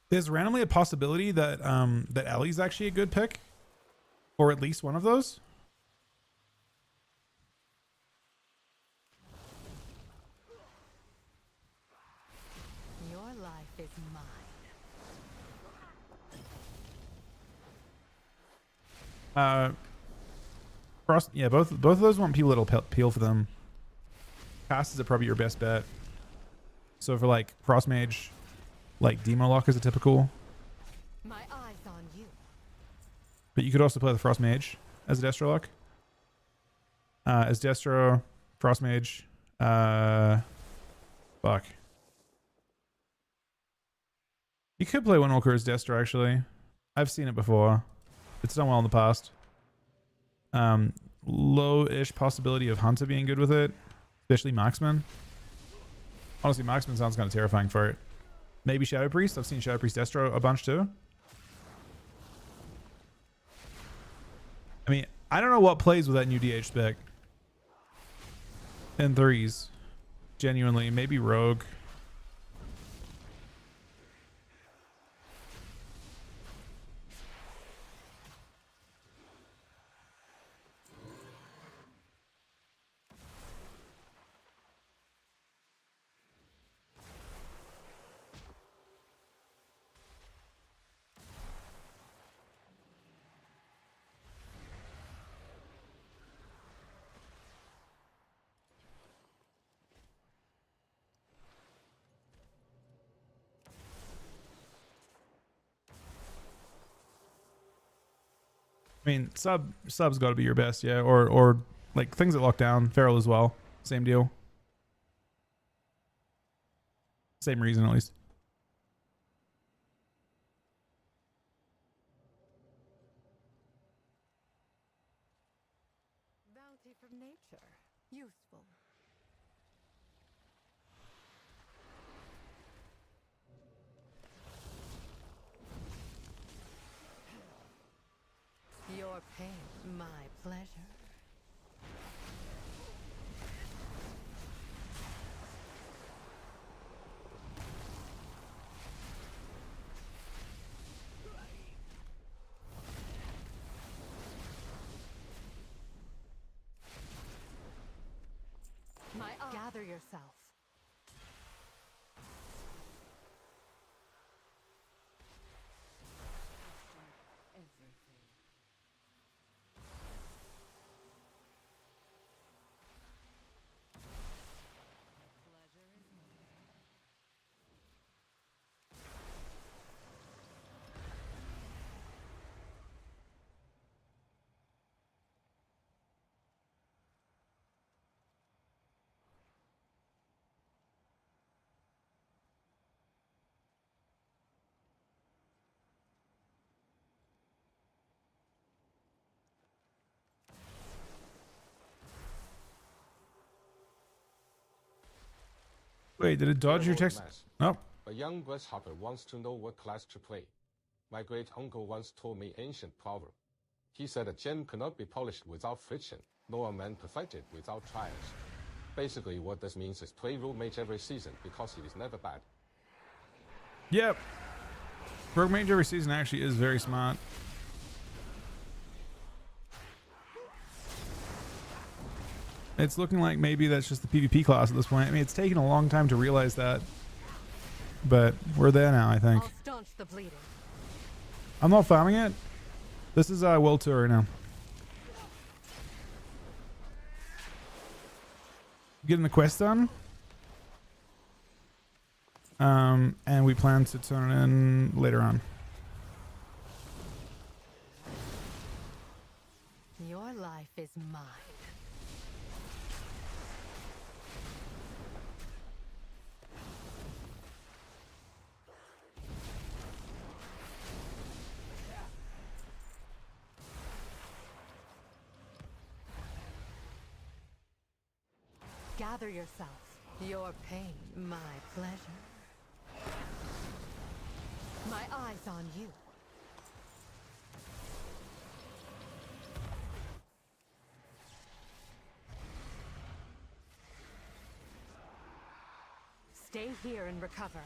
Speaker 14: There's randomly a possibility that that Ellie's actually a good pick, or at least one of those.
Speaker 11: Your life is mine.
Speaker 14: Frost, yeah, both of those want people that'll peel for them. Casters are probably your best bet. So for Frost Mage, Demo Lock is a typical.
Speaker 11: My eyes on you.
Speaker 14: But you could also play the Frost Mage as a Destro Lock. As Destro, Frost Mage, fuck. You could play Windwalker as Destro, actually. I've seen it before. It's done well in the past. Low-ish possibility of Hunter being good with it, especially Marksman. Honestly, Marksman sounds kind of terrifying for it. Maybe Shadow Priest. I've seen Shadow Priest Destro a bunch too. I mean, I don't know what plays with that new DH spec. In threes. Genuinely. Maybe Rogue. I mean, sub's got to be your best, yeah. Or like things that lock down. Feral as well. Same deal. Same reason, at least.
Speaker 11: Bounty from nature. Useful. Your pain, my pleasure. Gather yourself.
Speaker 14: Wait, did it dodge your text? No.
Speaker 18: A young grasshopper wants to know what class to play. My great uncle once told me ancient proverb. He said a gem cannot be polished without friction, nor a man perfected without trials. Basically, what this means is play Rogue Mage every season because he is never bad.
Speaker 14: Yep. Rogue Mage every season actually is very smart. It's looking like maybe that's just the PvP class at this point. I mean, it's taken a long time to realize that, but we're there now, I think.
Speaker 11: I'll staunch the bleeding.
Speaker 14: I'm not farming it. This is World Tour right now. Getting the quest done. And we plan to turn it in later on.
Speaker 11: Your life is mine. Gather yourself. Your pain, my pleasure. My eyes on you. Stay here and recover.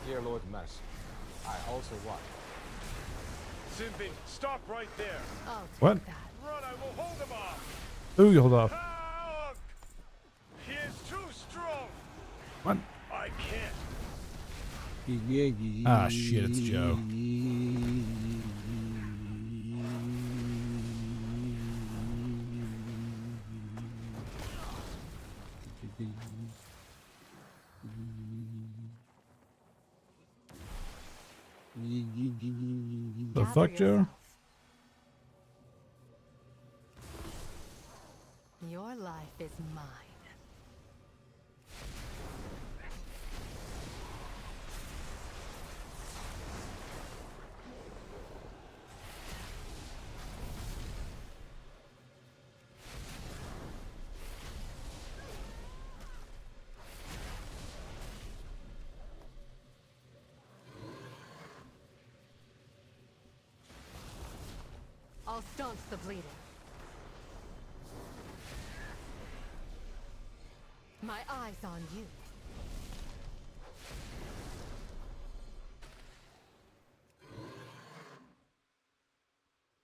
Speaker 18: Dear Lord Mess, I also watch.
Speaker 6: Sinbin, stop right there.
Speaker 14: What?
Speaker 6: Run, I will hold him off.
Speaker 14: Ooh, you hold off.
Speaker 6: He is too strong.
Speaker 14: What?
Speaker 6: I can't.
Speaker 14: Ah, shit, it's Joe. The fuck, Joe?
Speaker 11: Your life is mine. I'll staunch the bleeding. My eyes on you.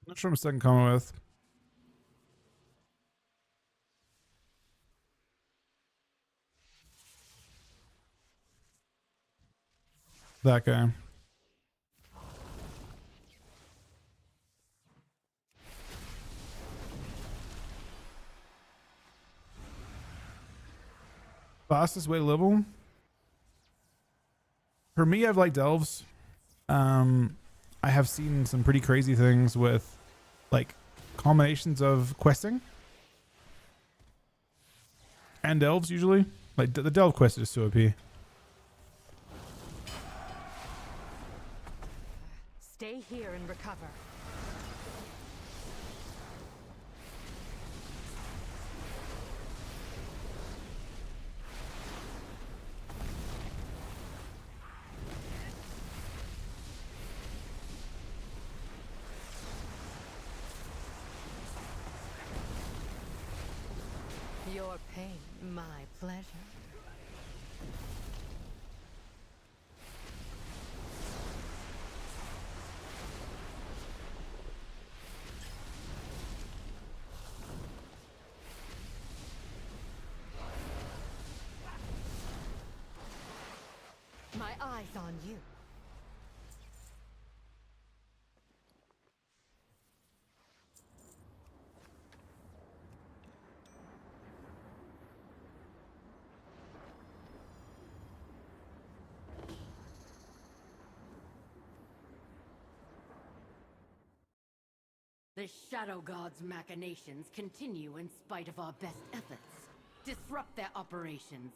Speaker 14: Not sure I'm second comment with. That guy. Fastest way to level? For me, I've liked elves. I have seen some pretty crazy things with like combinations of questing and elves usually. Like the delve quest is so OP.
Speaker 11: Stay here and recover. Your pain, my pleasure. My eyes on you.
Speaker 2: The Shadow God's machinations continue in spite of our best efforts. Disrupt their operations.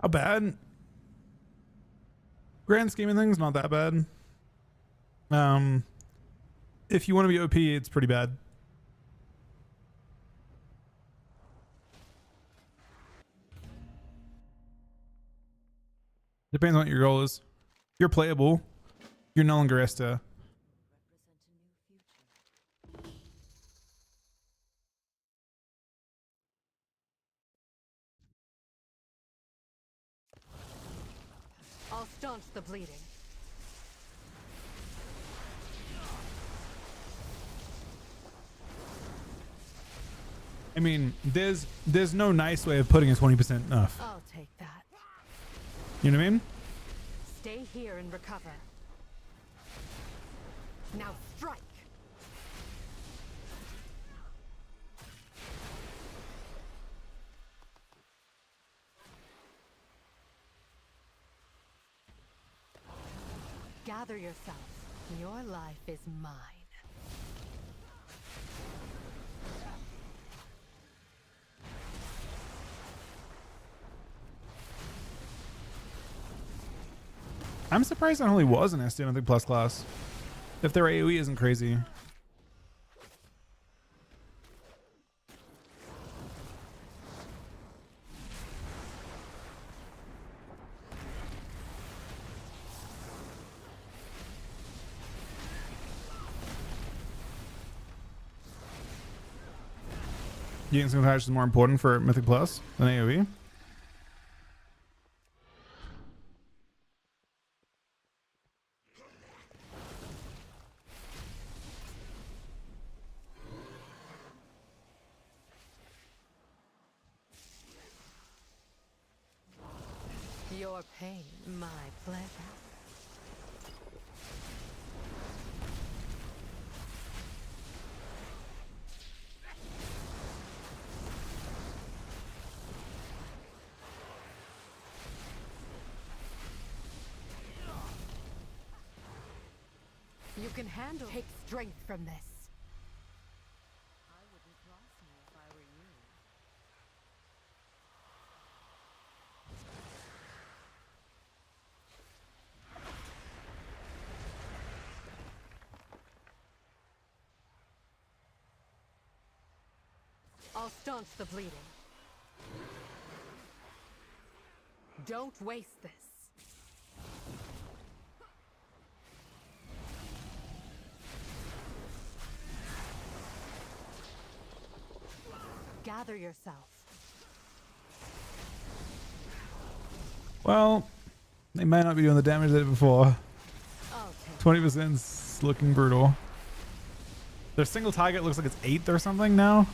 Speaker 14: How bad? Grand scheme of things, not that bad. If you want to be OP, it's pretty bad. Depends on what your goal is. If you're playable, you're no longer Esta.
Speaker 11: I'll staunch the bleeding.
Speaker 14: I mean, there's no nice way of putting a 20% off.
Speaker 11: I'll take that.
Speaker 14: You know what I mean?
Speaker 11: Stay here and recover. Now strike. Gather yourself. Your life is mine.
Speaker 14: I'm surprised there only was an Esta in the plus class. If their AoE isn't crazy. Getting single targets is more important for Mythic Plus than AoE.
Speaker 11: Your pain, my pleasure. You can handle. Take strength from this.
Speaker 16: I wouldn't cross me if I were you.
Speaker 11: I'll staunch the bleeding. Don't waste this. Gather yourself.
Speaker 14: Well, they might not be doing the damage they did before. 20% is looking brutal. Their single target looks like it's 8th or something now.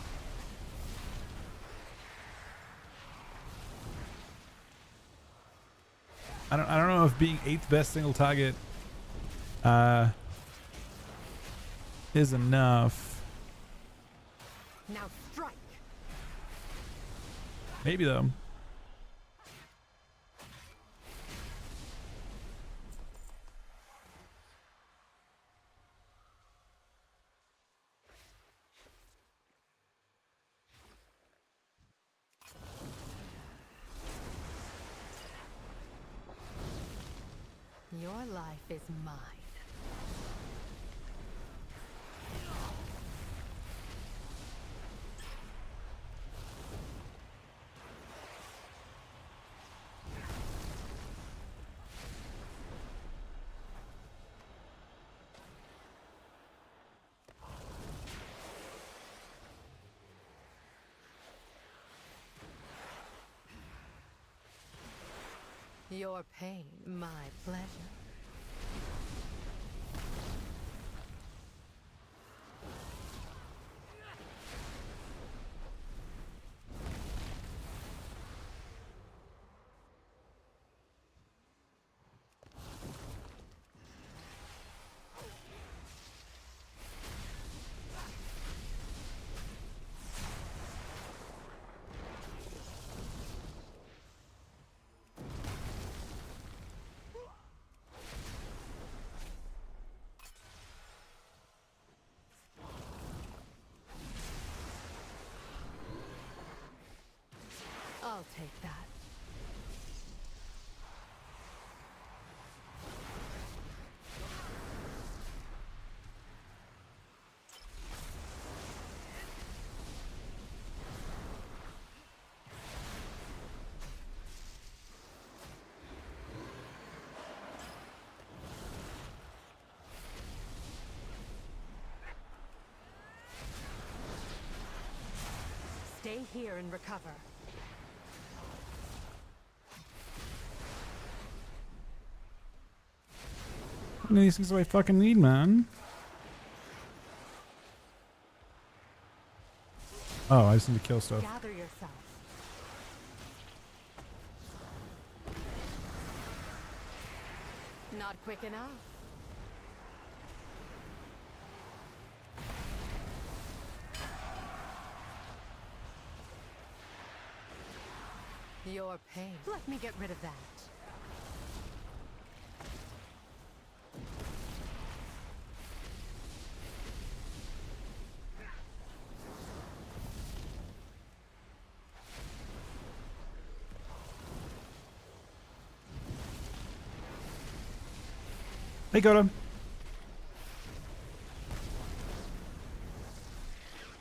Speaker 14: I don't know if being 8th best single target is enough.
Speaker 11: Now strike.
Speaker 14: Maybe though.
Speaker 11: Your life is mine. Your pain, my pleasure. I'll take that. Stay here and recover.
Speaker 14: These things I fucking need, man. Oh, I just need to kill stuff.
Speaker 11: Gather yourself. Not quick enough. Your pain. Let me get rid of that.
Speaker 14: Hey, Goda.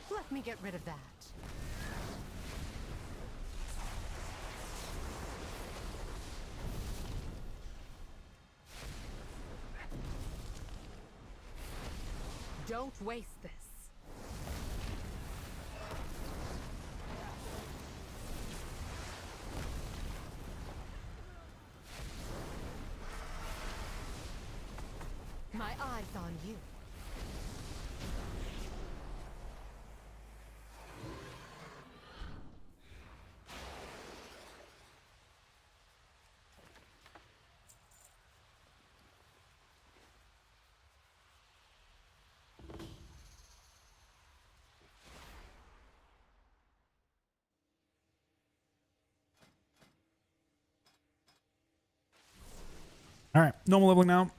Speaker 11: Let me get rid of that. Don't waste this. eyes on you.
Speaker 14: All right, normal leveling now.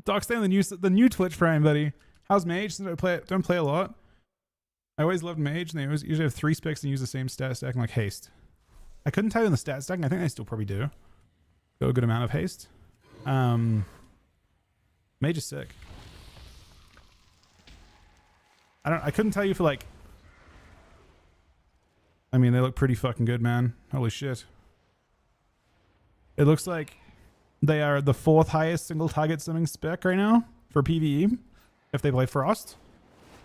Speaker 14: Doc, stay on the new Twitch Prime, buddy. How's Mage? Don't play a lot. I always loved Mage, and they always usually have 3 specs and use the same stat stack, like haste. I couldn't tell you on the stat stack, and I think I still probably do. Got a good amount of haste. Mage is sick. I couldn't tell you for like. I mean, they look pretty fucking good, man. Holy shit. It looks like they are the 4th highest single target summoning spec right now for PvE if they play Frost.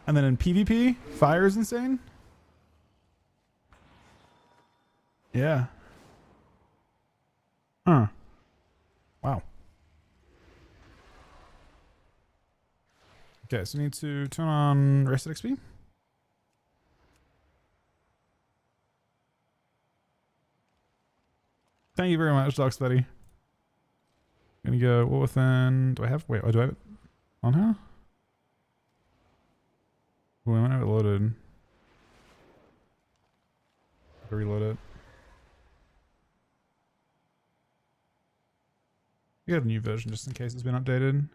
Speaker 14: And then in PvP, Fire is insane. Yeah. Huh. Wow. Okay, so we need to turn on Rested XP. Thank you very much, Docs Buddy. Gonna go, what within, do I have, wait, do I have it on her? Oh, I might have it loaded. Reload it. We got a new version just in case it's been updated.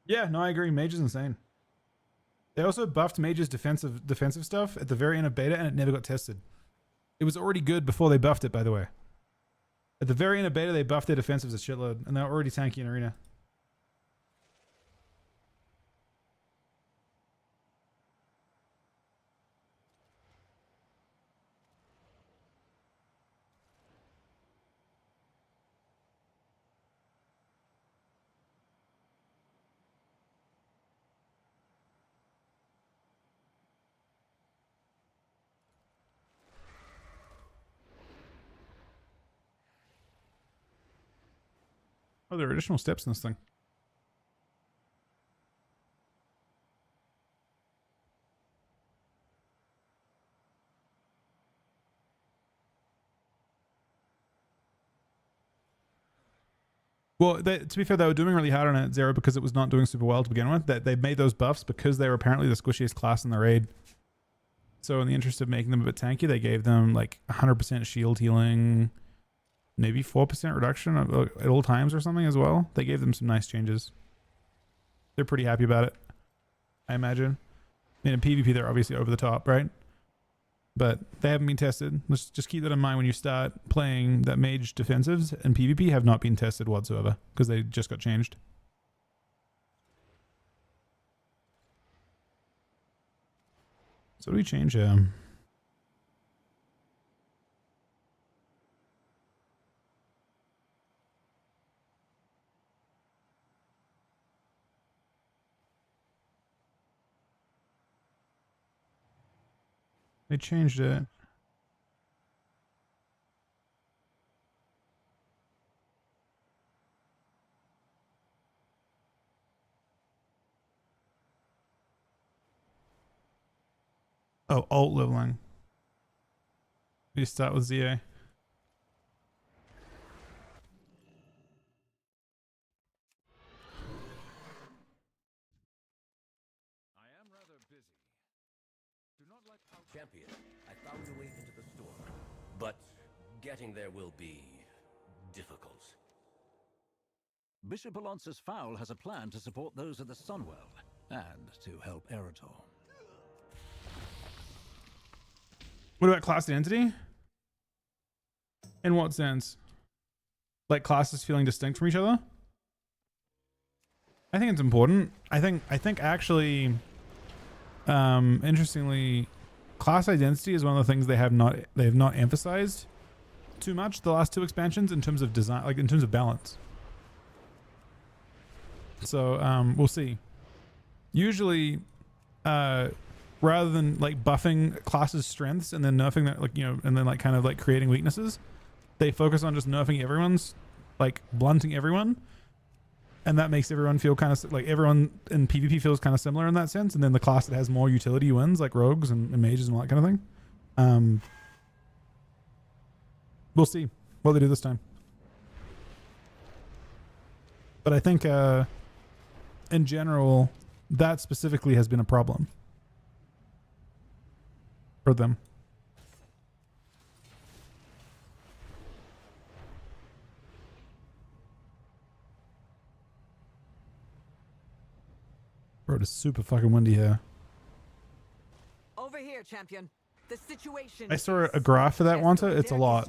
Speaker 14: Yeah, no, I agree. Mage is insane. They also buffed Mage's defensive stuff at the very end of beta, and it never got tested. It was already good before they buffed it, by the way. At the very end of beta, they buffed their defensives a shitload, and they're already tanky in arena. Oh, there are additional steps in this thing. Well, to be fair, they were doing really hard on it, Zero, because it was not doing super well to begin with. That they made those buffs because they were apparently the squishiest class in the raid. So in the interest of making them a bit tanky, they gave them like 100% shield healing, maybe 4% reduction at all times or something as well. They gave them some nice changes. They're pretty happy about it, I imagine. I mean, in PvP, they're obviously over the top, right? But they haven't been tested. Let's just keep that in mind when you start playing that mage defensives, and PvP have not been tested whatsoever because they just got changed. So what do we change? They changed it. Oh, alt leveling. We start with ZA.
Speaker 9: Champion, I found a way into the storm, but getting there will be difficult.
Speaker 19: Bishop Alonce's Foul has a plan to support those of the Sunworld, and to help Eretor.
Speaker 14: What about class identity? In what sense? Like classes feeling distinct from each other? I think it's important. I think actually, interestingly, class identity is one of the things they have not emphasized too much the last two expansions in terms of design, like in terms of balance. So we'll see. Usually, rather than like buffing classes' strengths and then nerfing that, like, you know, and then like kind of like creating weaknesses, they focus on just nerfing everyone's, like blunting everyone, and that makes everyone feel kind of like everyone in PvP feels kind of similar in that sense. And then the class that has more utility wins, like rogues and mages and all that kind of thing. We'll see what they do this time. But I think in general, that specifically has been a problem for them. Bro, it is super fucking windy here.
Speaker 8: Over here, champion. The situation.
Speaker 14: I saw a graph for that once. It's a lot.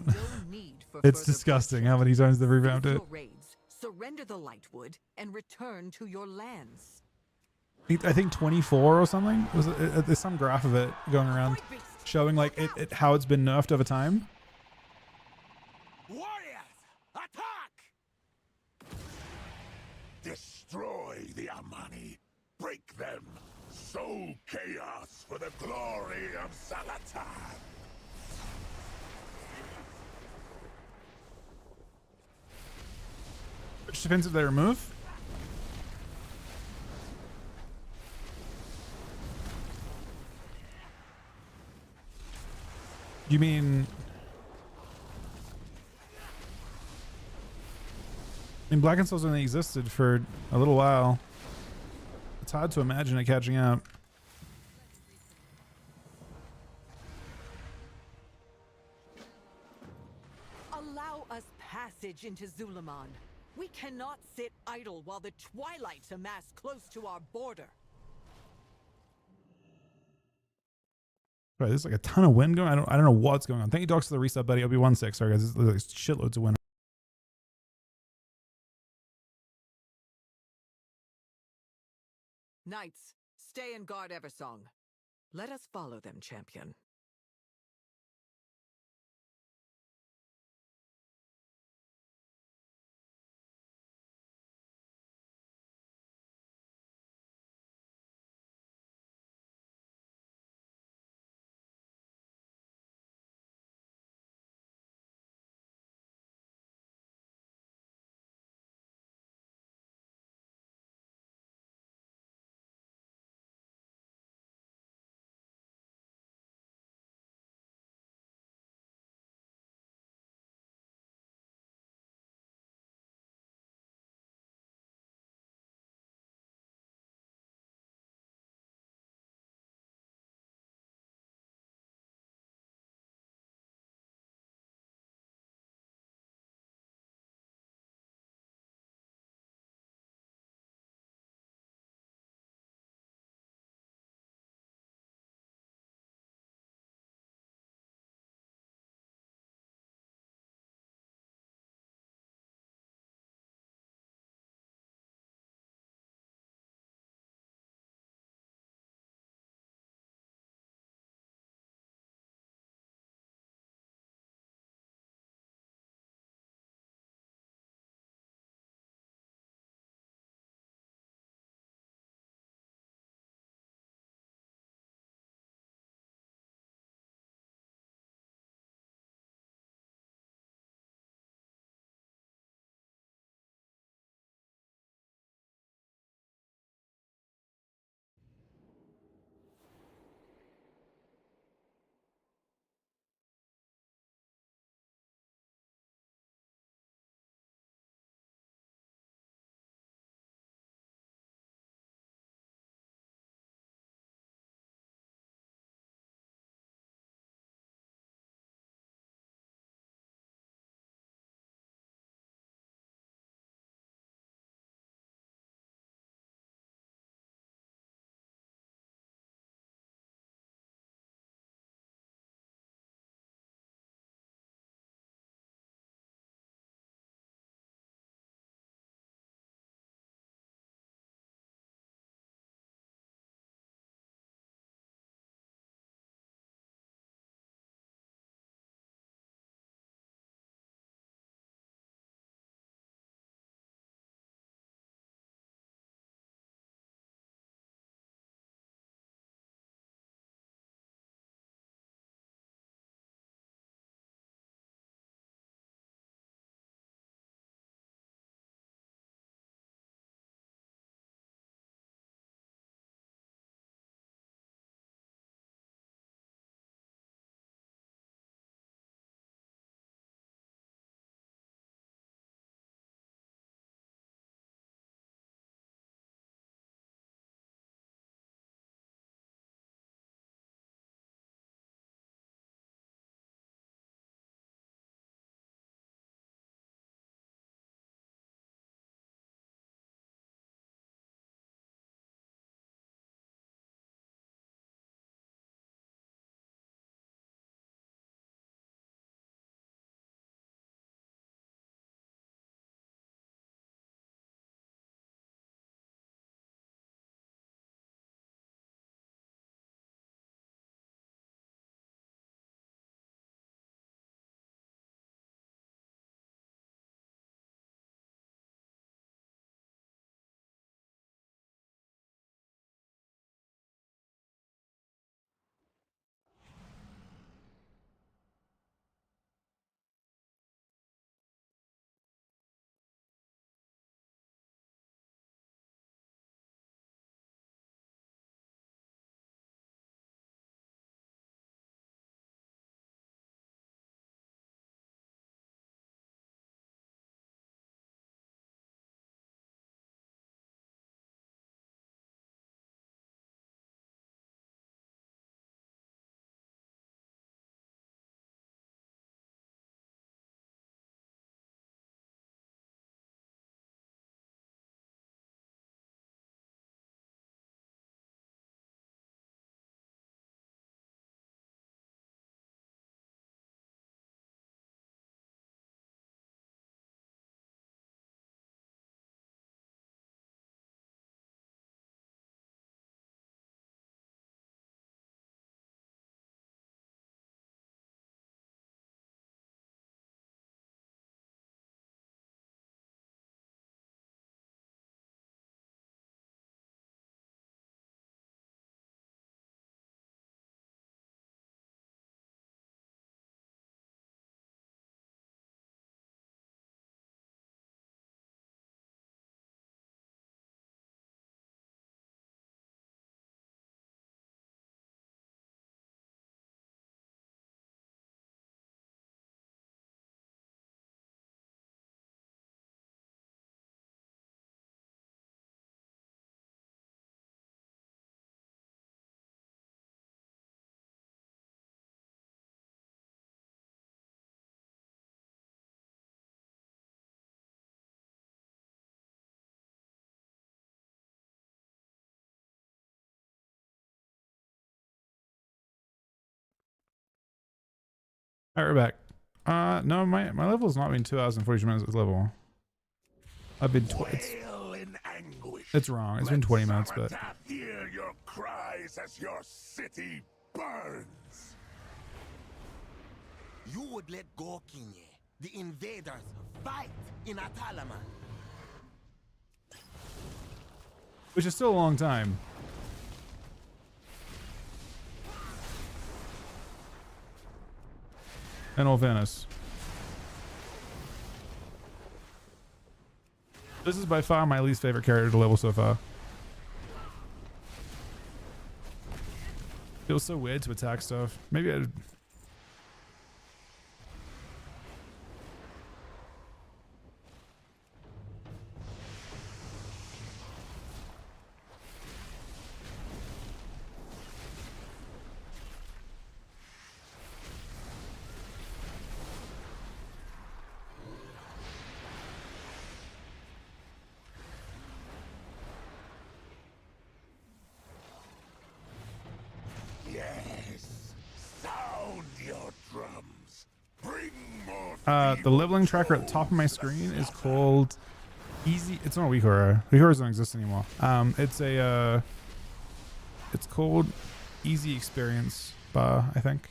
Speaker 14: It's disgusting how many times they've revamped it.
Speaker 8: Raids, surrender the Lightwood and return to your lands.
Speaker 14: I think 24 or something. There's some graph of it going around showing like how it's been nerfed over time.
Speaker 3: Warriors, attack! Destroy the Amani. Break them. Sow chaos for the glory of Zalatan.
Speaker 14: Which defensive they remove? You mean... I mean, Black and Soul's only existed for a little while. It's hard to imagine it catching up.
Speaker 8: Allow us passage into Zulaman. We cannot sit idle while the Twilights amass close to our border.
Speaker 14: Right, there's like a ton of wind going. I don't know what's going on. Thank you, Docs, for the reset, buddy. OB16. Sorry, guys. There's shitloads of wind.
Speaker 8: Knights, stay and guard Eversong. Let us follow them, champion.
Speaker 14: All right, we're back. No, my level's not been 2 hours and 42 minutes. It's level. I've been it's wrong. It's been 20 minutes, but
Speaker 3: Hear your cries as your city burns.
Speaker 5: You would let go, Kinye. The invaders fight in Atalaman.
Speaker 14: which is still a long time. And all Venice. This is by far my least favorite character to level so far. Feels so weird to attack stuff. Maybe I'd...
Speaker 3: Yes, sound your drums. Bring more.
Speaker 14: The leveling tracker at the top of my screen is called Easy. It's not WeHorror. WeHorror doesn't exist anymore. It's called Easy Experience Bar, I think.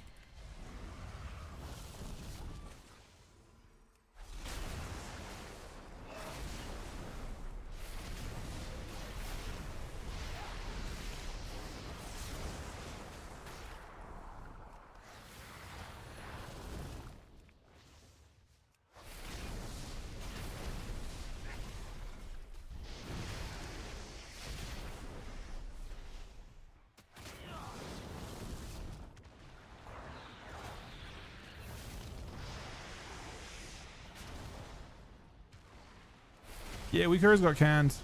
Speaker 14: Yeah, WeHorror's got canned.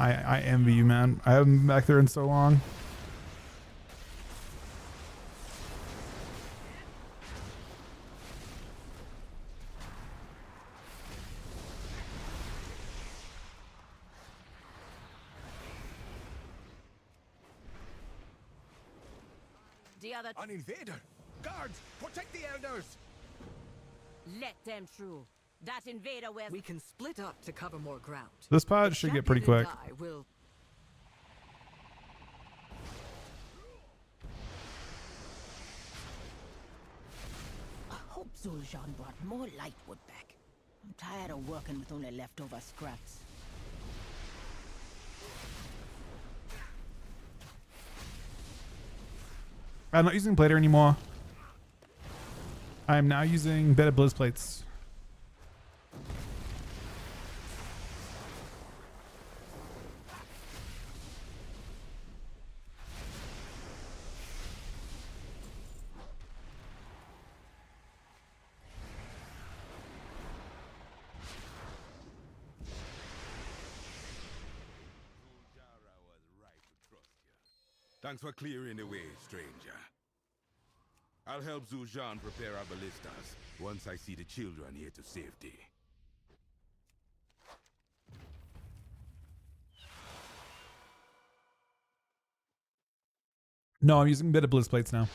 Speaker 14: I envy you, man. I haven't been back there in so long.
Speaker 16: The other...
Speaker 5: An invader! Guards! Protect the elders!
Speaker 16: Let them through. That invader will...
Speaker 8: We can split up to cover more ground.
Speaker 14: This pod should get pretty quick.
Speaker 8: I will...
Speaker 13: I hope Zul'Jin brought more lightwood back. I'm tired of working with only leftover scraps.
Speaker 14: I'm not using Blader anymore. I'm now using Beta Blizz plates.
Speaker 20: Thanks for clearing the way, stranger. I'll help Zul'Jin prepare our ballistas once I see the children here to safety.
Speaker 14: No, I'm using Beta Blizz plates now.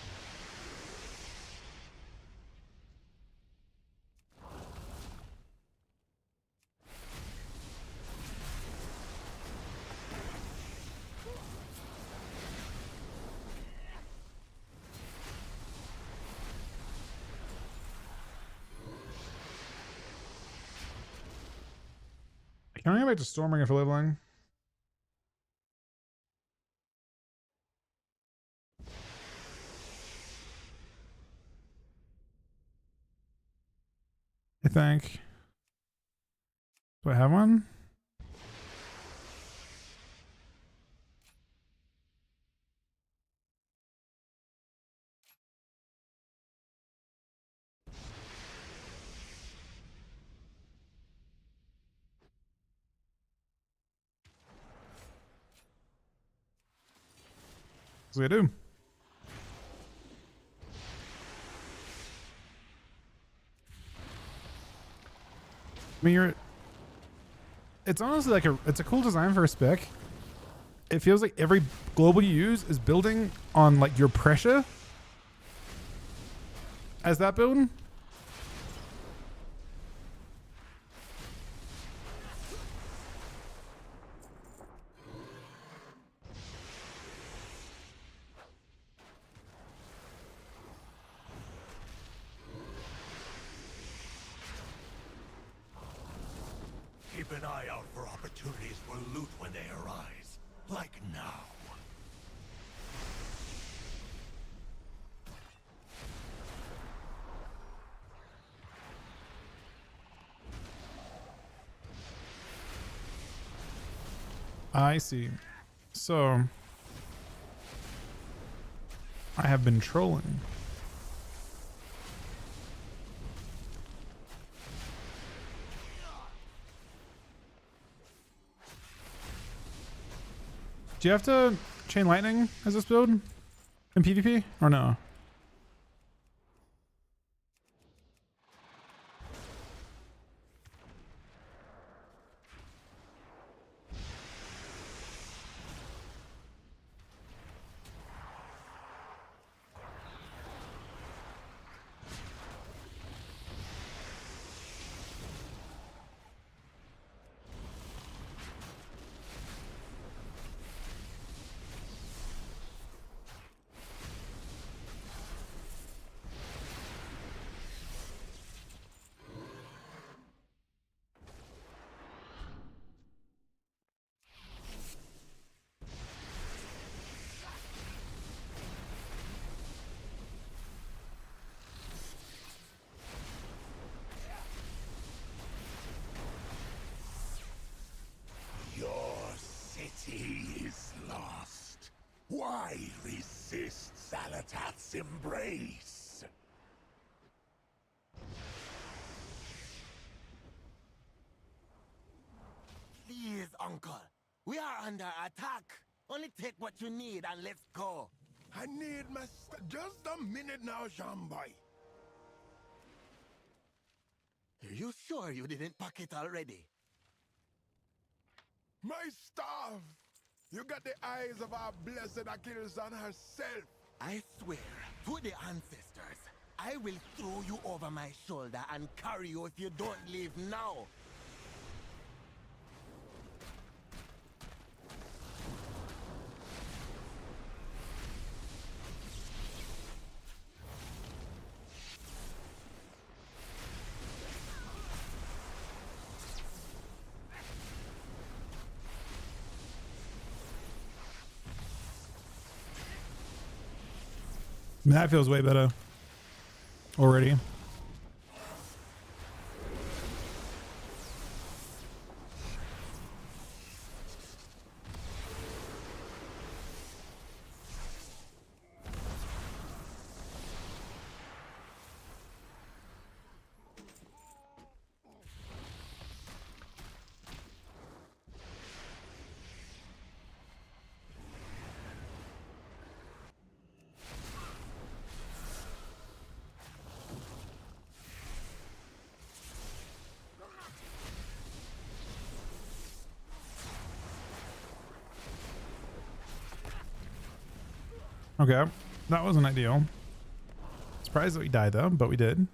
Speaker 14: Can I go back to Stormbringer for leveling? I think. Do I have one? We do. I mean, it's honestly like it's a cool design for a spec. It feels like every global you use is building on like your pressure as that building.
Speaker 3: Keep an eye out for opportunities for loot when they arise. Like now.
Speaker 14: I see. So I have been trolling. Do you have to chain lightning as this build in PvP or no?
Speaker 3: Your city is lost. Why resist Xal'atath's embrace?
Speaker 5: Please, Uncle. We are under attack. Only take what you need and let's go.
Speaker 3: I need my... Just a minute now, Jean-Boy.
Speaker 5: Are you sure you didn't pack it already?
Speaker 3: My staff! You got the eyes of our blessed Achilles on herself.
Speaker 5: I swear to the ancestors, I will throw you over my shoulder and carry you if you don't leave now.
Speaker 14: That feels way better already. Okay, that wasn't ideal. Surprised that we died though, but we did.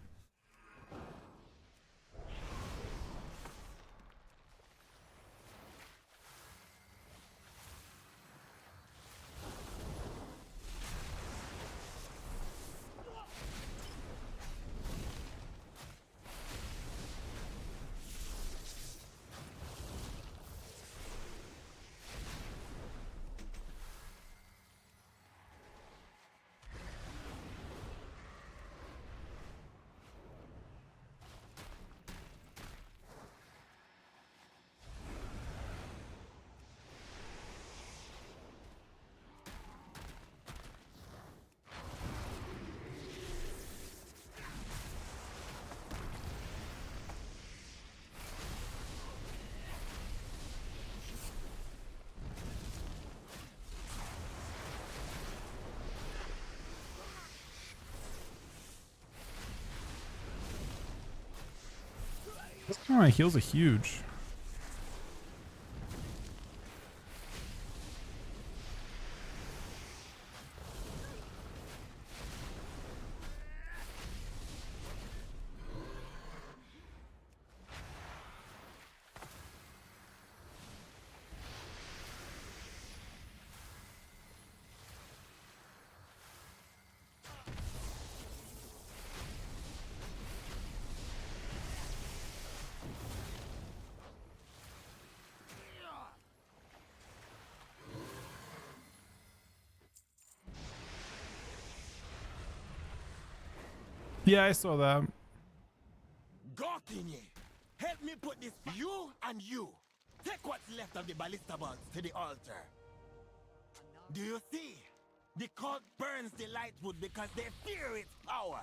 Speaker 14: Oh, my heals are huge. Yeah, I saw that.
Speaker 5: Gorkinye, help me put this. You and you. Take what's left of the ballista bugs to the altar. Do you see? The cult burns the lightwood because they fear its power.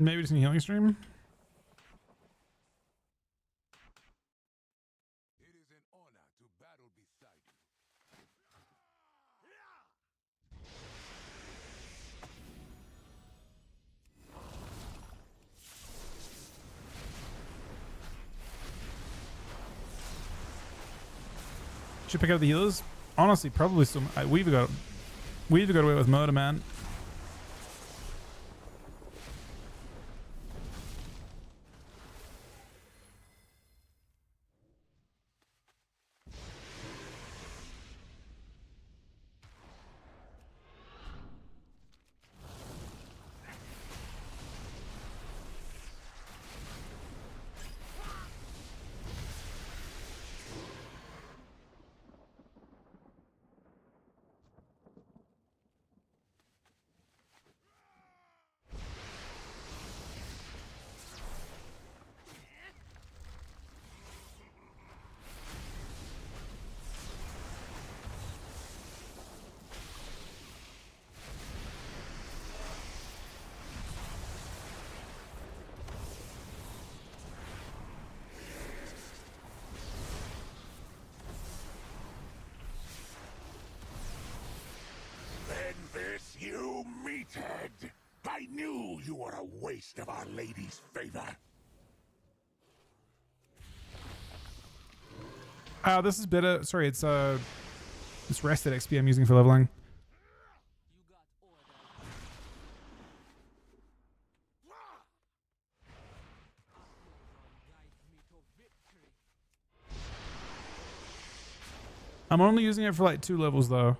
Speaker 14: Maybe just a healing stream. Should pick up the healers. Honestly, probably some. We've got away with murder, man.
Speaker 3: You meathead! I knew you were a waste of Our Lady's favor.
Speaker 14: This is better. Sorry, it's rested XP I'm using for leveling. I'm only using it for like 2 levels though.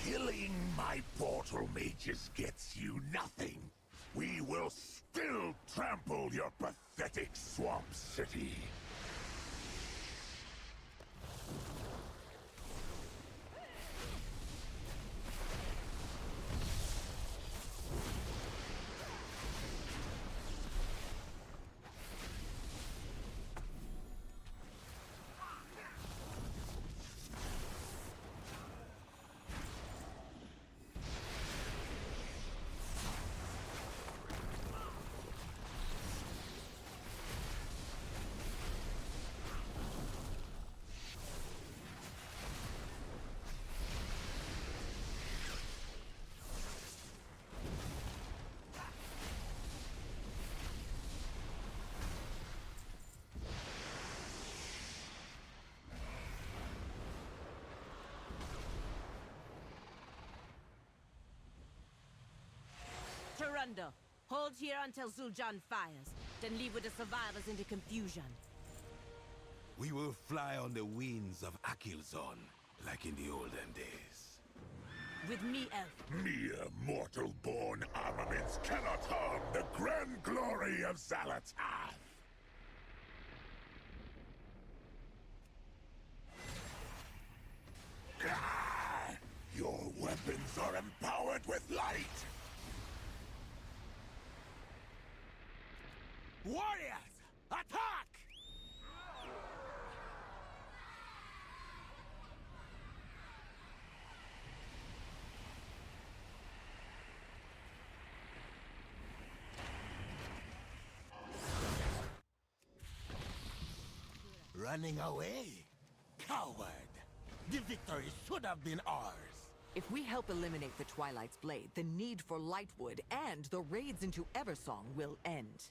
Speaker 3: Killing my portal mages gets you nothing. We will still trample your pathetic swamp city.
Speaker 16: Tarundo, hold here until Zul'Jan fires, then leave with the survivors into confusion.
Speaker 20: We will fly on the wings of Akilzon, like in the olden days.
Speaker 16: With me, Elf.
Speaker 3: Mere mortal-born armaments cannot harm the grand glory of Xal'atath. are empowered with light!
Speaker 5: Warriors, attack! Running away? Coward! The victory should have been ours!
Speaker 8: If we help eliminate the Twilight's Blade, the need for Lightwood and the raids into Eversong will end.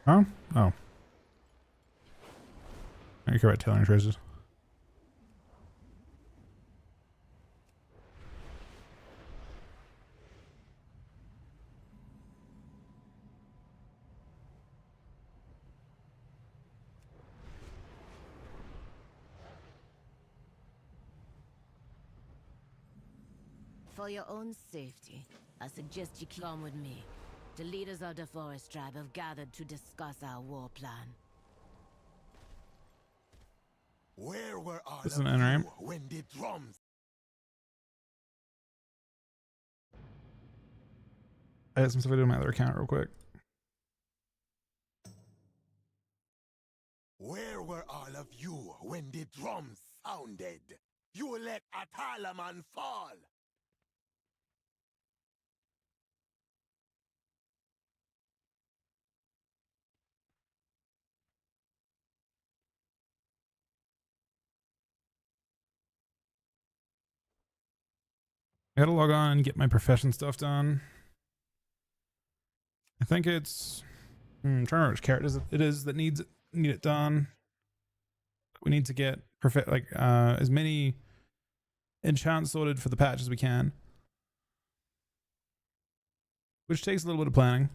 Speaker 14: Huh? Oh. I care about tailoring choices.
Speaker 16: For your own safety, I suggest you come with me. The leaders of the Forest Tribe have gathered to discuss our war plan.
Speaker 5: Where were all
Speaker 14: This is
Speaker 5: of
Speaker 14: an end, right?
Speaker 5: you when the drums?
Speaker 14: I got some stuff to do on my other account real quick.
Speaker 5: Where were all of you when the drums sounded? You let Atalaman fall!
Speaker 14: I gotta log on and get my profession stuff done. I think it's I'm trying to remember which character it is that need it done. We need to get as many enchants sorted for the patch as we can, which takes a little bit of planning.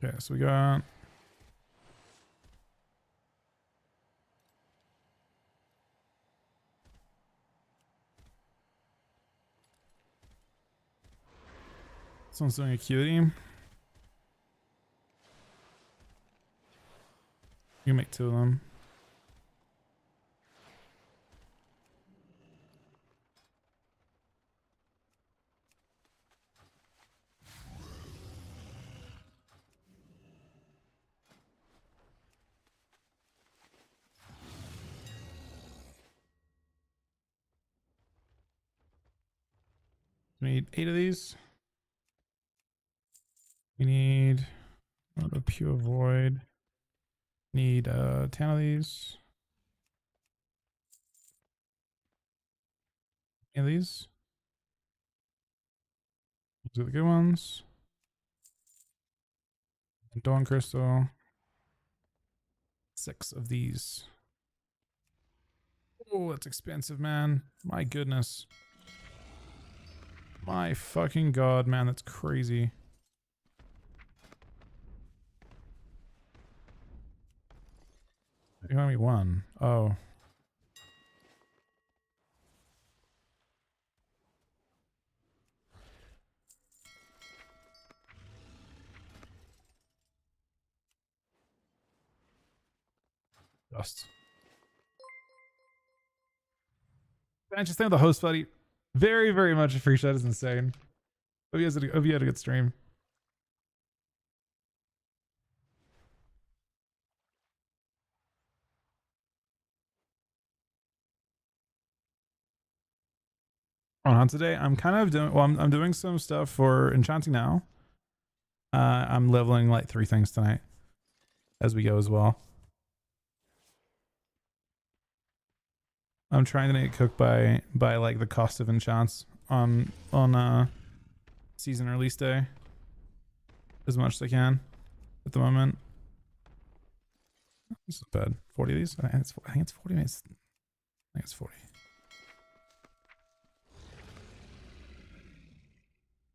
Speaker 14: Okay, so we got someone's doing acuity. You can make 2 of them. We need 8 of these. We need a pure void. Need 10 of these. Any of these? These are the good ones. Dawn crystal. 6 of these. Oh, that's expensive, man. My goodness. My fucking god, man, that's crazy. You only 1. Oh. Dust. Thanks for the host, buddy. Very, very much appreciate it. It's insane. Hope you had a good stream. On today, I'm kind of doing I'm doing some stuff for enchanting now. I'm leveling like 3 things tonight as we go as well. I'm trying to get cooked by like the cost of enchants on season release day as much as I can at the moment. This is bad. 40 of these? I think it's 40 minutes. I think it's 40.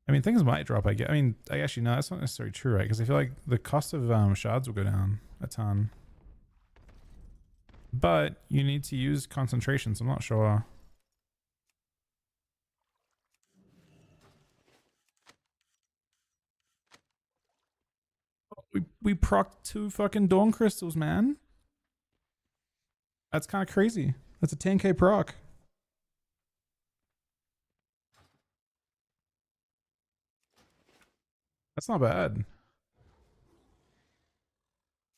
Speaker 14: I mean, things might drop. I mean, actually, no, that's not necessarily true, right? Because I feel like the cost of shards will go down a ton. But you need to use concentration, so I'm not sure. We procced 2 fucking Dawn Crystals, man. That's kind of crazy. That's a 10k proc. That's not bad.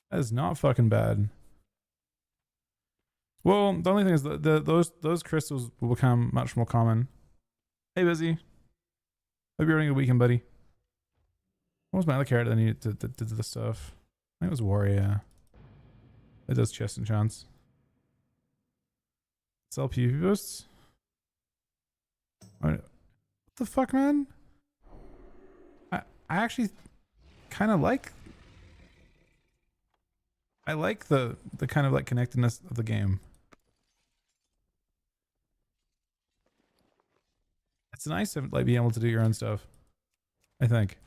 Speaker 14: That is not fucking bad. Well, the only thing is that those crystals will become much more common. Hey, Busy. Hope you're having a good weekend, buddy. What was my other character that needed to do the stuff? I think it was Warrior. It does chest enchants. Sell PvP boosts? What the fuck, man? I actually kind of like... I like the kind of like connectedness of the game. It's nice to like be able to do your own stuff, I think.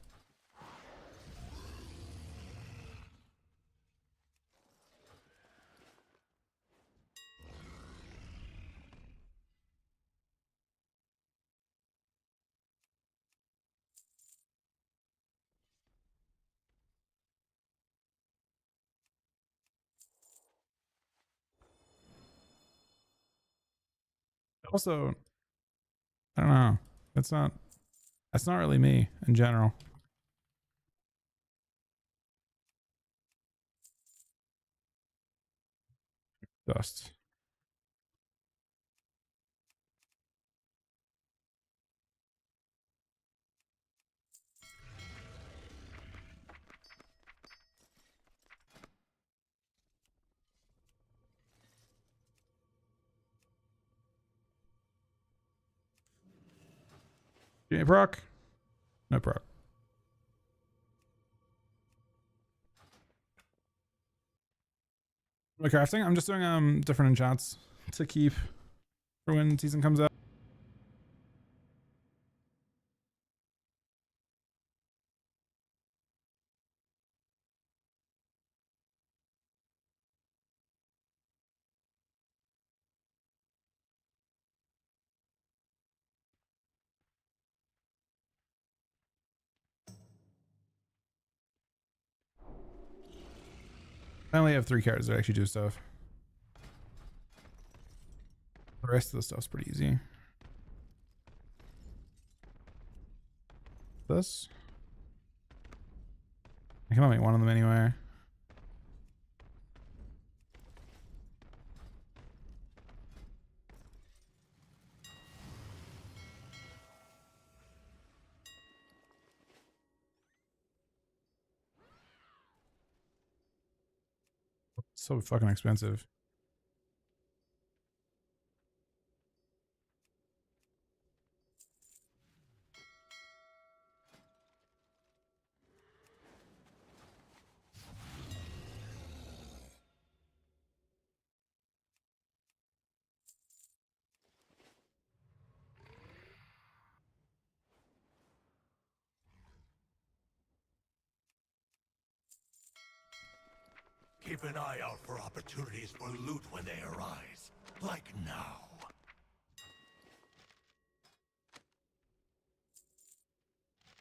Speaker 14: Also, I don't know. That's not really me in general. Dust. Any proc? No proc. My crafting? I'm just doing different enchants to keep for when season comes out. I only have 3 cards that actually do stuff. The rest of the stuff's pretty easy. This? I can only make one of them anyway. So fucking expensive.
Speaker 3: Keep an eye out for opportunities for loot when they arise. Like now.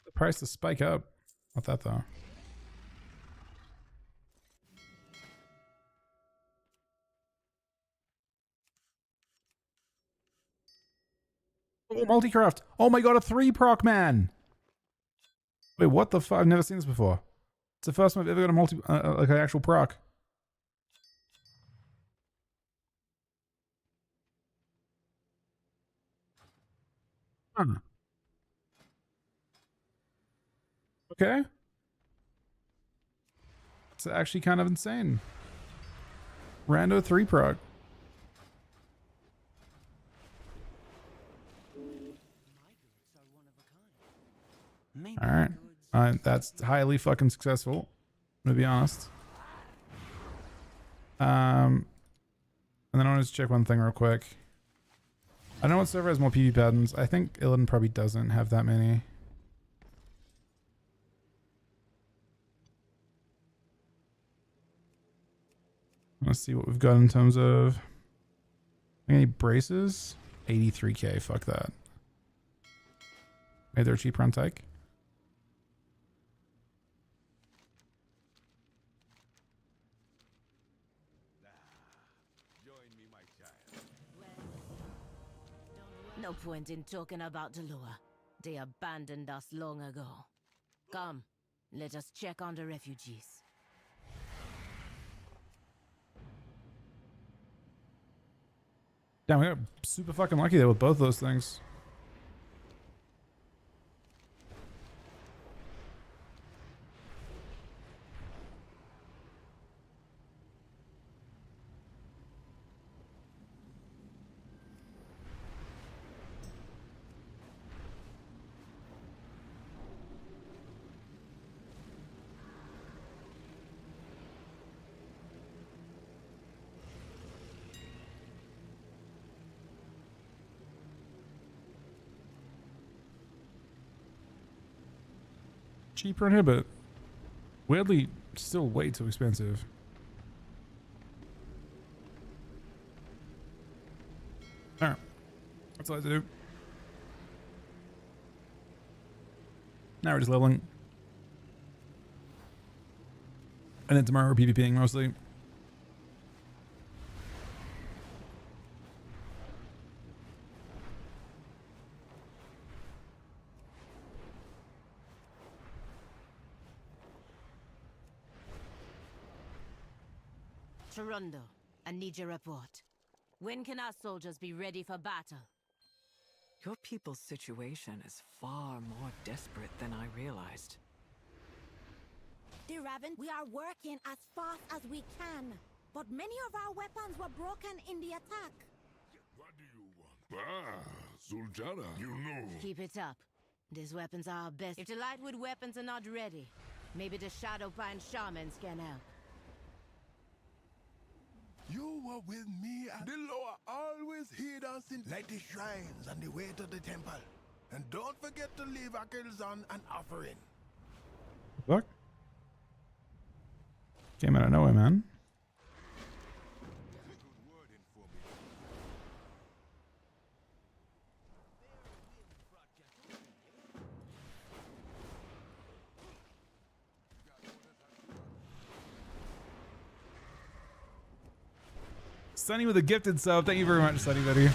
Speaker 14: The price to spike up. Not that though. Oh, multi-craft. Oh my god, a 3 proc, man. Wait, what the fuck? I've never seen this before. It's the first time I've ever got a multi, like an actual proc. Huh. Okay. It's actually kind of insane. Rando 3 proc. Alright. That's highly fucking successful. I'm gonna be honest. And then I want to check one thing real quick. I don't know what server has more PvP patterns. I think Illidan probably doesn't have that many. Let's see what we've got in terms of any braces. 83k. Fuck that. Maybe they're cheaper on Tyke.
Speaker 16: No point in talking about Delua. They abandoned us long ago. Come, let us check on the refugees.
Speaker 14: Damn, we got super fucking lucky there with both those things. Cheaper inhibit. Weirdly, still way too expensive. Alright. That's all I have to do. Now we're just leveling. And then tomorrow we're PvPing mostly.
Speaker 16: Torundo, I need your report. When can our soldiers be ready for battle?
Speaker 21: Your people's situation is far more desperate than I realized.
Speaker 22: Dear Raven, we are working as fast as we can, but many of our weapons were broken in the attack.
Speaker 3: What do you want? Ah, Zuljana, you know.
Speaker 16: Keep it up. These weapons are our best. If the Lightwood weapons are not ready, maybe the Shadowpine shamans can help.
Speaker 5: You were with me at the lower, always heed us in like the shrines on the way to the temple. And don't forget to leave Akelzon an offering.
Speaker 14: Fuck? Came out of nowhere, man. Sunny with a gifted sub. Thank you very much, Sunny Buddy.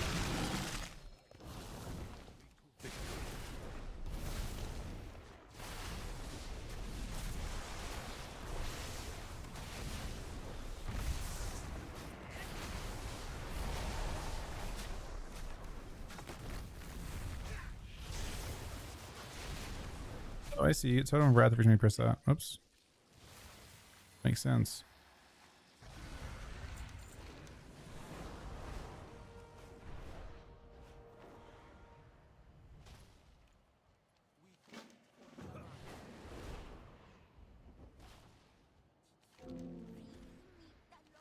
Speaker 14: Oh, I see. Totem of Wrath. If you press that. Oops. Makes sense.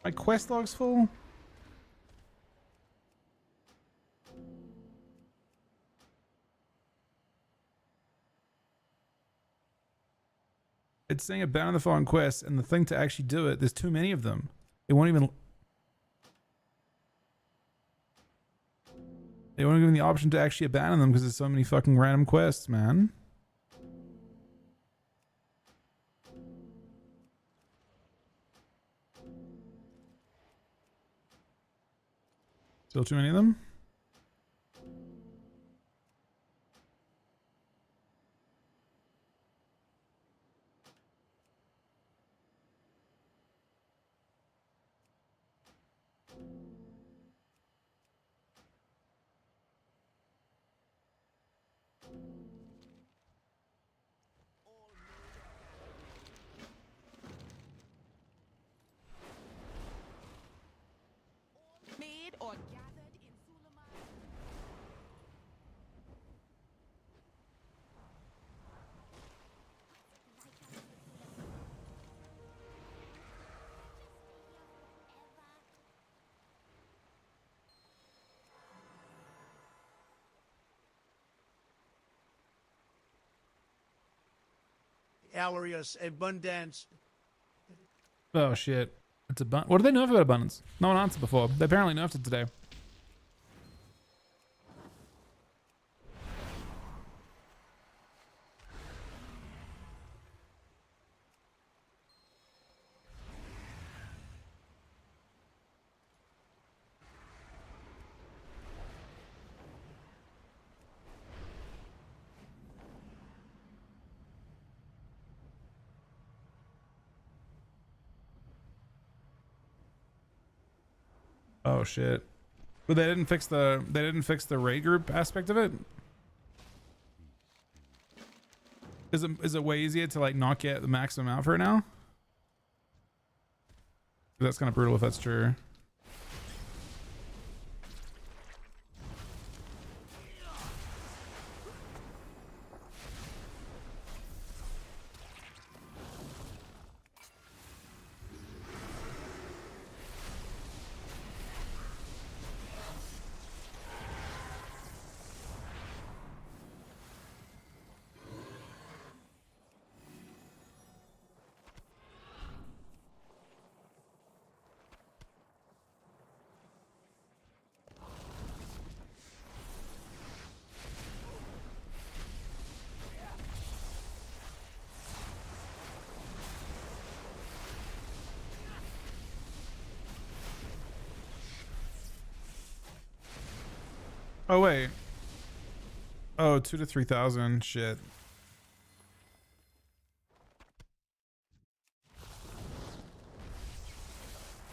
Speaker 14: My quest log's full? It's saying abandon the following quests, and the thing to actually do it, there's too many of them. It won't even... They won't give me the option to actually abandon them because there's so many fucking random quests, man. Still too many of them?
Speaker 8: Made or gathered in Suleiman.
Speaker 12: Alarius, abundance.
Speaker 14: Oh shit. It's what do they know about abundance? No one answered before. They apparently nerfed it today. Oh shit. But they didn't fix the raid group aspect of it? Is it way easier to like not get the maximum out for it now? That's kind of brutal if that's true. Oh wait. Oh, 2,000 to 3,000. Shit.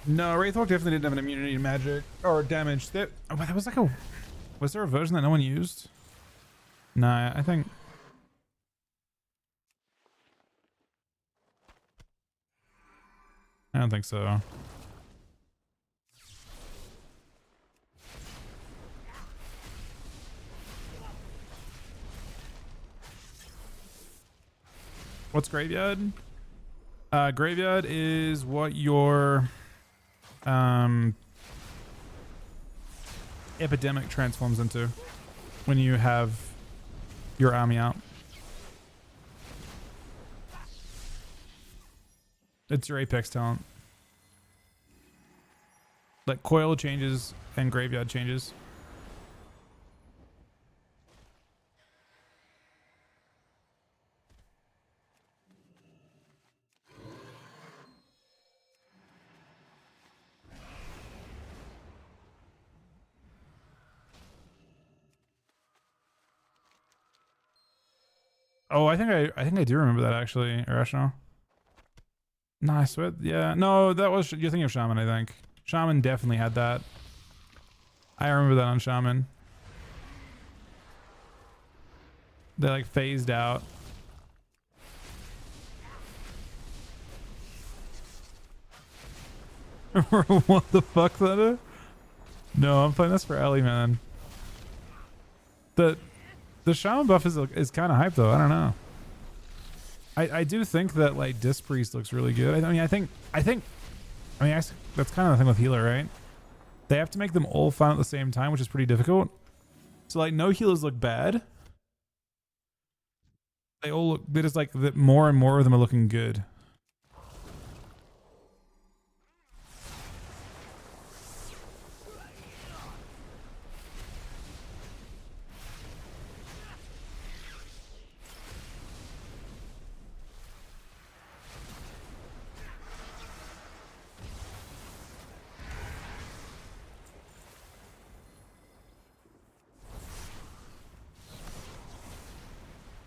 Speaker 14: No, Wraithwalk definitely didn't have an immunity to magic or damage. That was like a. Was there a version that no one used? Nah, I think. I don't think so. What's Graveyard? Graveyard is what your epidemic transforms into when you have your army out. It's your Apex talent. Like Coil changes and Graveyard changes. Oh, I think I do remember that actually, Irrational. No, I swear, yeah. No, that was, you're thinking of Shaman, I think. Shaman definitely had that. I remember that on Shaman. They like phased out. What the fuck, that? No, I'm playing this for Ellie, man. The Shaman buff is kind of hype though. I don't know. I do think that like Disc Priest looks really good. I mean, that's kind of the thing with healer, right? They have to make them all fun at the same time, which is pretty difficult. So like no healers look bad. They all look. They're just like more and more of them are looking good.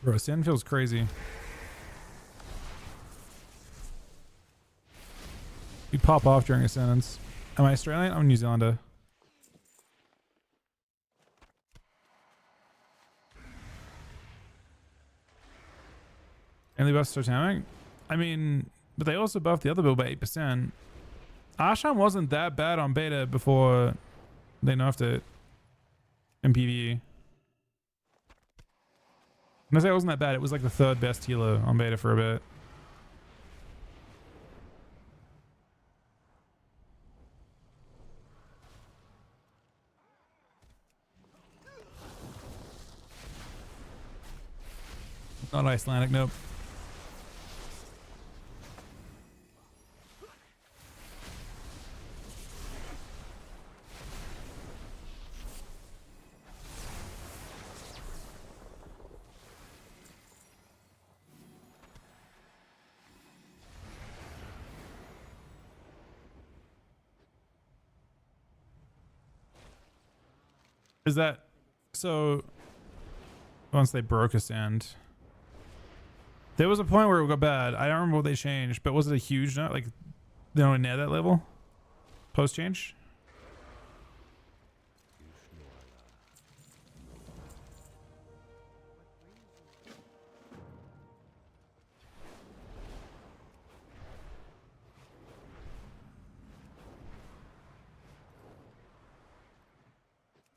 Speaker 14: Bro, Sin feels crazy. You pop off during a sentence. Am I Australian? I'm New Zealander. And they buffed Totemic? I mean, but they also buffed the other build by 8%. Asham wasn't that bad on beta before they nerfed it in PvE. I'm gonna say it wasn't that bad. It was like the third best healer on beta for a bit. Not Icelandic, nope. Is that so? Once they broke a sand, there was a point where it got bad. I don't remember what they changed, but was it a huge nut? Like they only near that level post change?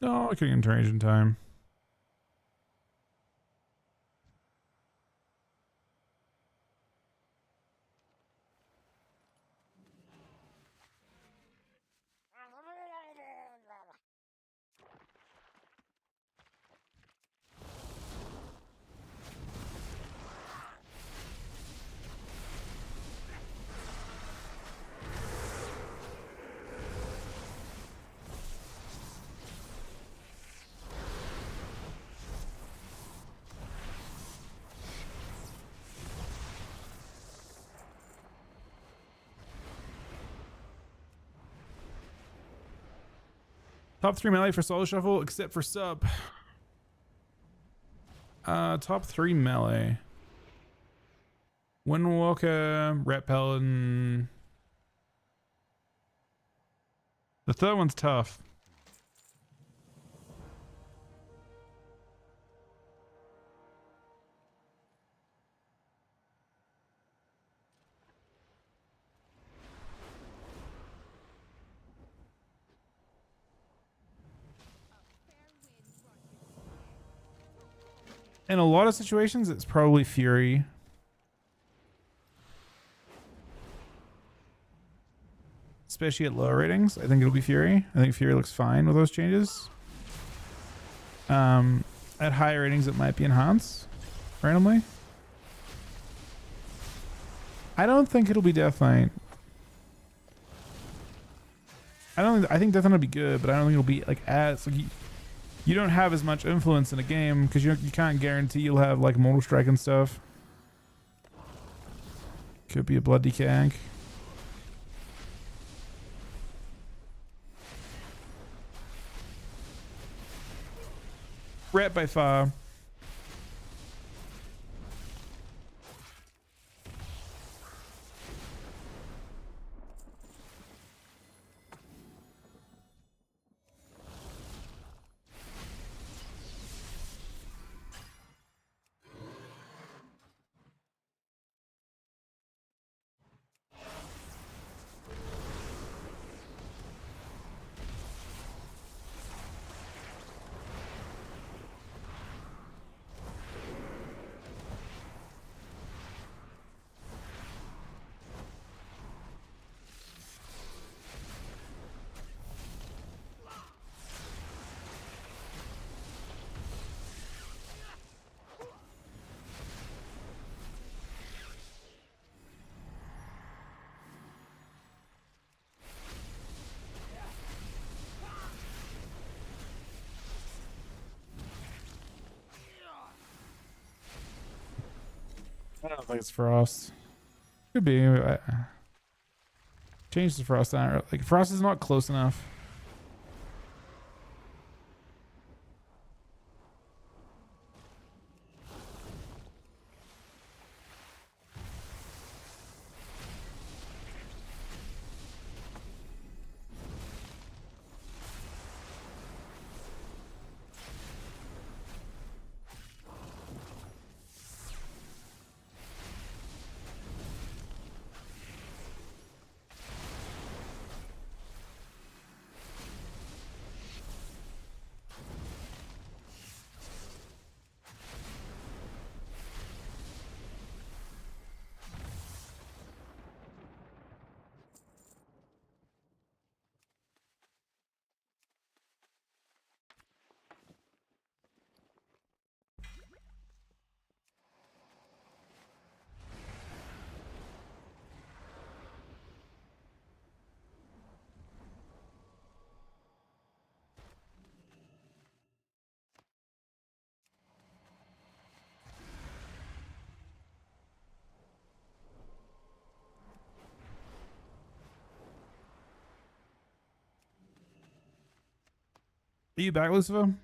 Speaker 14: No, I couldn't change in time. Top 3 melee for solo shuffle, except for sub. Top 3 melee. Windwalker, Rat Paladin. The third one's tough. In a lot of situations, it's probably Fury. Especially at lower ratings, I think it'll be Fury. I think Fury looks fine with those changes. At higher ratings, it might be Enhance randomly. I don't think it'll be Death Knight. I think Death Knight will be good, but I don't think it'll be like as like you don't have as much influence in a game because you can't guarantee you'll have like Mortal Strike and stuff. Could be a Blood Decank. Rat by far. I don't think it's Frost. Could be. Change the Frost down. Like Frost is not close enough. Are you back, Lucifer?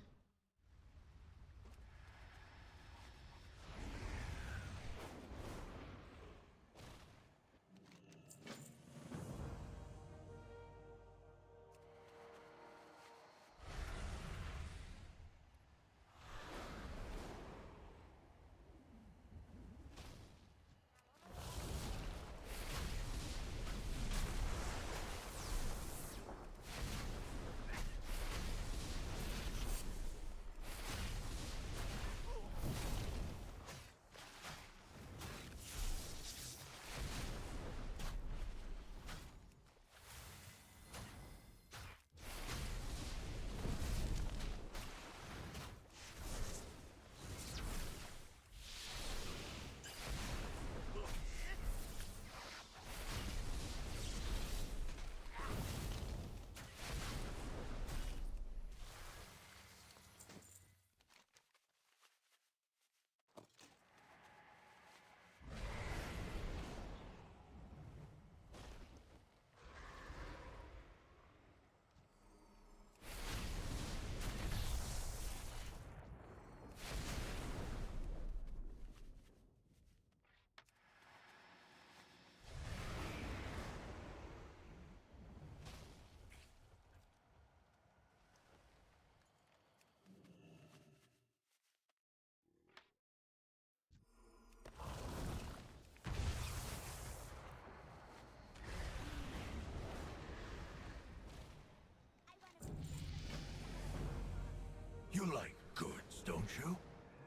Speaker 3: You like goods, don't you?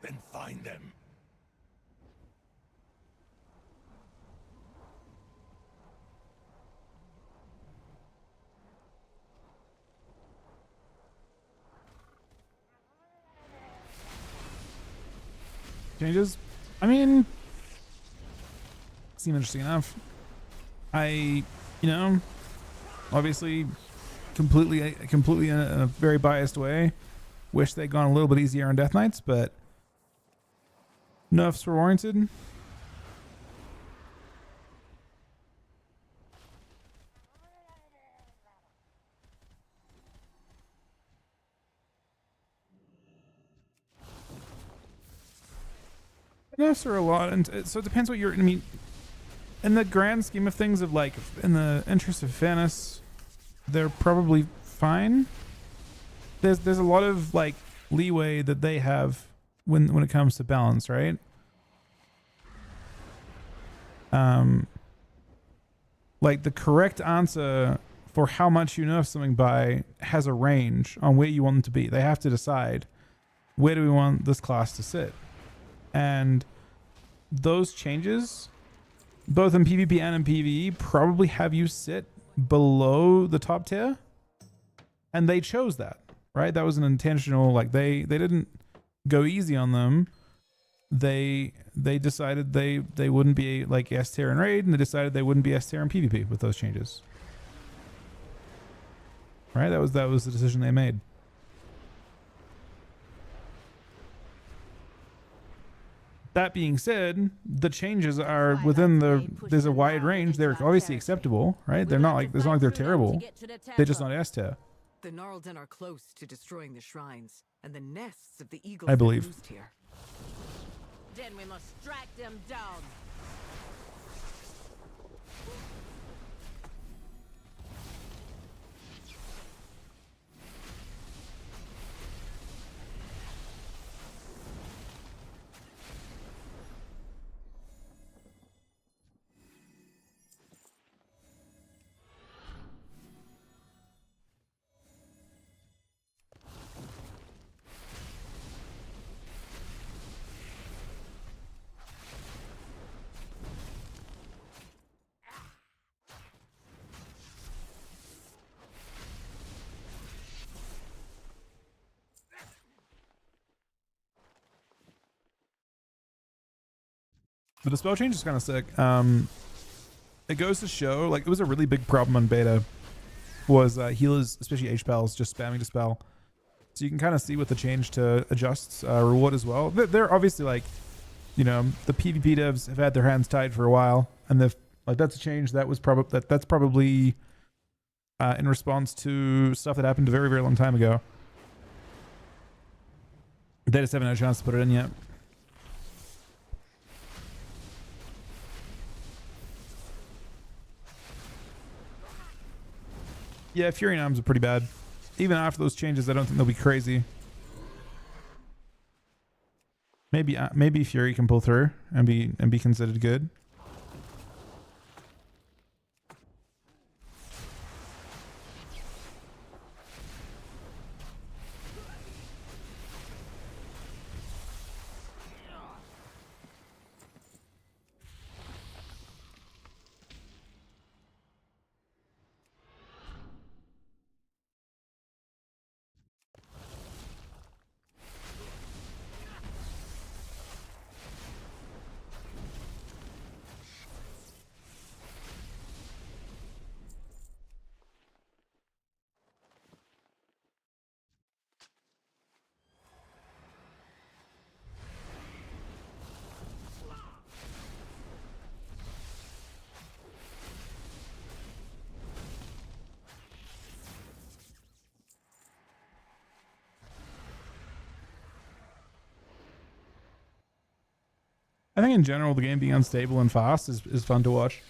Speaker 3: Then find them.
Speaker 14: Changes? I mean, seem interesting enough. Obviously, completely in a very biased way. Wish they'd gone a little bit easier on Death Knights, but nerfs were warranted. Nerfs are a lot, and so it depends what you're. I mean, in the grand scheme of things, of like, in the interest of fairness, they're probably fine. There's a lot of like leeway that they have when it comes to balance, right? Like the correct answer for how much you nerf something by has a range on where you want them to be. They have to decide, where do we want this class to sit? And those changes, both in PvP and in PvE, probably have you sit below the top tier. And they chose that, right? That was an intentional, like they didn't go easy on them. They decided they wouldn't be like S tier in raid, and they decided they wouldn't be S tier in PvP with those changes. Right? That was the decision they made. That being said, the changes are within there's a wide range. They're obviously acceptable, right? They're not like, it's not like they're terrible. They're just not S tier.
Speaker 21: The Gnarlden are close to destroying the shrines, and the nests of the eagles
Speaker 14: I believe.
Speaker 21: roost here.
Speaker 2: Then we must strike them down.
Speaker 14: But the spell change is kind of sick. It goes to show, like, it was a really big problem on beta, was healers, especially H-Pals, just spamming to spell. So you can kind of see what the change to adjusts reward as well. They're obviously like, the PvP devs have had their hands tied for a while, and they've like, that's a change that was that's probably in response to stuff that happened a very, very long time ago. They just haven't had a chance to put it in yet. Yeah, Fury Noms are pretty bad. Even after those changes, I don't think they'll be crazy. Maybe Fury can pull through and be considered good. I think in general, the game being unstable and fast is fun to watch.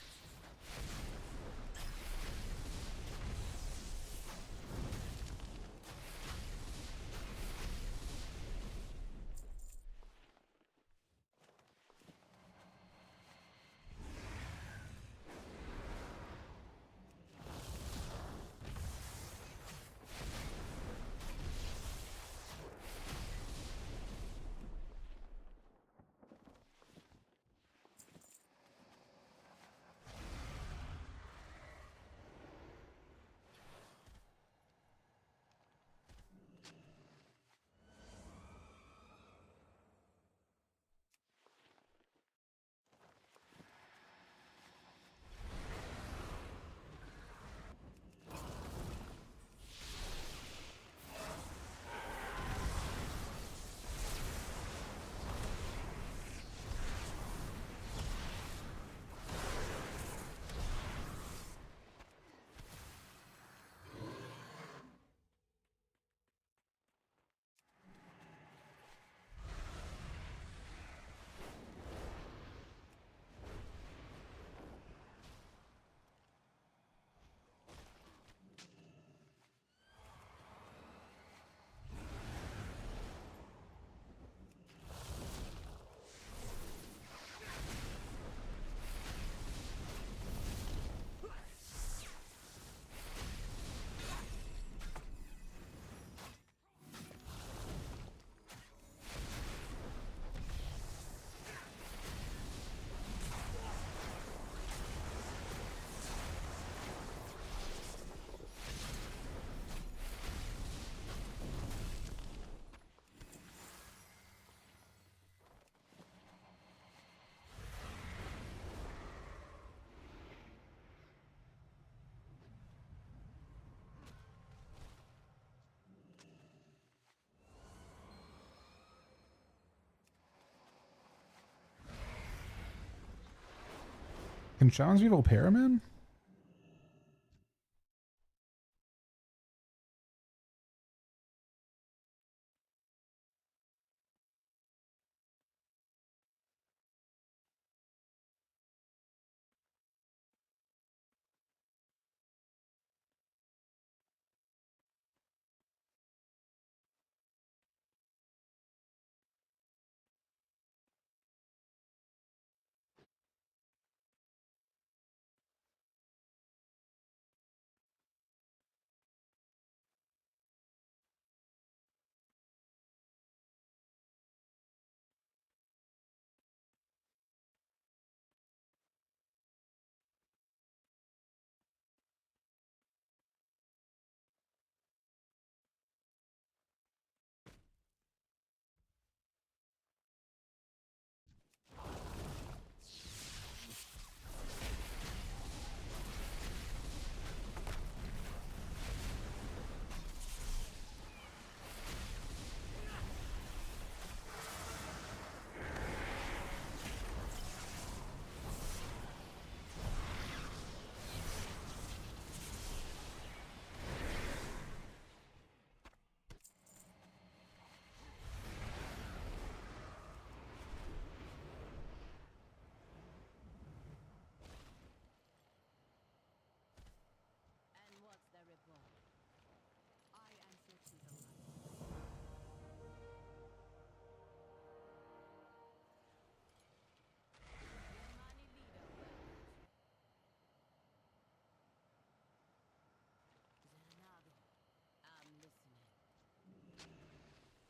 Speaker 14: Can Shaman's Evil Paraman?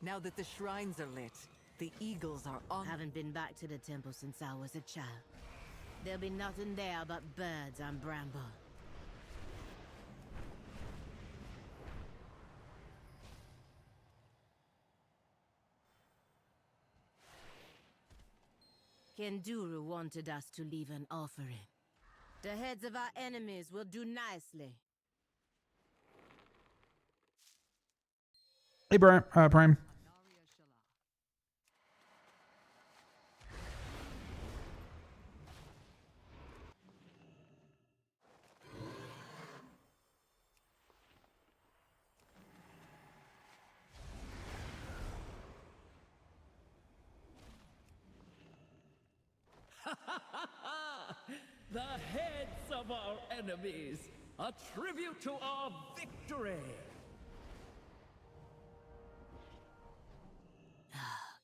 Speaker 8: Now that the shrines are lit, the eagles are on.
Speaker 16: Haven't been back to the temple since I was a child. There'll be nothing there but birds and bramble. Kenduru wanted us to leave an offering. The heads of our enemies will do nicely.
Speaker 14: Hey, Prime.
Speaker 7: The heads of our enemies, a tribute to our victory.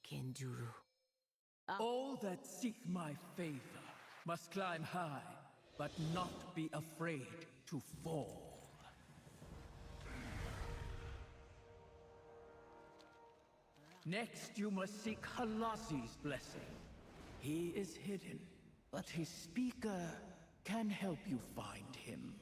Speaker 16: Kenduru.
Speaker 7: All that seek my favor must climb high, but not be afraid to fall. Next, you must seek Halazi's blessing. He is hidden, but his speaker can help you find him.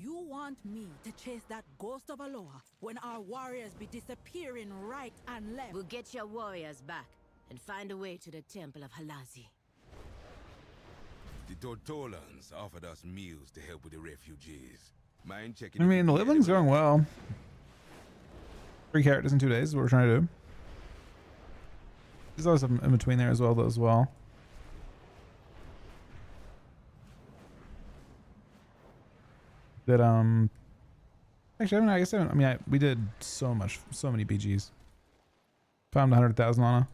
Speaker 22: You want me to chase that ghost of Aloha when our warriors be disappearing right and left?
Speaker 16: We'll get your warriors back and find a way to the temple of Halazi.
Speaker 20: The Tortolans offered us meals to help with the refugees. Mind checking?
Speaker 14: I mean, the living's going well. 3 characters in 2 days is what we're trying to do. There's always something in between there as well, though, as well. That actually, I guess we did so many BGs. Found 100,000 Lana.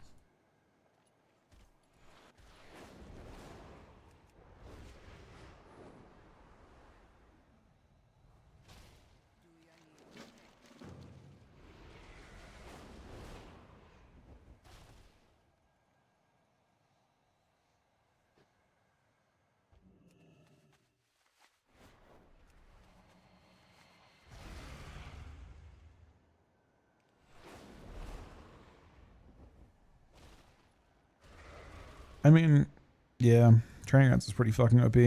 Speaker 14: I mean, yeah, training grounds is pretty fucking OP.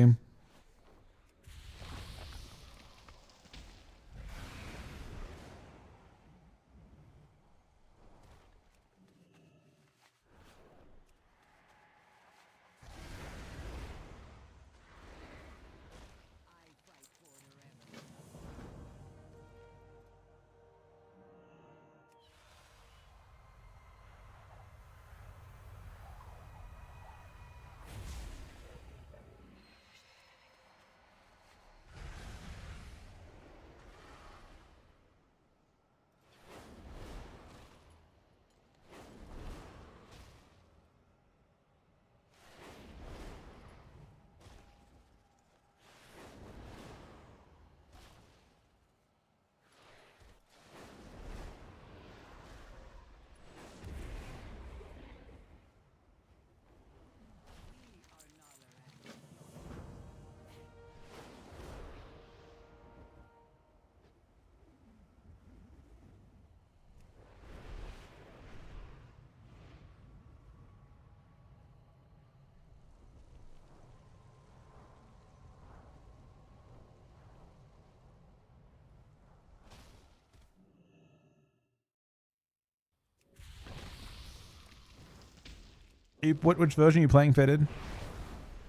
Speaker 14: Which version are you playing, Faded?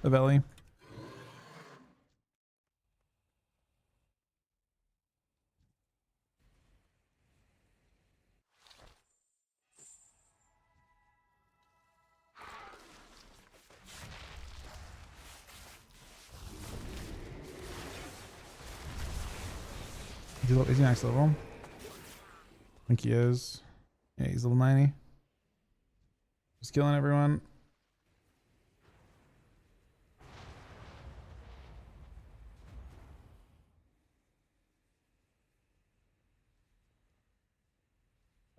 Speaker 14: Of Ellie? Is he next level? I think he is. Yeah, he's level 90. Just killing everyone.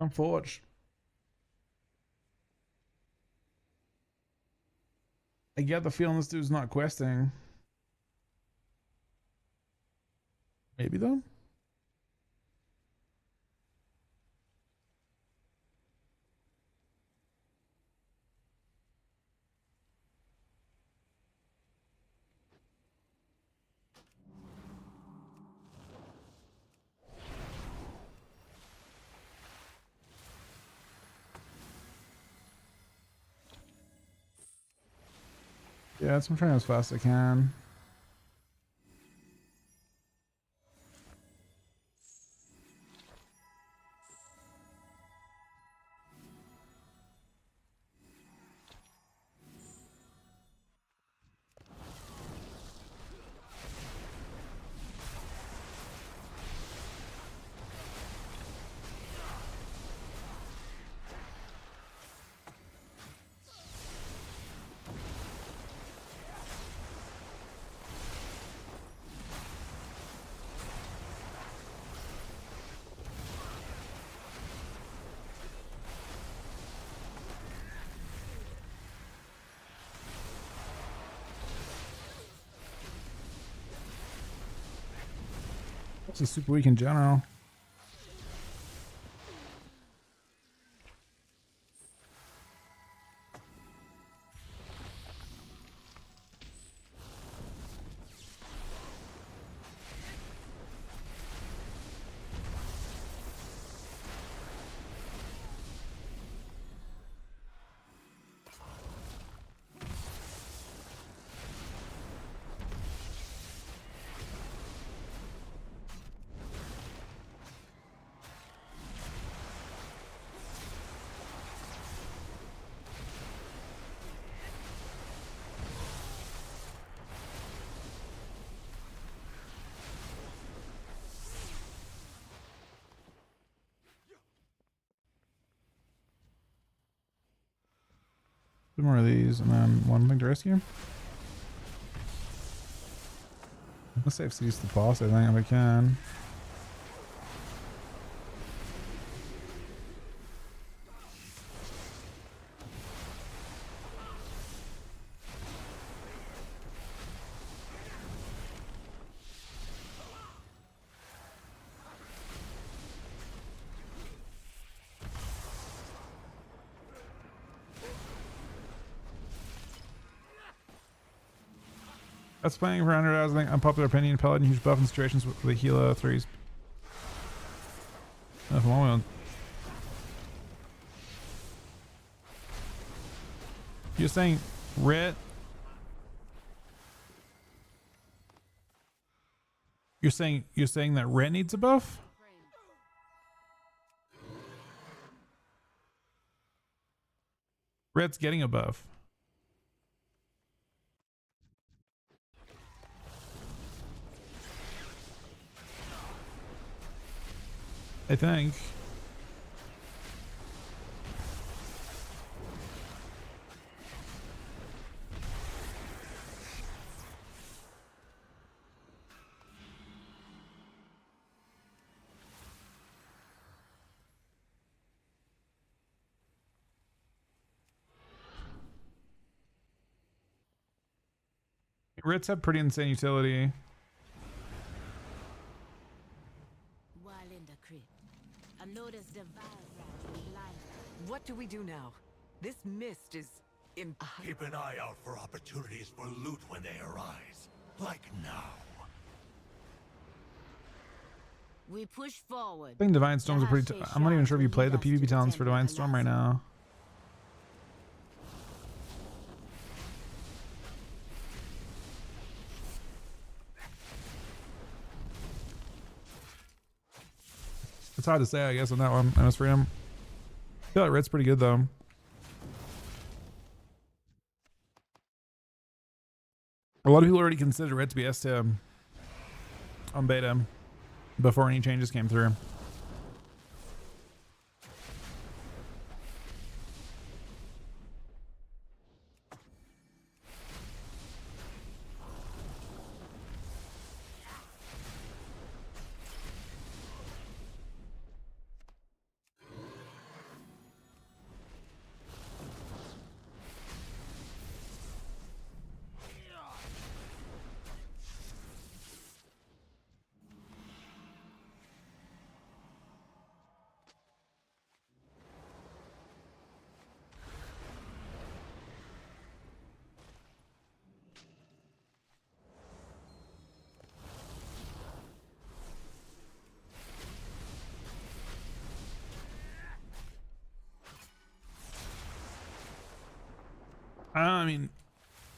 Speaker 14: I'm forged. I get the feeling this dude's not questing. Maybe though. Yeah, I'm trying as fast as I can. This is super weak in general. Two more of these and then one thing to rescue. Let's save sees the boss, I think, if I can. That's playing for 100 hours. I think unpopular opinion. Paladin huge buff in situations with the Gila 3s. That's one way. You're saying red? You're saying that red needs a buff? Red's getting a buff. I think. Reds have pretty insane utility.
Speaker 8: What do we do now? This mist is
Speaker 3: Keep an eye out for opportunities for loot when they arise. Like now.
Speaker 16: We push forward.
Speaker 14: I think Divine Storms are pretty I'm not even sure if you played the PvP talents for Divine Storm right now. It's hard to say, I guess, on that one. MS Freedom. I feel like Red's pretty good though. A lot of people already consider Red to be S-Tim on beta. before any changes came through. I mean,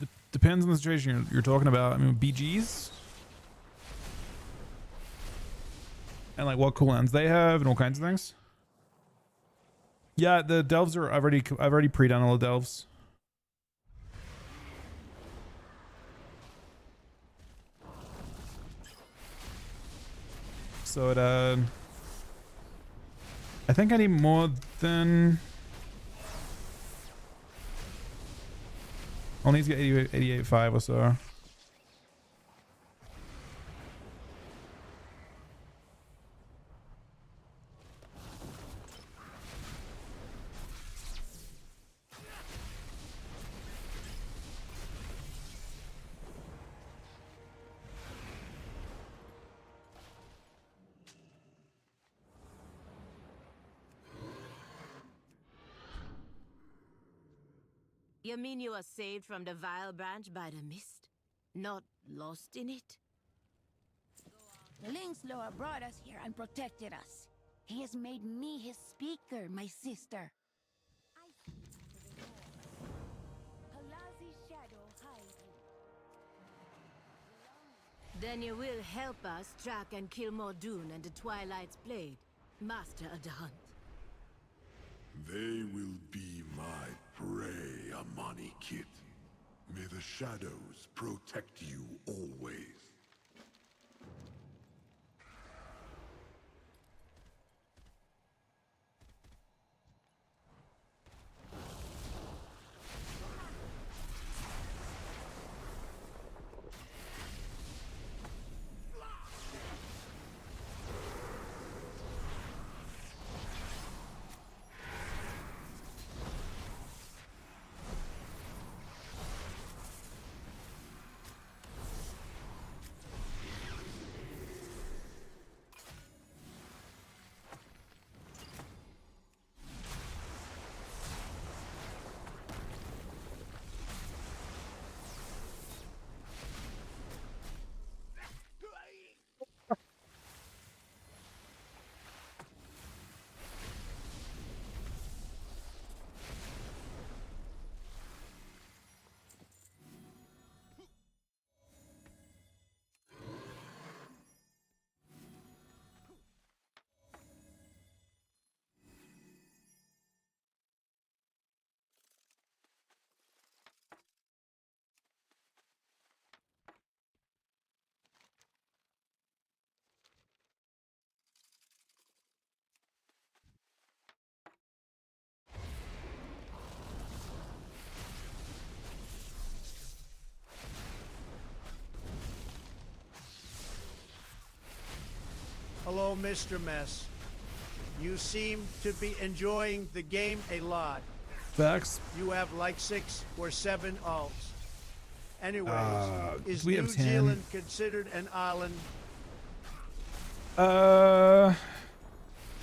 Speaker 14: it depends on the situation you're talking about. I mean, BGs and like what cooldowns they have and all kinds of things. Yeah, the delves are I've already pre-done all the delves. So it I think I need more than only need to get 88.5 or so.
Speaker 16: You mean you are saved from the Vile Branch by the mist? Not lost in it?
Speaker 22: Lingslor brought us here and protected us. He has made me his speaker, my sister. I see to the north. Halazi's shadow hides him.
Speaker 16: Then you will help us track and kill Mordoon and the Twilight's Blade, master of the hunt.
Speaker 3: They will be my prey, Amani Kid. May the shadows protect you always.
Speaker 12: Hello, Mr. Mess. You seem to be enjoying the game a lot.
Speaker 14: Facts.
Speaker 12: You have like 6 or 7 alts. Anyways, is
Speaker 14: we
Speaker 12: New
Speaker 14: have 10.
Speaker 12: Zealand considered an island?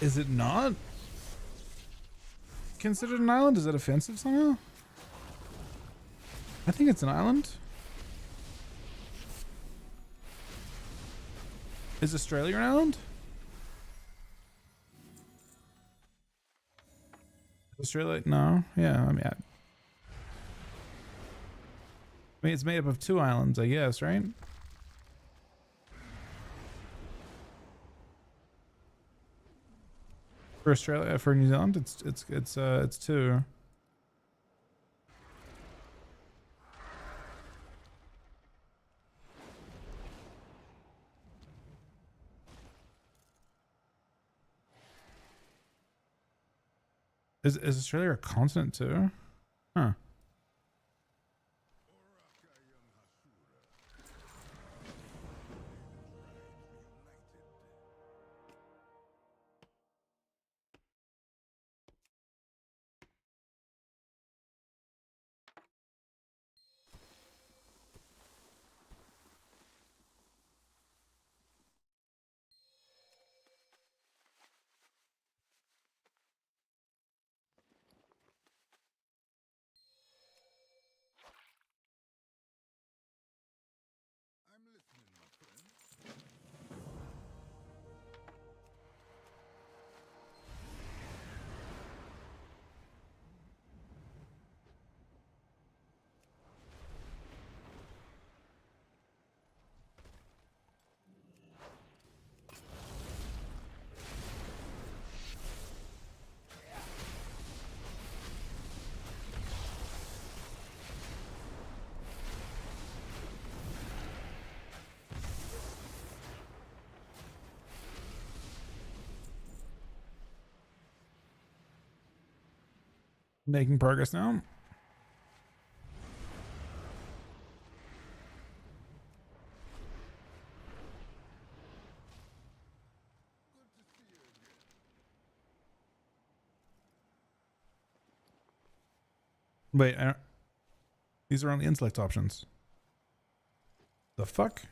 Speaker 14: Is it not considered an island? Is that offensive somehow? I think it's an island. Is Australia an island? Australia? No. Yeah, I mean, it's made up of 2 islands, I guess, right? For Australia, for New Zealand, it's 2. Is Australia a continent too? Huh. Making progress now. Wait, these are only intellect options. The fuck?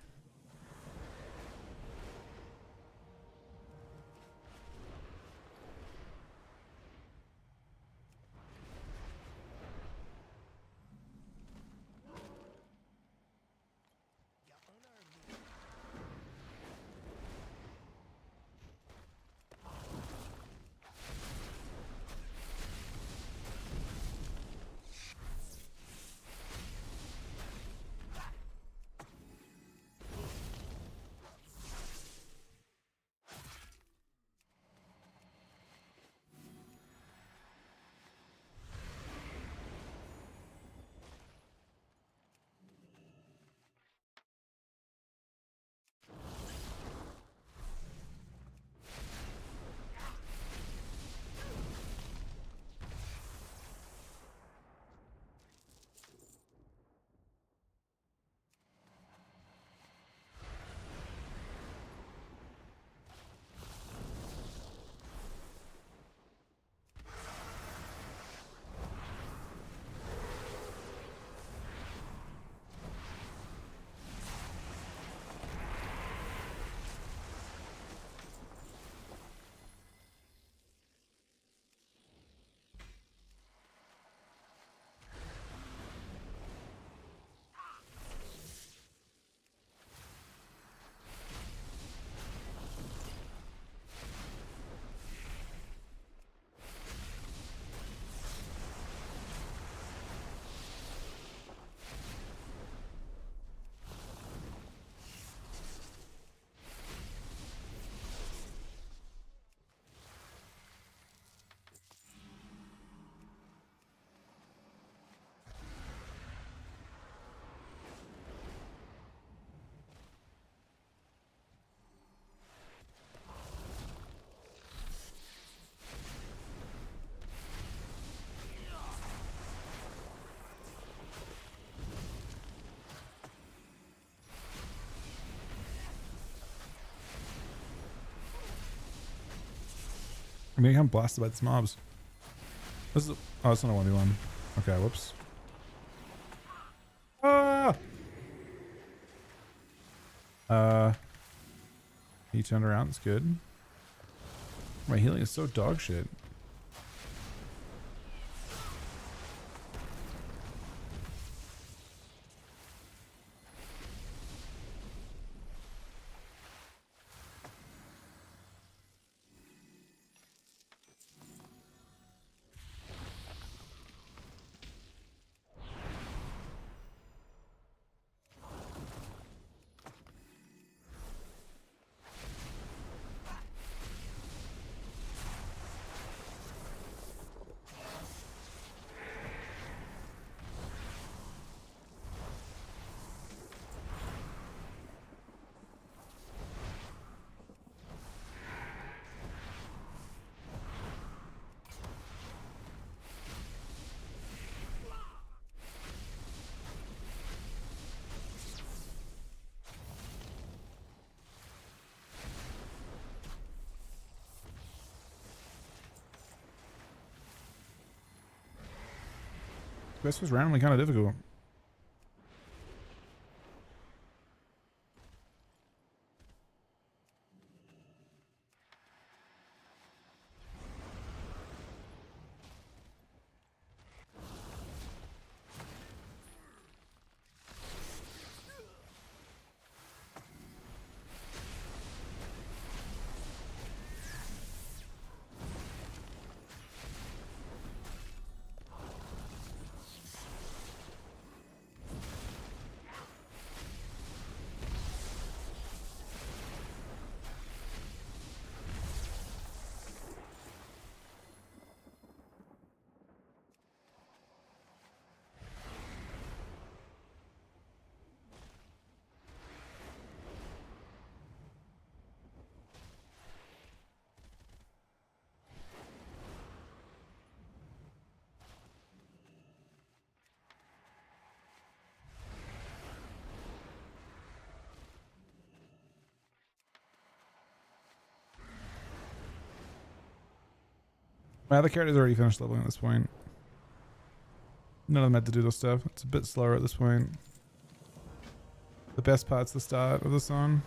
Speaker 14: I'm getting blasted by these mobs. This is it's not a 1v1. Okay, whoops. He turned around, it's good. My healing is so dog shit. This was randomly kind of difficult. My other character's already finished leveling at this point. None of them had to do this stuff. It's a bit slower at this point. The best part's the start of the song.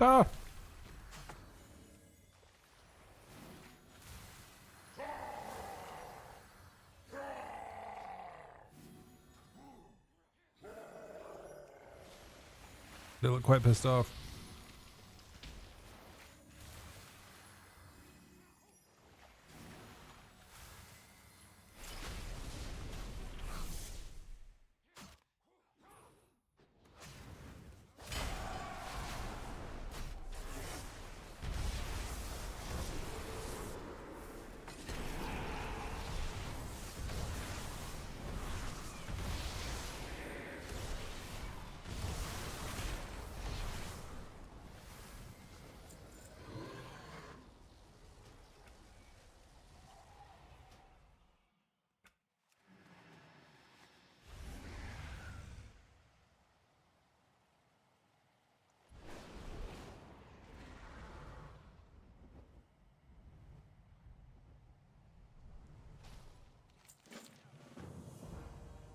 Speaker 14: Ah! They look quite pissed off.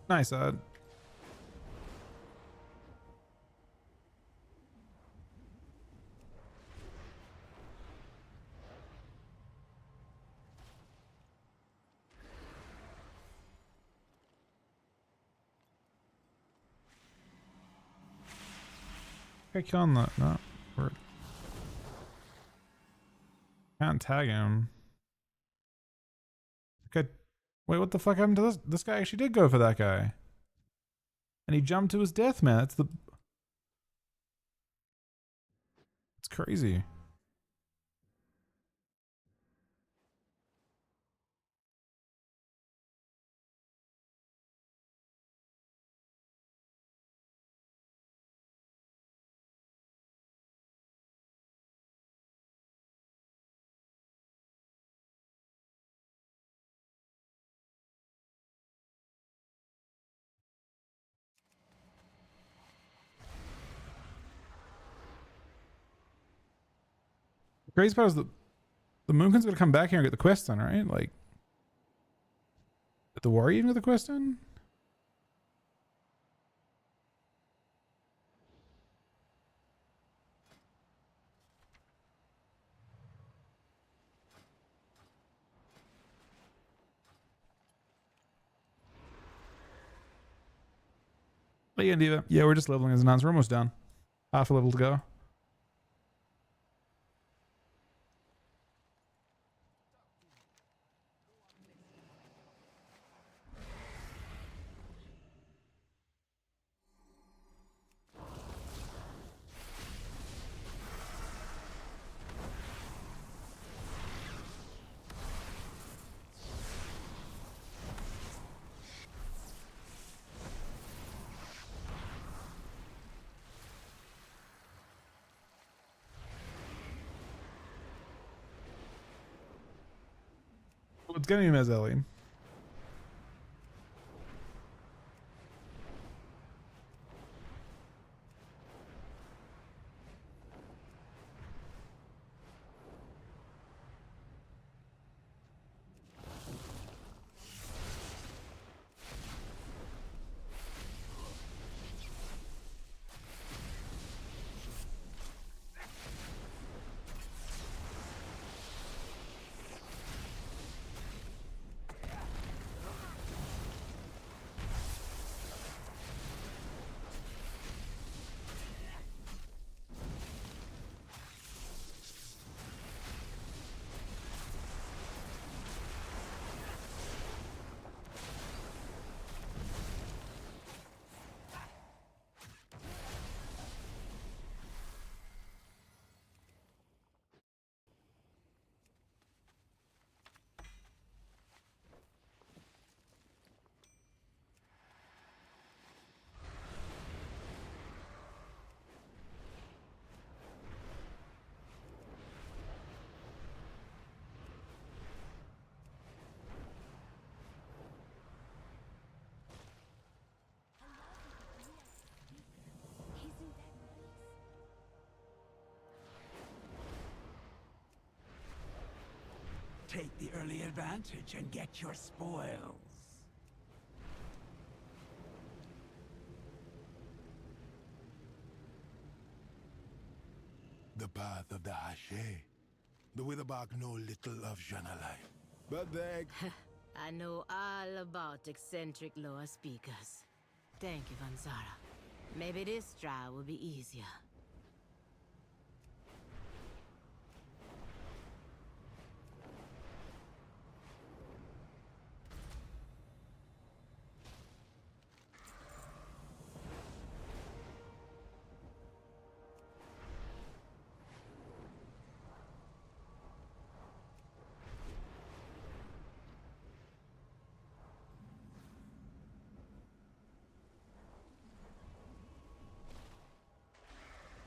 Speaker 14: Nice, Okay, killing that. No, word. Can't tag him. Okay. Wait, what the fuck happened to this? This guy actually did go for that guy. And he jumped to his death, man. That's the... It's crazy. The crazy part is the Moonkin's gonna come back here and get the quest done, right? Like, did the warrior even get the quest done? Yeah, Diva. Yeah, we're just leveling as nuns. We're almost done. Half a level to go. It's gonna be Mezeli.
Speaker 15: Take the early advantage and get your spoils.
Speaker 3: The path of the Hache. The Witherbach know little of Janalai. But they...
Speaker 16: I know all about eccentric lower speakers. Thank you, Vanzara. Maybe this trial will be easier.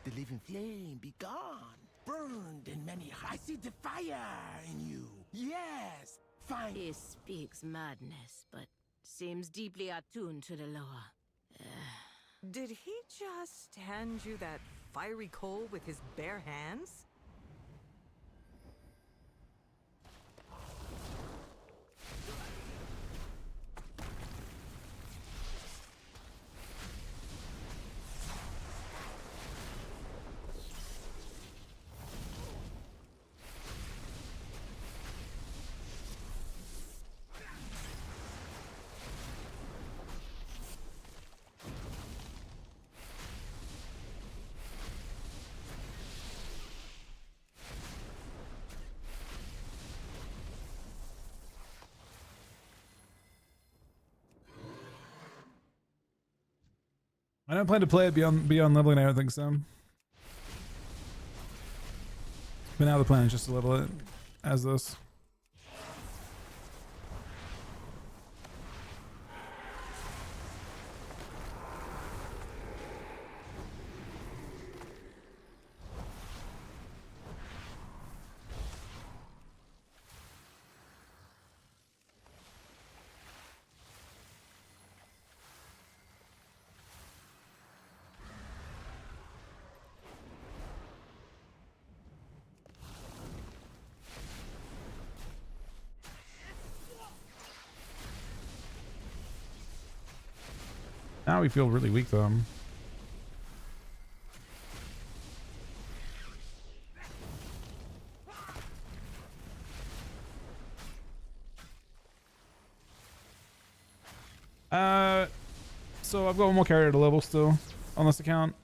Speaker 5: The living flame be gone, burned in many. I see the fire in you. Yes, fine.
Speaker 16: He speaks madness, but seems deeply attuned to the lower.
Speaker 21: Did he just hand you that fiery coal with his bare hands?
Speaker 14: I don't plan to play it beyond leveling, I don't think so. But now the plan is just to level it as this. Now we feel really weak though. So I've got one more carrier to level still on this account.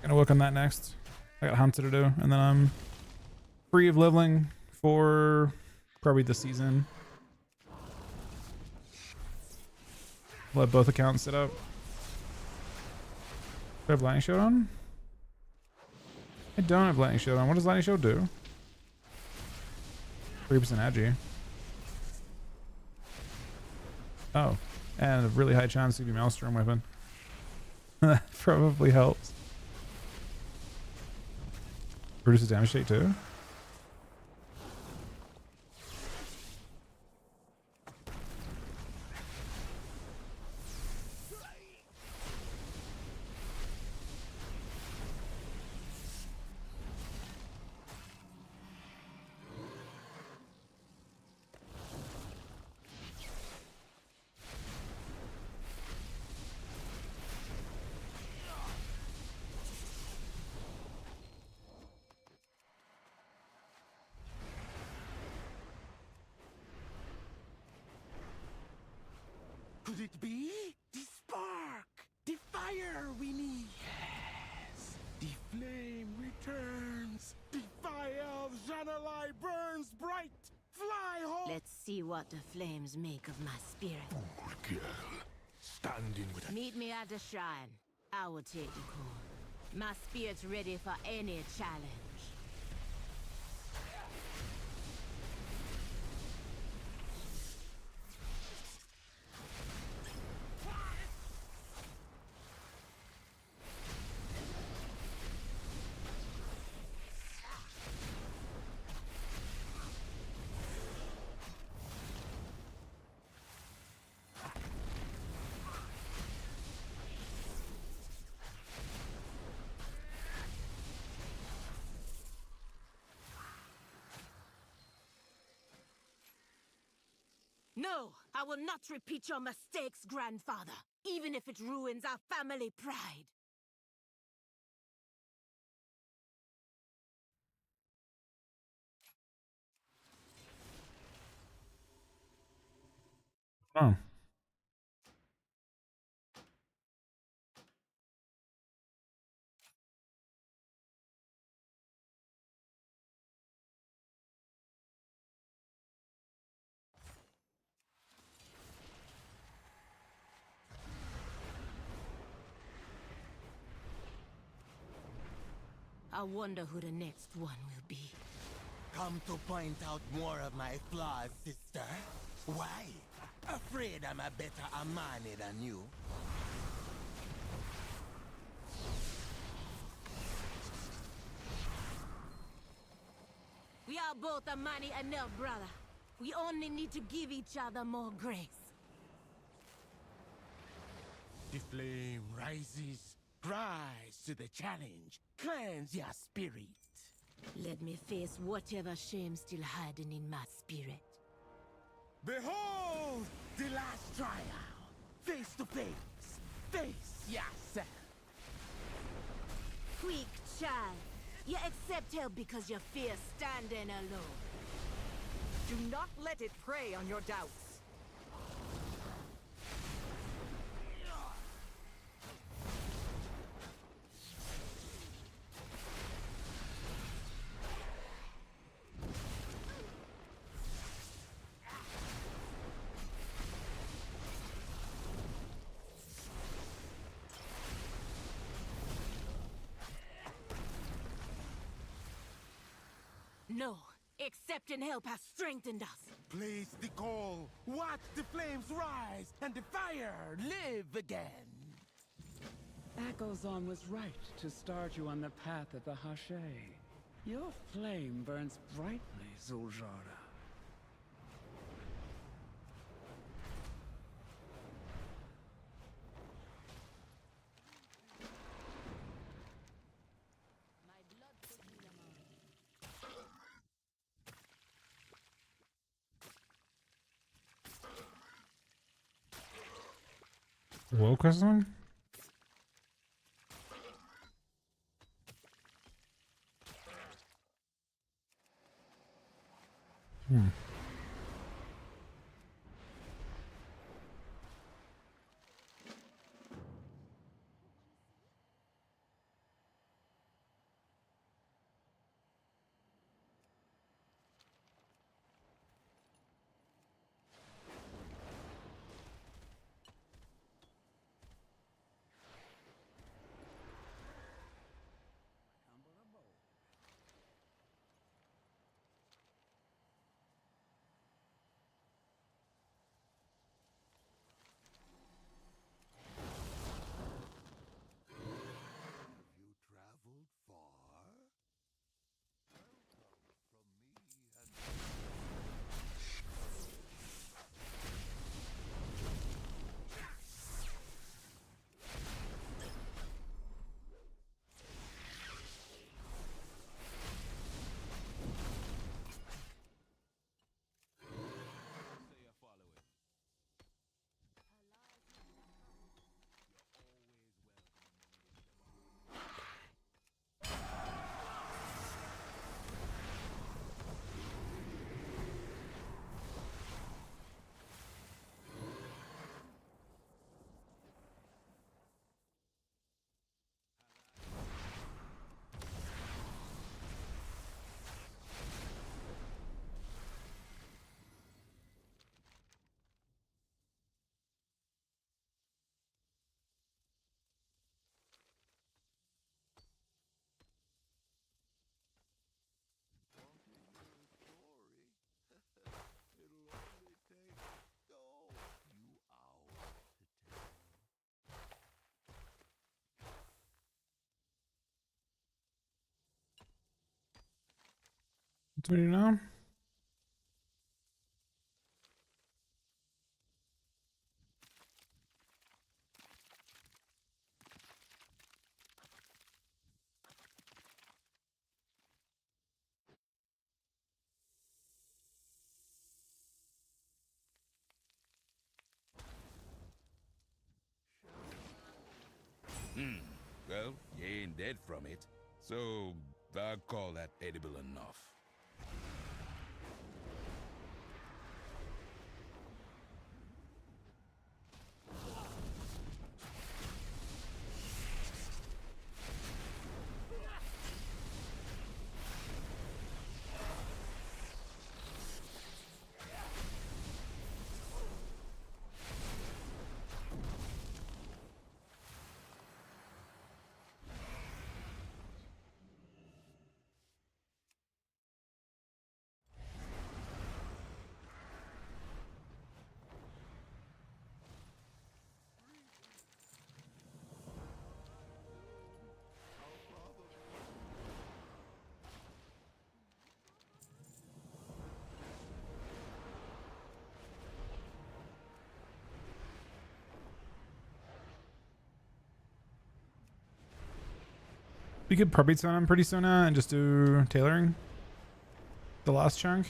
Speaker 14: Gonna work on that next. I got Hunter to do, and then I'm free of leveling for probably the season. Let both accounts set up. Do I have Lightning Shield on? I don't have Lightning Shield on. What does Lightning Shield do? 3% agi. Oh, and a really high chance to be Maelstrom weapon. That probably helps. Reduces damage take too.
Speaker 5: Could it be? The spark! The fire we need! Yes! The flame returns! The fire of Janalai burns bright! Fly home!
Speaker 16: Let's see what the flames make of my spirit.
Speaker 3: Good girl. Standing with a...
Speaker 16: Meet me at the shrine. I will take the call. My spirit's ready for any challenge. No, I will not repeat your mistakes, grandfather, even if it ruins our family pride.
Speaker 14: Oh.
Speaker 16: I wonder who the next one will be.
Speaker 5: Come to point out more of my flaws, sister? Why? Afraid I'm a better Amani than you?
Speaker 16: We are both Amani enough, brother. We only need to give each other more grace.
Speaker 5: The flame rises. Rise to the challenge. Cleanse your spirit.
Speaker 16: Let me face whatever shame still hiding in my spirit.
Speaker 5: Behold the last trial. Face to face. Face yourself.
Speaker 16: Quick, child. You accept help because you fear standing alone.
Speaker 8: Do not let it prey on your doubts.
Speaker 16: No, accepting help has strengthened us.
Speaker 5: Place the call. Watch the flames rise and the fire live again.
Speaker 4: Akelzon was right to start you on the path of the Hache. Your flame burns brightly, Zuljara.
Speaker 14: Woke or something? What do we do now?
Speaker 20: Well, you ain't dead from it, so I'll call that edible enough. We could probably turn on pretty soon and just do tailoring. The last chunk.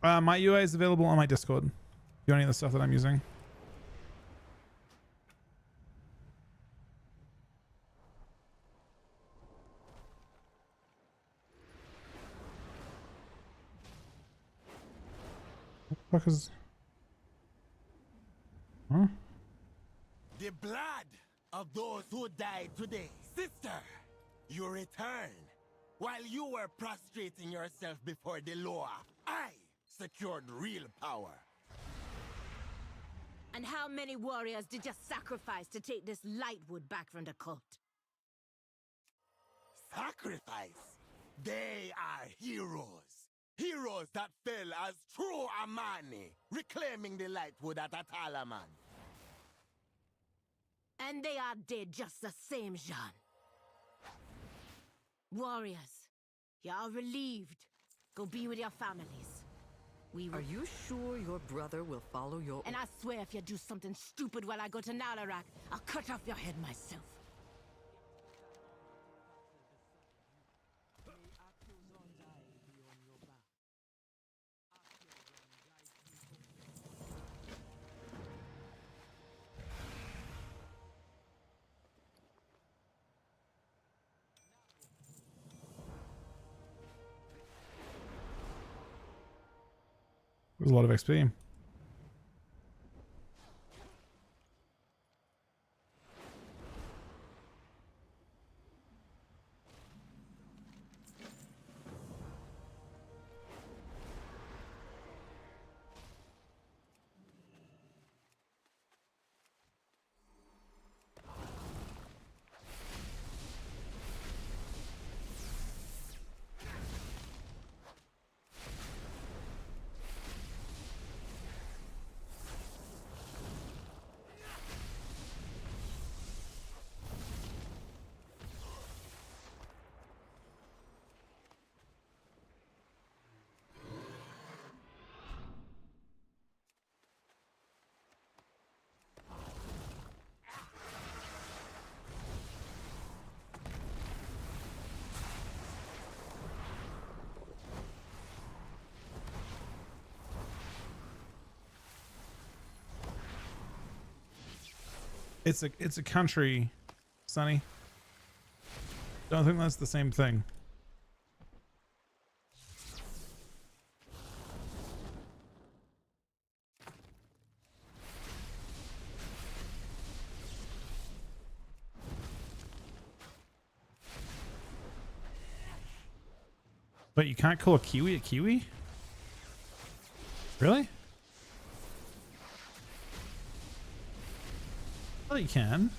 Speaker 20: My UI is available on my Discord. If you want any of the stuff that I'm using. What the fuck is... Huh?
Speaker 5: The blood of those who died today. Sister, you return. While you were prostrating yourself before the law, I secured real power.
Speaker 16: And how many warriors did you sacrifice to take this Lightwood back from the cult?
Speaker 5: Sacrifice? They are heroes. Heroes that fell as true Amani, reclaiming the Lightwood at Atalaman.
Speaker 16: And they are dead just the same, Jean. Warriors, you are relieved. Go be with your families.
Speaker 21: Are you sure your brother will follow your...
Speaker 16: And I swear if you do something stupid while I go to Nalarak, I'll cut off your head myself.
Speaker 14: There's a lot of XP. It's a country, Sonny. Don't think that's the same thing. But you can't call a Kiwi a Kiwi? Really? Oh, you can.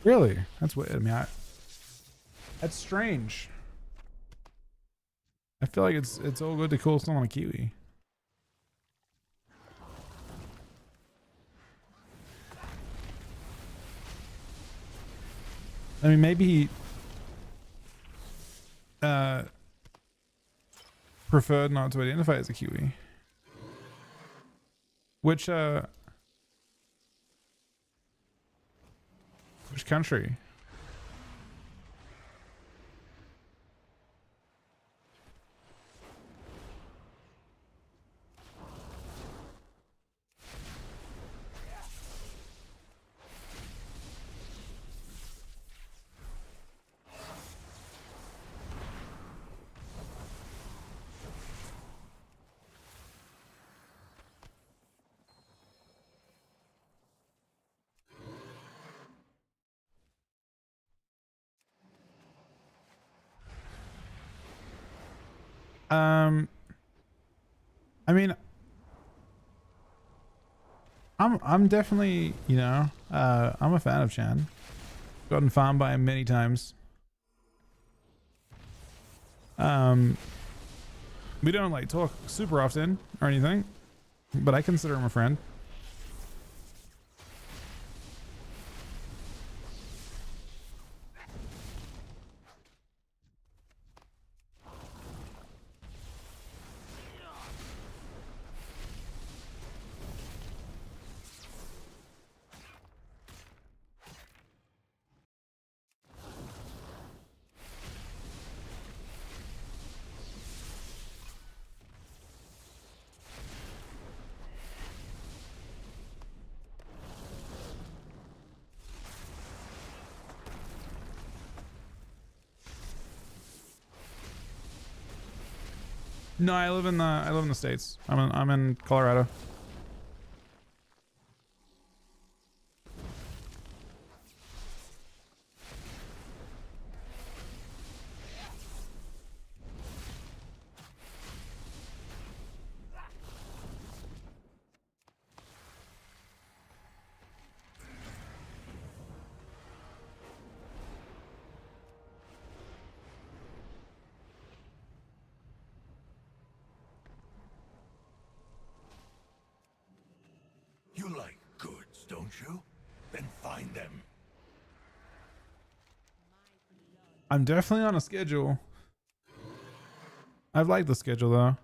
Speaker 14: Really? That's what I mean. That's strange. I feel like it's all good to call someone a Kiwi. I mean, maybe he preferred not to identify as a Kiwi. Which country? I mean, I'm definitely, you know, I'm a fan of Chan. Gotten farmed by him many times. We don't like talk super often or anything, but I consider him a friend. No, I live in the States. I'm in Colorado.
Speaker 3: You like goods, don't you? Then find them.
Speaker 14: I'm definitely on a schedule. I've liked the schedule though.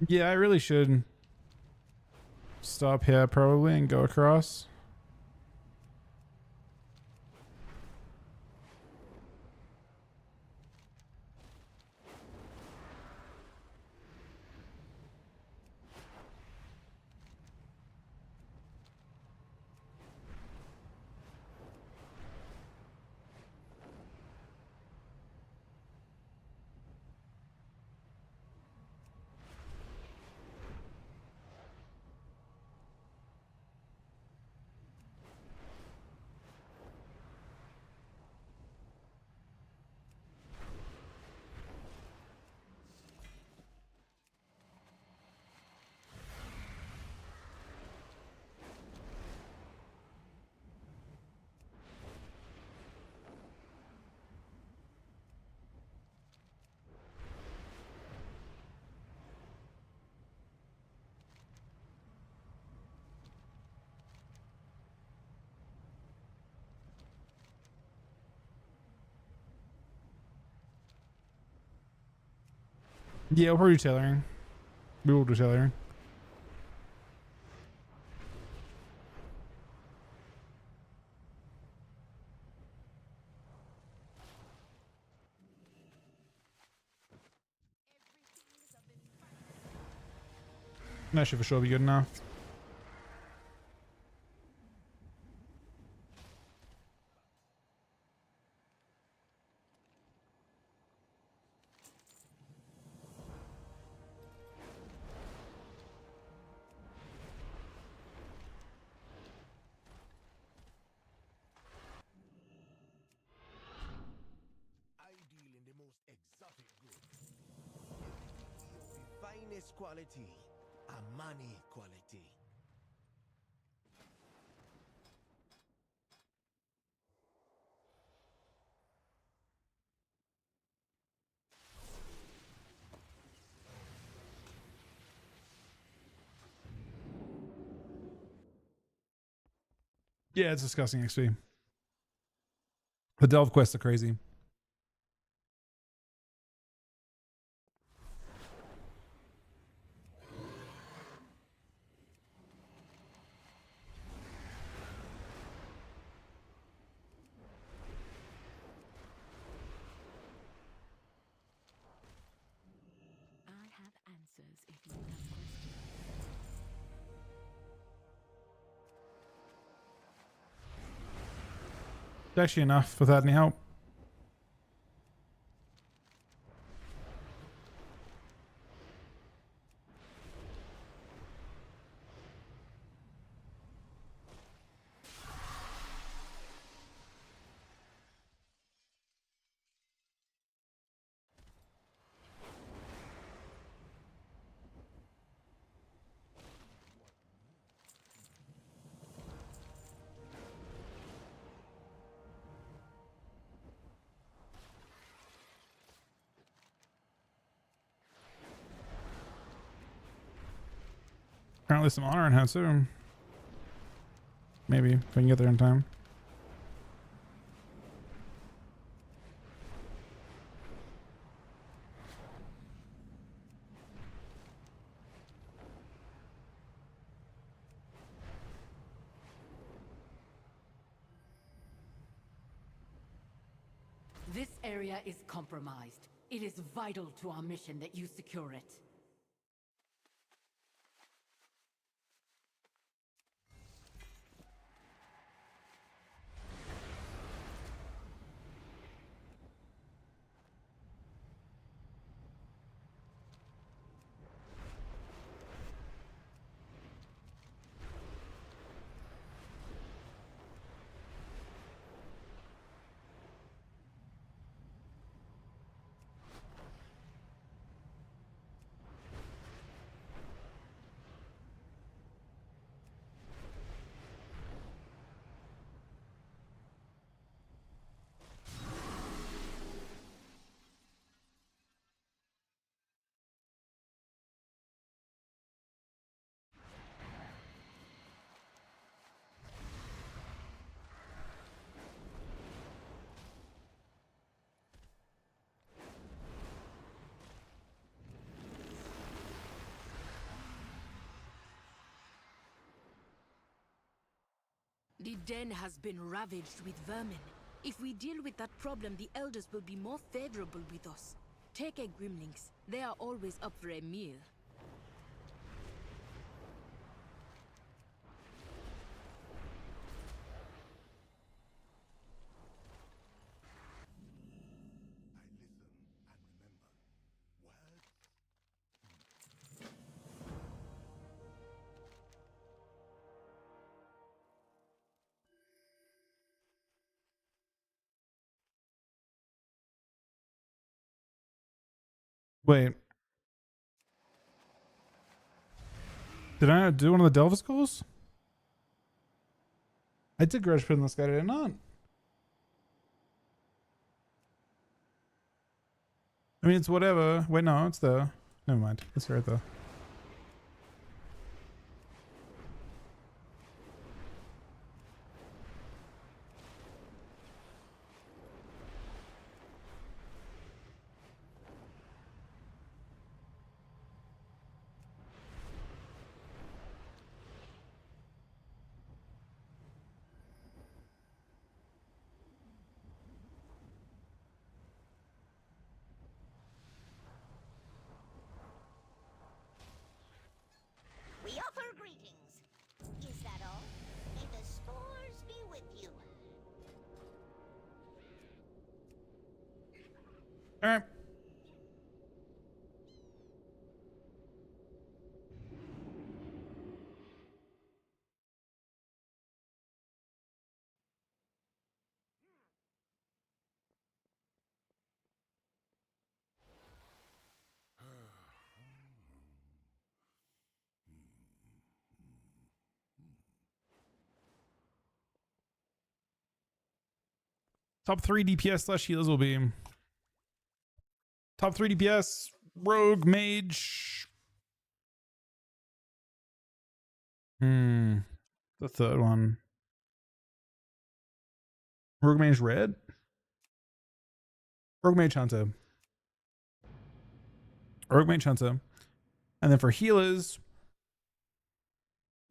Speaker 14: Yeah, I really should stop here probably and go across. Yeah, we'll do tailoring. We will do tailoring. That should for sure be good enough.
Speaker 5: Finest quality, a money quality.
Speaker 14: Yeah, it's disgusting XP. The delve quests are crazy.
Speaker 2: I have answers if you have questions.
Speaker 14: It's actually enough without any help. Apparently some honor in hand too. Maybe if I can get there in time.
Speaker 8: This area is compromised. It is vital to our mission that you secure it.
Speaker 2: The den has been ravaged with vermin. If we deal with that problem, the elders will be more favorable with us. Take a Grimlings. They are always up for a meal.
Speaker 14: Wait. Did I not do one of the Delvis goals? I did grudge putting this guy, did I not? I mean, it's whatever. Wait, no, it's the... Never mind. It's right there.
Speaker 22: We offer greetings. Is that all? May the spores be with you.
Speaker 14: All right. Top 3 DPS / healers will be top 3 DPS, Rogue, Mage. The third one. Rogue, Mage, Red. Rogue, Mage, Hunter. Rogue, Mage, Hunter. And then for healers,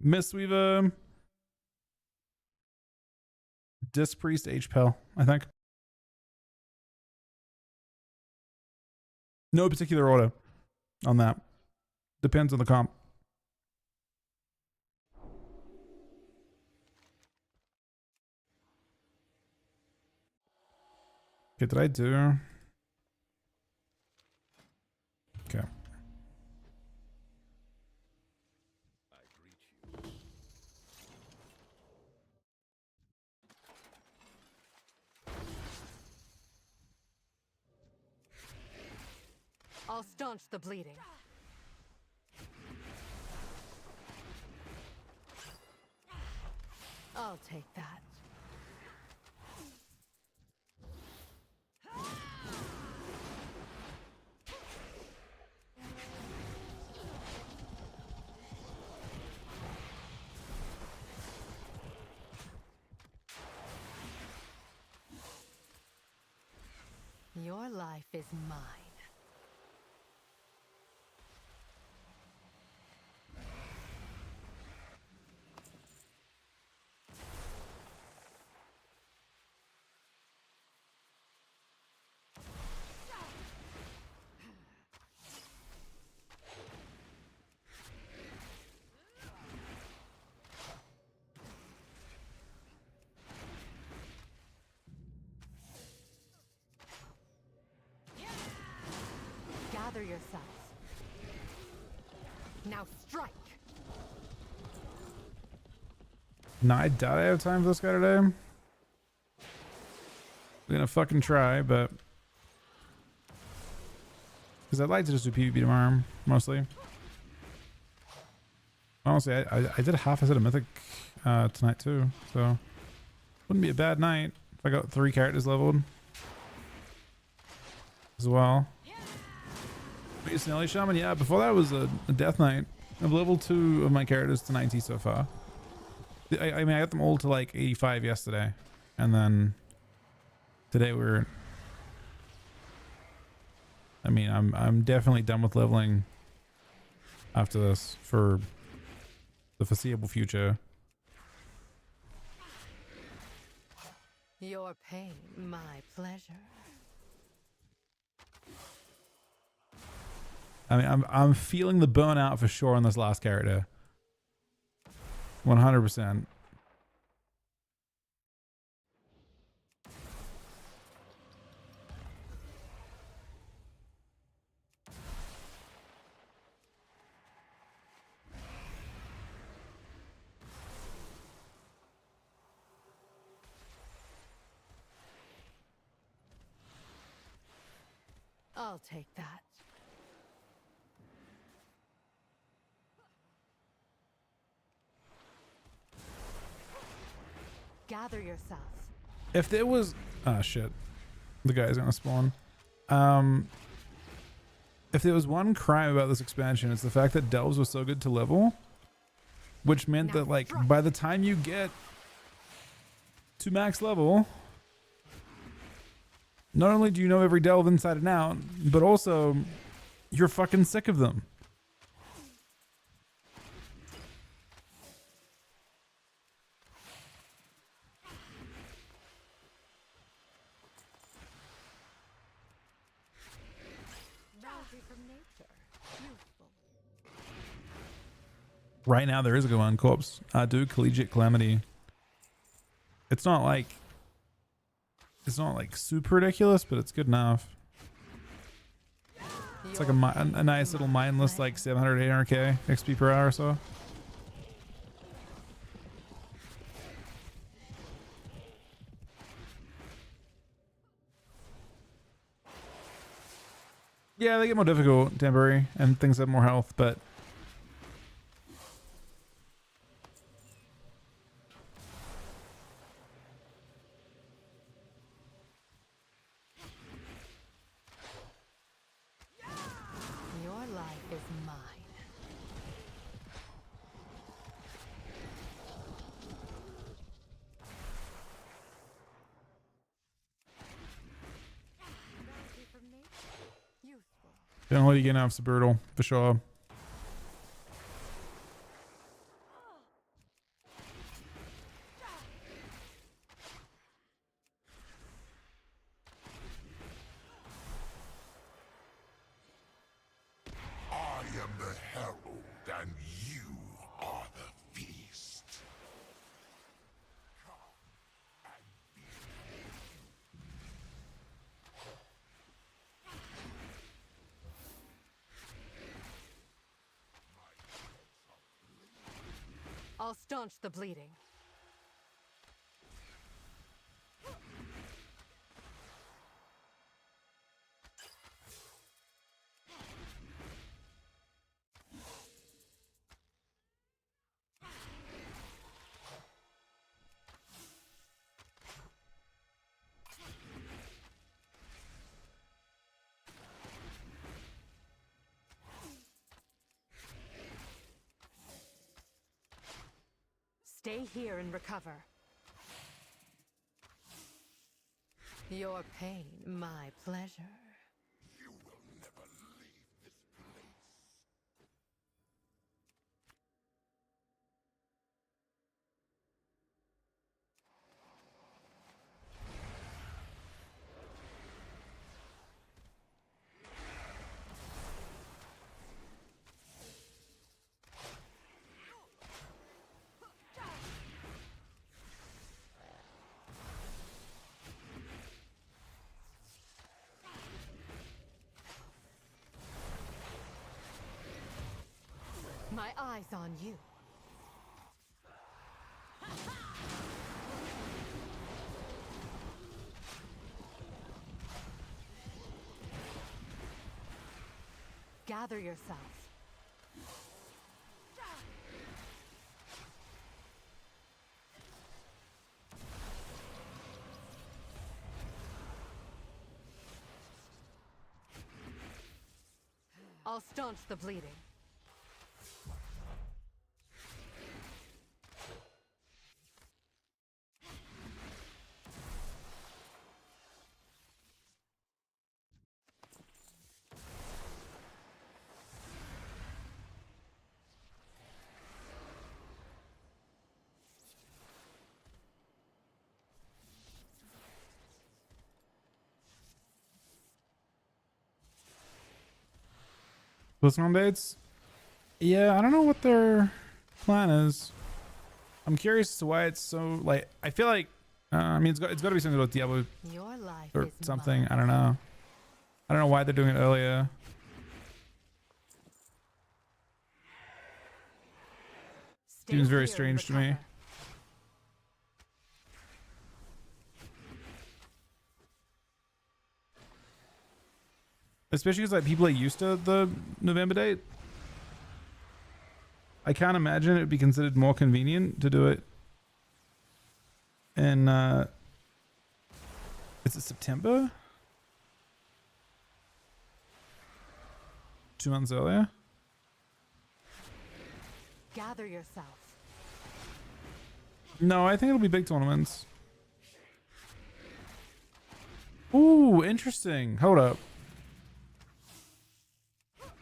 Speaker 14: Mistweaver, Disc Priest, H-Pel, I think. No particular order on that. Depends on the comp. Okay, did I do? Okay.
Speaker 11: I'll staunch the bleeding. I'll take that. Your life is mine. Gather yourselves. Now strike.
Speaker 14: No, I doubt I have time for this guy today. I'm gonna fucking try, but because I'd like to just do PvP tomorrow, mostly. Honestly, I did half a set of Mythic tonight too, so wouldn't be a bad night if I got 3 characters leveled as well. Snelly Shaman, yeah, before that was a Death Knight. I've leveled 2 of my characters to 90 so far. I mean, I got them all to like 85 yesterday, and then today I mean, I'm definitely done with leveling after this for the foreseeable future.
Speaker 11: Your pain, my pleasure.
Speaker 14: I mean, I'm feeling the burnout for sure on this last character. 100%.
Speaker 11: I'll take that. Gather yourself.
Speaker 14: If there was, oh shit, the guy's gonna spawn. If there was one crime about this expansion, it's the fact that delves were so good to level, which meant that like by the time you get to max level, not only do you know every delve inside and out, but also you're fucking sick of them. Right now there is a good one, Corpse. I do Collegiate Calamity. It's not like super ridiculous, but it's good enough. It's like a nice little mindless like 700 800k XP per hour or so. Yeah, they get more difficult temporary and things have more health, but don't let you get off the brutal for sure.
Speaker 3: I am the herald, and you are the feast.
Speaker 11: I'll staunch the bleeding. Stay here and recover. Your pain, my pleasure.
Speaker 3: You will never leave this place.
Speaker 11: My eyes on you. Gather yourself. I'll staunch the bleeding.
Speaker 14: BlizzCon dates? Yeah, I don't know what their plan is. I'm curious as to why it's so like. I feel like I mean it's got to be something about Diablo
Speaker 11: Your life
Speaker 14: or
Speaker 11: is
Speaker 14: something.
Speaker 11: mine.
Speaker 14: I don't know. I don't know why they're doing it earlier. Seems very strange to me. Especially because like people are used to the November date. I can't imagine it would be considered more convenient to do it in is it September? 2 months earlier?
Speaker 11: Gather yourself.
Speaker 14: No, I think it'll be big tournaments. Ooh, interesting. Hold up.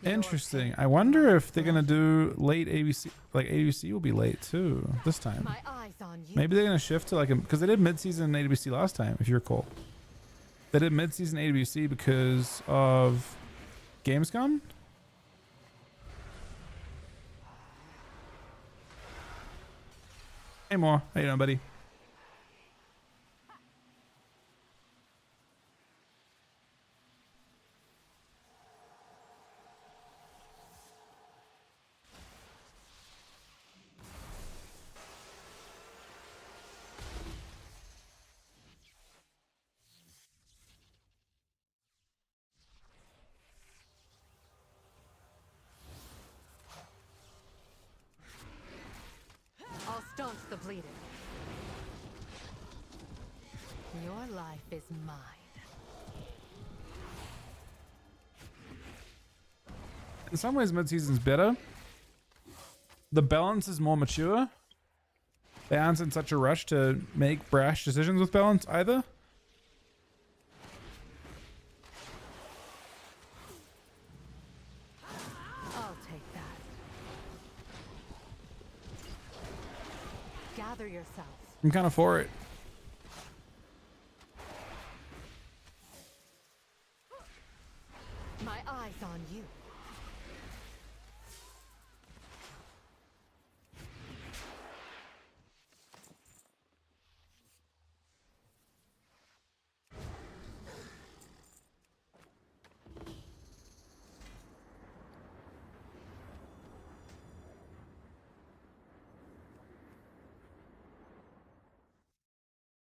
Speaker 14: Interesting. I wonder if they're gonna do late ABC. Like ABC will be late too this time.
Speaker 11: My eyes on you.
Speaker 14: Maybe they're gonna shift to like a, because they did mid-season AWC last time, if you recall. They did mid-season AWC because of Gamescom. Hey, Moore. How you doing, buddy?
Speaker 11: I'll staunch the bleeding. Your life is mine.
Speaker 14: In some ways, mid-season's better. The balance is more mature. They aren't in such a rush to make brash decisions with balance either.
Speaker 11: I'll take that. Gather yourself.
Speaker 14: I'm kind of for it.
Speaker 11: My eyes on you.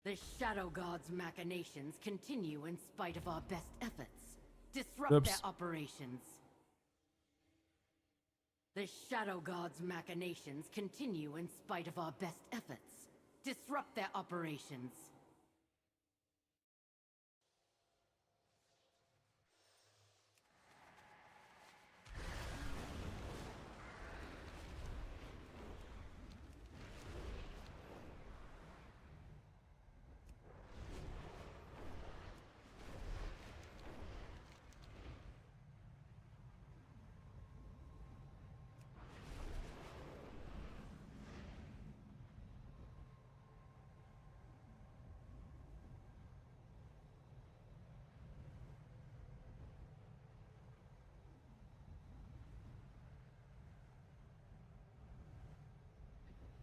Speaker 2: The Shadow God's machinations continue in spite of our best efforts. Disrupt
Speaker 14: Oops.
Speaker 2: their operations. The Shadow God's machinations continue in spite of our best efforts. Disrupt their operations.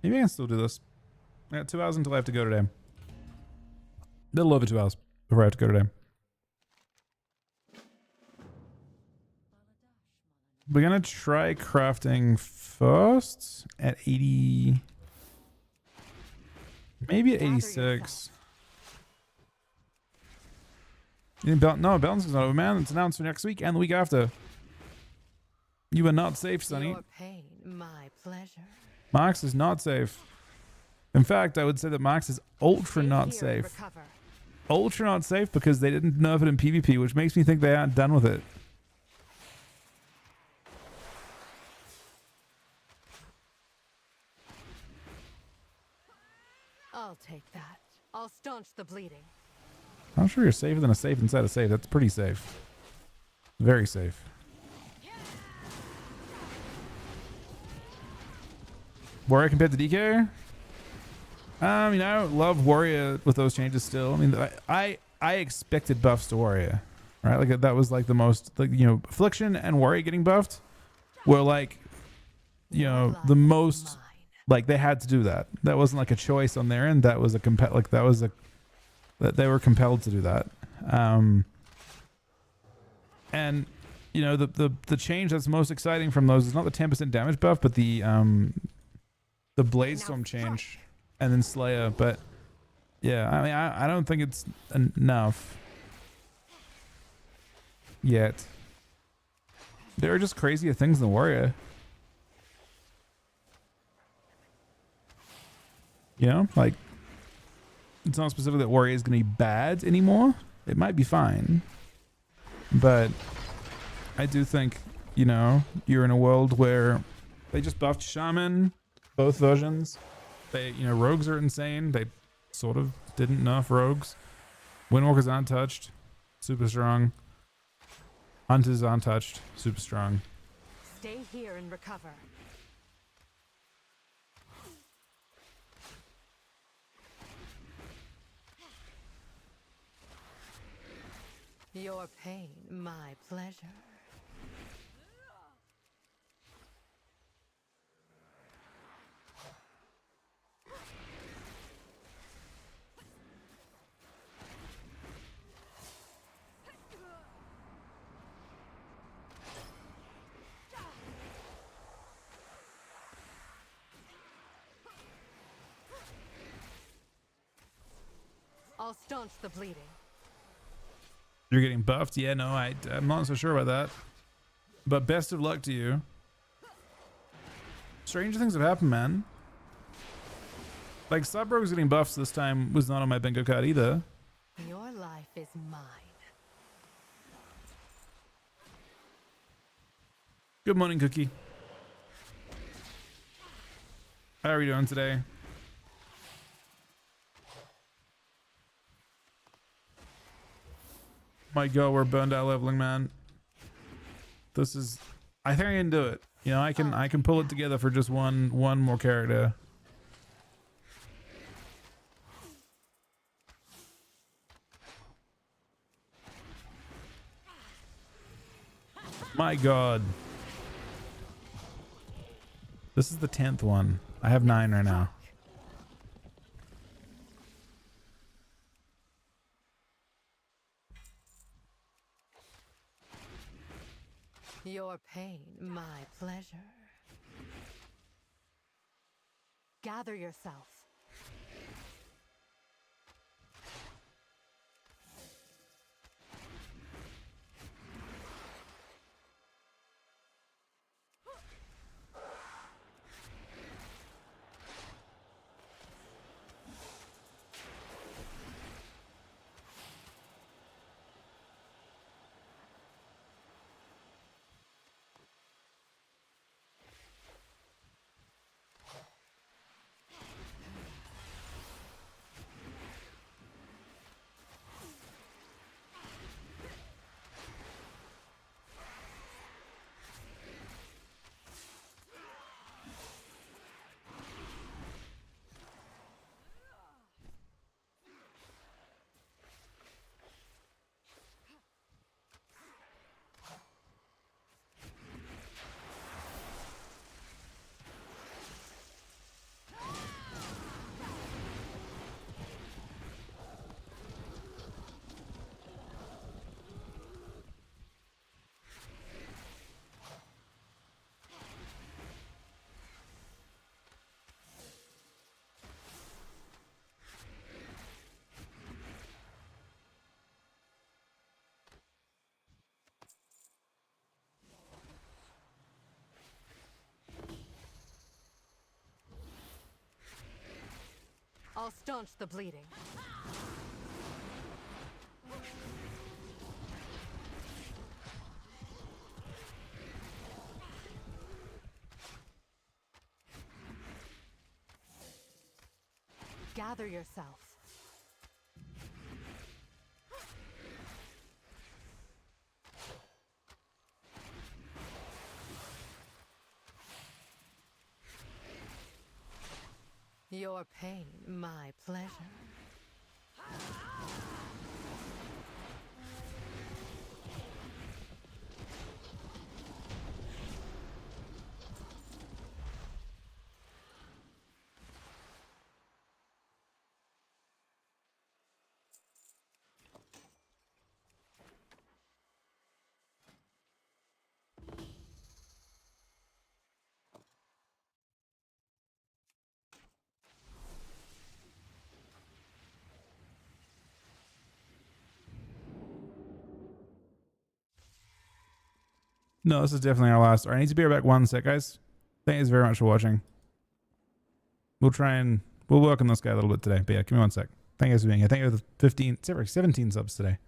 Speaker 14: Maybe I can still do this. I got 2 hours until I have to go today. Little over 2 hours before I have to go today. We're gonna try crafting first at 80. Maybe at 86. You think no, balance is not over, man. It's announced for next week and the week after. You are not safe, Sonny.
Speaker 11: Your pain, my pleasure.
Speaker 14: Marx is not safe. In fact, I would say that Marx is ultra not safe.
Speaker 11: Recover.
Speaker 14: Ultra not safe because they didn't nerf it in PvP, which makes me think they aren't done with it.
Speaker 11: I'll take that. I'll staunch the bleeding.
Speaker 14: I'm sure you're safer than a safe inside a safe. That's pretty safe. Very safe. Warrior compared to DK? You know, I love Warrior with those changes still. I mean, I expected buffs to Warrior, right? Like that was like the most, like, you know, Affliction and Warrior getting buffed were like, you know, the most, like they had to do that. That wasn't like a choice on their end. That was a that they were compelled to do that. And you know, the change that's most exciting from those is not the 10% damage buff, but the Bladestorm change, and then Slayer. But yeah, I mean, I don't think it's enough yet. There are just crazier things than Warrior. You know, like, it's not specific that Warrior is going to be bad anymore. It might be fine. But I do think, you know, you're in a world where they just buffed Shaman, both versions. They, you know, Rogues are insane. They sort of didn't nerf Rogues. Windwalkers aren't touched. Super strong. Hunters untouched, super strong.
Speaker 11: Stay here and recover. Your pain, my pleasure. I'll staunch the bleeding.
Speaker 14: You're getting buffed? Yeah, no, I'm not so sure about that. But best of luck to you. Stranger things have happened, man. Like, Sub-Rogue's getting buffs this time was not on my bingo card either.
Speaker 11: Your life is mine.
Speaker 14: Good morning, Cookie. How are you doing today? My God, we're burned out leveling, man. This is, I think I can do it. You know, I can pull it together for just one more character. My God. This is the 10th one. I have 9 right now.
Speaker 11: Your pain, my pleasure. Gather yourself. I'll staunch the bleeding. Gather yourself. Your pain, my pleasure.
Speaker 14: No, this is definitely our last. All right, I need to be right back 1 sec, guys. Thank you very much for watching. We'll work on this guy a little bit today. But yeah, give me 1 sec. Thank you guys for being here. Thank you for the 17 subs today.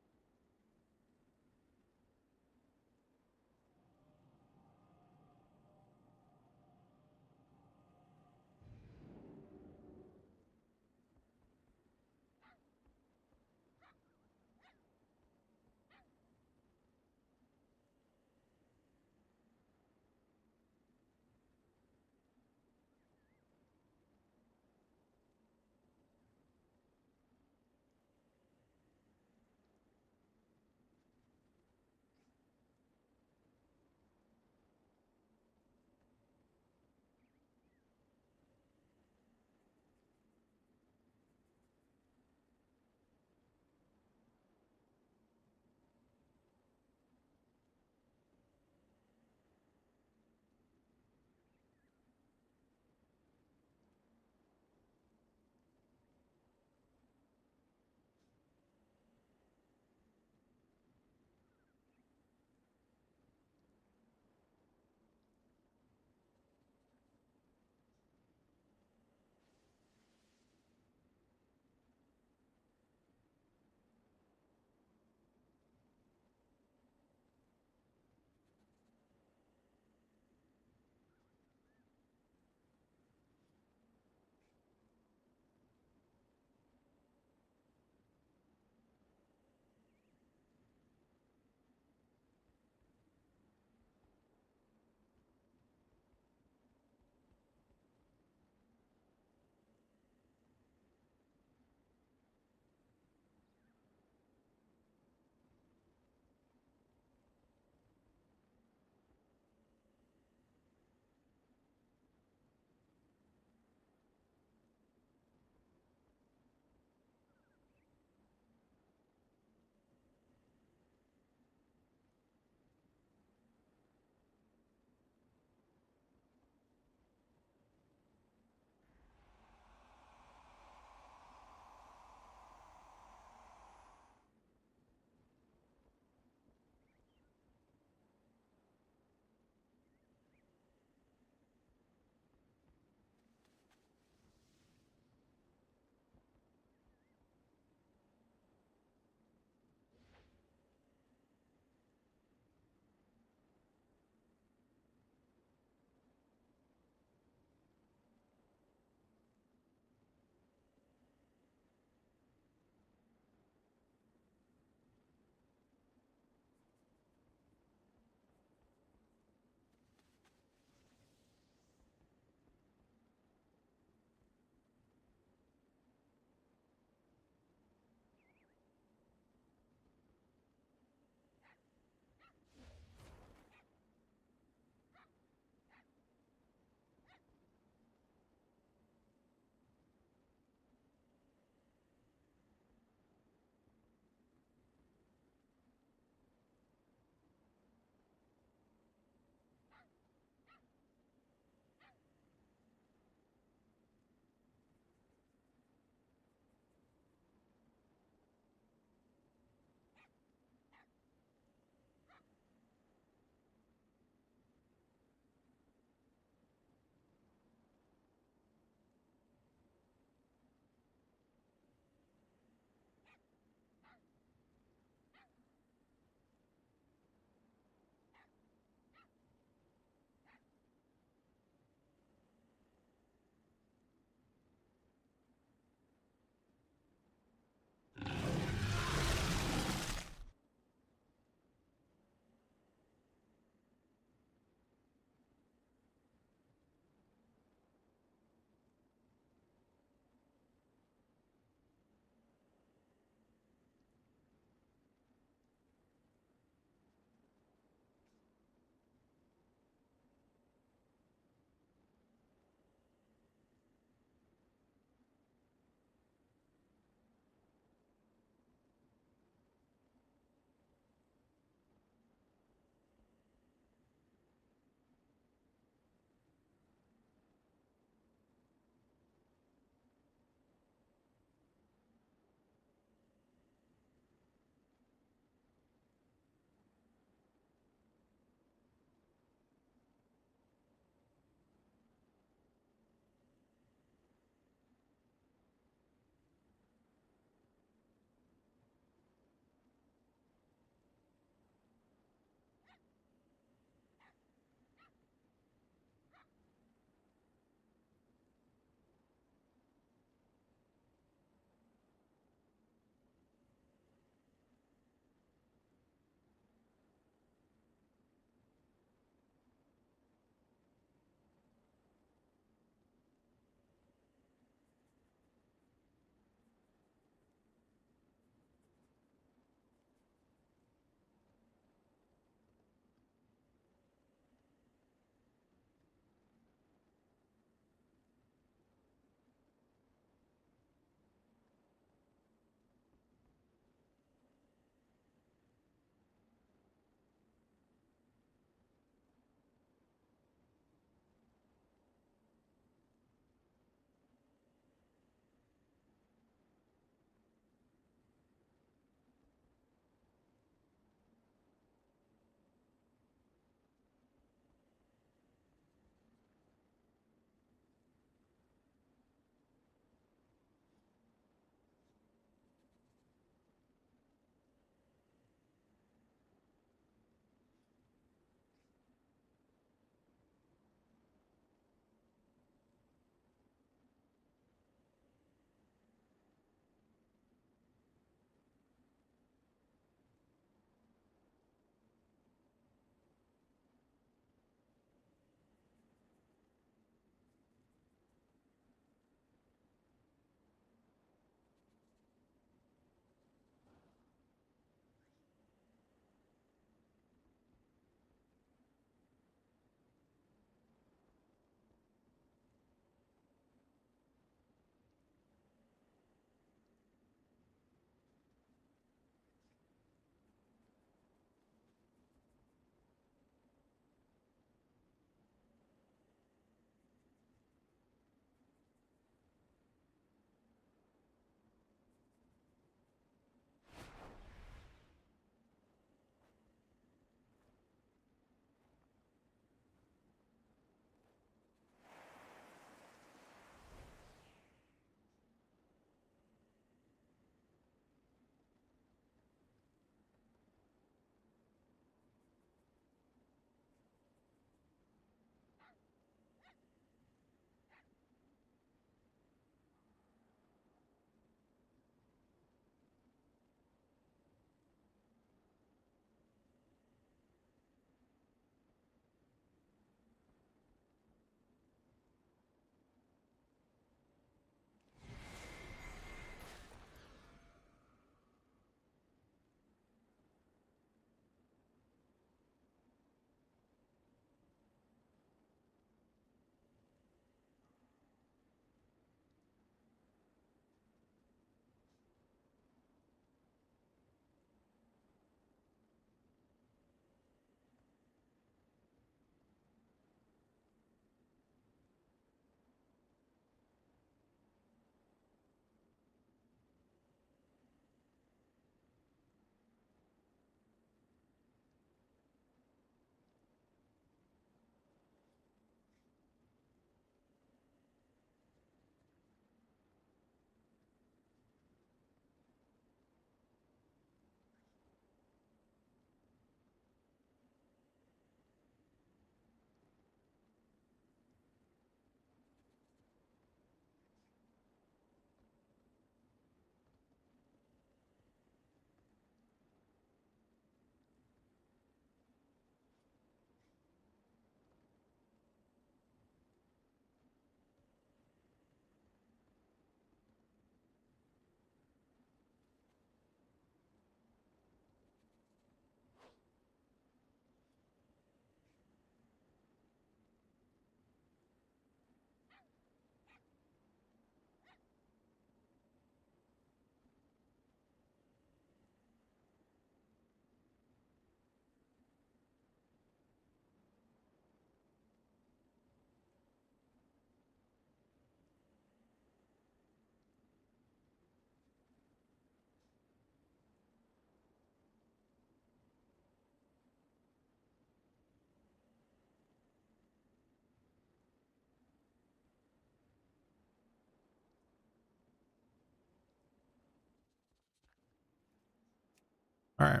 Speaker 14: All right.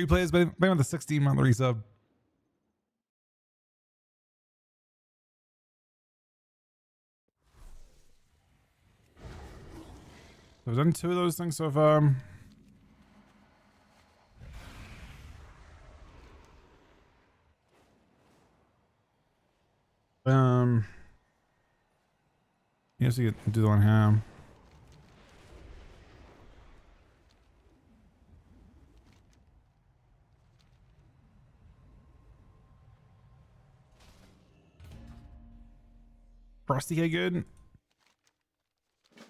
Speaker 14: Replays, playing with the 16-month resub. I've done 2 of those things so far. Yes, you can do the one here. Frosty K good?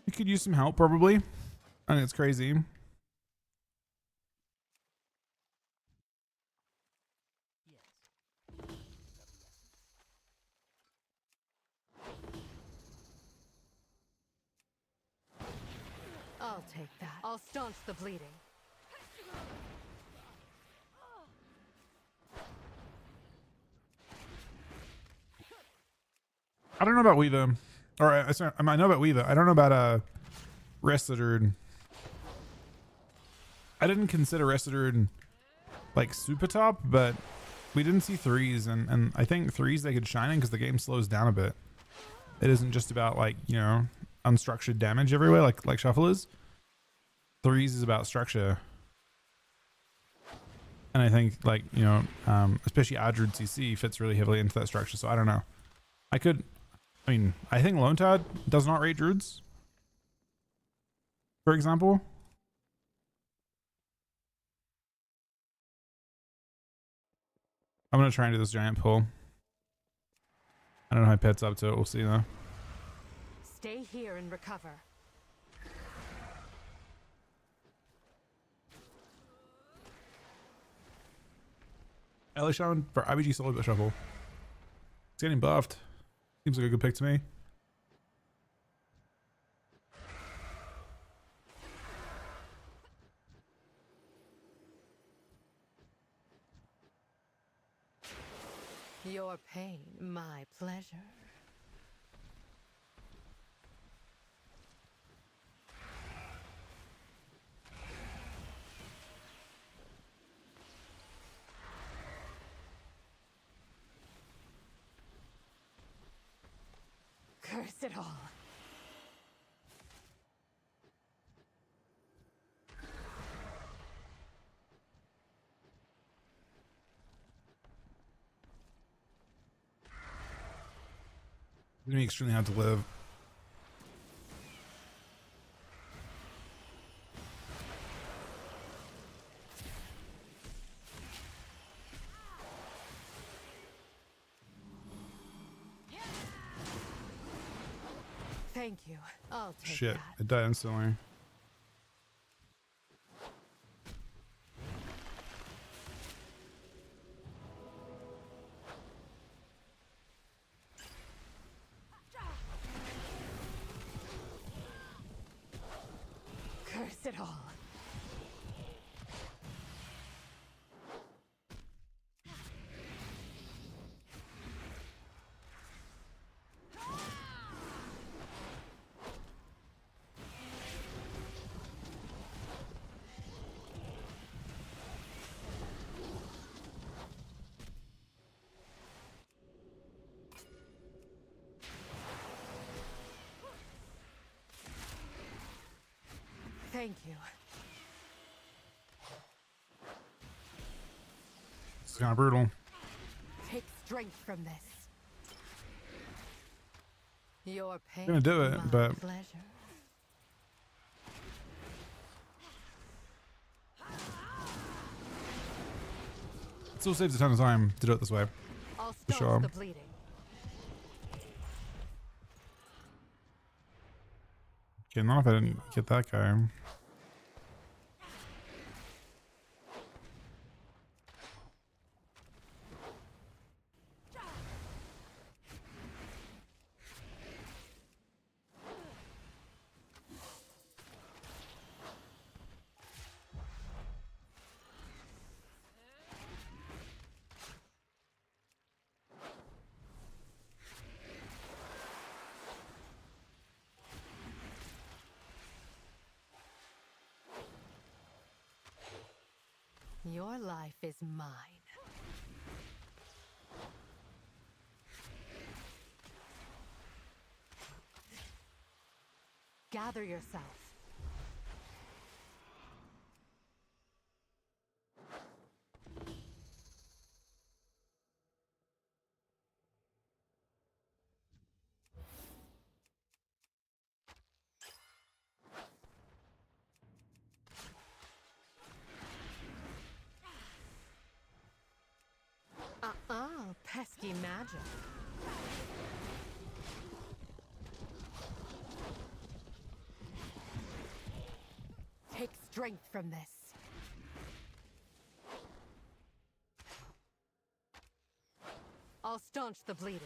Speaker 14: You could use some help, probably. I think it's crazy.
Speaker 11: I'll take that. I'll staunch the bleeding.
Speaker 14: I don't know about Weeva. Or I know about Weeva. I don't know about Residurd. I didn't consider Residurd like super top, but we didn't see 3s, and I think 3s they could shine in because the game slows down a bit. It isn't just about like, you know, unstructured damage everywhere like Shuffle is. 3s is about structure. And I think like, you know, especially Adrude CC fits really heavily into that structure, so I don't know. I mean, I think Lone Tide does not rate Druids, for example. I'm going to try and do this giant pull. I don't know how Pet's up to it. We'll see though.
Speaker 11: Stay here and recover.
Speaker 14: Elishan for IBG solo shuffle. It's getting buffed. Seems like a good pick to me.
Speaker 11: Your pain, my pleasure. Curse it all.
Speaker 14: It's gonna be extremely hard to live.
Speaker 11: Thank you. I'll take
Speaker 14: Shit,
Speaker 11: that.
Speaker 14: it died instantly.
Speaker 11: Curse it all. Thank you.
Speaker 14: It's kind of brutal.
Speaker 11: Take strength from this. Your pain.
Speaker 14: I'm gonna do it,
Speaker 11: my
Speaker 14: but
Speaker 11: pleasure.
Speaker 14: it still saves a ton of time to do it this way.
Speaker 11: I'll
Speaker 14: For
Speaker 11: stop
Speaker 14: sure.
Speaker 11: the bleeding.
Speaker 14: Okay, not if I didn't get that guy.
Speaker 11: Your life is mine. Gather yourself. Pesky magic. Take strength from this. I'll staunch the bleeding.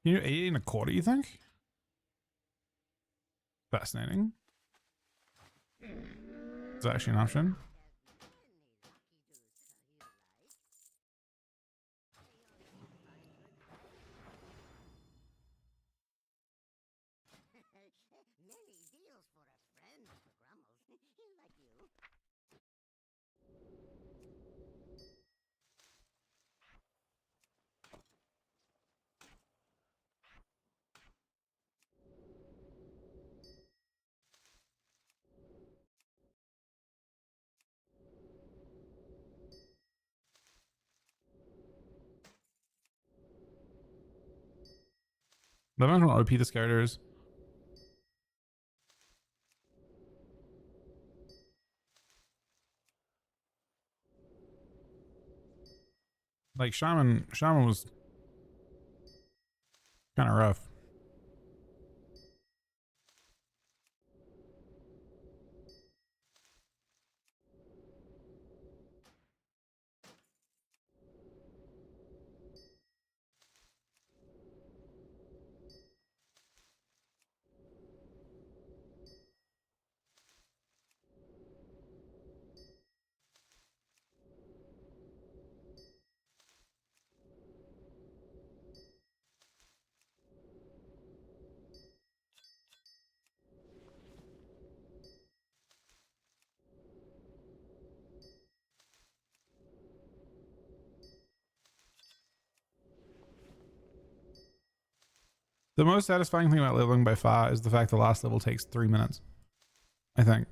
Speaker 14: You 80 and a quarter, you think? Fascinating. Is that actually an option? I don't know how OP this character is. Like Shaman was kind of rough. The most satisfying thing about leveling by far is the fact the last level takes 3 minutes, I think.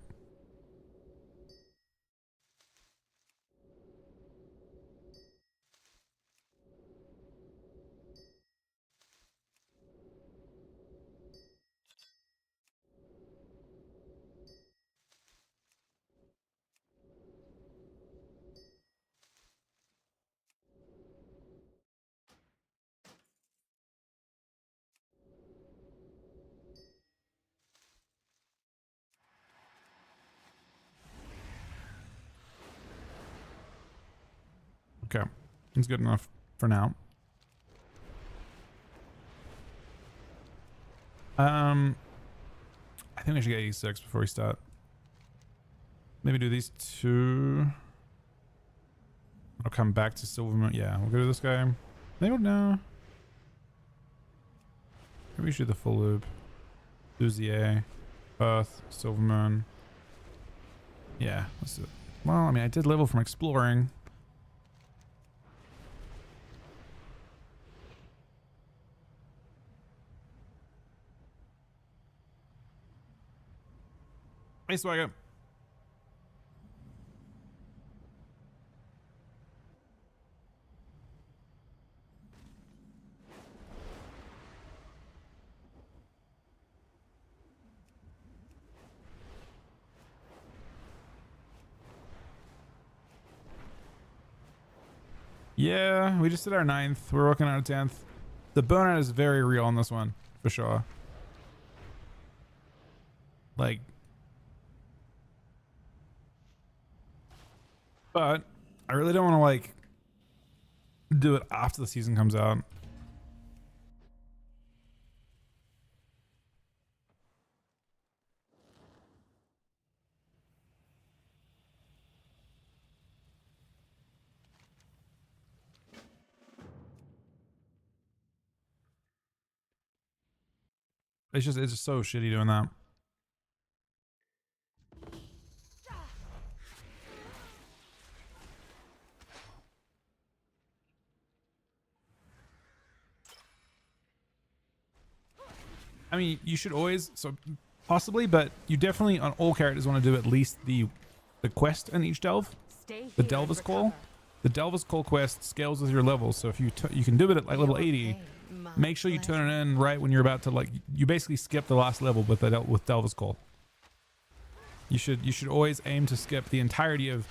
Speaker 14: Okay, it's good enough for now. I think we should get 86 before we start. Maybe do these two. I'll come back to Silvermoon. Yeah, we'll go to this guy. Maybe no. Maybe we should do the full loop. Luzier, Earth, Silvermoon. Yeah, let's do it. Well, I mean, I did level from exploring. Hey, Swagger. Yeah, we just did our 9th. We're working on our 10th. The burnout is very real on this one, for sure. Like, but I really don't want to like do it after the season comes out. It's just so shitty doing that. I mean, you should always, so possibly, but you definitely on all characters want to do at least the quest in each delve. The Delver's Call. The Delver's Call quest scales with your level, so if you can do it at like level 80, make sure you turn it in right when you're about to, like, you basically skip the last level with Delver's Call. You should always aim to skip the entirety of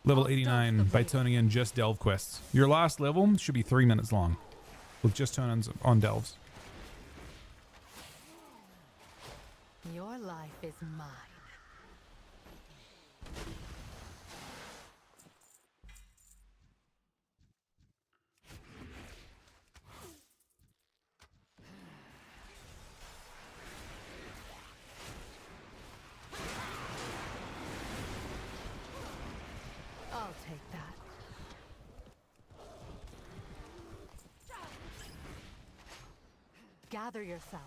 Speaker 14: level 89 by turning in just delve quests. Your last level should be 3 minutes long with just turn-ins on delves.
Speaker 11: Your life is mine. I'll take that. Gather yourself.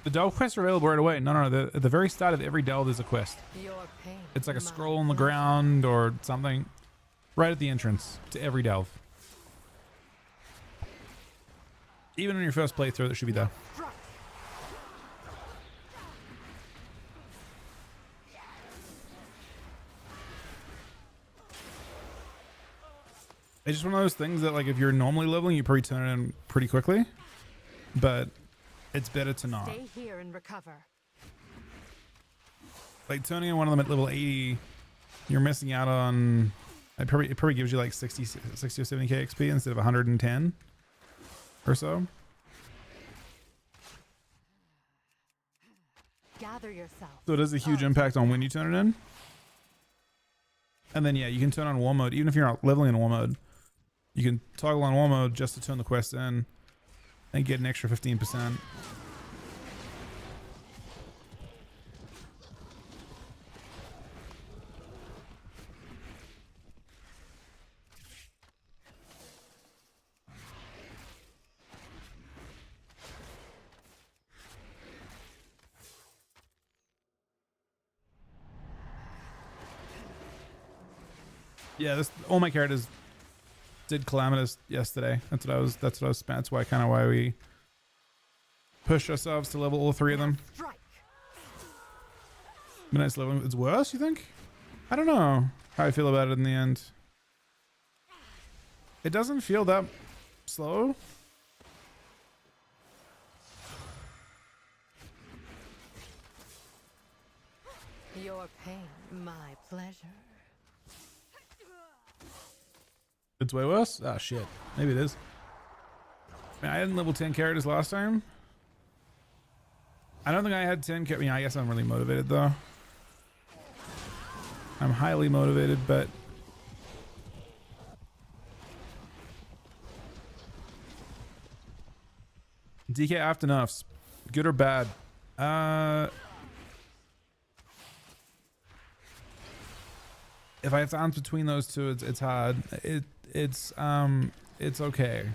Speaker 14: The delve quests are available right away. No, at the very start of every delve there's a quest. It's like a scroll on the ground or something. Right at the entrance to every delve. Even in your first playthrough, that should be there. It's just one of those things that, like, if you're normally leveling, you probably turn it in pretty quickly. But it's better to not.
Speaker 11: Stay here and recover.
Speaker 14: Like, turning in one of them at level 80, you're missing out on... It probably gives you like 60 or 70k XP instead of 110 or so.
Speaker 11: Gather yourself.
Speaker 14: So it has a huge impact on when you turn it in. And then, yeah, you can turn on war mode. Even if you're not leveling in war mode, you can toggle on war mode just to turn the quest in and get an extra 15%. Yeah, all my characters did Calamitous yesterday. That's why we pushed ourselves to level all 3 of them. Midnight's leveling, it's worse, you think? I don't know how I feel about it in the end. It doesn't feel that slow.
Speaker 11: Your pain, my pleasure.
Speaker 14: It's way worse? Ah, shit. Maybe it is. I mean, I hadn't level 10 characters last time. I don't think I had 10 characters. I mean, I guess I'm really motivated, though. I'm highly motivated, but... DK after nerfs. Good or bad? If I have to answer between those two, it's hard. It's okay.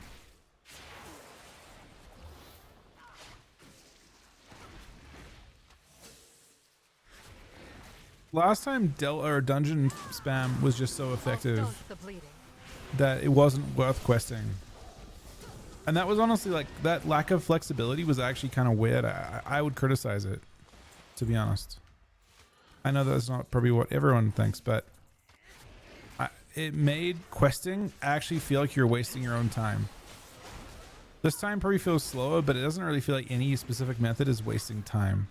Speaker 14: Last time dungeon spam was just so effective that it wasn't worth questing. And that was honestly, like, that lack of flexibility was actually kind of weird. I would criticize it, to be honest. I know that's not probably what everyone thinks, but it made questing actually feel like you're wasting your own time. This time probably feels slower, but it doesn't really feel like any specific method is wasting time.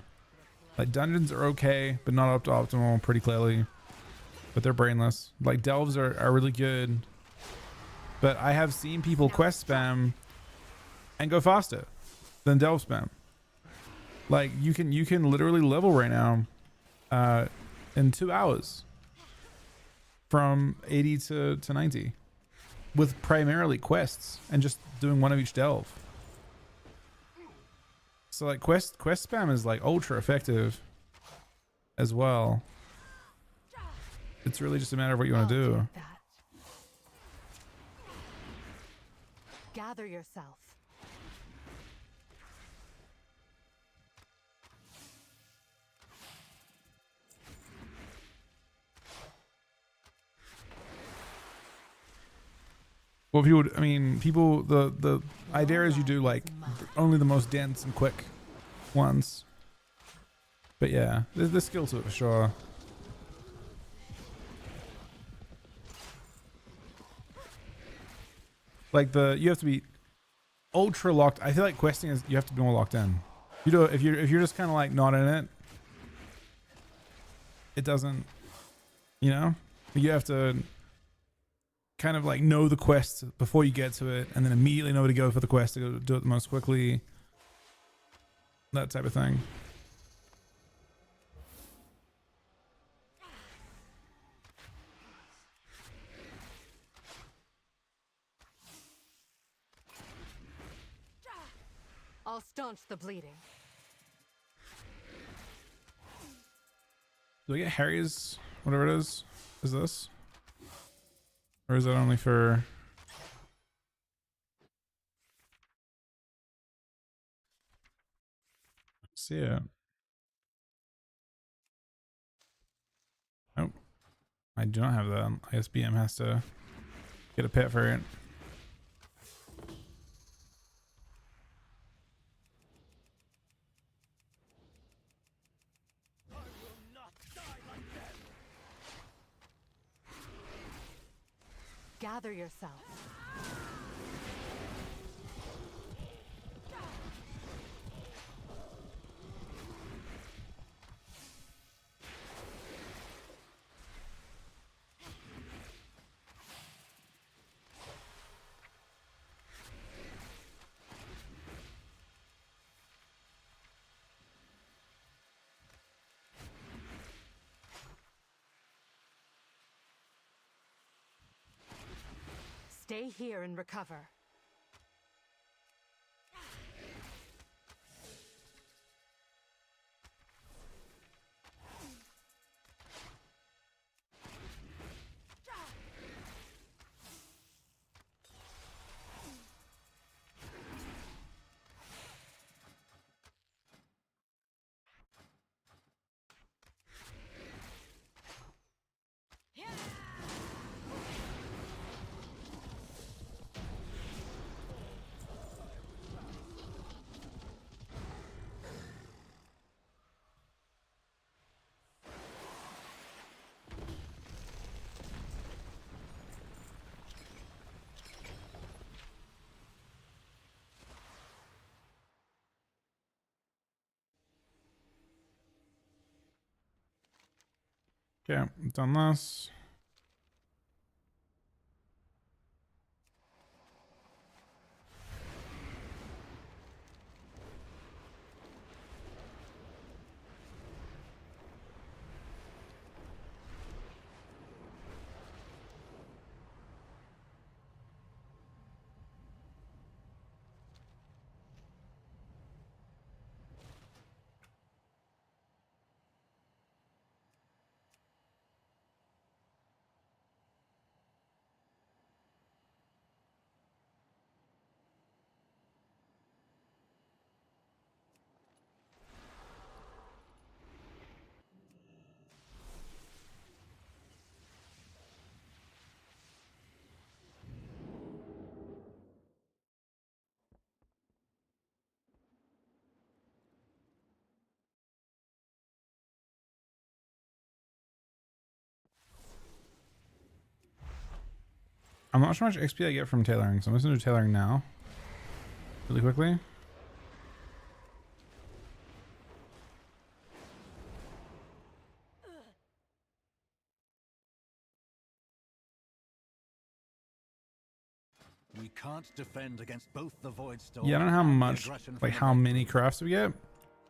Speaker 14: Like dungeons are okay, but not up to optimal pretty clearly. But they're brainless. Like delves are really good. But I have seen people quest spam and go faster than delve spam. Like you can literally level right now in 2 hours from 80 to 90 with primarily quests and just doing one of each delve. So like quest spam is like ultra effective as well. It's really just a matter of what you want to do.
Speaker 11: Gather yourself.
Speaker 14: Well, if you would, I mean, people, the idea is you do like only the most dense and quick ones. But yeah, there's skill to it for sure. Like you have to be ultra locked. I feel like questing is, you have to be more locked in. You know, if you're just kind of like not in it, it doesn't, you know, you have to kind of like know the quest before you get to it and then immediately know where to go for the quest to go do it the most quickly. That type of thing.
Speaker 11: I'll staunch the bleeding.
Speaker 14: Do I get Harry's, whatever it is? Is this? Or is that only for... See it. Oh, I do not have that. I guess BM has to get a pet for it.
Speaker 11: Gather yourself. Stay here and recover.
Speaker 14: Okay, done this. I'm not sure how much XP I get from tailoring, so I'm just gonna do tailoring now. really quickly.
Speaker 19: We can't defend against both the Voidstorm.
Speaker 14: Yeah, I don't know how
Speaker 19: and the
Speaker 14: much,
Speaker 19: aggression
Speaker 14: like
Speaker 19: from the
Speaker 14: how
Speaker 19: Night
Speaker 14: many
Speaker 19: Brood.
Speaker 14: crafts we get.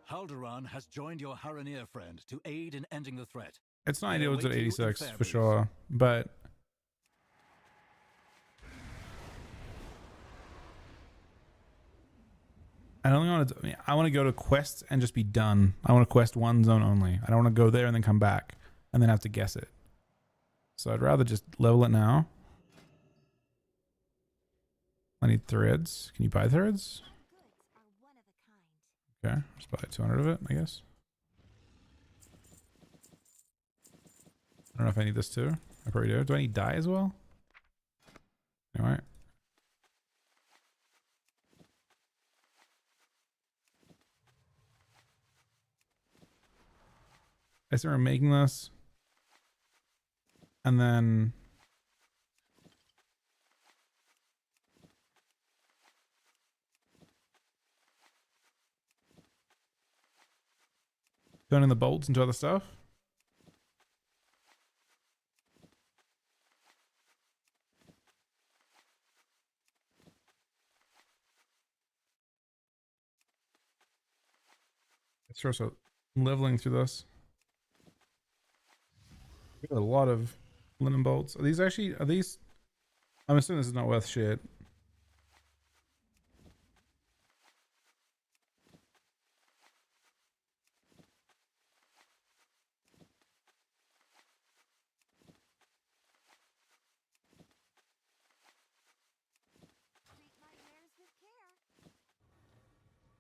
Speaker 19: Haldoran has joined your Haranir friend to aid in ending the threat.
Speaker 14: It's not
Speaker 19: They
Speaker 14: ideal. It's at
Speaker 19: await you in
Speaker 14: 86 for
Speaker 19: Fairbreeze.
Speaker 14: sure, but I only want to. I want to go to quests and just be done. I want to quest one zone only. I don't want to go there and then come back and then have to guess it. So I'd rather just level it now. I need threads. Can you buy threads? Okay, just buy 200 of it, I guess. I don't know if I need this too. I probably do. Do I need dye as well? Anyway. I started making this. And then turning the bolts into other stuff. It's also leveling through this. We got a lot of linen bolts. Are these actually, are these, I'm assuming this is not worth shit.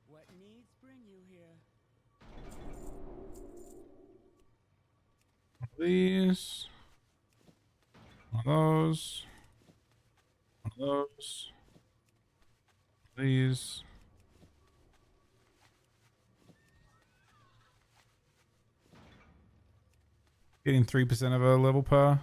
Speaker 4: What needs bring you here?
Speaker 14: These. One of those. One of those. These. Getting 3% of a level per.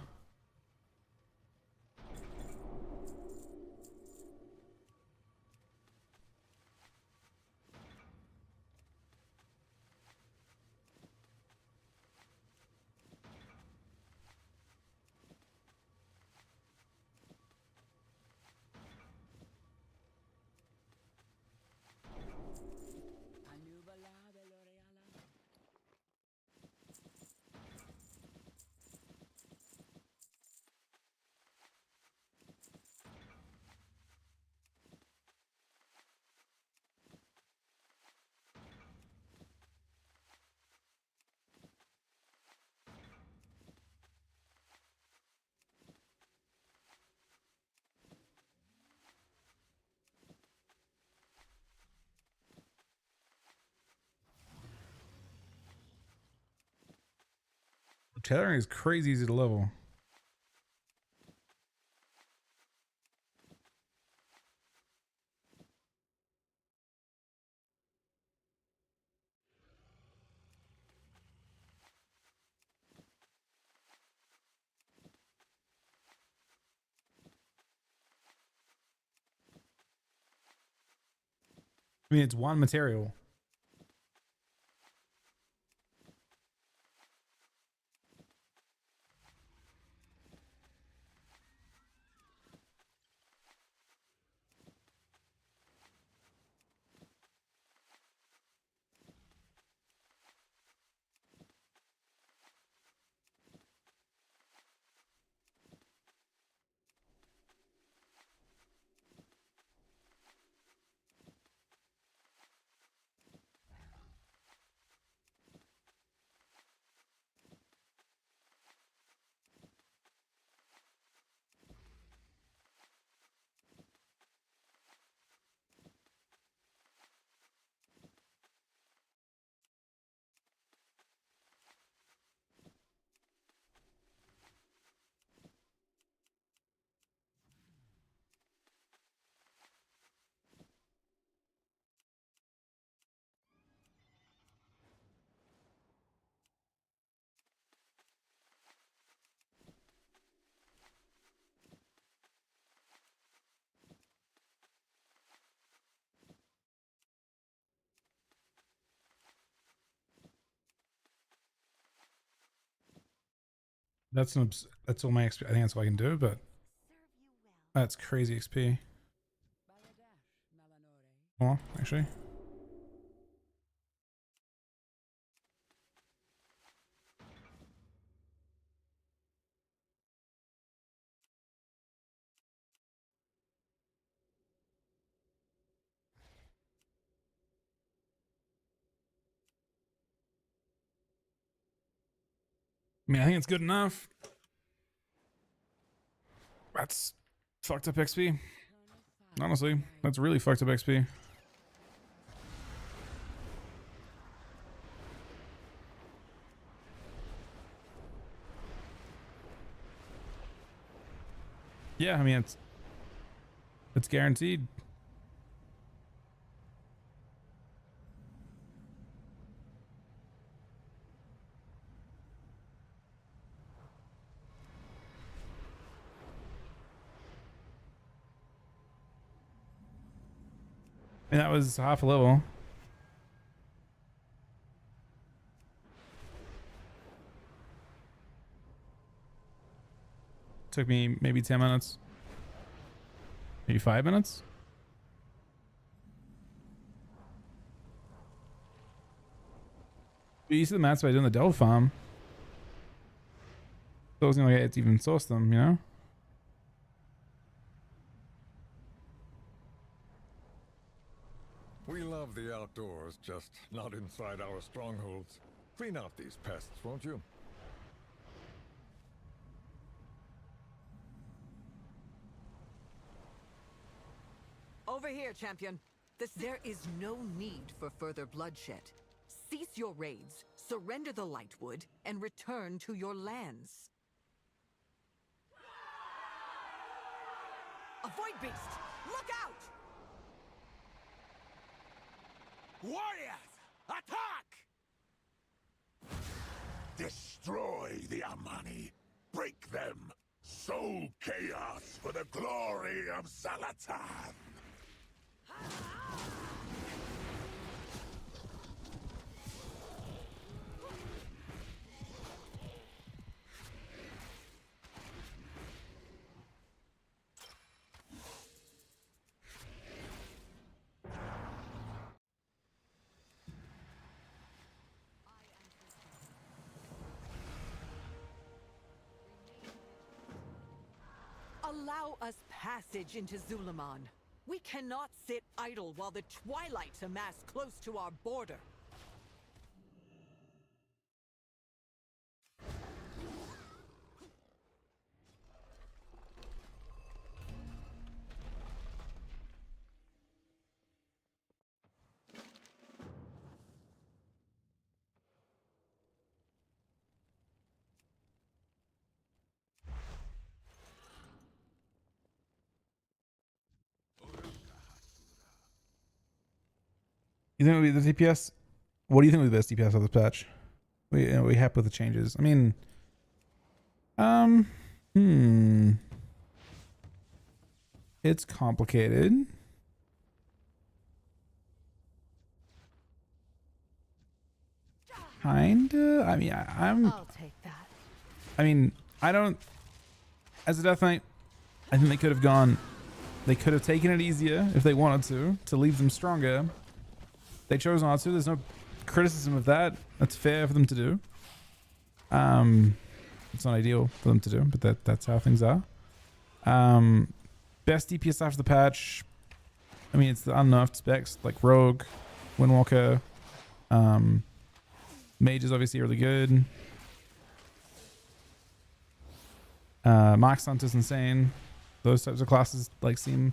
Speaker 14: Tailoring is crazy easy to level. I mean, it's one material. That's that's all my XP. I think that's all I can do, but that's crazy XP. Well, actually. I mean, I think it's good enough. That's fucked up XP. Honestly, that's really fucked up XP. Yeah, I mean, it's guaranteed. And that was half a level. Took me maybe 10 minutes. Maybe 5 minutes. We used to the mats by doing the Delve farm. So it wasn't like I had to even source them, you know?
Speaker 17: We love the outdoors, just not inside our strongholds. Clean out these pests, won't you?
Speaker 8: Over here, champion. There is no need for further bloodshed. Cease your raids, surrender the Lightwood, and return to your lands. A Void Beast! Look out!
Speaker 3: Warriors, attack! Destroy the Amani. Break them. Sow chaos for the glory of Zalatan.
Speaker 8: Allow us passage into Zulaman. We cannot sit idle while the Twilight amass close to our border.
Speaker 14: You think it would be the DPS? What do you think would be the best DPS of this patch? We happy with the changes? I mean, it's complicated. Kinda. I mean,
Speaker 11: I'll take that.
Speaker 14: I mean, I don't. As a Death Knight, I think they could have gone. They could have taken it easier if they wanted to leave them stronger. They chose not to. There's no criticism of that. That's fair for them to do. It's not ideal for them to do, but that's how things are. Best DPS after the patch. I mean, it's the unnerfed specs like Rogue, Windwalker. Mage is obviously really good. Mark Hunter's insane. Those types of classes like seem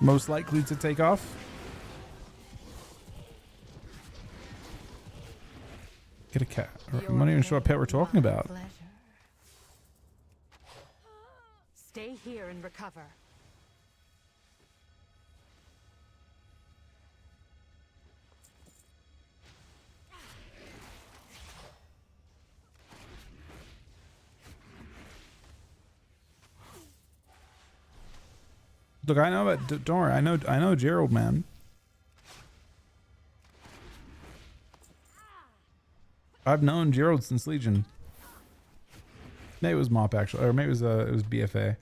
Speaker 14: most likely to take off. Get a cat. I'm not even sure what pet we're talking about.
Speaker 11: Stay here and recover.
Speaker 14: Look, I know about. Don't worry. I know Gerald, man. I've known Gerald since Legion. Maybe it was Mop actually, or maybe it was BFA.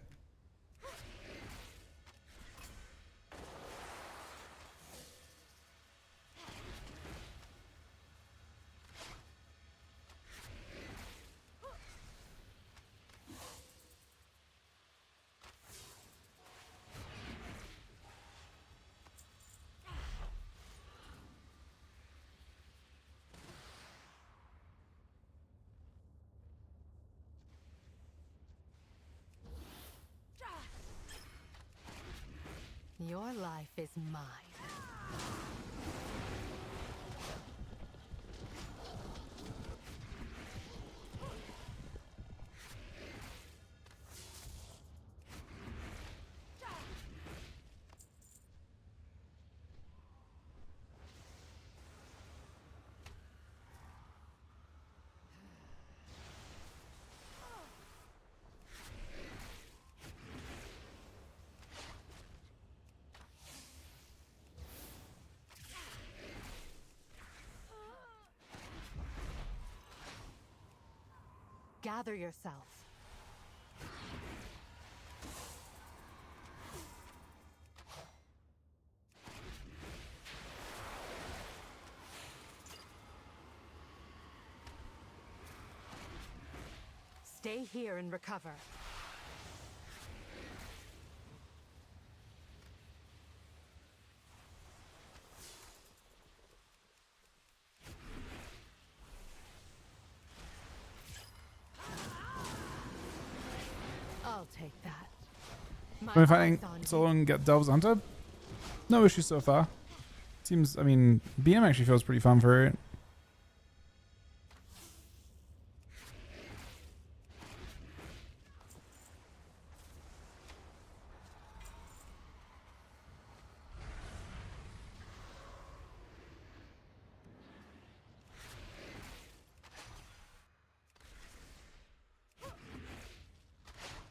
Speaker 11: Your life is mine. Gather yourself. Stay here and recover. I'll take that.
Speaker 14: Am I finding someone get delves onto? No issues so far. Seems, I mean, BM actually feels pretty fun for it.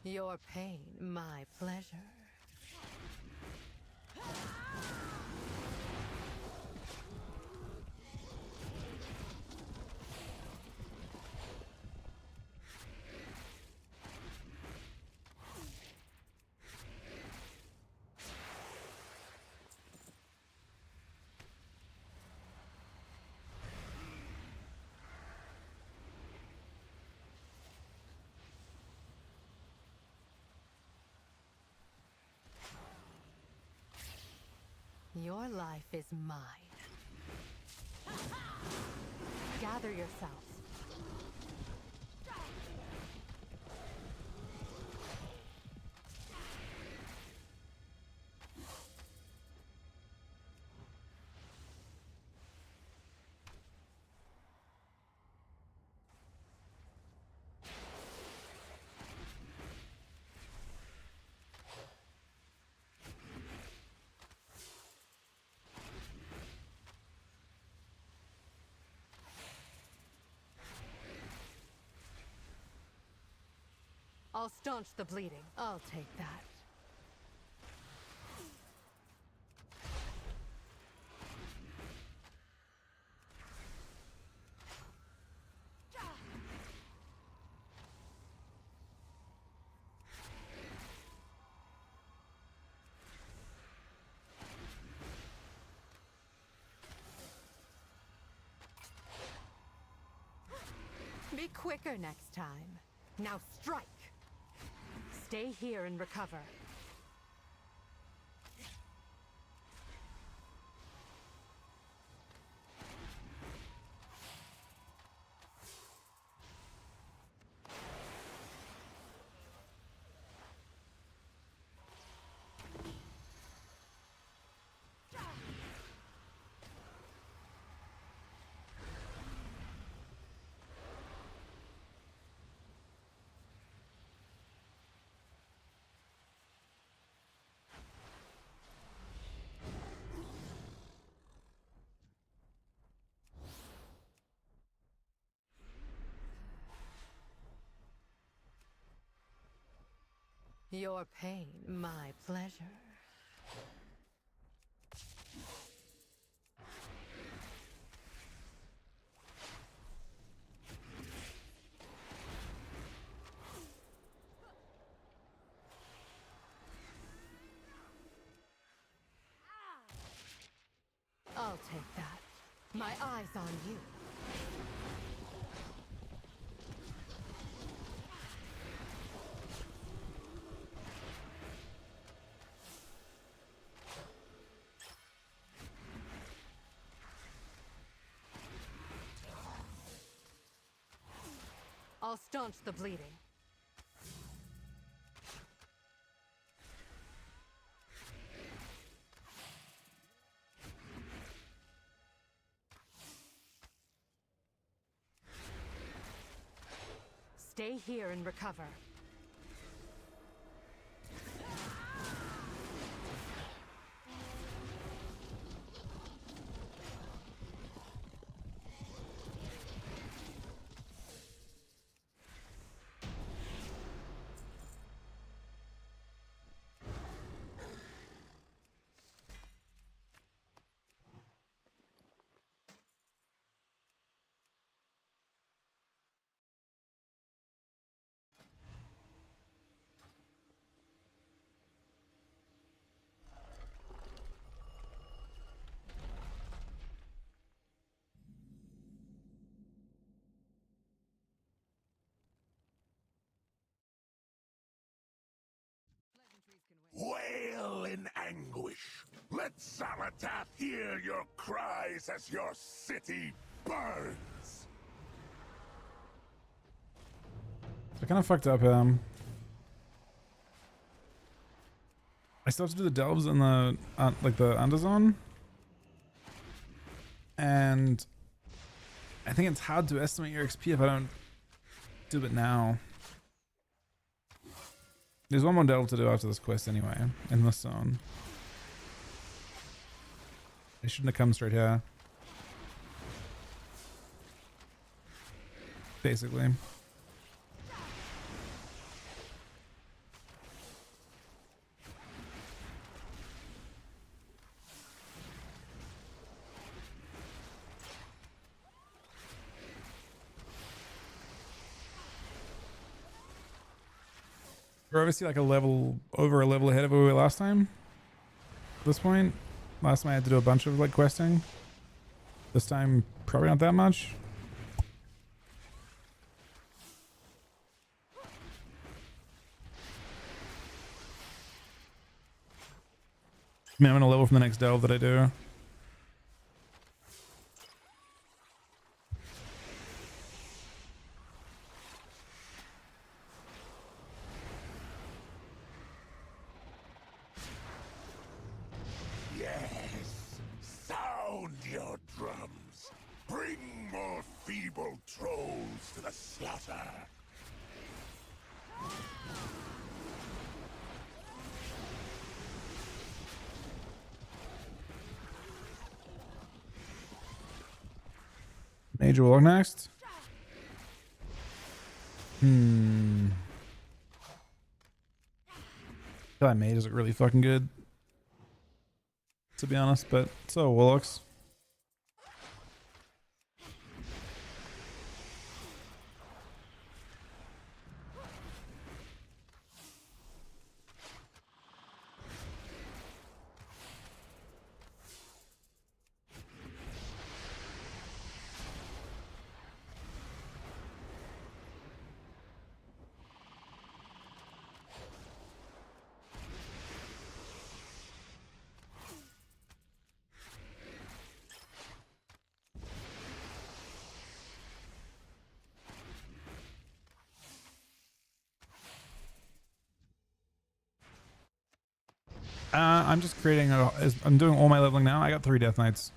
Speaker 11: Your pain, my pleasure. Your life is mine. Gather yourself. I'll staunch the bleeding. I'll take that. Be quicker next time. Now strike! Stay here and recover. Your pain, my pleasure. My eyes on you.
Speaker 8: I'll staunch the bleeding.
Speaker 11: Stay here and recover.
Speaker 3: Wail in anguish. Let Xal'atath hear your cries as your city burns.
Speaker 14: I kind of fucked up. I still have to do the delves in the like the underzone, and I think it's hard to estimate your XP if I don't do it now. There's one more delve to do after this quest anyway, in this zone. I shouldn't have come straight here. Basically. We're obviously like over a level ahead of where we were last time. At this point, last time I had to do a bunch of like questing. This time, probably not that much. I mean, I'm gonna level from the next delve that I do.
Speaker 3: Trolls to the slaughter.
Speaker 14: Major Warlock next. I feel like Mage is really fucking good, to be honest, but so Warlocks. I'm just creating I'm doing all my leveling now. I got 3 Death Knights.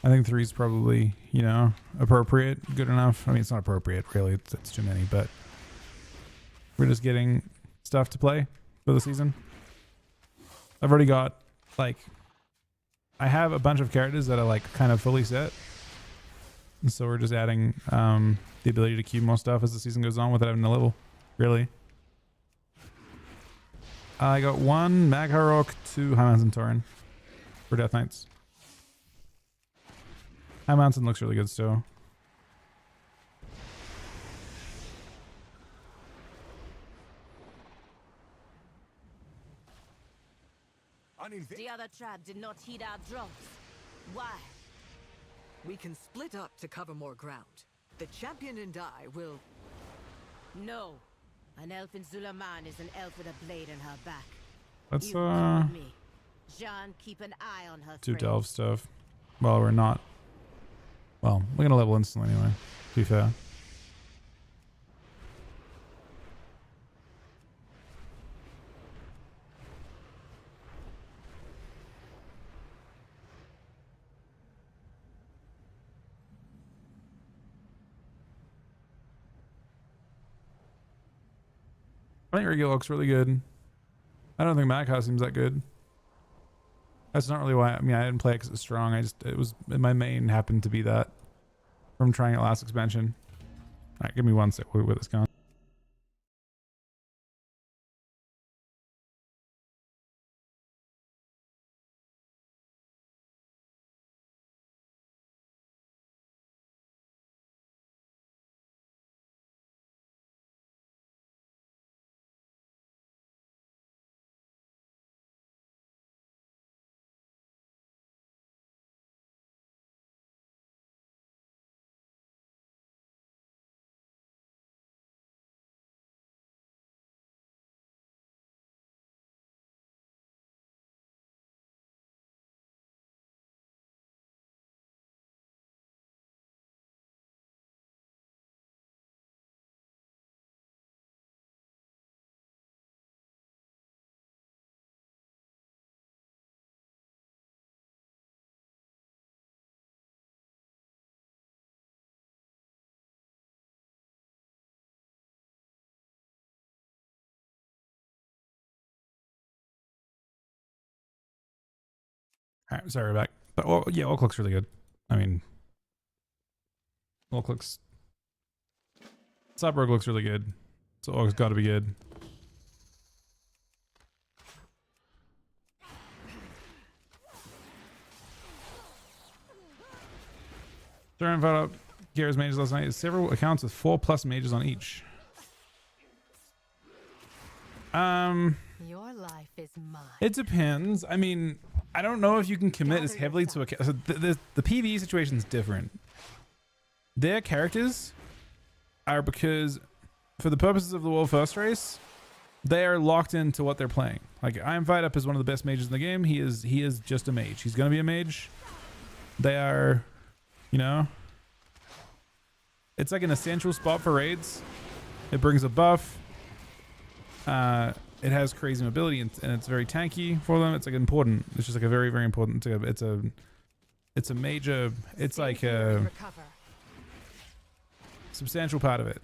Speaker 14: I think 3 is probably, you know, appropriate, good enough. I mean, it's not appropriate, really. It's too many, but we're just getting stuff to play for the season. I've already got, like, I have a bunch of characters that are, like, kind of fully set. And so we're just adding the ability to queue more stuff as the season goes on without having to level, really. I got 1 Magharok, 2 High Mountain Tauren for Death Knights. High Mountain looks really good still.
Speaker 16: The other tribe did not heed our drones. Why?
Speaker 8: We can split up to cover more ground. The champion and I will...
Speaker 16: No. An elf in Zulaman is an elf with a blade in her back.
Speaker 14: Let's
Speaker 16: You come with me. Jean, keep an eye on her.
Speaker 14: do delve stuff. Well, we're not. Well, we're gonna level instantly anyway, to be fair. I think regular looks really good. I don't think Magha seems that good. That's not really why. I mean, I didn't play it because it's strong. It was my main happened to be that from trying it last expansion. All right, give me one sec. Where this going? All right, sorry, we're back. But well, yeah, Oak looks really good. I mean, Oak looks. Cyborg looks really good. So Oak's got to be good. During vote up Garrett's mages last night, several accounts with 4+ mages on each.
Speaker 11: Your life is mine.
Speaker 14: It depends. I mean, I don't know if you can commit as heavily to a so the PvE situation is different. Their characters are, because for the purposes of the World First Race, they are locked into what they're playing. Like, I'm Fight Up is one of the best mages in the game. He is just a mage. He's gonna be a mage. They are, you know, it's like an essential spot for raids. It brings a buff. It has crazy mobility and it's very tanky for them. It's like important. It's just like a very, very important. It's a major. It's like a substantial part of it.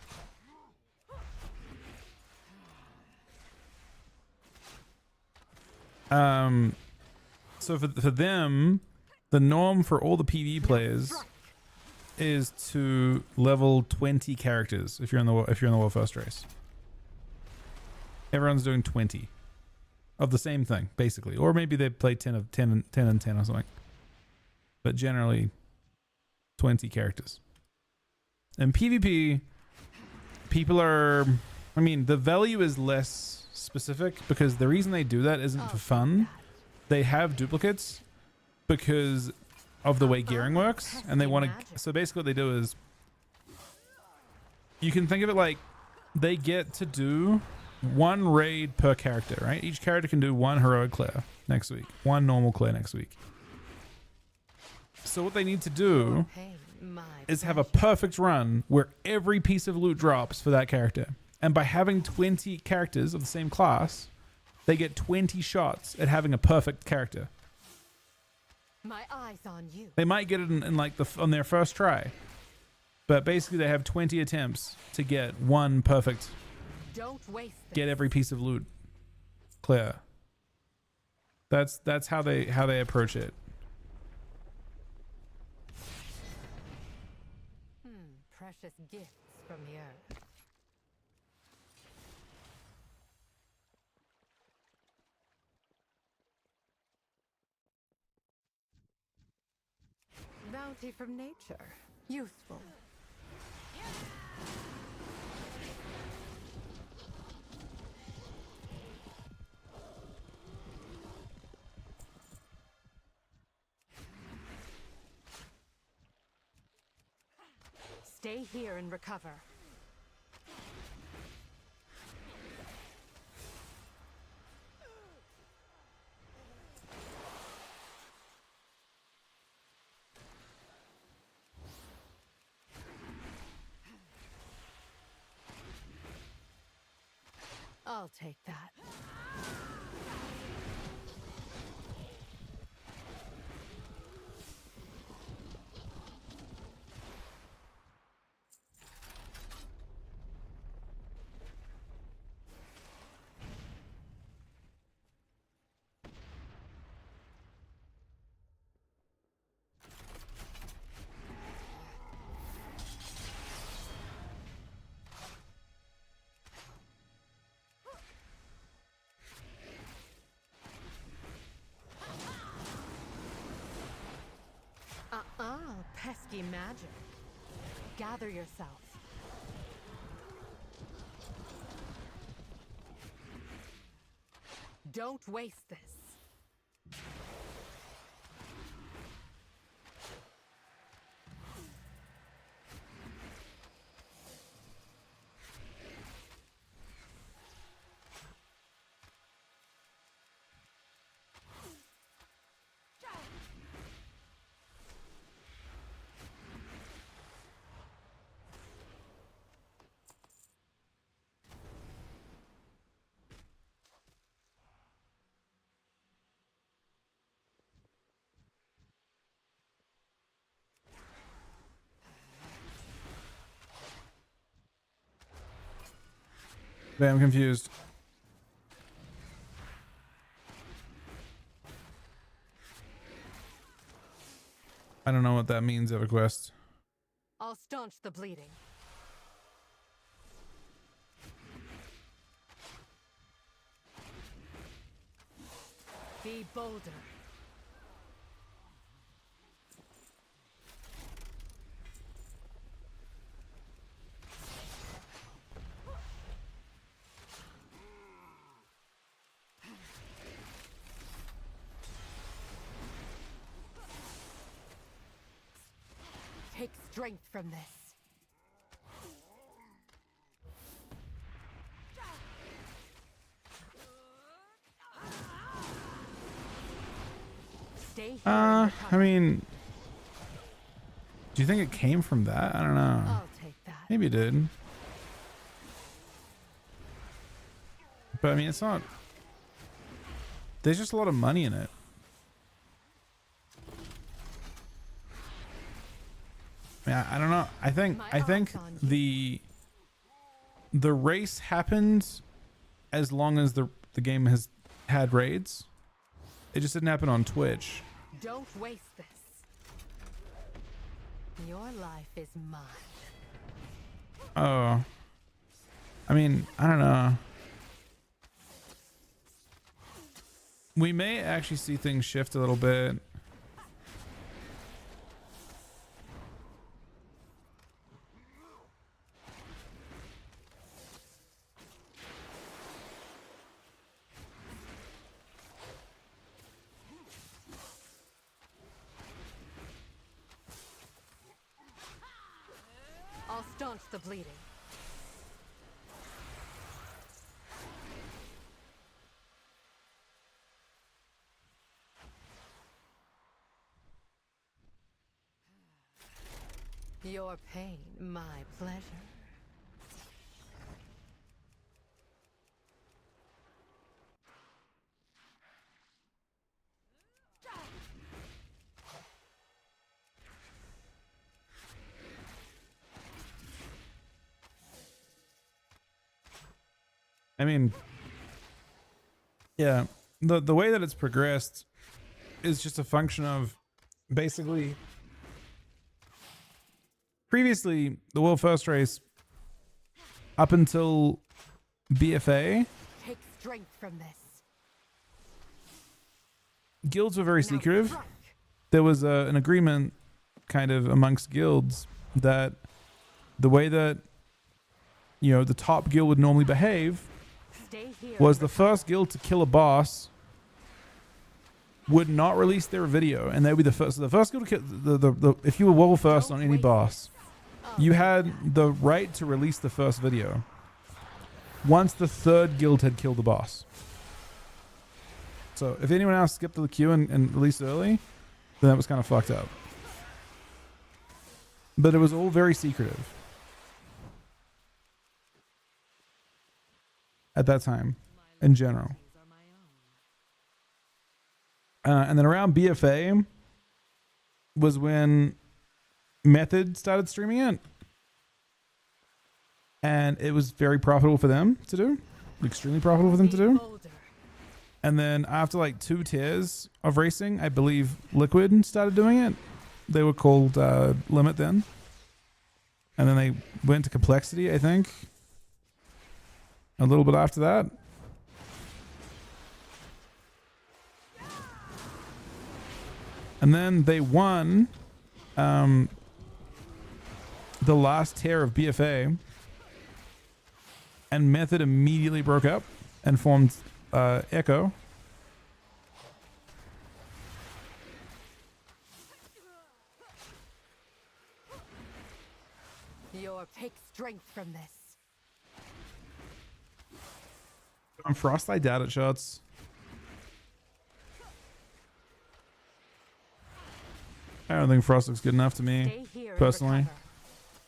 Speaker 14: So for them, the norm for all the PvE players is to level 20 characters if you're in the World First Race. Everyone's doing 20 of the same thing, basically. Or maybe they play 10 and 10 or something. But generally, 20 characters. In PvP, people are... I mean, the value is less specific because the reason they do that isn't for fun. They have duplicates because of the way gearing works. And they want to... So basically what they do is... You can think of it like they get to do... one raid per character, right? Each character can do one heroic clear next week, one normal clear next week. So what they need to do is have a perfect run where every piece of loot drops for that character. And by having 20 characters of the same class, they get 20 shots at having a perfect character.
Speaker 11: My eyes on you.
Speaker 14: They might get it in like on their first try, but basically they have 20 attempts to get one perfect.
Speaker 11: Don't waste this.
Speaker 14: Get every piece of loot clear. That's how they approach it.
Speaker 11: Precious gifts from the earth. Bounty from nature. Useful. Stay here and recover. I'll take that. Pesky magic. Gather yourself. Don't waste this.
Speaker 14: Wait, I'm confused. I don't know what that means, EverQuest.
Speaker 11: I'll staunch the bleeding. Be bolder. Take strength from this. Stay here.
Speaker 14: I mean, do you think it came from that? I don't know.
Speaker 11: I'll take that.
Speaker 14: Maybe it did. But I mean, it's not. There's just a lot of money in it. Yeah, I don't know. I think the race happened as long as the game has had raids. It just didn't happen on Twitch.
Speaker 11: Don't waste this. Your life is mine.
Speaker 14: Oh. I mean, I don't know. We may actually see things shift a little bit.
Speaker 11: I'll staunch the bleeding. Your pain, my pleasure.
Speaker 14: I mean, yeah, the way that it's progressed is just a function of basically previously the world first race up until BFA.
Speaker 11: Take strength from this.
Speaker 14: Guilds were very secretive. There was an agreement kind of amongst guilds that the way that, you know, the top guild would normally behave was the first guild to kill a boss would not release their video, and they would be the first. So the first guild to kill, if you were world first on any boss, you had the right to release the first video once the third guild had killed the boss. So if anyone else skipped the queue and released early, then that was kind of fucked up. But it was all very secretive at that time in general. And then around BFA was when Method started streaming it. And it was very profitable for them to do. Extremely profitable for them to do. And then after like 2 tiers of racing, I believe Liquid started doing it. They were called Limit then. And then they went to Complexity, I think. A little bit after that. And then they won the last tier of BFA. And Method immediately broke up and formed Echo.
Speaker 11: Your take strength from this.
Speaker 14: On Frost, I doubt it, shots. I don't think Frost looks good enough to me, personally.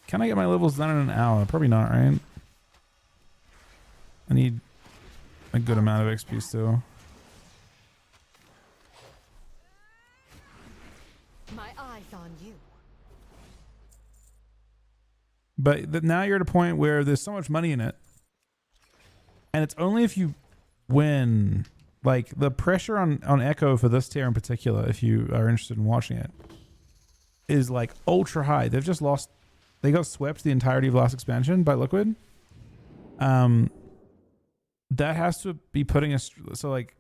Speaker 14: Can I get my levels done in an hour? Probably not, right? I need a good amount of XP still.
Speaker 11: My eyes on you.
Speaker 14: But now you're at a point where there's so much money in it. And it's only if you win. Like, the pressure on Echo for this tier in particular, if you are interested in watching it, is like ultra high. They've just lost. They got swept the entirety of last expansion by Liquid. That has to be putting us. So like,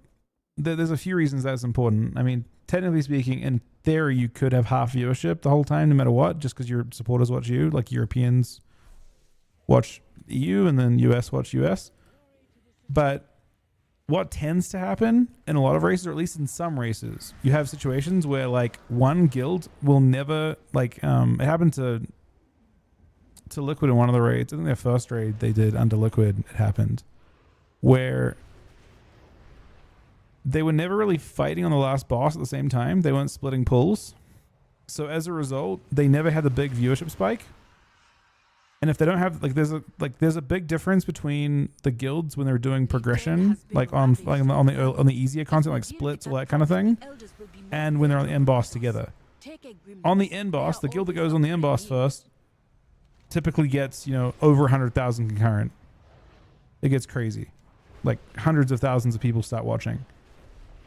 Speaker 14: there's a few reasons that's important. I mean, technically speaking, in theory, you could have half viewership the whole time, no matter what, just because your supporters watch you. Like Europeans watch EU and then US watch US. But what tends to happen in a lot of races, or at least in some races, you have situations where like one guild will never like. It happened to Liquid in one of the raids. I think their first raid they did under Liquid, it happened, where they were never really fighting on the last boss at the same time. They weren't splitting pulls. So as a result, they never had the big viewership spike. And if they don't have there's a big difference between the guilds when they're doing progression, like on the easier content, like splits, all that kind of thing, and when they're on the end boss together. On the end boss, the guild that goes on the end boss first typically gets, you know, over 100,000 concurrent. It gets crazy. Like hundreds of thousands of people start watching.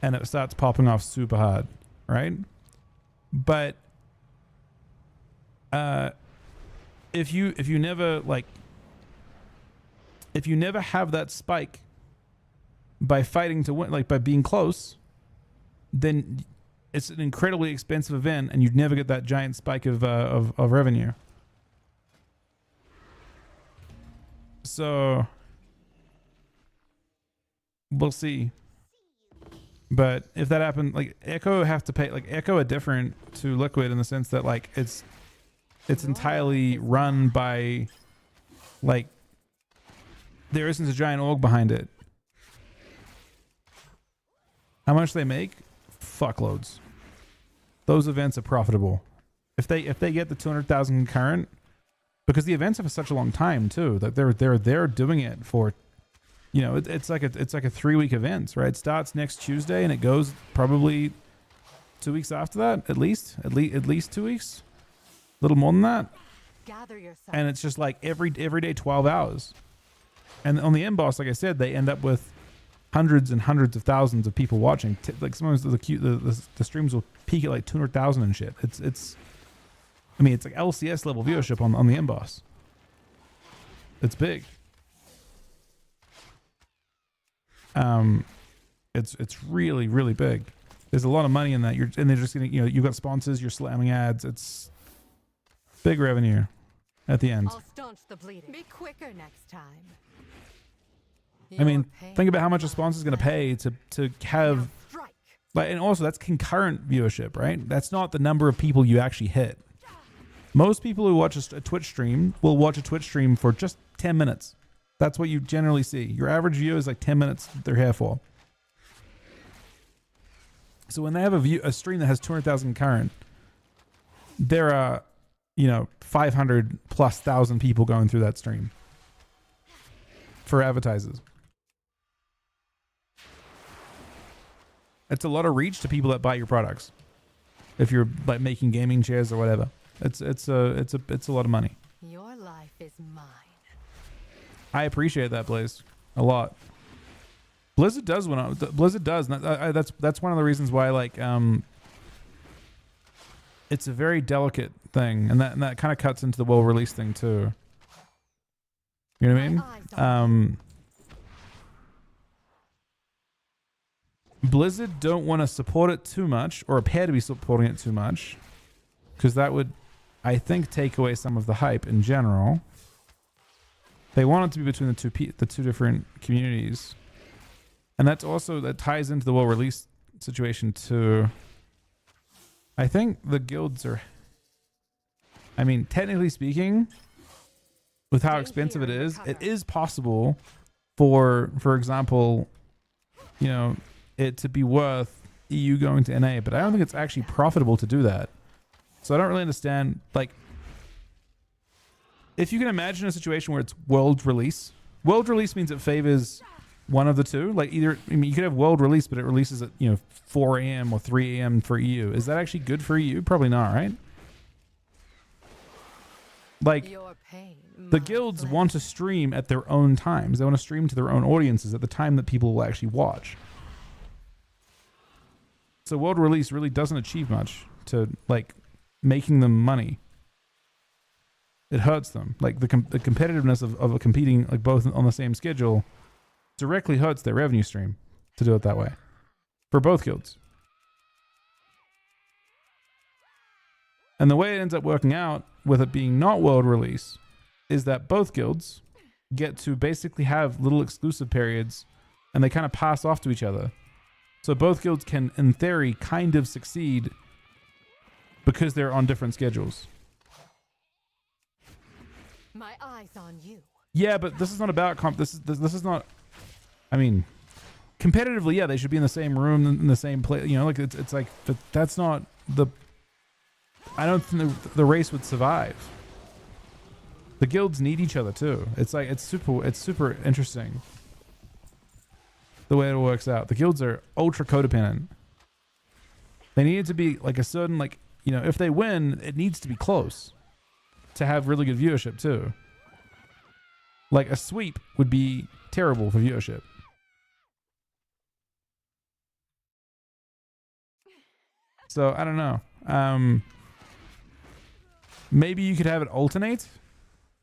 Speaker 14: And it starts popping off super hard, right? But if you never have that spike by fighting to win, like by being close, then it's an incredibly expensive event, and you'd never get that giant spike of revenue. So we'll see. But if that happened, like Echo have to pay, like Echo are different to Liquid in the sense that like it's entirely run by, like, there isn't a giant org behind it. How much they make? Fuckloads. Those events are profitable. If they get the 200,000 concurrent, because the events have such a long time too, that they're doing it for, you know, it's like a 3-week event, right? It starts next Tuesday and it goes probably 2 weeks after that, at least 2 weeks. A little more than that.
Speaker 11: Gather yourself.
Speaker 14: And it's just like every day 12 hours. And on the end boss, like I said, they end up with hundreds and hundreds of thousands of people watching. Like sometimes the streams will peak at like 200,000 and shit. It's I mean, it's like LCS level viewership on the end boss. It's big. It's really, really big. There's a lot of money in that. And they're just getting, you know, you've got sponsors, you're slamming ads. It's big revenue at the end.
Speaker 11: I'll staunch the bleeding. Be quicker next time.
Speaker 14: I mean, think about how much a sponsor is going to pay to have, like, and also that's concurrent viewership, right? That's not the number of people you actually hit. Most people who watch a Twitch stream will watch a Twitch stream for just 10 minutes. That's what you generally see. Your average view is like 10 minutes they're here for. So when they have a stream that has 200,000 current, there are, 500 plus thousand people going through that stream for advertisers. It's a lot of reach to people that buy your products. If you're like making gaming chairs or whatever, it's a lot of money.
Speaker 11: Your life is mine.
Speaker 14: I appreciate that, Blaze, a lot. Blizzard does Blizzard does. And that's one of the reasons why it's a very delicate thing, and that kind of cuts into the world release thing too. You know what I mean? Blizzard don't want to support it too much, or appear to be supporting it too much, because that would, I think, take away some of the hype in general. They want it to be between the two different communities, and that ties into the world release situation too. I think the guilds are, I mean, technically speaking, with how expensive it is possible for example, it to be worth EU going to NA, but I don't think it's actually profitable to do that. So I don't really understand, like, if you can imagine a situation where it's world release means it favors one of the two. Like, either, I mean, you could have world release, but it releases at 4 a.m. or 3 a.m. for EU. Is that actually good for EU? Probably not, right? Like, the guilds want to stream at their own times. They want to stream to their own audiences at the time that people will actually watch. So world release really doesn't achieve much to like making them money. It hurts them. Like the competitiveness of competing like both on the same schedule directly hurts their revenue stream to do it that way for both guilds. And the way it ends up working out with it being not world release is that both guilds get to basically have little exclusive periods, and they kind of pass off to each other. So both guilds can, in theory, kind of succeed because they're on different schedules.
Speaker 11: My eyes on you.
Speaker 14: Yeah, but this is not about this is not. I mean, competitively, yeah, they should be in the same room, in the same place. Like it's like, but that's not the. I don't think the race would survive. The guilds need each other too. It's like it's super interesting the way it works out. The guilds are ultra codependent. They need it to be like a certain, like, if they win, it needs to be close to have really good viewership too. Like a sweep would be terrible for viewership. So I don't know. Maybe you could have it alternate,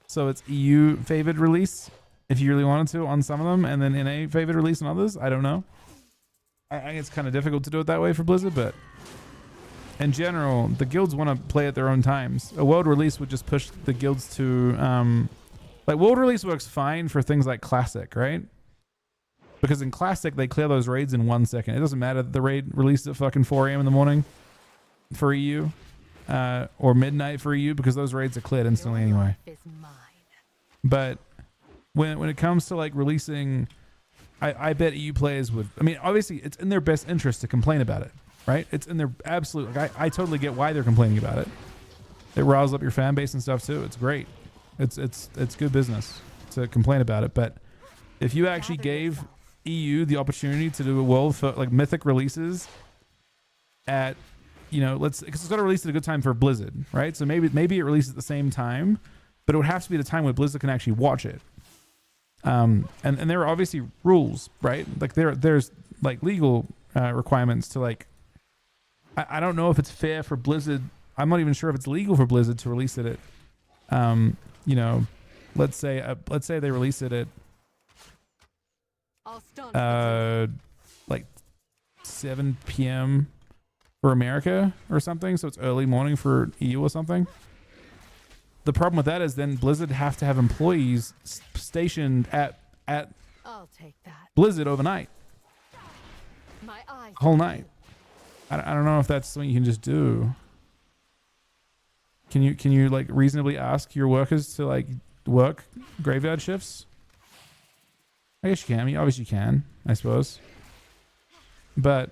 Speaker 14: so it's EU favored release if you really wanted to on some of them, and then NA favored release on others. I don't know. I think it's kind of difficult to do it that way for Blizzard, but in general, the guilds want to play at their own times. A world release would just push the guilds to, like, world release works fine for things like Classic, right? Because in Classic, they clear those raids in 1 second. It doesn't matter that the raid released at fucking 4 a.m. in the morning for EU, or midnight for EU, because those raids are cleared instantly anyway. But when it comes to like releasing, I bet EU players would. I mean, obviously, it's in their best interest to complain about it, right? It's in their absolute. Like, I totally get why they're complaining about it. It riles up your fan base and stuff too. It's great. It's good business to complain about it. But if you actually gave EU the opportunity to do a world for like mythic releases at, because it's got to release at a good time for Blizzard, right? So maybe it releases at the same time, but it would have to be the time when Blizzard can actually watch it. And there are obviously rules, right? Like there's like legal requirements to like. I don't know if it's fair for Blizzard. I'm not even sure if it's legal for Blizzard to release it at, let's say they release it at like 7 p.m. for America or something, so it's early morning for EU or something. The problem with that is then Blizzard have to have employees stationed at
Speaker 11: I'll take that.
Speaker 14: Blizzard overnight,
Speaker 11: My eyes
Speaker 14: whole night. I don't know if that's something you can just do. Can you like reasonably ask your workers to like work graveyard shifts? I guess you can. I mean, obviously you can, I suppose. But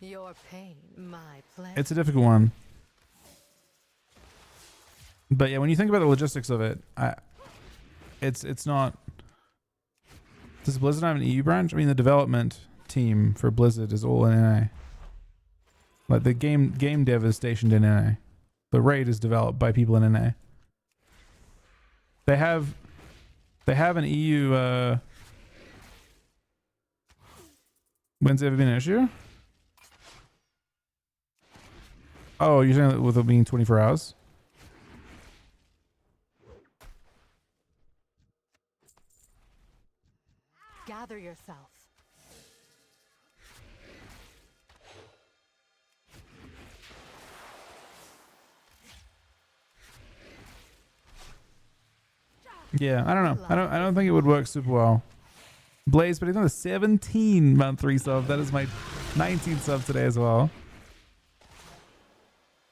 Speaker 11: Your pain, my pleasure.
Speaker 14: it's a difficult one. But yeah, when you think about the logistics of it, it's not. Does Blizzard have an EU branch? I mean, the development team for Blizzard is all in NA. Like the game dev is stationed in NA. The raid is developed by people in NA. They have an EU. When's it ever been an issue? Oh, you're saying that with it being 24 hours?
Speaker 11: Gather yourself.
Speaker 14: Yeah, I don't know. I don't think it would work super well. Blaze, but he's on a 17-month resub. That is my 19th sub today as well.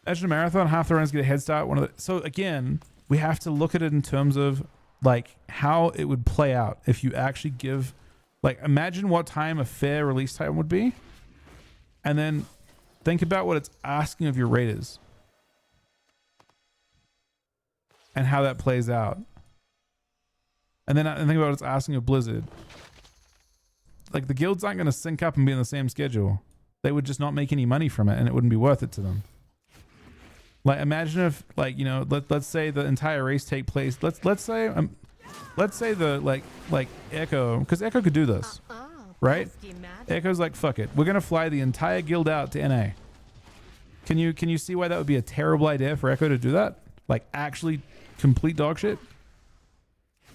Speaker 14: Edge of Marathon, half the runners get a head start. So again, we have to look at it in terms of like how it would play out if you actually give, like, imagine what time a fair release time would be, and then think about what it's asking of your raiders and how that plays out. And then think about what it's asking of Blizzard. Like, the guilds aren't going to sync up and be on the same schedule. They would just not make any money from it, and it wouldn't be worth it to them. Like, imagine if, like, you know, let's say the entire race take place. Let's say the like Echo, because Echo could do this, right? Echo's like, fuck it, we're gonna fly the entire guild out to NA. Can you see why that would be a terrible idea for Echo to do that? Like, actually complete dog shit.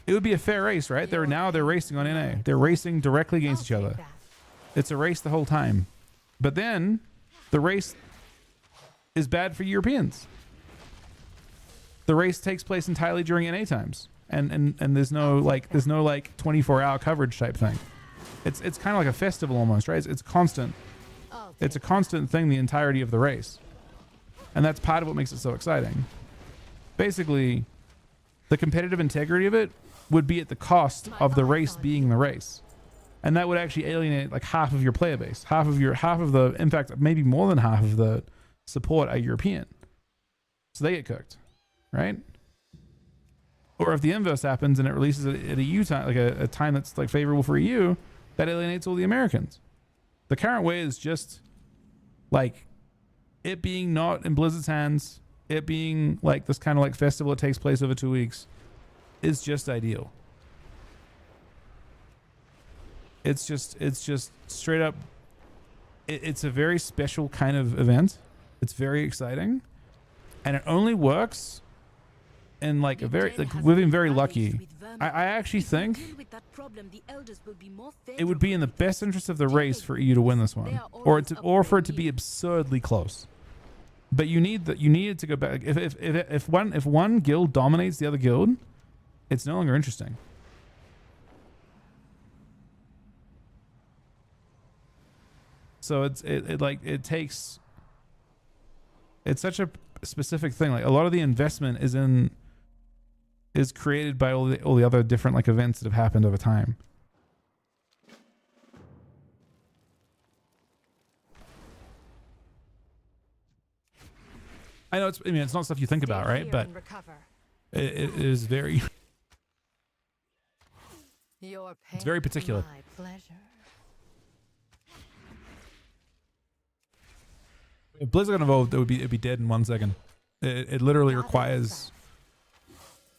Speaker 14: It would be a fair race, right? They're racing on NA. They're racing directly against each other. It's a race the whole time. But then the race is bad for Europeans. The race takes place entirely during NA times. And there's no 24-hour coverage type thing. It's kind of like a festival almost, right? It's constant. It's a constant thing the entirety of the race. And that's part of what makes it so exciting. Basically, the competitive integrity of it would be at the cost of the race being the race. And that would actually alienate like half of your player base. Half of the, in fact, maybe more than half of the support are European. So they get cooked, right? Or if the inverse happens and it releases at a EU time, like a time that's like favorable for EU, that alienates all the Americans. The current way is just like it being not in Blizzard's hands, it being like this kind of like festival that takes place over 2 weeks is just ideal. It's just straight up. It's a very special kind of event. It's very exciting, and it only works in like a very we've been very lucky. I actually think it would be in the best interest of the race for EU to win this one, or for it to be absurdly close. But you need it to go back. If one guild dominates the other guild, it's no longer interesting. So it takes. It's such a specific thing. Like, a lot of the investment is created by all the other different like events that have happened over time. I know it's not stuff you think about, right? But it is very it's very particular. If Blizzard got involved, it'd be dead in 1 second. It literally requires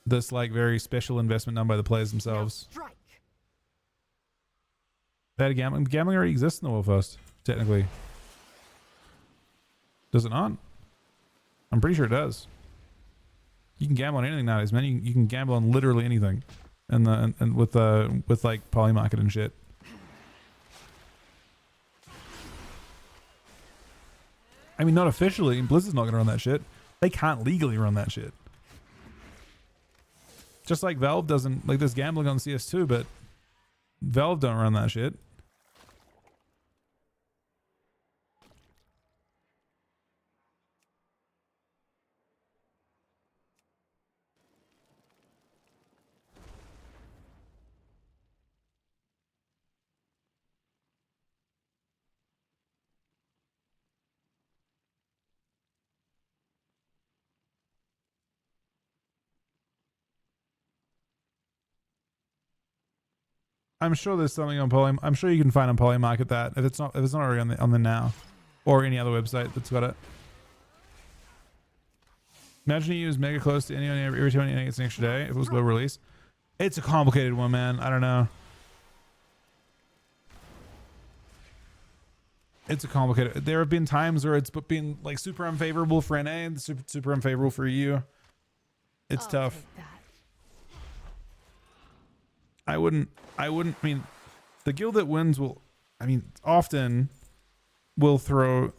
Speaker 14: this like very special investment done by the players themselves. Bad gambling. Gambling already exists in the World First, technically. Does it not? I'm pretty sure it does. You can gamble on anything nowadays, man. You can gamble on literally anything, and with like Polymarket and shit. I mean, not officially. Blizzard's not going to run that shit. They can't legally run that shit. Just like Valve doesn't, like, there's gambling on CS2, but Valve don't run that shit. I'm sure there's something on Poly. I'm sure you can find on Polymarket that if it's not already on the now, or any other website that's got it. Imagine you use mega close to any every time it gets an extra day if it was low release. It's a complicated one, man. I don't know. It's a complicated. There have been times where it's been like super unfavorable for NA and super unfavorable for EU. It's tough. I wouldn't. I mean, the guild that wins will. I mean, often will throw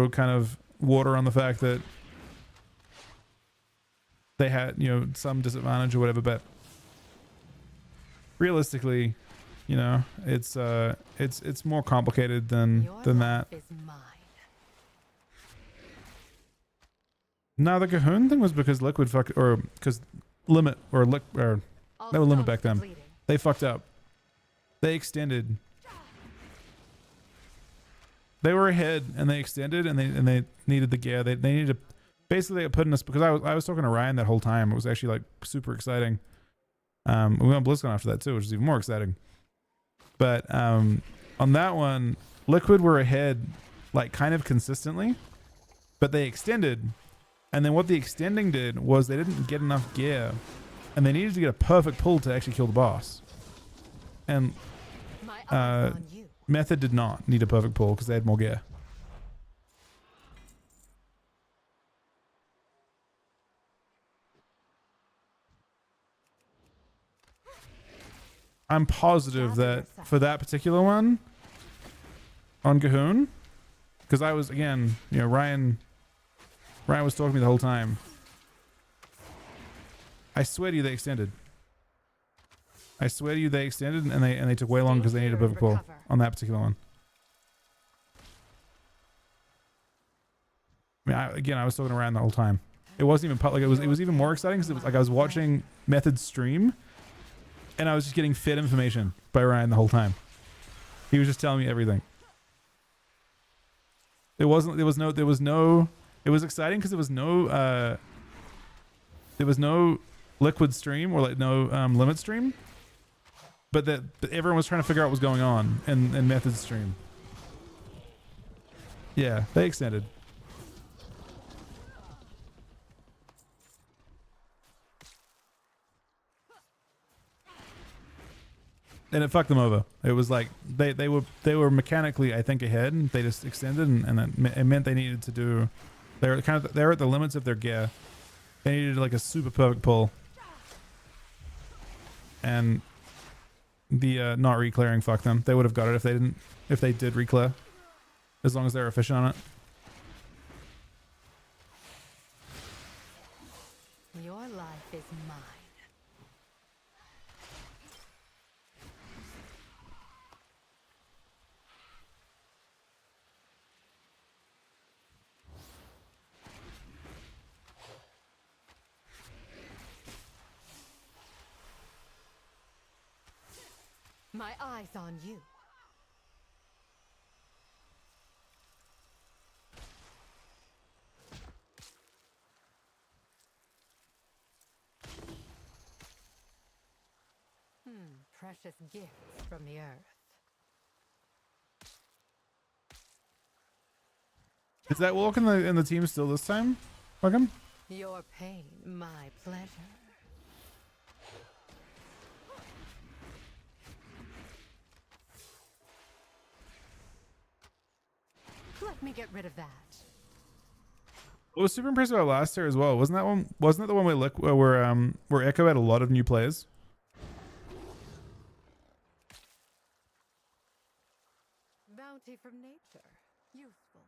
Speaker 14: kind of water on the fact that they had, you know, some disadvantage or whatever, but realistically, you know, it's more complicated than that. No, the Cahoon thing was because Liquid fucked, or because Limit or they were Limit back then. They fucked up. They extended. They were ahead and they extended and they needed the gear. They needed to basically put in us, because I was talking to Ryan that whole time. It was actually like super exciting. We went on BlizzCon after that too, which is even more exciting. But on that one, Liquid were ahead like kind of consistently, but they extended. And then what the extending did was they didn't get enough gear, and they needed to get a perfect pull to actually kill the boss. And Method did not need a perfect pull because they had more gear. I'm positive that for that particular one on Cahoon, because I was, again, you know, Ryan was talking to me the whole time. I swear to you, they extended. I swear to you, they extended, and they took way long because they needed a perfect pull on that particular one. I mean, I was talking around the whole time. It wasn't even like it was even more exciting because it was like I was watching Method's stream, and I was just getting fed information by Ryan the whole time. He was just telling me everything. It was exciting because there was no Liquid stream or like no Limit stream, but everyone was trying to figure out what was going on in Method's stream. Yeah, they extended. And it fucked them over. It was like they were mechanically, I think, ahead, and they just extended, and it meant they needed to do. They were at the limits of their gear. They needed like a super perfect pull, and the not re-clearing fucked them. They would have got it if they did re-clear, as long as they were efficient on it.
Speaker 11: Your life is mine. My eyes on you. Precious gifts from the earth.
Speaker 14: Is that walk in the team still this time? Welcome.
Speaker 11: Your pain, my pleasure. Let me get rid of that.
Speaker 14: What was super impressive about last year as well? Wasn't that the one where Echo had a lot of new players?
Speaker 11: Bounty from nature. Useful.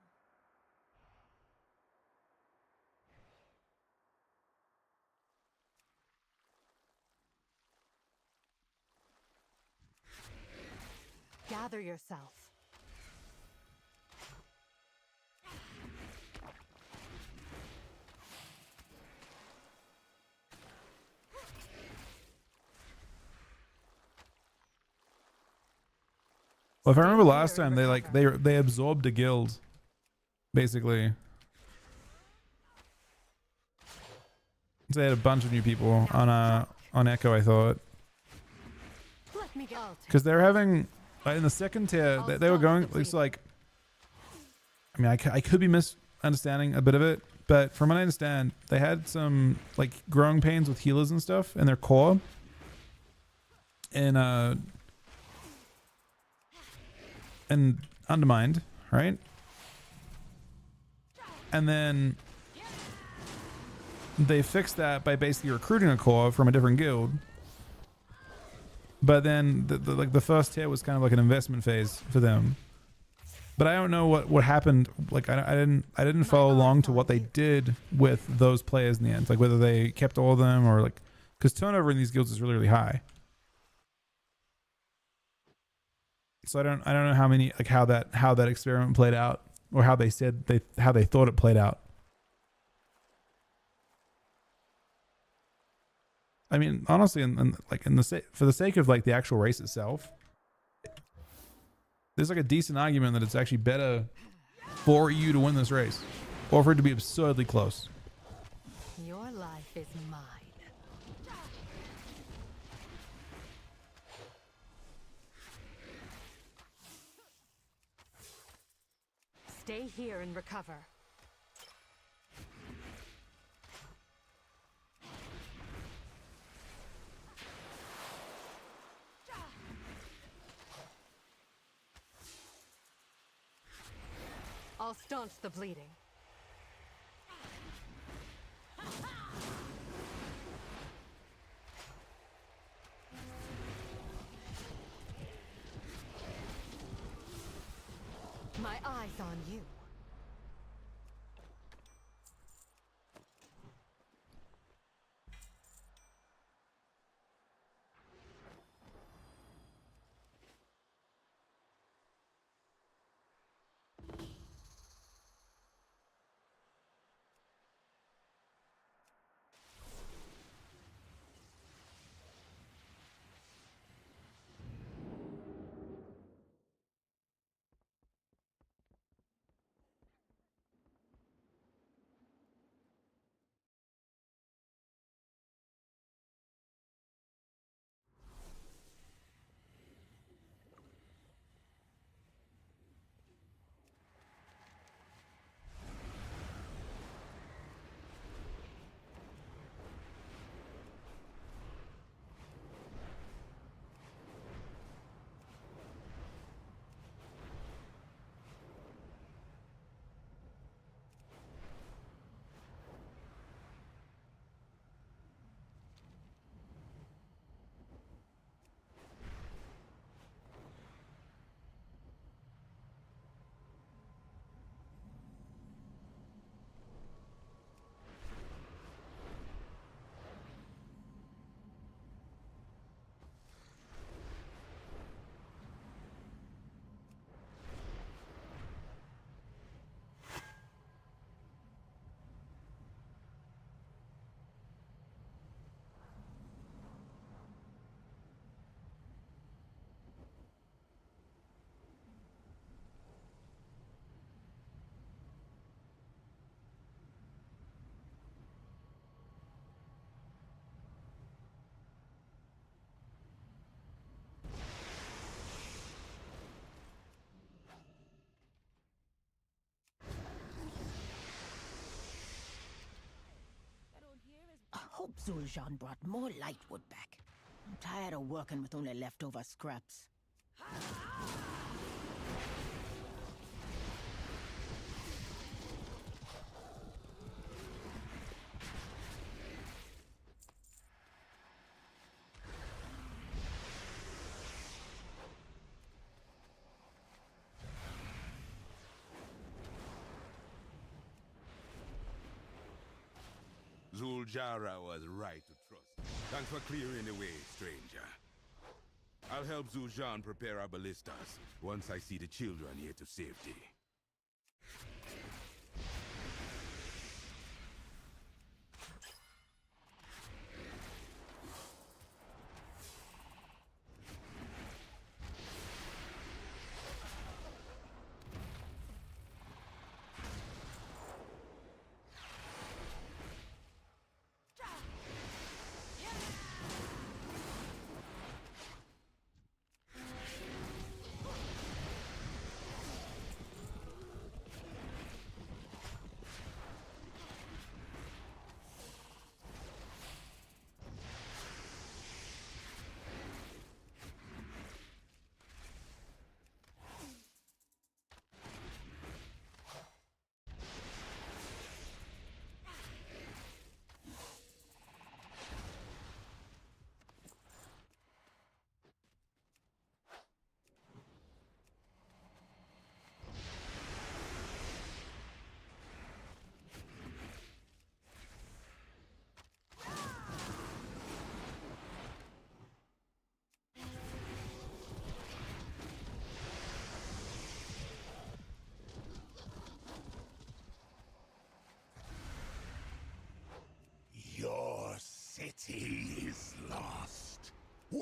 Speaker 11: Gather yourself.
Speaker 14: Well, if I remember last time, they absorbed a guild, basically. So they had a bunch of new people on Echo, I thought.
Speaker 11: Let me
Speaker 14: because they're having in the second tier they were going. It's like, I mean, I could be misunderstanding a bit of it, but from what I understand, they had some like growing pains with healers and stuff in their core, and Undermined, right? And then they fixed that by basically recruiting a core from a different guild. But then the first tier was kind of like an investment phase for them. But I don't know what happened. Like I didn't follow along to what they did with those players in the end. Like whether they kept all of them or like, because turnover in these guilds is really high. So I don't know how many, like how that experiment played out, or how they said how they thought it played out. I mean, honestly, for the sake of like the actual race itself, there's like a decent argument that it's actually better for you to win this race, or for it to be absurdly close.
Speaker 11: Your life is mine. Stay here and recover. I'll staunch the bleeding. My eyes on you.
Speaker 13: I hope Zul'Jin brought more lightwood back. I'm tired of working with only leftover scraps.
Speaker 20: Zul'Jara was right to trust. Thanks for clearing the way, stranger. I'll help Zul'Jin prepare our ballistas once I see the children here to safety.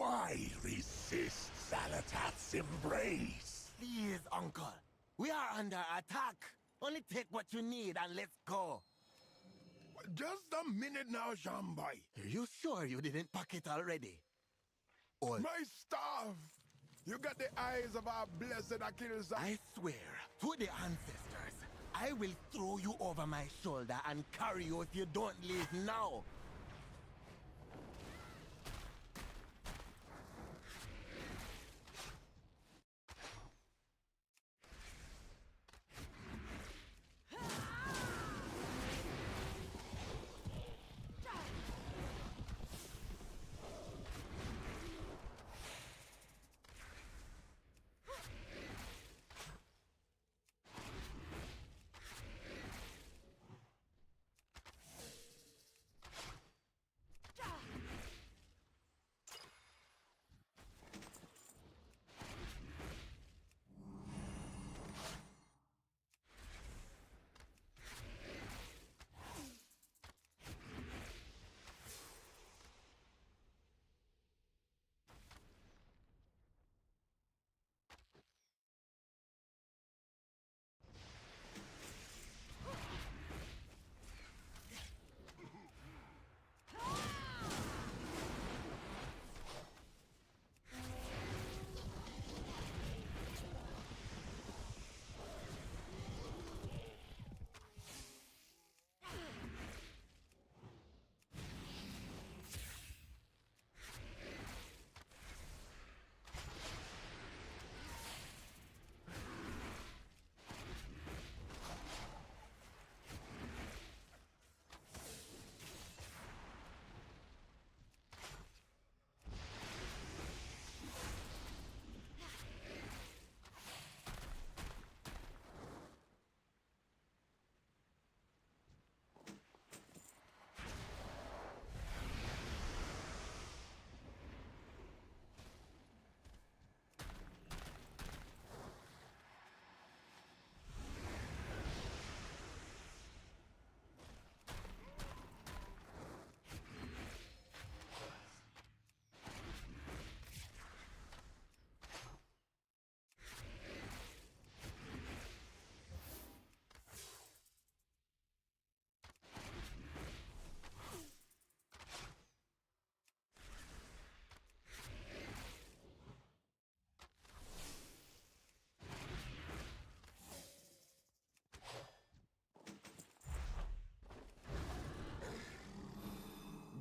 Speaker 3: Why resist Xal'atath's embrace?
Speaker 5: Please, Uncle. We are under attack. Only take what you need and let's go.
Speaker 3: Just a minute now, Jambai.
Speaker 5: Are you sure you didn't pack it already? Or
Speaker 3: My staff! You got the eyes of our blessed Achilles.
Speaker 5: I swear to the ancestors, I will throw you over my shoulder and carry you if you don't leave now.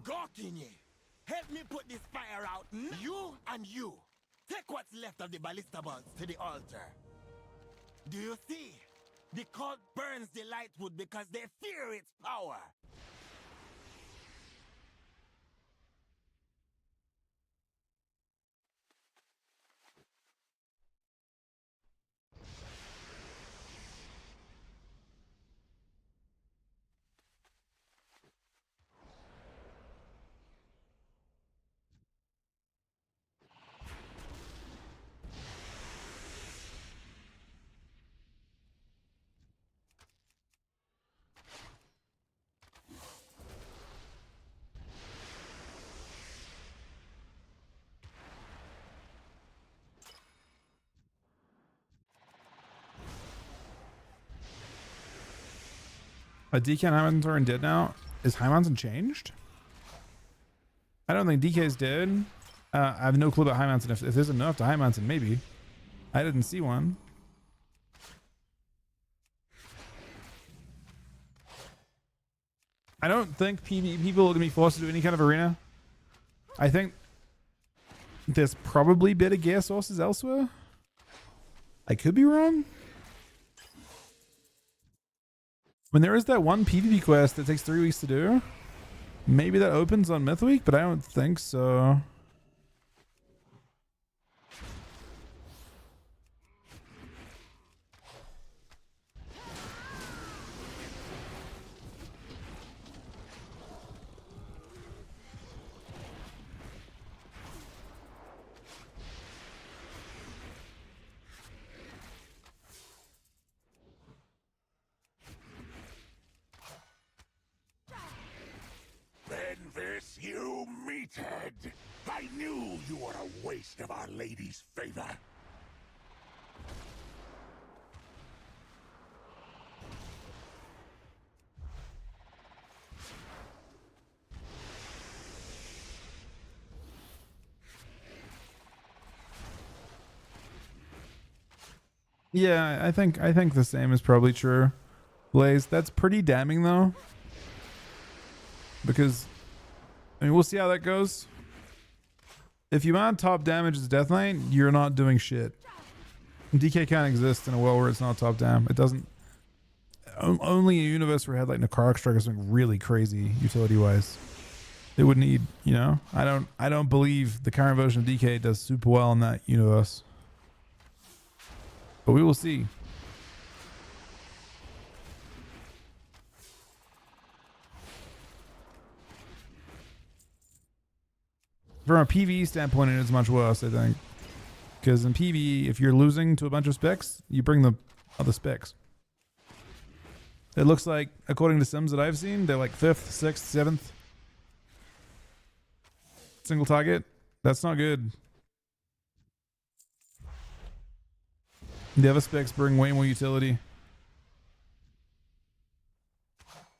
Speaker 5: Gorkinye, help me put this fire out. You and you. Take what's left of the ballista bolts to the altar. Do you see? The cult burns the lightwood because they fear its power.
Speaker 14: DK and High Mountain are dead now. Is High Mountain changed? I don't think DK's dead. I have no clue about High Mountain. If there's enough to High Mountain, maybe. I didn't see one. I don't think PvE people are going to be forced to do any kind of arena. I think there's probably better gear sources elsewhere. I could be wrong. When there is that one PvP quest that takes 3 weeks to do, maybe that opens on Myth Week, but I don't think so.
Speaker 3: You meathead! I knew you were a waste of Our Lady's favor.
Speaker 14: Yeah, I think the same is probably true. Blaze, that's pretty damning though. Because I mean, we'll see how that goes. If you add top damage as Death Knight, you're not doing shit. DK can't exist in a world where it's not top dam. It doesn't. Only a universe where it had like Necrotic Strike or something really crazy utility wise. It would need, you know. I don't believe the current version of DK does super well in that universe. But we will see. From a PvE standpoint, it is much worse, I think. Because in PvE, if you're losing to a bunch of specs, you bring the other specs. It looks like, according to sims that I've seen, they're like 5th, 6th, 7th. Single target. That's not good. The other specs bring way more utility.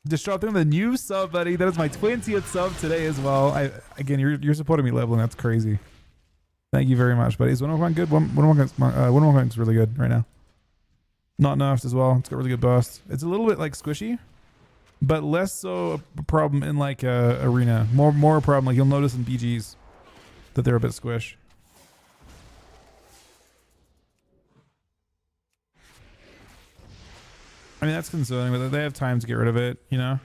Speaker 14: Just dropped in the new sub, buddy. That is my 20th sub today as well. Again, you're supporting me leveling. That's crazy. Thank you very much, buddy. Is Windwalk good? Windwalk's really good right now. Not nerfed as well. It's got really good burst. It's a little bit like squishy, but less so a problem in like arena. More a problem like you'll notice in BGs that they're a bit squish. I mean, that's concerning, but they have time to get rid of it, you know?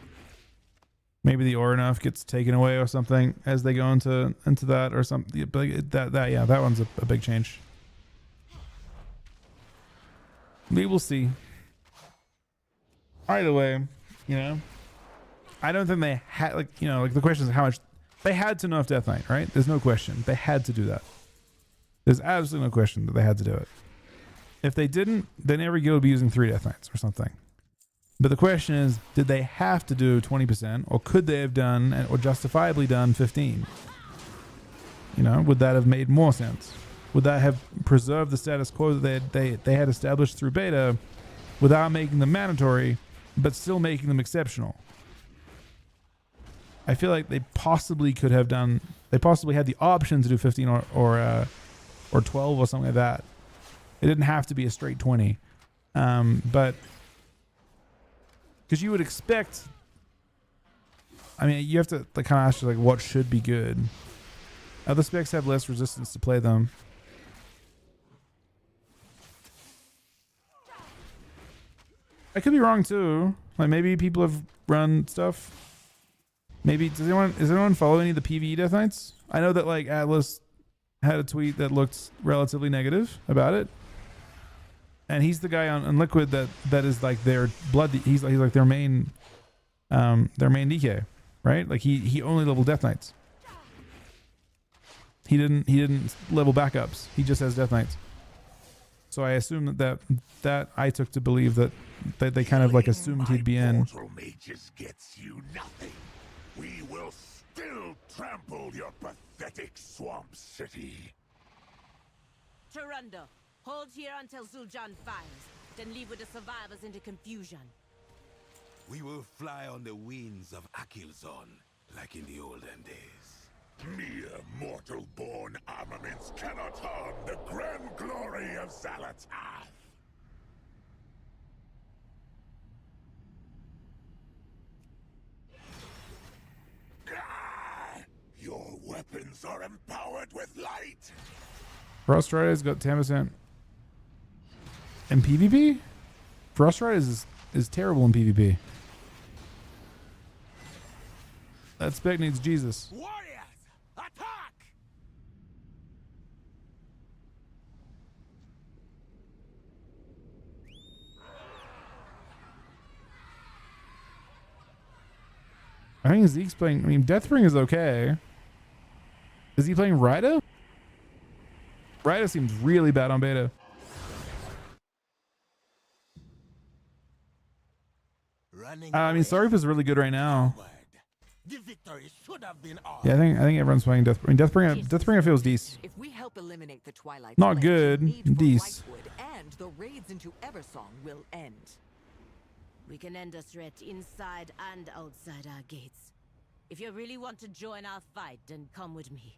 Speaker 14: Maybe the aura enough gets taken away or something as they go into that or something. Yeah, that one's a big change. We will see. Either way, you know, I don't think they had, like, you know, like the question is how much they had to nerf Death Knight, right? There's no question. They had to do that. There's absolutely no question that they had to do it. If they didn't, then every guild would be using 3 Death Knights or something. But the question is, did they have to do 20%, or could they have done, or justifiably done 15? You know, would that have made more sense? Would that have preserved the status quo that they had established through beta without making them mandatory, but still making them exceptional? I feel like they possibly could have done, they possibly had the option to do 15 or 12 or something like that. It didn't have to be a straight 20. But because you would expect, I mean, you have to like kind of ask you, like, what should be good. Other specs have less resistance to play them. I could be wrong too. Like maybe people have run stuff. Maybe does anyone follow any of the PvE Death Knights? I know that like Atlas had a tweet that looked relatively negative about it. And he's the guy on Liquid that is like their blood. He's like their main DK, right? Like he only leveled Death Knights. He didn't level backups. He just has Death Knights. So I assume that I took to believe that they kind of like assumed he'd be in.
Speaker 3: Mortal mages gets you nothing. We will still trample your pathetic swamp city.
Speaker 16: Tyrande, hold here until Zul'Jin fires, then leave with the survivors into confusion.
Speaker 20: We will fly on the wings of Akilzon, like in the olden days.
Speaker 3: Mere mortal-born armaments cannot harm the grand glory of Xal'atath. Your weapons are empowered with light.
Speaker 14: Frost Riders got 10% in PvP. Frost Riders is terrible in PvP. That spec needs Jesus.
Speaker 5: Warriors, attack!
Speaker 14: I think Zeke's playing. I mean, Deathbring is okay. Is he playing Rida? Rida seems really bad on beta. I mean, Sarif is really good right now.
Speaker 5: The victory should have been ours.
Speaker 14: Yeah, I think everyone's playing Death. I mean, Deathbringer feels decent.
Speaker 8: If we help eliminate the Twilight,
Speaker 14: Not good, decent.
Speaker 8: And the raids into Eversong will end.
Speaker 16: We can end a threat inside and outside our gates. If you really want to join our fight, then come with me.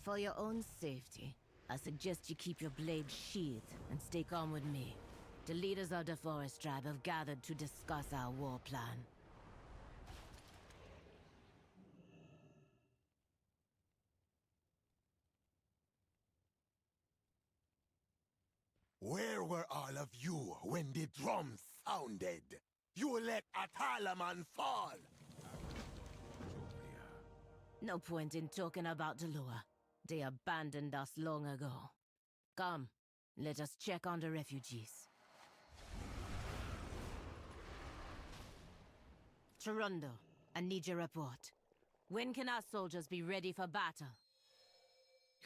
Speaker 16: For your own safety, I suggest you keep your blade sheathed and stay calm with me. The leaders of the Forest Tribe have gathered to discuss our war plan.
Speaker 5: Where were all of you when the drums sounded? You let Atalaman fall!
Speaker 16: No point in talking about Delua. They abandoned us long ago. Come, let us check on the refugees. Torundo, I need your report. When can our soldiers be ready for battle?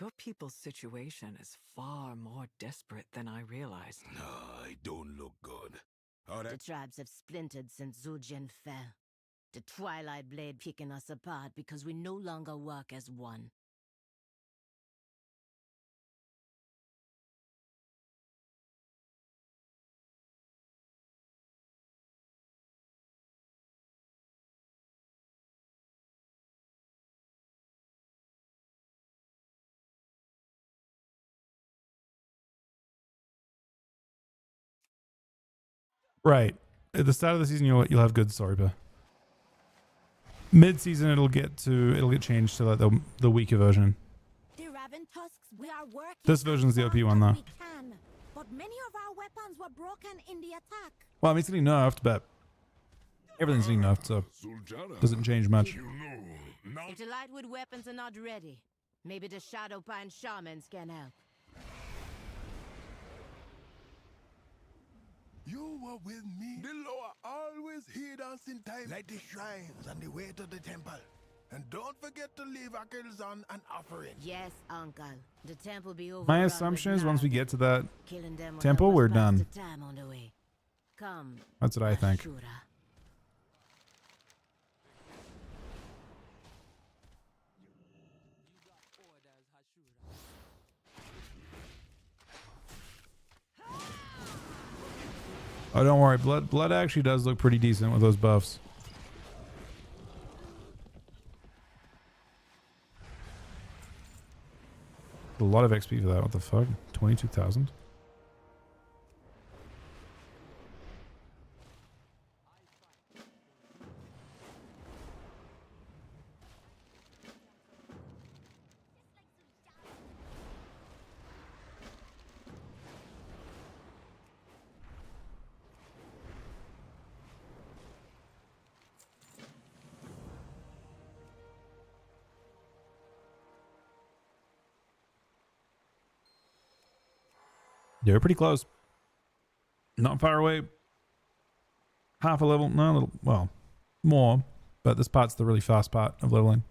Speaker 21: Your people's situation is far more desperate than I realized.
Speaker 20: No, it don't look good.
Speaker 16: The tribes have splintered since Zul'jin fell. The Twilight Blade picking us apart because we no longer work as one.
Speaker 14: Right. At the start of the season, you'll have good Sorba. Mid-season, it'll get changed to like the weaker version.
Speaker 22: The Raven Tusks, we are working.
Speaker 14: This version's the OP one though.
Speaker 22: But many of our weapons were broken in the attack.
Speaker 14: Well, I mean, it's getting nerfed, but everything's getting nerfed, so doesn't change much.
Speaker 16: If the Lightwood weapons are not ready, maybe the Shadowpine shamans can help.
Speaker 5: You were with me. The Loa always heed us in time. Light the shrines on the way to the temple. And don't forget to leave Akilzan an offering.
Speaker 16: Yes, Uncle. The temple be over.
Speaker 14: My assumption is once we get to that temple, we're done.
Speaker 16: Come.
Speaker 14: That's what I think.
Speaker 16: Ashura.
Speaker 14: Oh, don't worry. Blood actually does look pretty decent with those buffs. A lot of XP for that. What the fuck? 22,000? Yeah, we're pretty close. Not far away. Half a level. No, a little, well, more. But this part's the really fast part of leveling.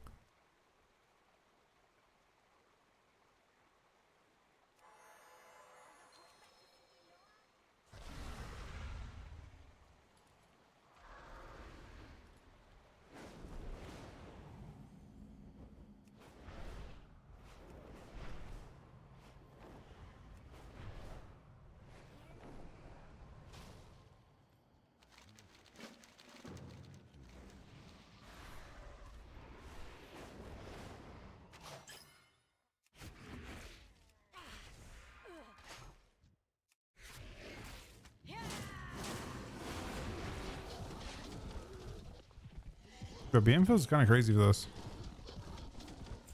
Speaker 14: But BM feels kind of crazy for this.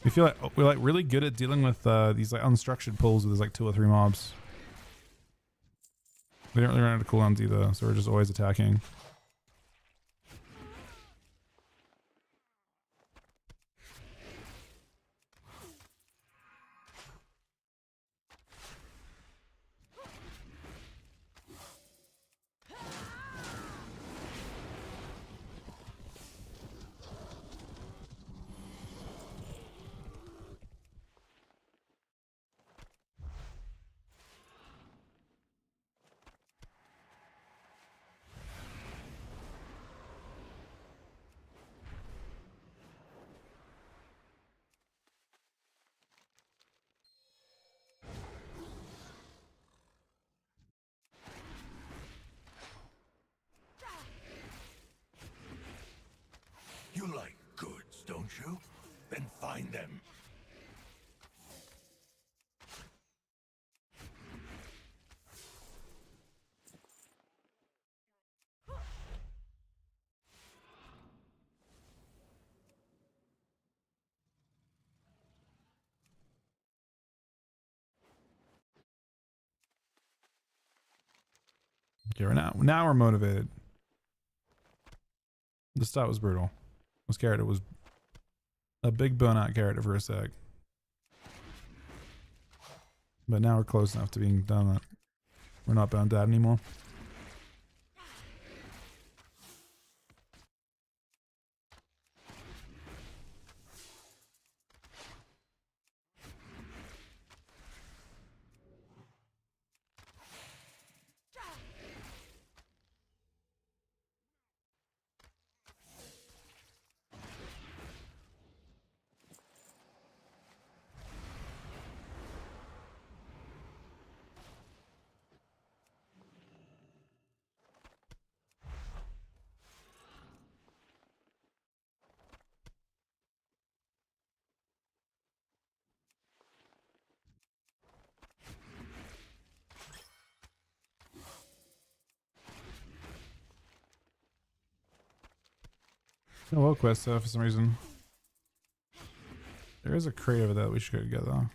Speaker 14: We feel like we're like really good at dealing with these like unstructured pulls where there's like 2 or 3 mobs. We don't really run out of cooldowns either, so we're just always attacking.
Speaker 3: find them.
Speaker 14: Okay, now we're motivated. The start was brutal. I was scared it was a big burnout character for a sec. But now we're close enough to being done that we're not bound out anymore. No world quest for some reason. There is a crate over there that we should go get though.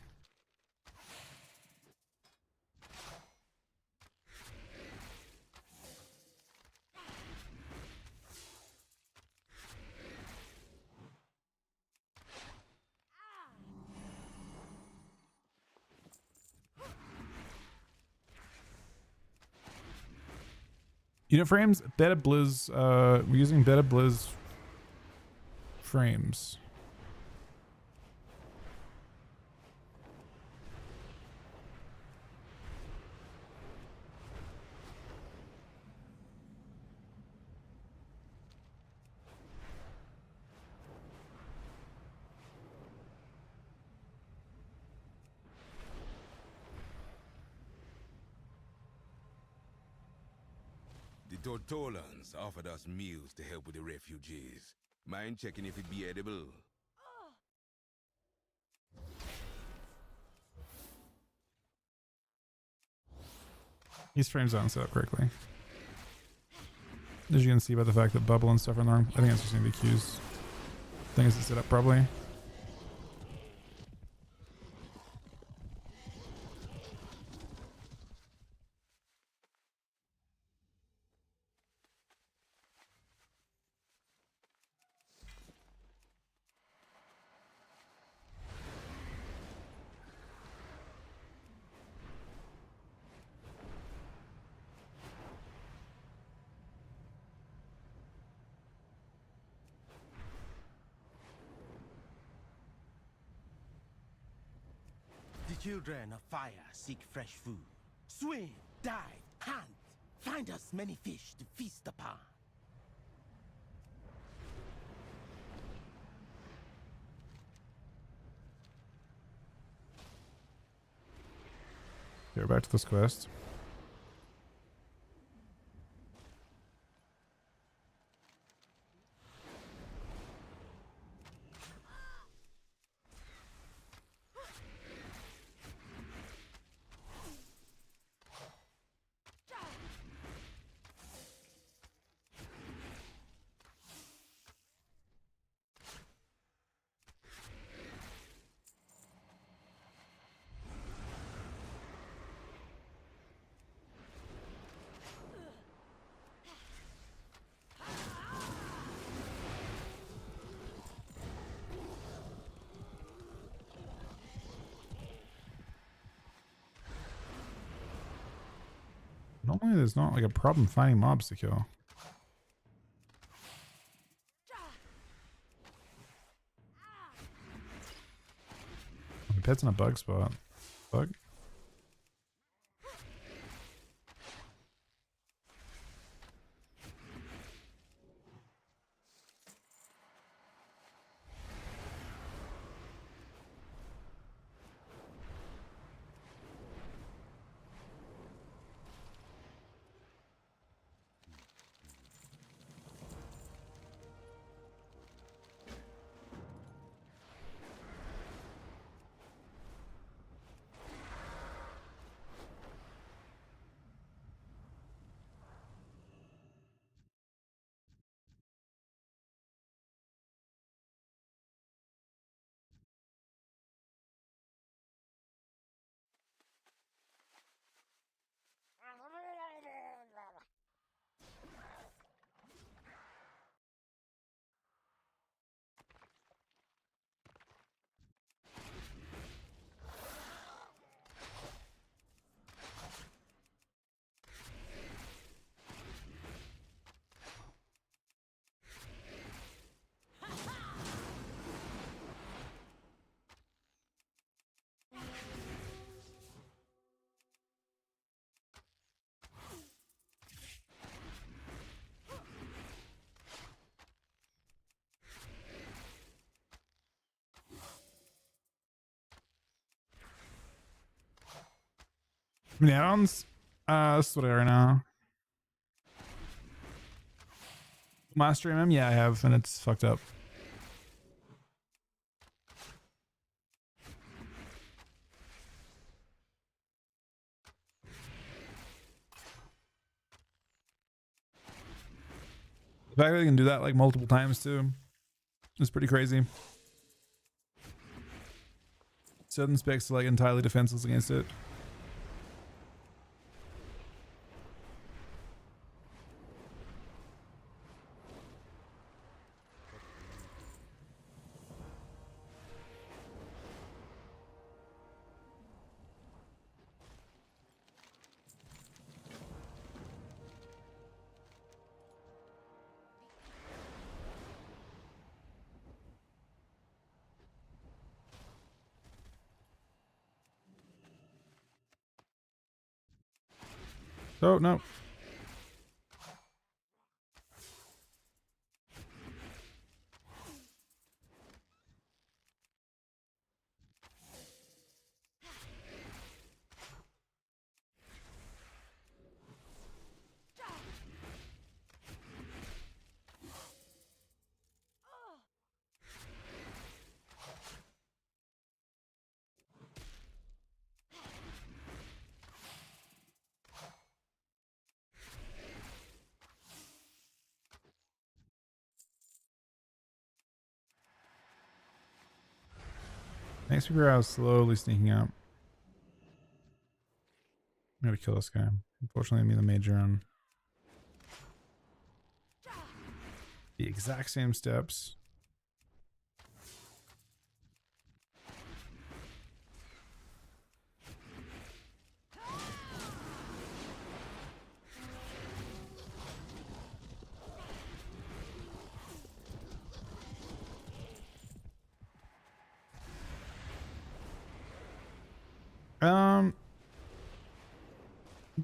Speaker 14: Unit frames, Beta Blizz, we're using Beta Blizz frames.
Speaker 20: The Tortolans offered us meals to help with the refugees. Mind checking if it'd be edible?
Speaker 14: These frames aren't set up correctly. As you can see by the fact that bubble and stuff are wrong, I think it's just gonna be queues. Things to set up probably.
Speaker 5: Children of fire seek fresh food. Swim, dive, hunt. Find us many fish to feast upon.
Speaker 14: Okay, we're back to this quest. Normally there's not like a problem finding mobs to kill. My pet's in a bug spot. Bug? Many add-ons? That's what I are now. Master MM? Yeah, I have, and it's fucked up. The fact that they can do that like multiple times too is pretty crazy. Certain specs are like entirely defenseless against it. Oh, no. Makes me figure out slowly sneaking out. I'm gonna kill this guy. Unfortunately, me and the mage are on the exact same steps.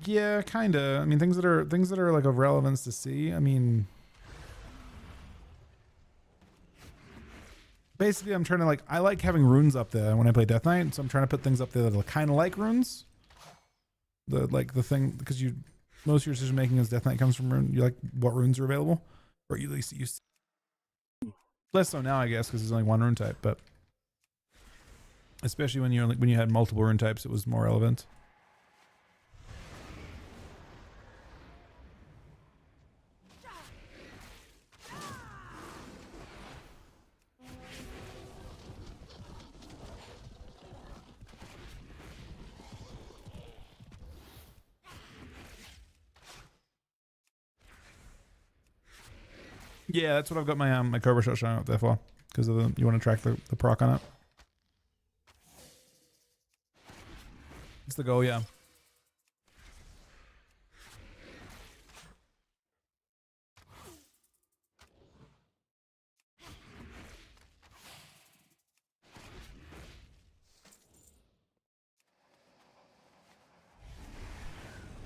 Speaker 14: Yeah, kinda. I mean, things that are like of relevance to see. I mean, basically, I'm trying to I like having runes up there when I play Death Knight, so I'm trying to put things up there that are kind of like runes. The thing, because most of your decision making as Death Knight comes from rune. You like what runes are available, or at least you less so now, I guess, because there's only one rune type. But especially when you had multiple rune types, it was more relevant. Yeah, that's what I've got my my Cobra Shot showing up there for, because of you want to track the proc on it. It's the goal, yeah.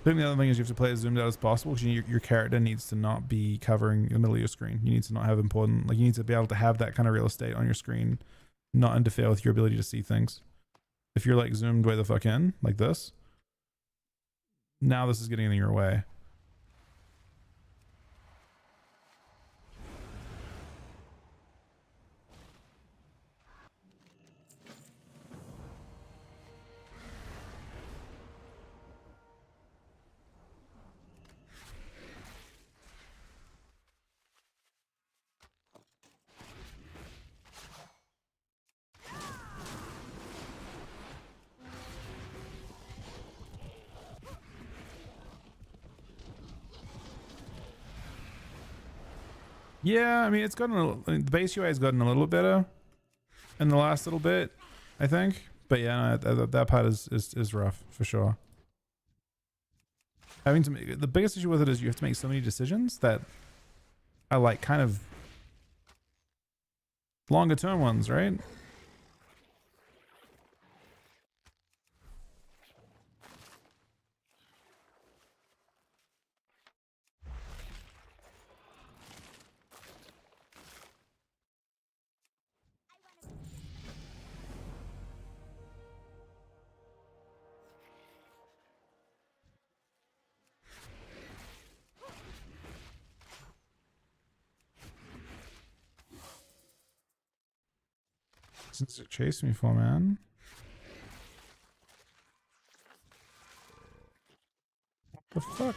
Speaker 14: I think the other thing is you have to play as zoomed out as possible, because your character needs to not be covering the middle of your screen. You need to not have important, you need to be able to have that kind of real estate on your screen, not interfere with your ability to see things. If you're zoomed way the fuck in, like this, now this is getting in your way. Yeah, I mean, it's gotten the base UI has gotten a little better in the last little bit, I think. But yeah, no, that part is rough for sure. Having to make, the biggest issue with it is you have to make so many decisions that are kind of longer term ones, right? Since it chased me for, man. What the fuck?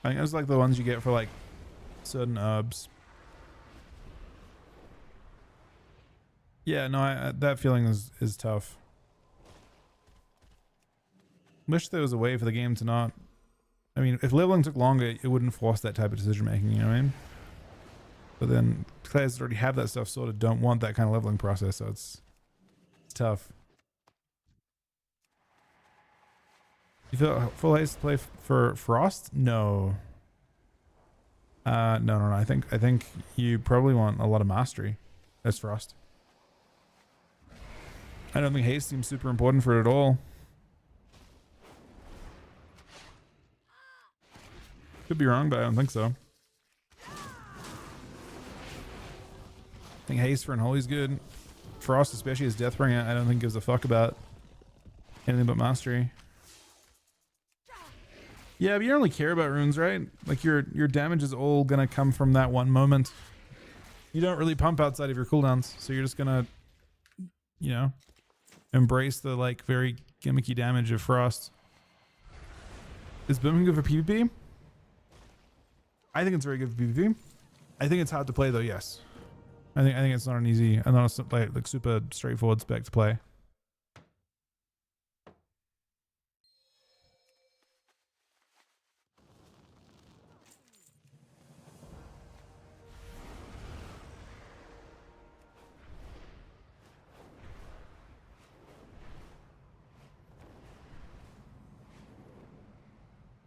Speaker 14: I think those are like the ones you get for like certain herbs. Yeah, no, that feeling is tough. Wish there was a way for the game to not... I mean, if leveling took longer, it wouldn't force that type of decision making, you know what I mean? But then players that already have that stuff sort of don't want that kind of leveling process, so it's tough. You feel full haste to play for Frost? No. No. I think you probably want a lot of mastery as Frost. I don't think haste seems super important for it at all. Could be wrong, but I don't think so. I think haste for Unholy's good. Frost, especially as Deathbringer, I don't think gives a fuck about anything but mastery. Yeah, but you don't really care about runes, right? Like your damage is all gonna come from that one moment. You don't really pump outside of your cooldowns, so you're just gonna, you know, embrace the like very gimmicky damage of Frost. Is Booming good for PvP? I think it's very good for PvP. I think it's hard to play though. Yes, I think it's not an easy, not a, like super straightforward spec to play.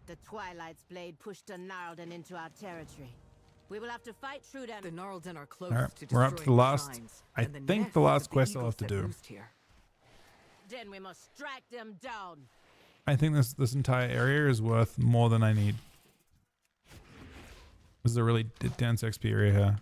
Speaker 16: The Twilight's blade pushed the Gnarlden into our territory. We will have to fight through them.
Speaker 8: The Gnarlden are close
Speaker 14: All right,
Speaker 8: to
Speaker 14: we're up to the last. I think the last quest I'll have to do.
Speaker 16: Then we must strike them down.
Speaker 14: I think this entire area is worth more than I need. This is a really dense XP area here.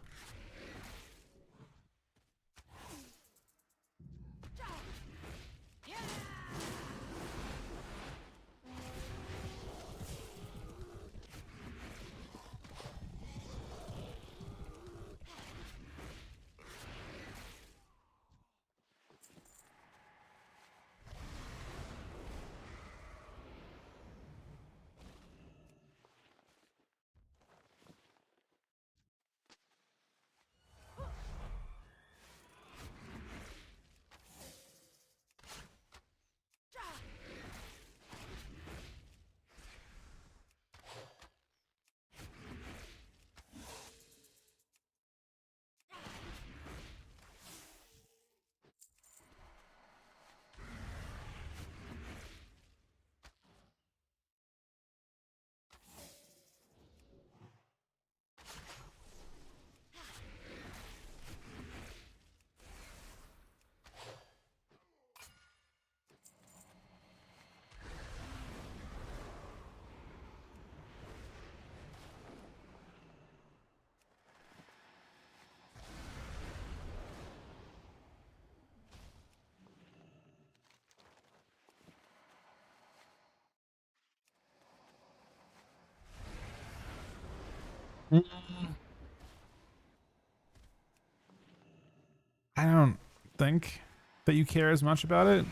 Speaker 14: I don't think that you care as much about it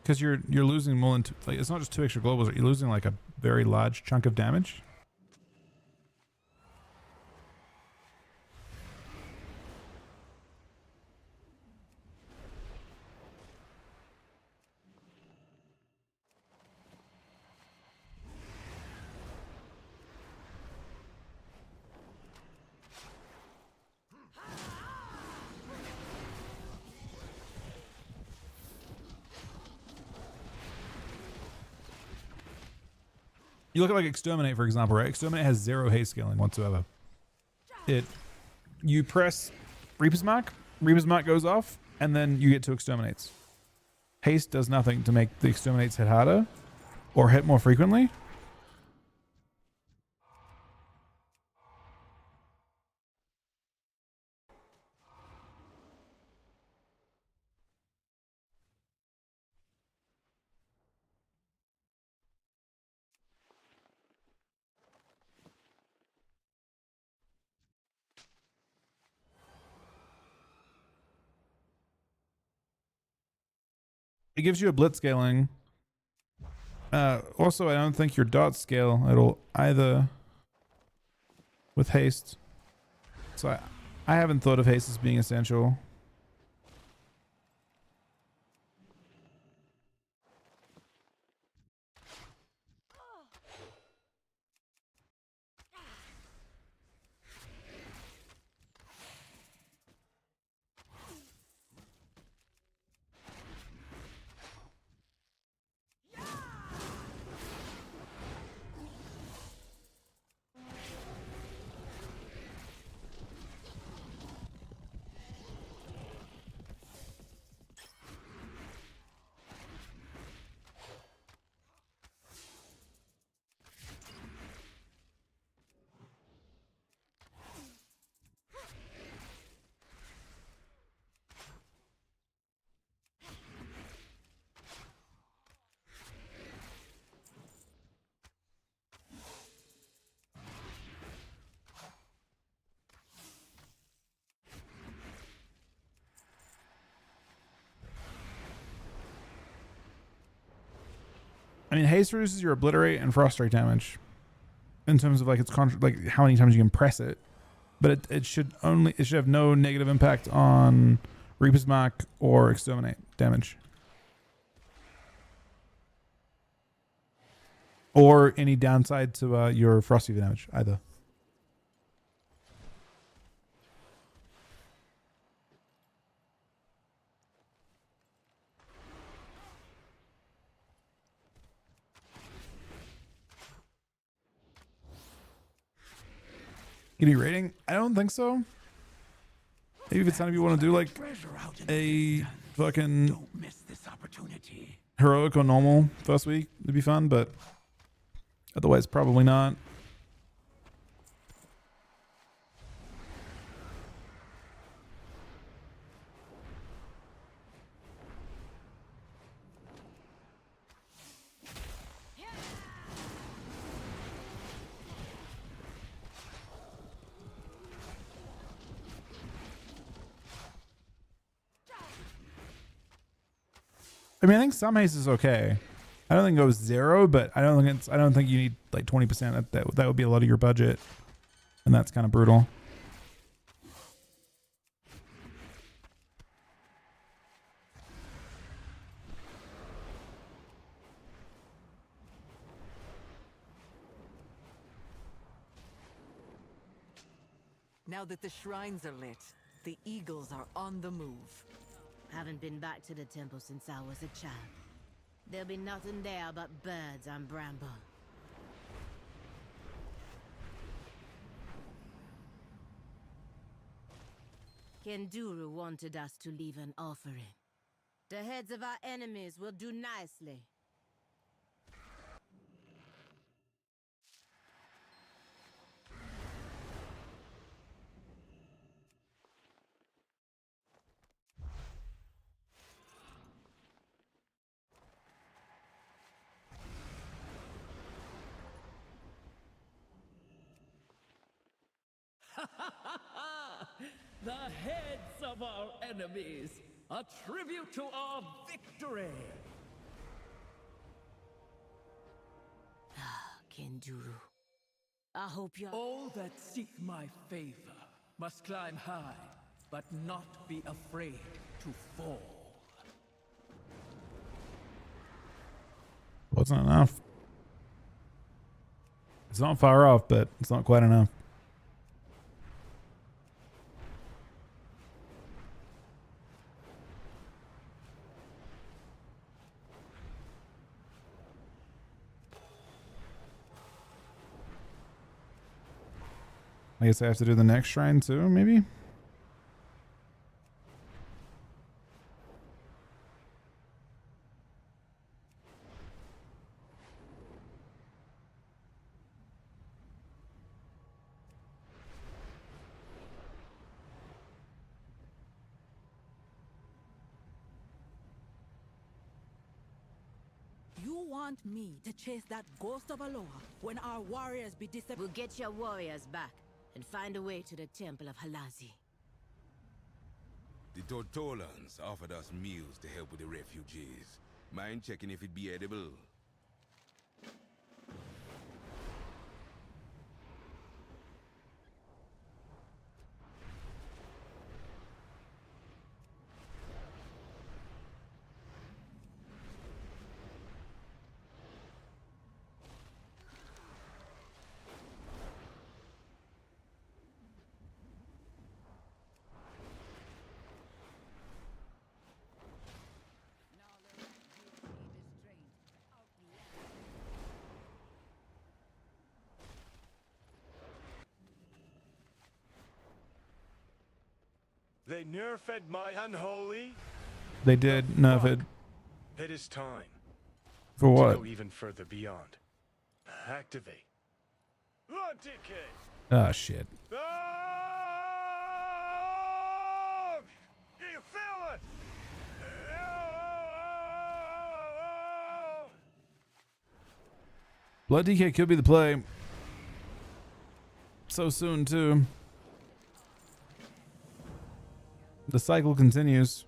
Speaker 14: because you're losing more than like it's not just 2 extra globals. You're losing like a very large chunk of damage. You look at like Exterminate, for example, right? Exterminate has 0 haste scaling whatsoever. You press Reaper's Mark goes off, and then you get 2 Exterminates. Haste does nothing to make the Exterminates hit harder or hit more frequently. it gives you a blitz scaling. Also, I don't think your dot scale it'll either with haste. So I haven't thought of haste as being essential. I mean, haste reduces your obliterate and frost strike damage in terms of like its like how many times you can press it, but it should have no negative impact on Reaper's Mark or exterminate damage, or any downside to your frosty damage either. Any rating? I don't think so. Maybe if it's time you want to do like a fucking heroic or normal first week, it'd be fun, but otherwise probably not. I mean, I think some haste is okay. I don't think it goes 0, but I don't think you need like 20%. That would be a lot of your budget, and that's kind of brutal.
Speaker 8: Now that the shrines are lit, the eagles are on the move.
Speaker 16: Haven't been back to the temple since I was a child. There'll be nothing there but birds and bramble. Kenduru wanted us to leave an offering. The heads of our enemies will do nicely.
Speaker 7: The heads of our enemies, a tribute to our victory.
Speaker 16: Kenduru, I hope you're...
Speaker 7: All that seek my favor must climb high, but not be afraid to fall.
Speaker 14: Wasn't enough. It's not far off, but it's not quite enough. I guess I have to do the next shrine too, maybe?
Speaker 2: You want me to chase that ghost of Aloha when our warriors be disappeared?
Speaker 16: We'll get your warriors back and find a way to the Temple of Halazi.
Speaker 20: The Tortolans offered us meals to help with the refugees. Mind checking if it be edible?
Speaker 6: They nerfed my unholy.
Speaker 14: They did nerf it.
Speaker 6: It is time.
Speaker 14: For what?
Speaker 6: To go even further beyond. Activate. Lantike!
Speaker 14: Ah, shit.
Speaker 6: You feel it?
Speaker 14: Blood DK could be the play. So soon, too. The cycle continues.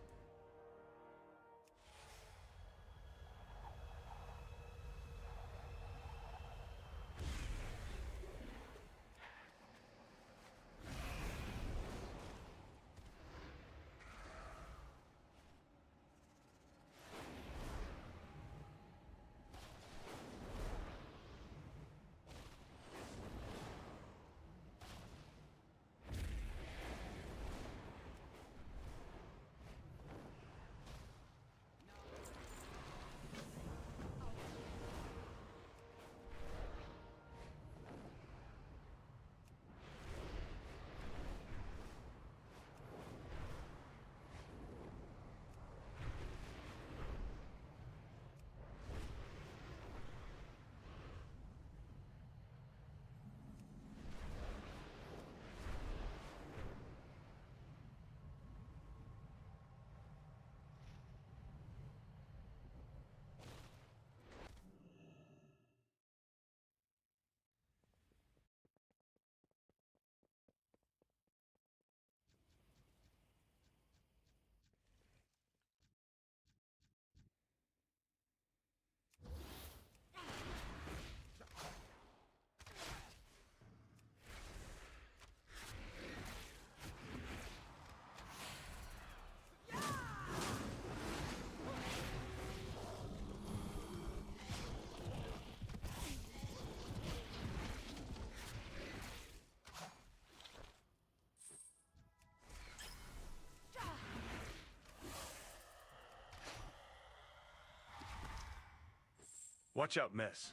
Speaker 6: Watch out, Mess.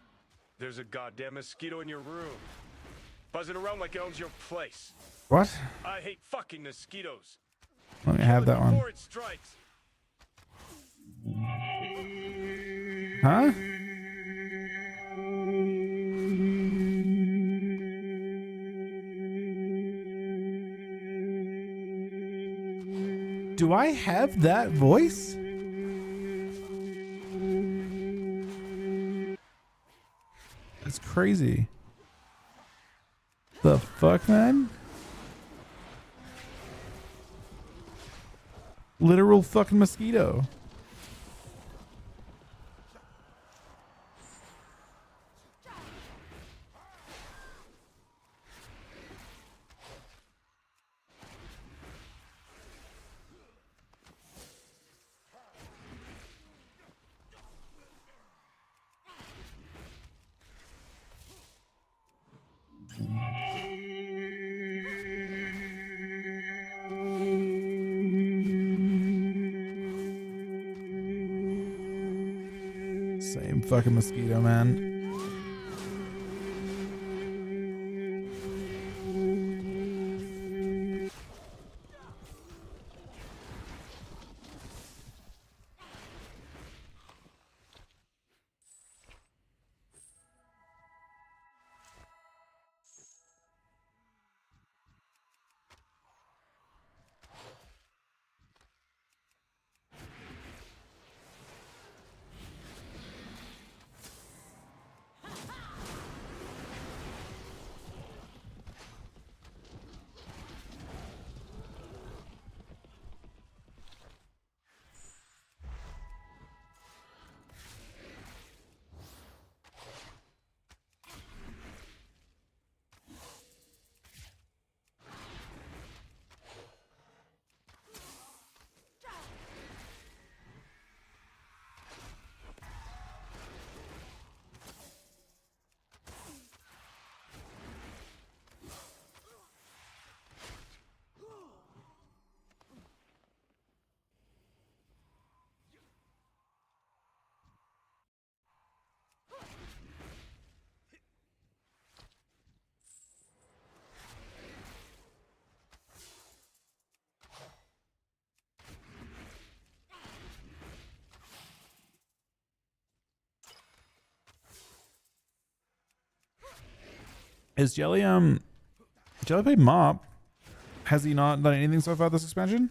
Speaker 6: There's a goddamn mosquito in your room. Buzzing around like it owns your place.
Speaker 14: What?
Speaker 6: I hate fucking mosquitoes.
Speaker 14: Let me have that one.
Speaker 6: Before it strikes.
Speaker 14: Huh? Do I have that voice? That's crazy. The fuck, man? Literal fucking mosquito. Same fucking mosquito, man. Is Jelly played Mop? Has he not done anything so far this expansion?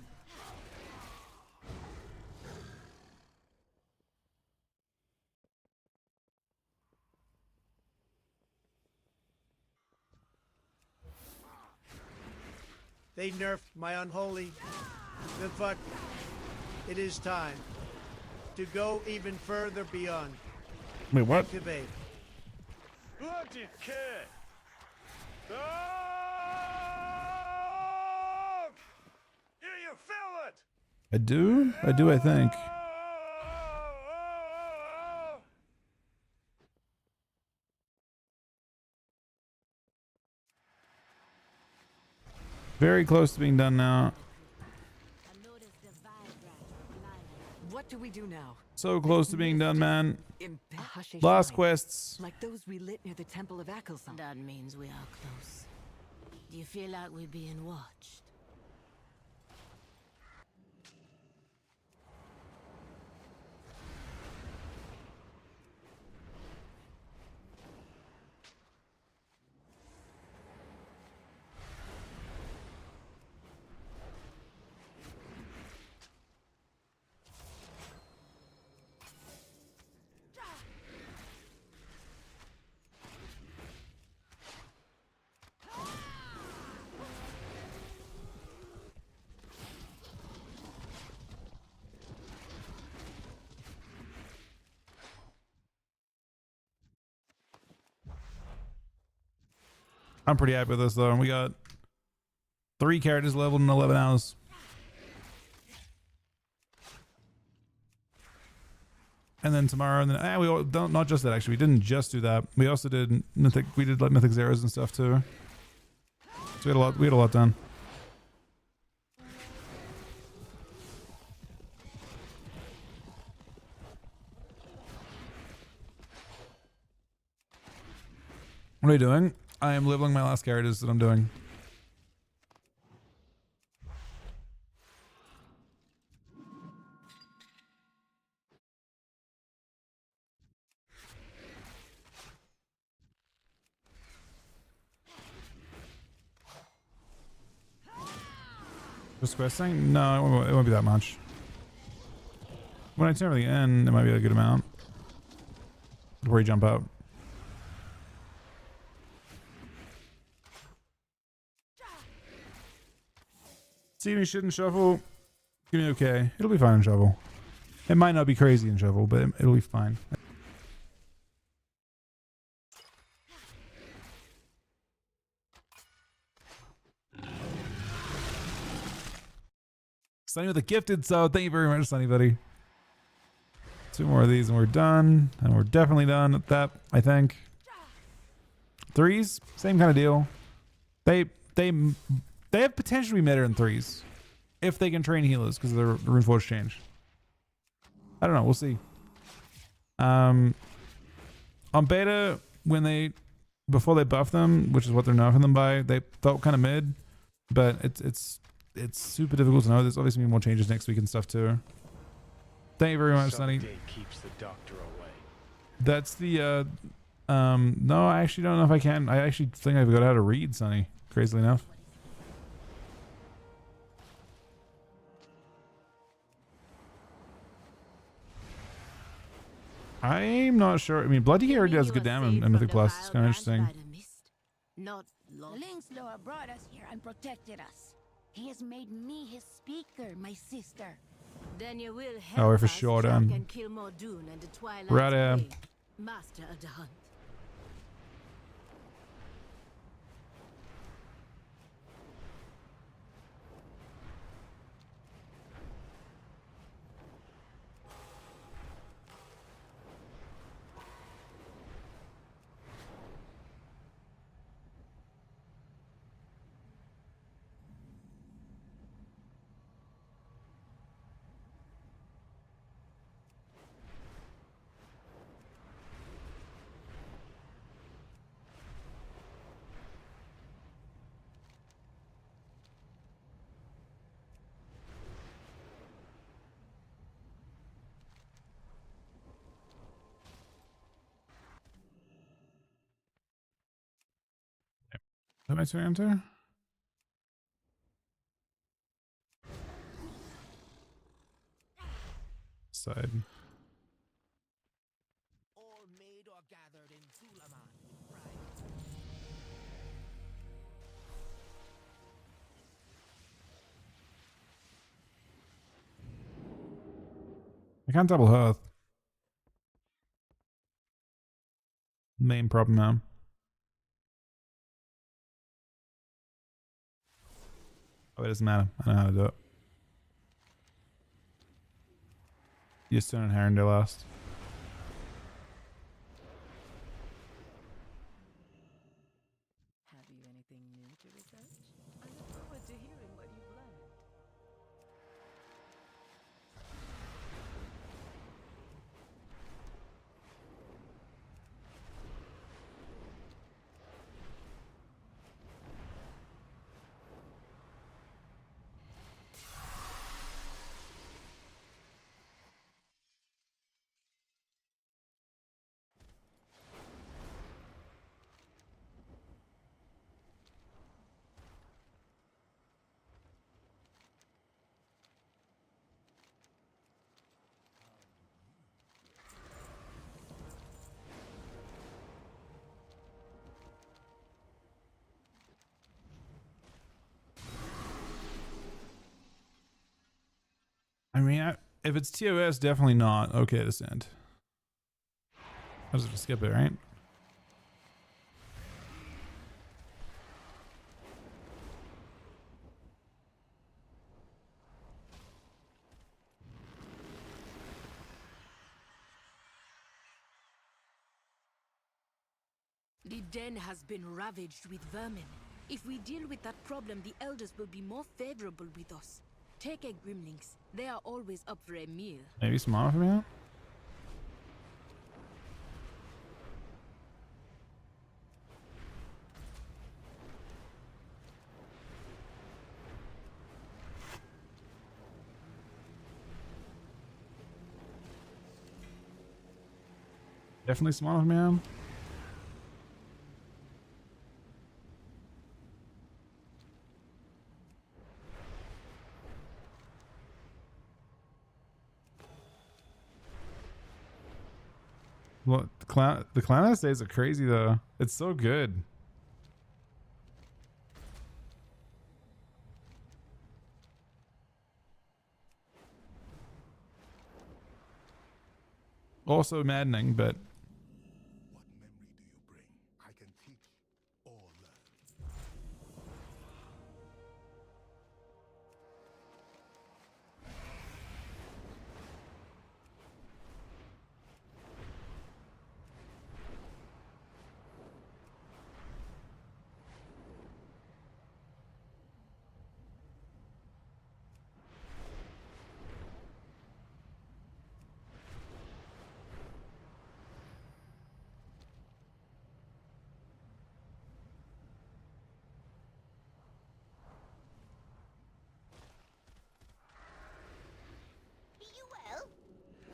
Speaker 12: They nerfed my unholy Vivut. It is time to go even further beyond.
Speaker 14: Wait, what?
Speaker 12: Activate.
Speaker 6: Bloody kid! Oh! You feel it!
Speaker 14: I do, I think. Very close to being done now.
Speaker 8: What do we do now?
Speaker 14: So close to being done, man.
Speaker 8: Hashe
Speaker 14: Last
Speaker 8: shrine,
Speaker 14: quests.
Speaker 8: like those we lit near the Temple of Akelson.
Speaker 16: That means we are close. Do you feel like we're being watched?
Speaker 14: I'm pretty happy with this though. We got 3 characters leveled in 11 hours. And then tomorrow, and then we don't, not just that actually. We didn't just do that. We also did mythic. We did like mythic zeros and stuff too. So we had a lot. We had a lot done. What are you doing? I am leveling my last characters that I'm doing. Just questing? No, it won't be that much. When I turn everything in, it might be a good amount. Before you jump out. See me shit in Shovel? Give me okay. It'll be fine in Shovel. It might not be crazy in Shovel, but it'll be fine. Sunny with a gifted sub. Thank you very much, Sunny buddy. 2 more of these and we're done. And we're definitely done at that, I think. 3s, same kind of deal. They have potential to be meta in 3s. If they can train healers because of the Runeforge change. I don't know, we'll see. On beta, before they buff them, which is what they're nerfing them by, they felt kind of mid. But it's super difficult to know. There's obviously gonna be more changes next week and stuff too. Thank you very much, Sunny.
Speaker 6: Keeps the doctor away.
Speaker 14: That's the no, I actually don't know if I can. I actually think I've got how to read, Sunny, crazily enough. I'm not sure. I mean, Bloody already does good damage in Mythic Plus. It's kind of interesting.
Speaker 22: Not Lingslor brought us here and protected us. He has made me his speaker, my sister.
Speaker 16: Then you will
Speaker 14: Oh,
Speaker 16: help
Speaker 14: we're for
Speaker 16: us
Speaker 14: sure
Speaker 16: track
Speaker 14: done.
Speaker 16: and kill Mordoon and the Twilight
Speaker 14: Right,
Speaker 16: Blade, master of the hunt.
Speaker 14: Am I to enter? Side.
Speaker 5: All made or gathered in Zulaman.
Speaker 14: I can't double hearth. Main problem now. Oh, it doesn't matter. I know how to do it. Houston and Herondale last.
Speaker 21: Have you anything new to research? I look forward to hearing what you've learned.
Speaker 14: I mean, if it's TOS, definitely not okay to send. I'll just skip it, right?
Speaker 2: The den has been ravaged with vermin. If we deal with that problem, the elders will be more favorable with us. Take a Grimlings. They are always up for a meal.
Speaker 14: Maybe some off me out? Definitely some off me out. Well, the clown essays are crazy though. It's so good. Also maddening, but
Speaker 3: I can teach or learn.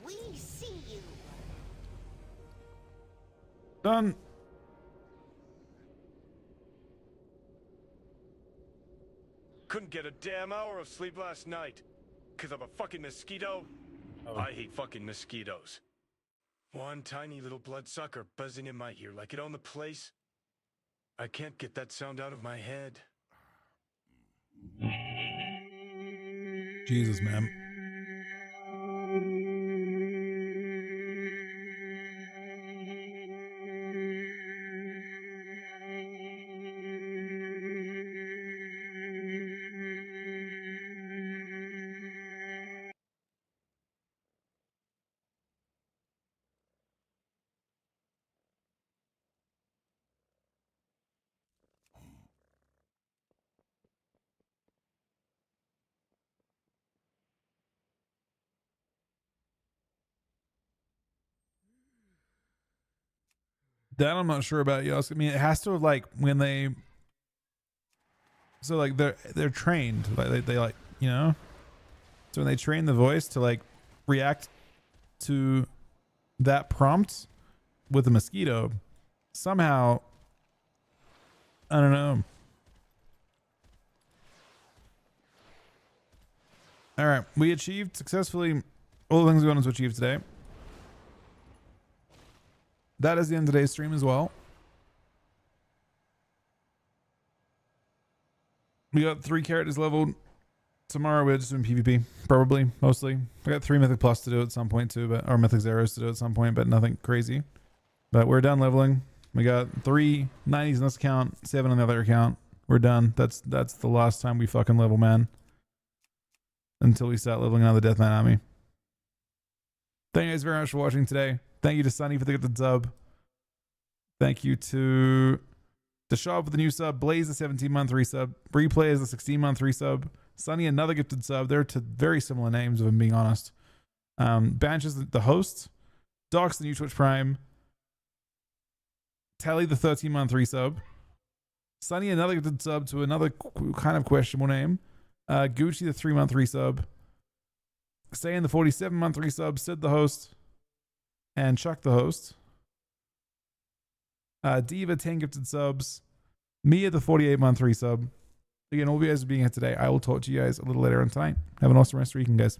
Speaker 22: We see you.
Speaker 14: done.
Speaker 6: Couldn't get a damn hour of sleep last night. Cause of a fucking mosquito?
Speaker 14: Oh.
Speaker 6: I hate fucking mosquitoes. One tiny little bloodsucker buzzing in my ear like it owned the place. I can't get that sound out of my head.
Speaker 14: Jesus, man. That I'm not sure about, Yosk. I mean, it has to have, like, when they, so like they're trained, like they like, you know, so when they train the voice to like react to that prompt with a mosquito, somehow, I don't know, All right, we achieved successfully all the things we wanted to achieve today. That is the end of today's stream as well. We got 3 characters leveled. Tomorrow we're just doing PvP, probably, mostly. We got 3 Mythic Plus to do at some point too, or Mythic Zeros to do at some point, but nothing crazy. But we're done leveling. We got 3 90s on this account, 7 on the other account. We're done. That's the last time we fucking level, man. Until we start leveling another Death Knight army. Thank you guys very much for watching today. Thank you to Sunny for the gifted sub. Thank you to Deshab for the new sub. Blaze the 17-month resub. Replay is the 16-month resub. Sunny, another gifted sub. They're to very similar names, if I'm being honest. Banch is the host. Docs the new Twitch Prime. Tally the 13-month resub. Sunny, another gifted sub to another kind of questionable name. Gucci the 3-month resub. Sayin the 47-month resub. Sid the host. And Chuck the host. Diva 10 gifted subs. Mia the 48-month resub. Again, all of you guys for being here today. I will talk to you guys a little later on tonight. Have an awesome rest of your weekend, guys.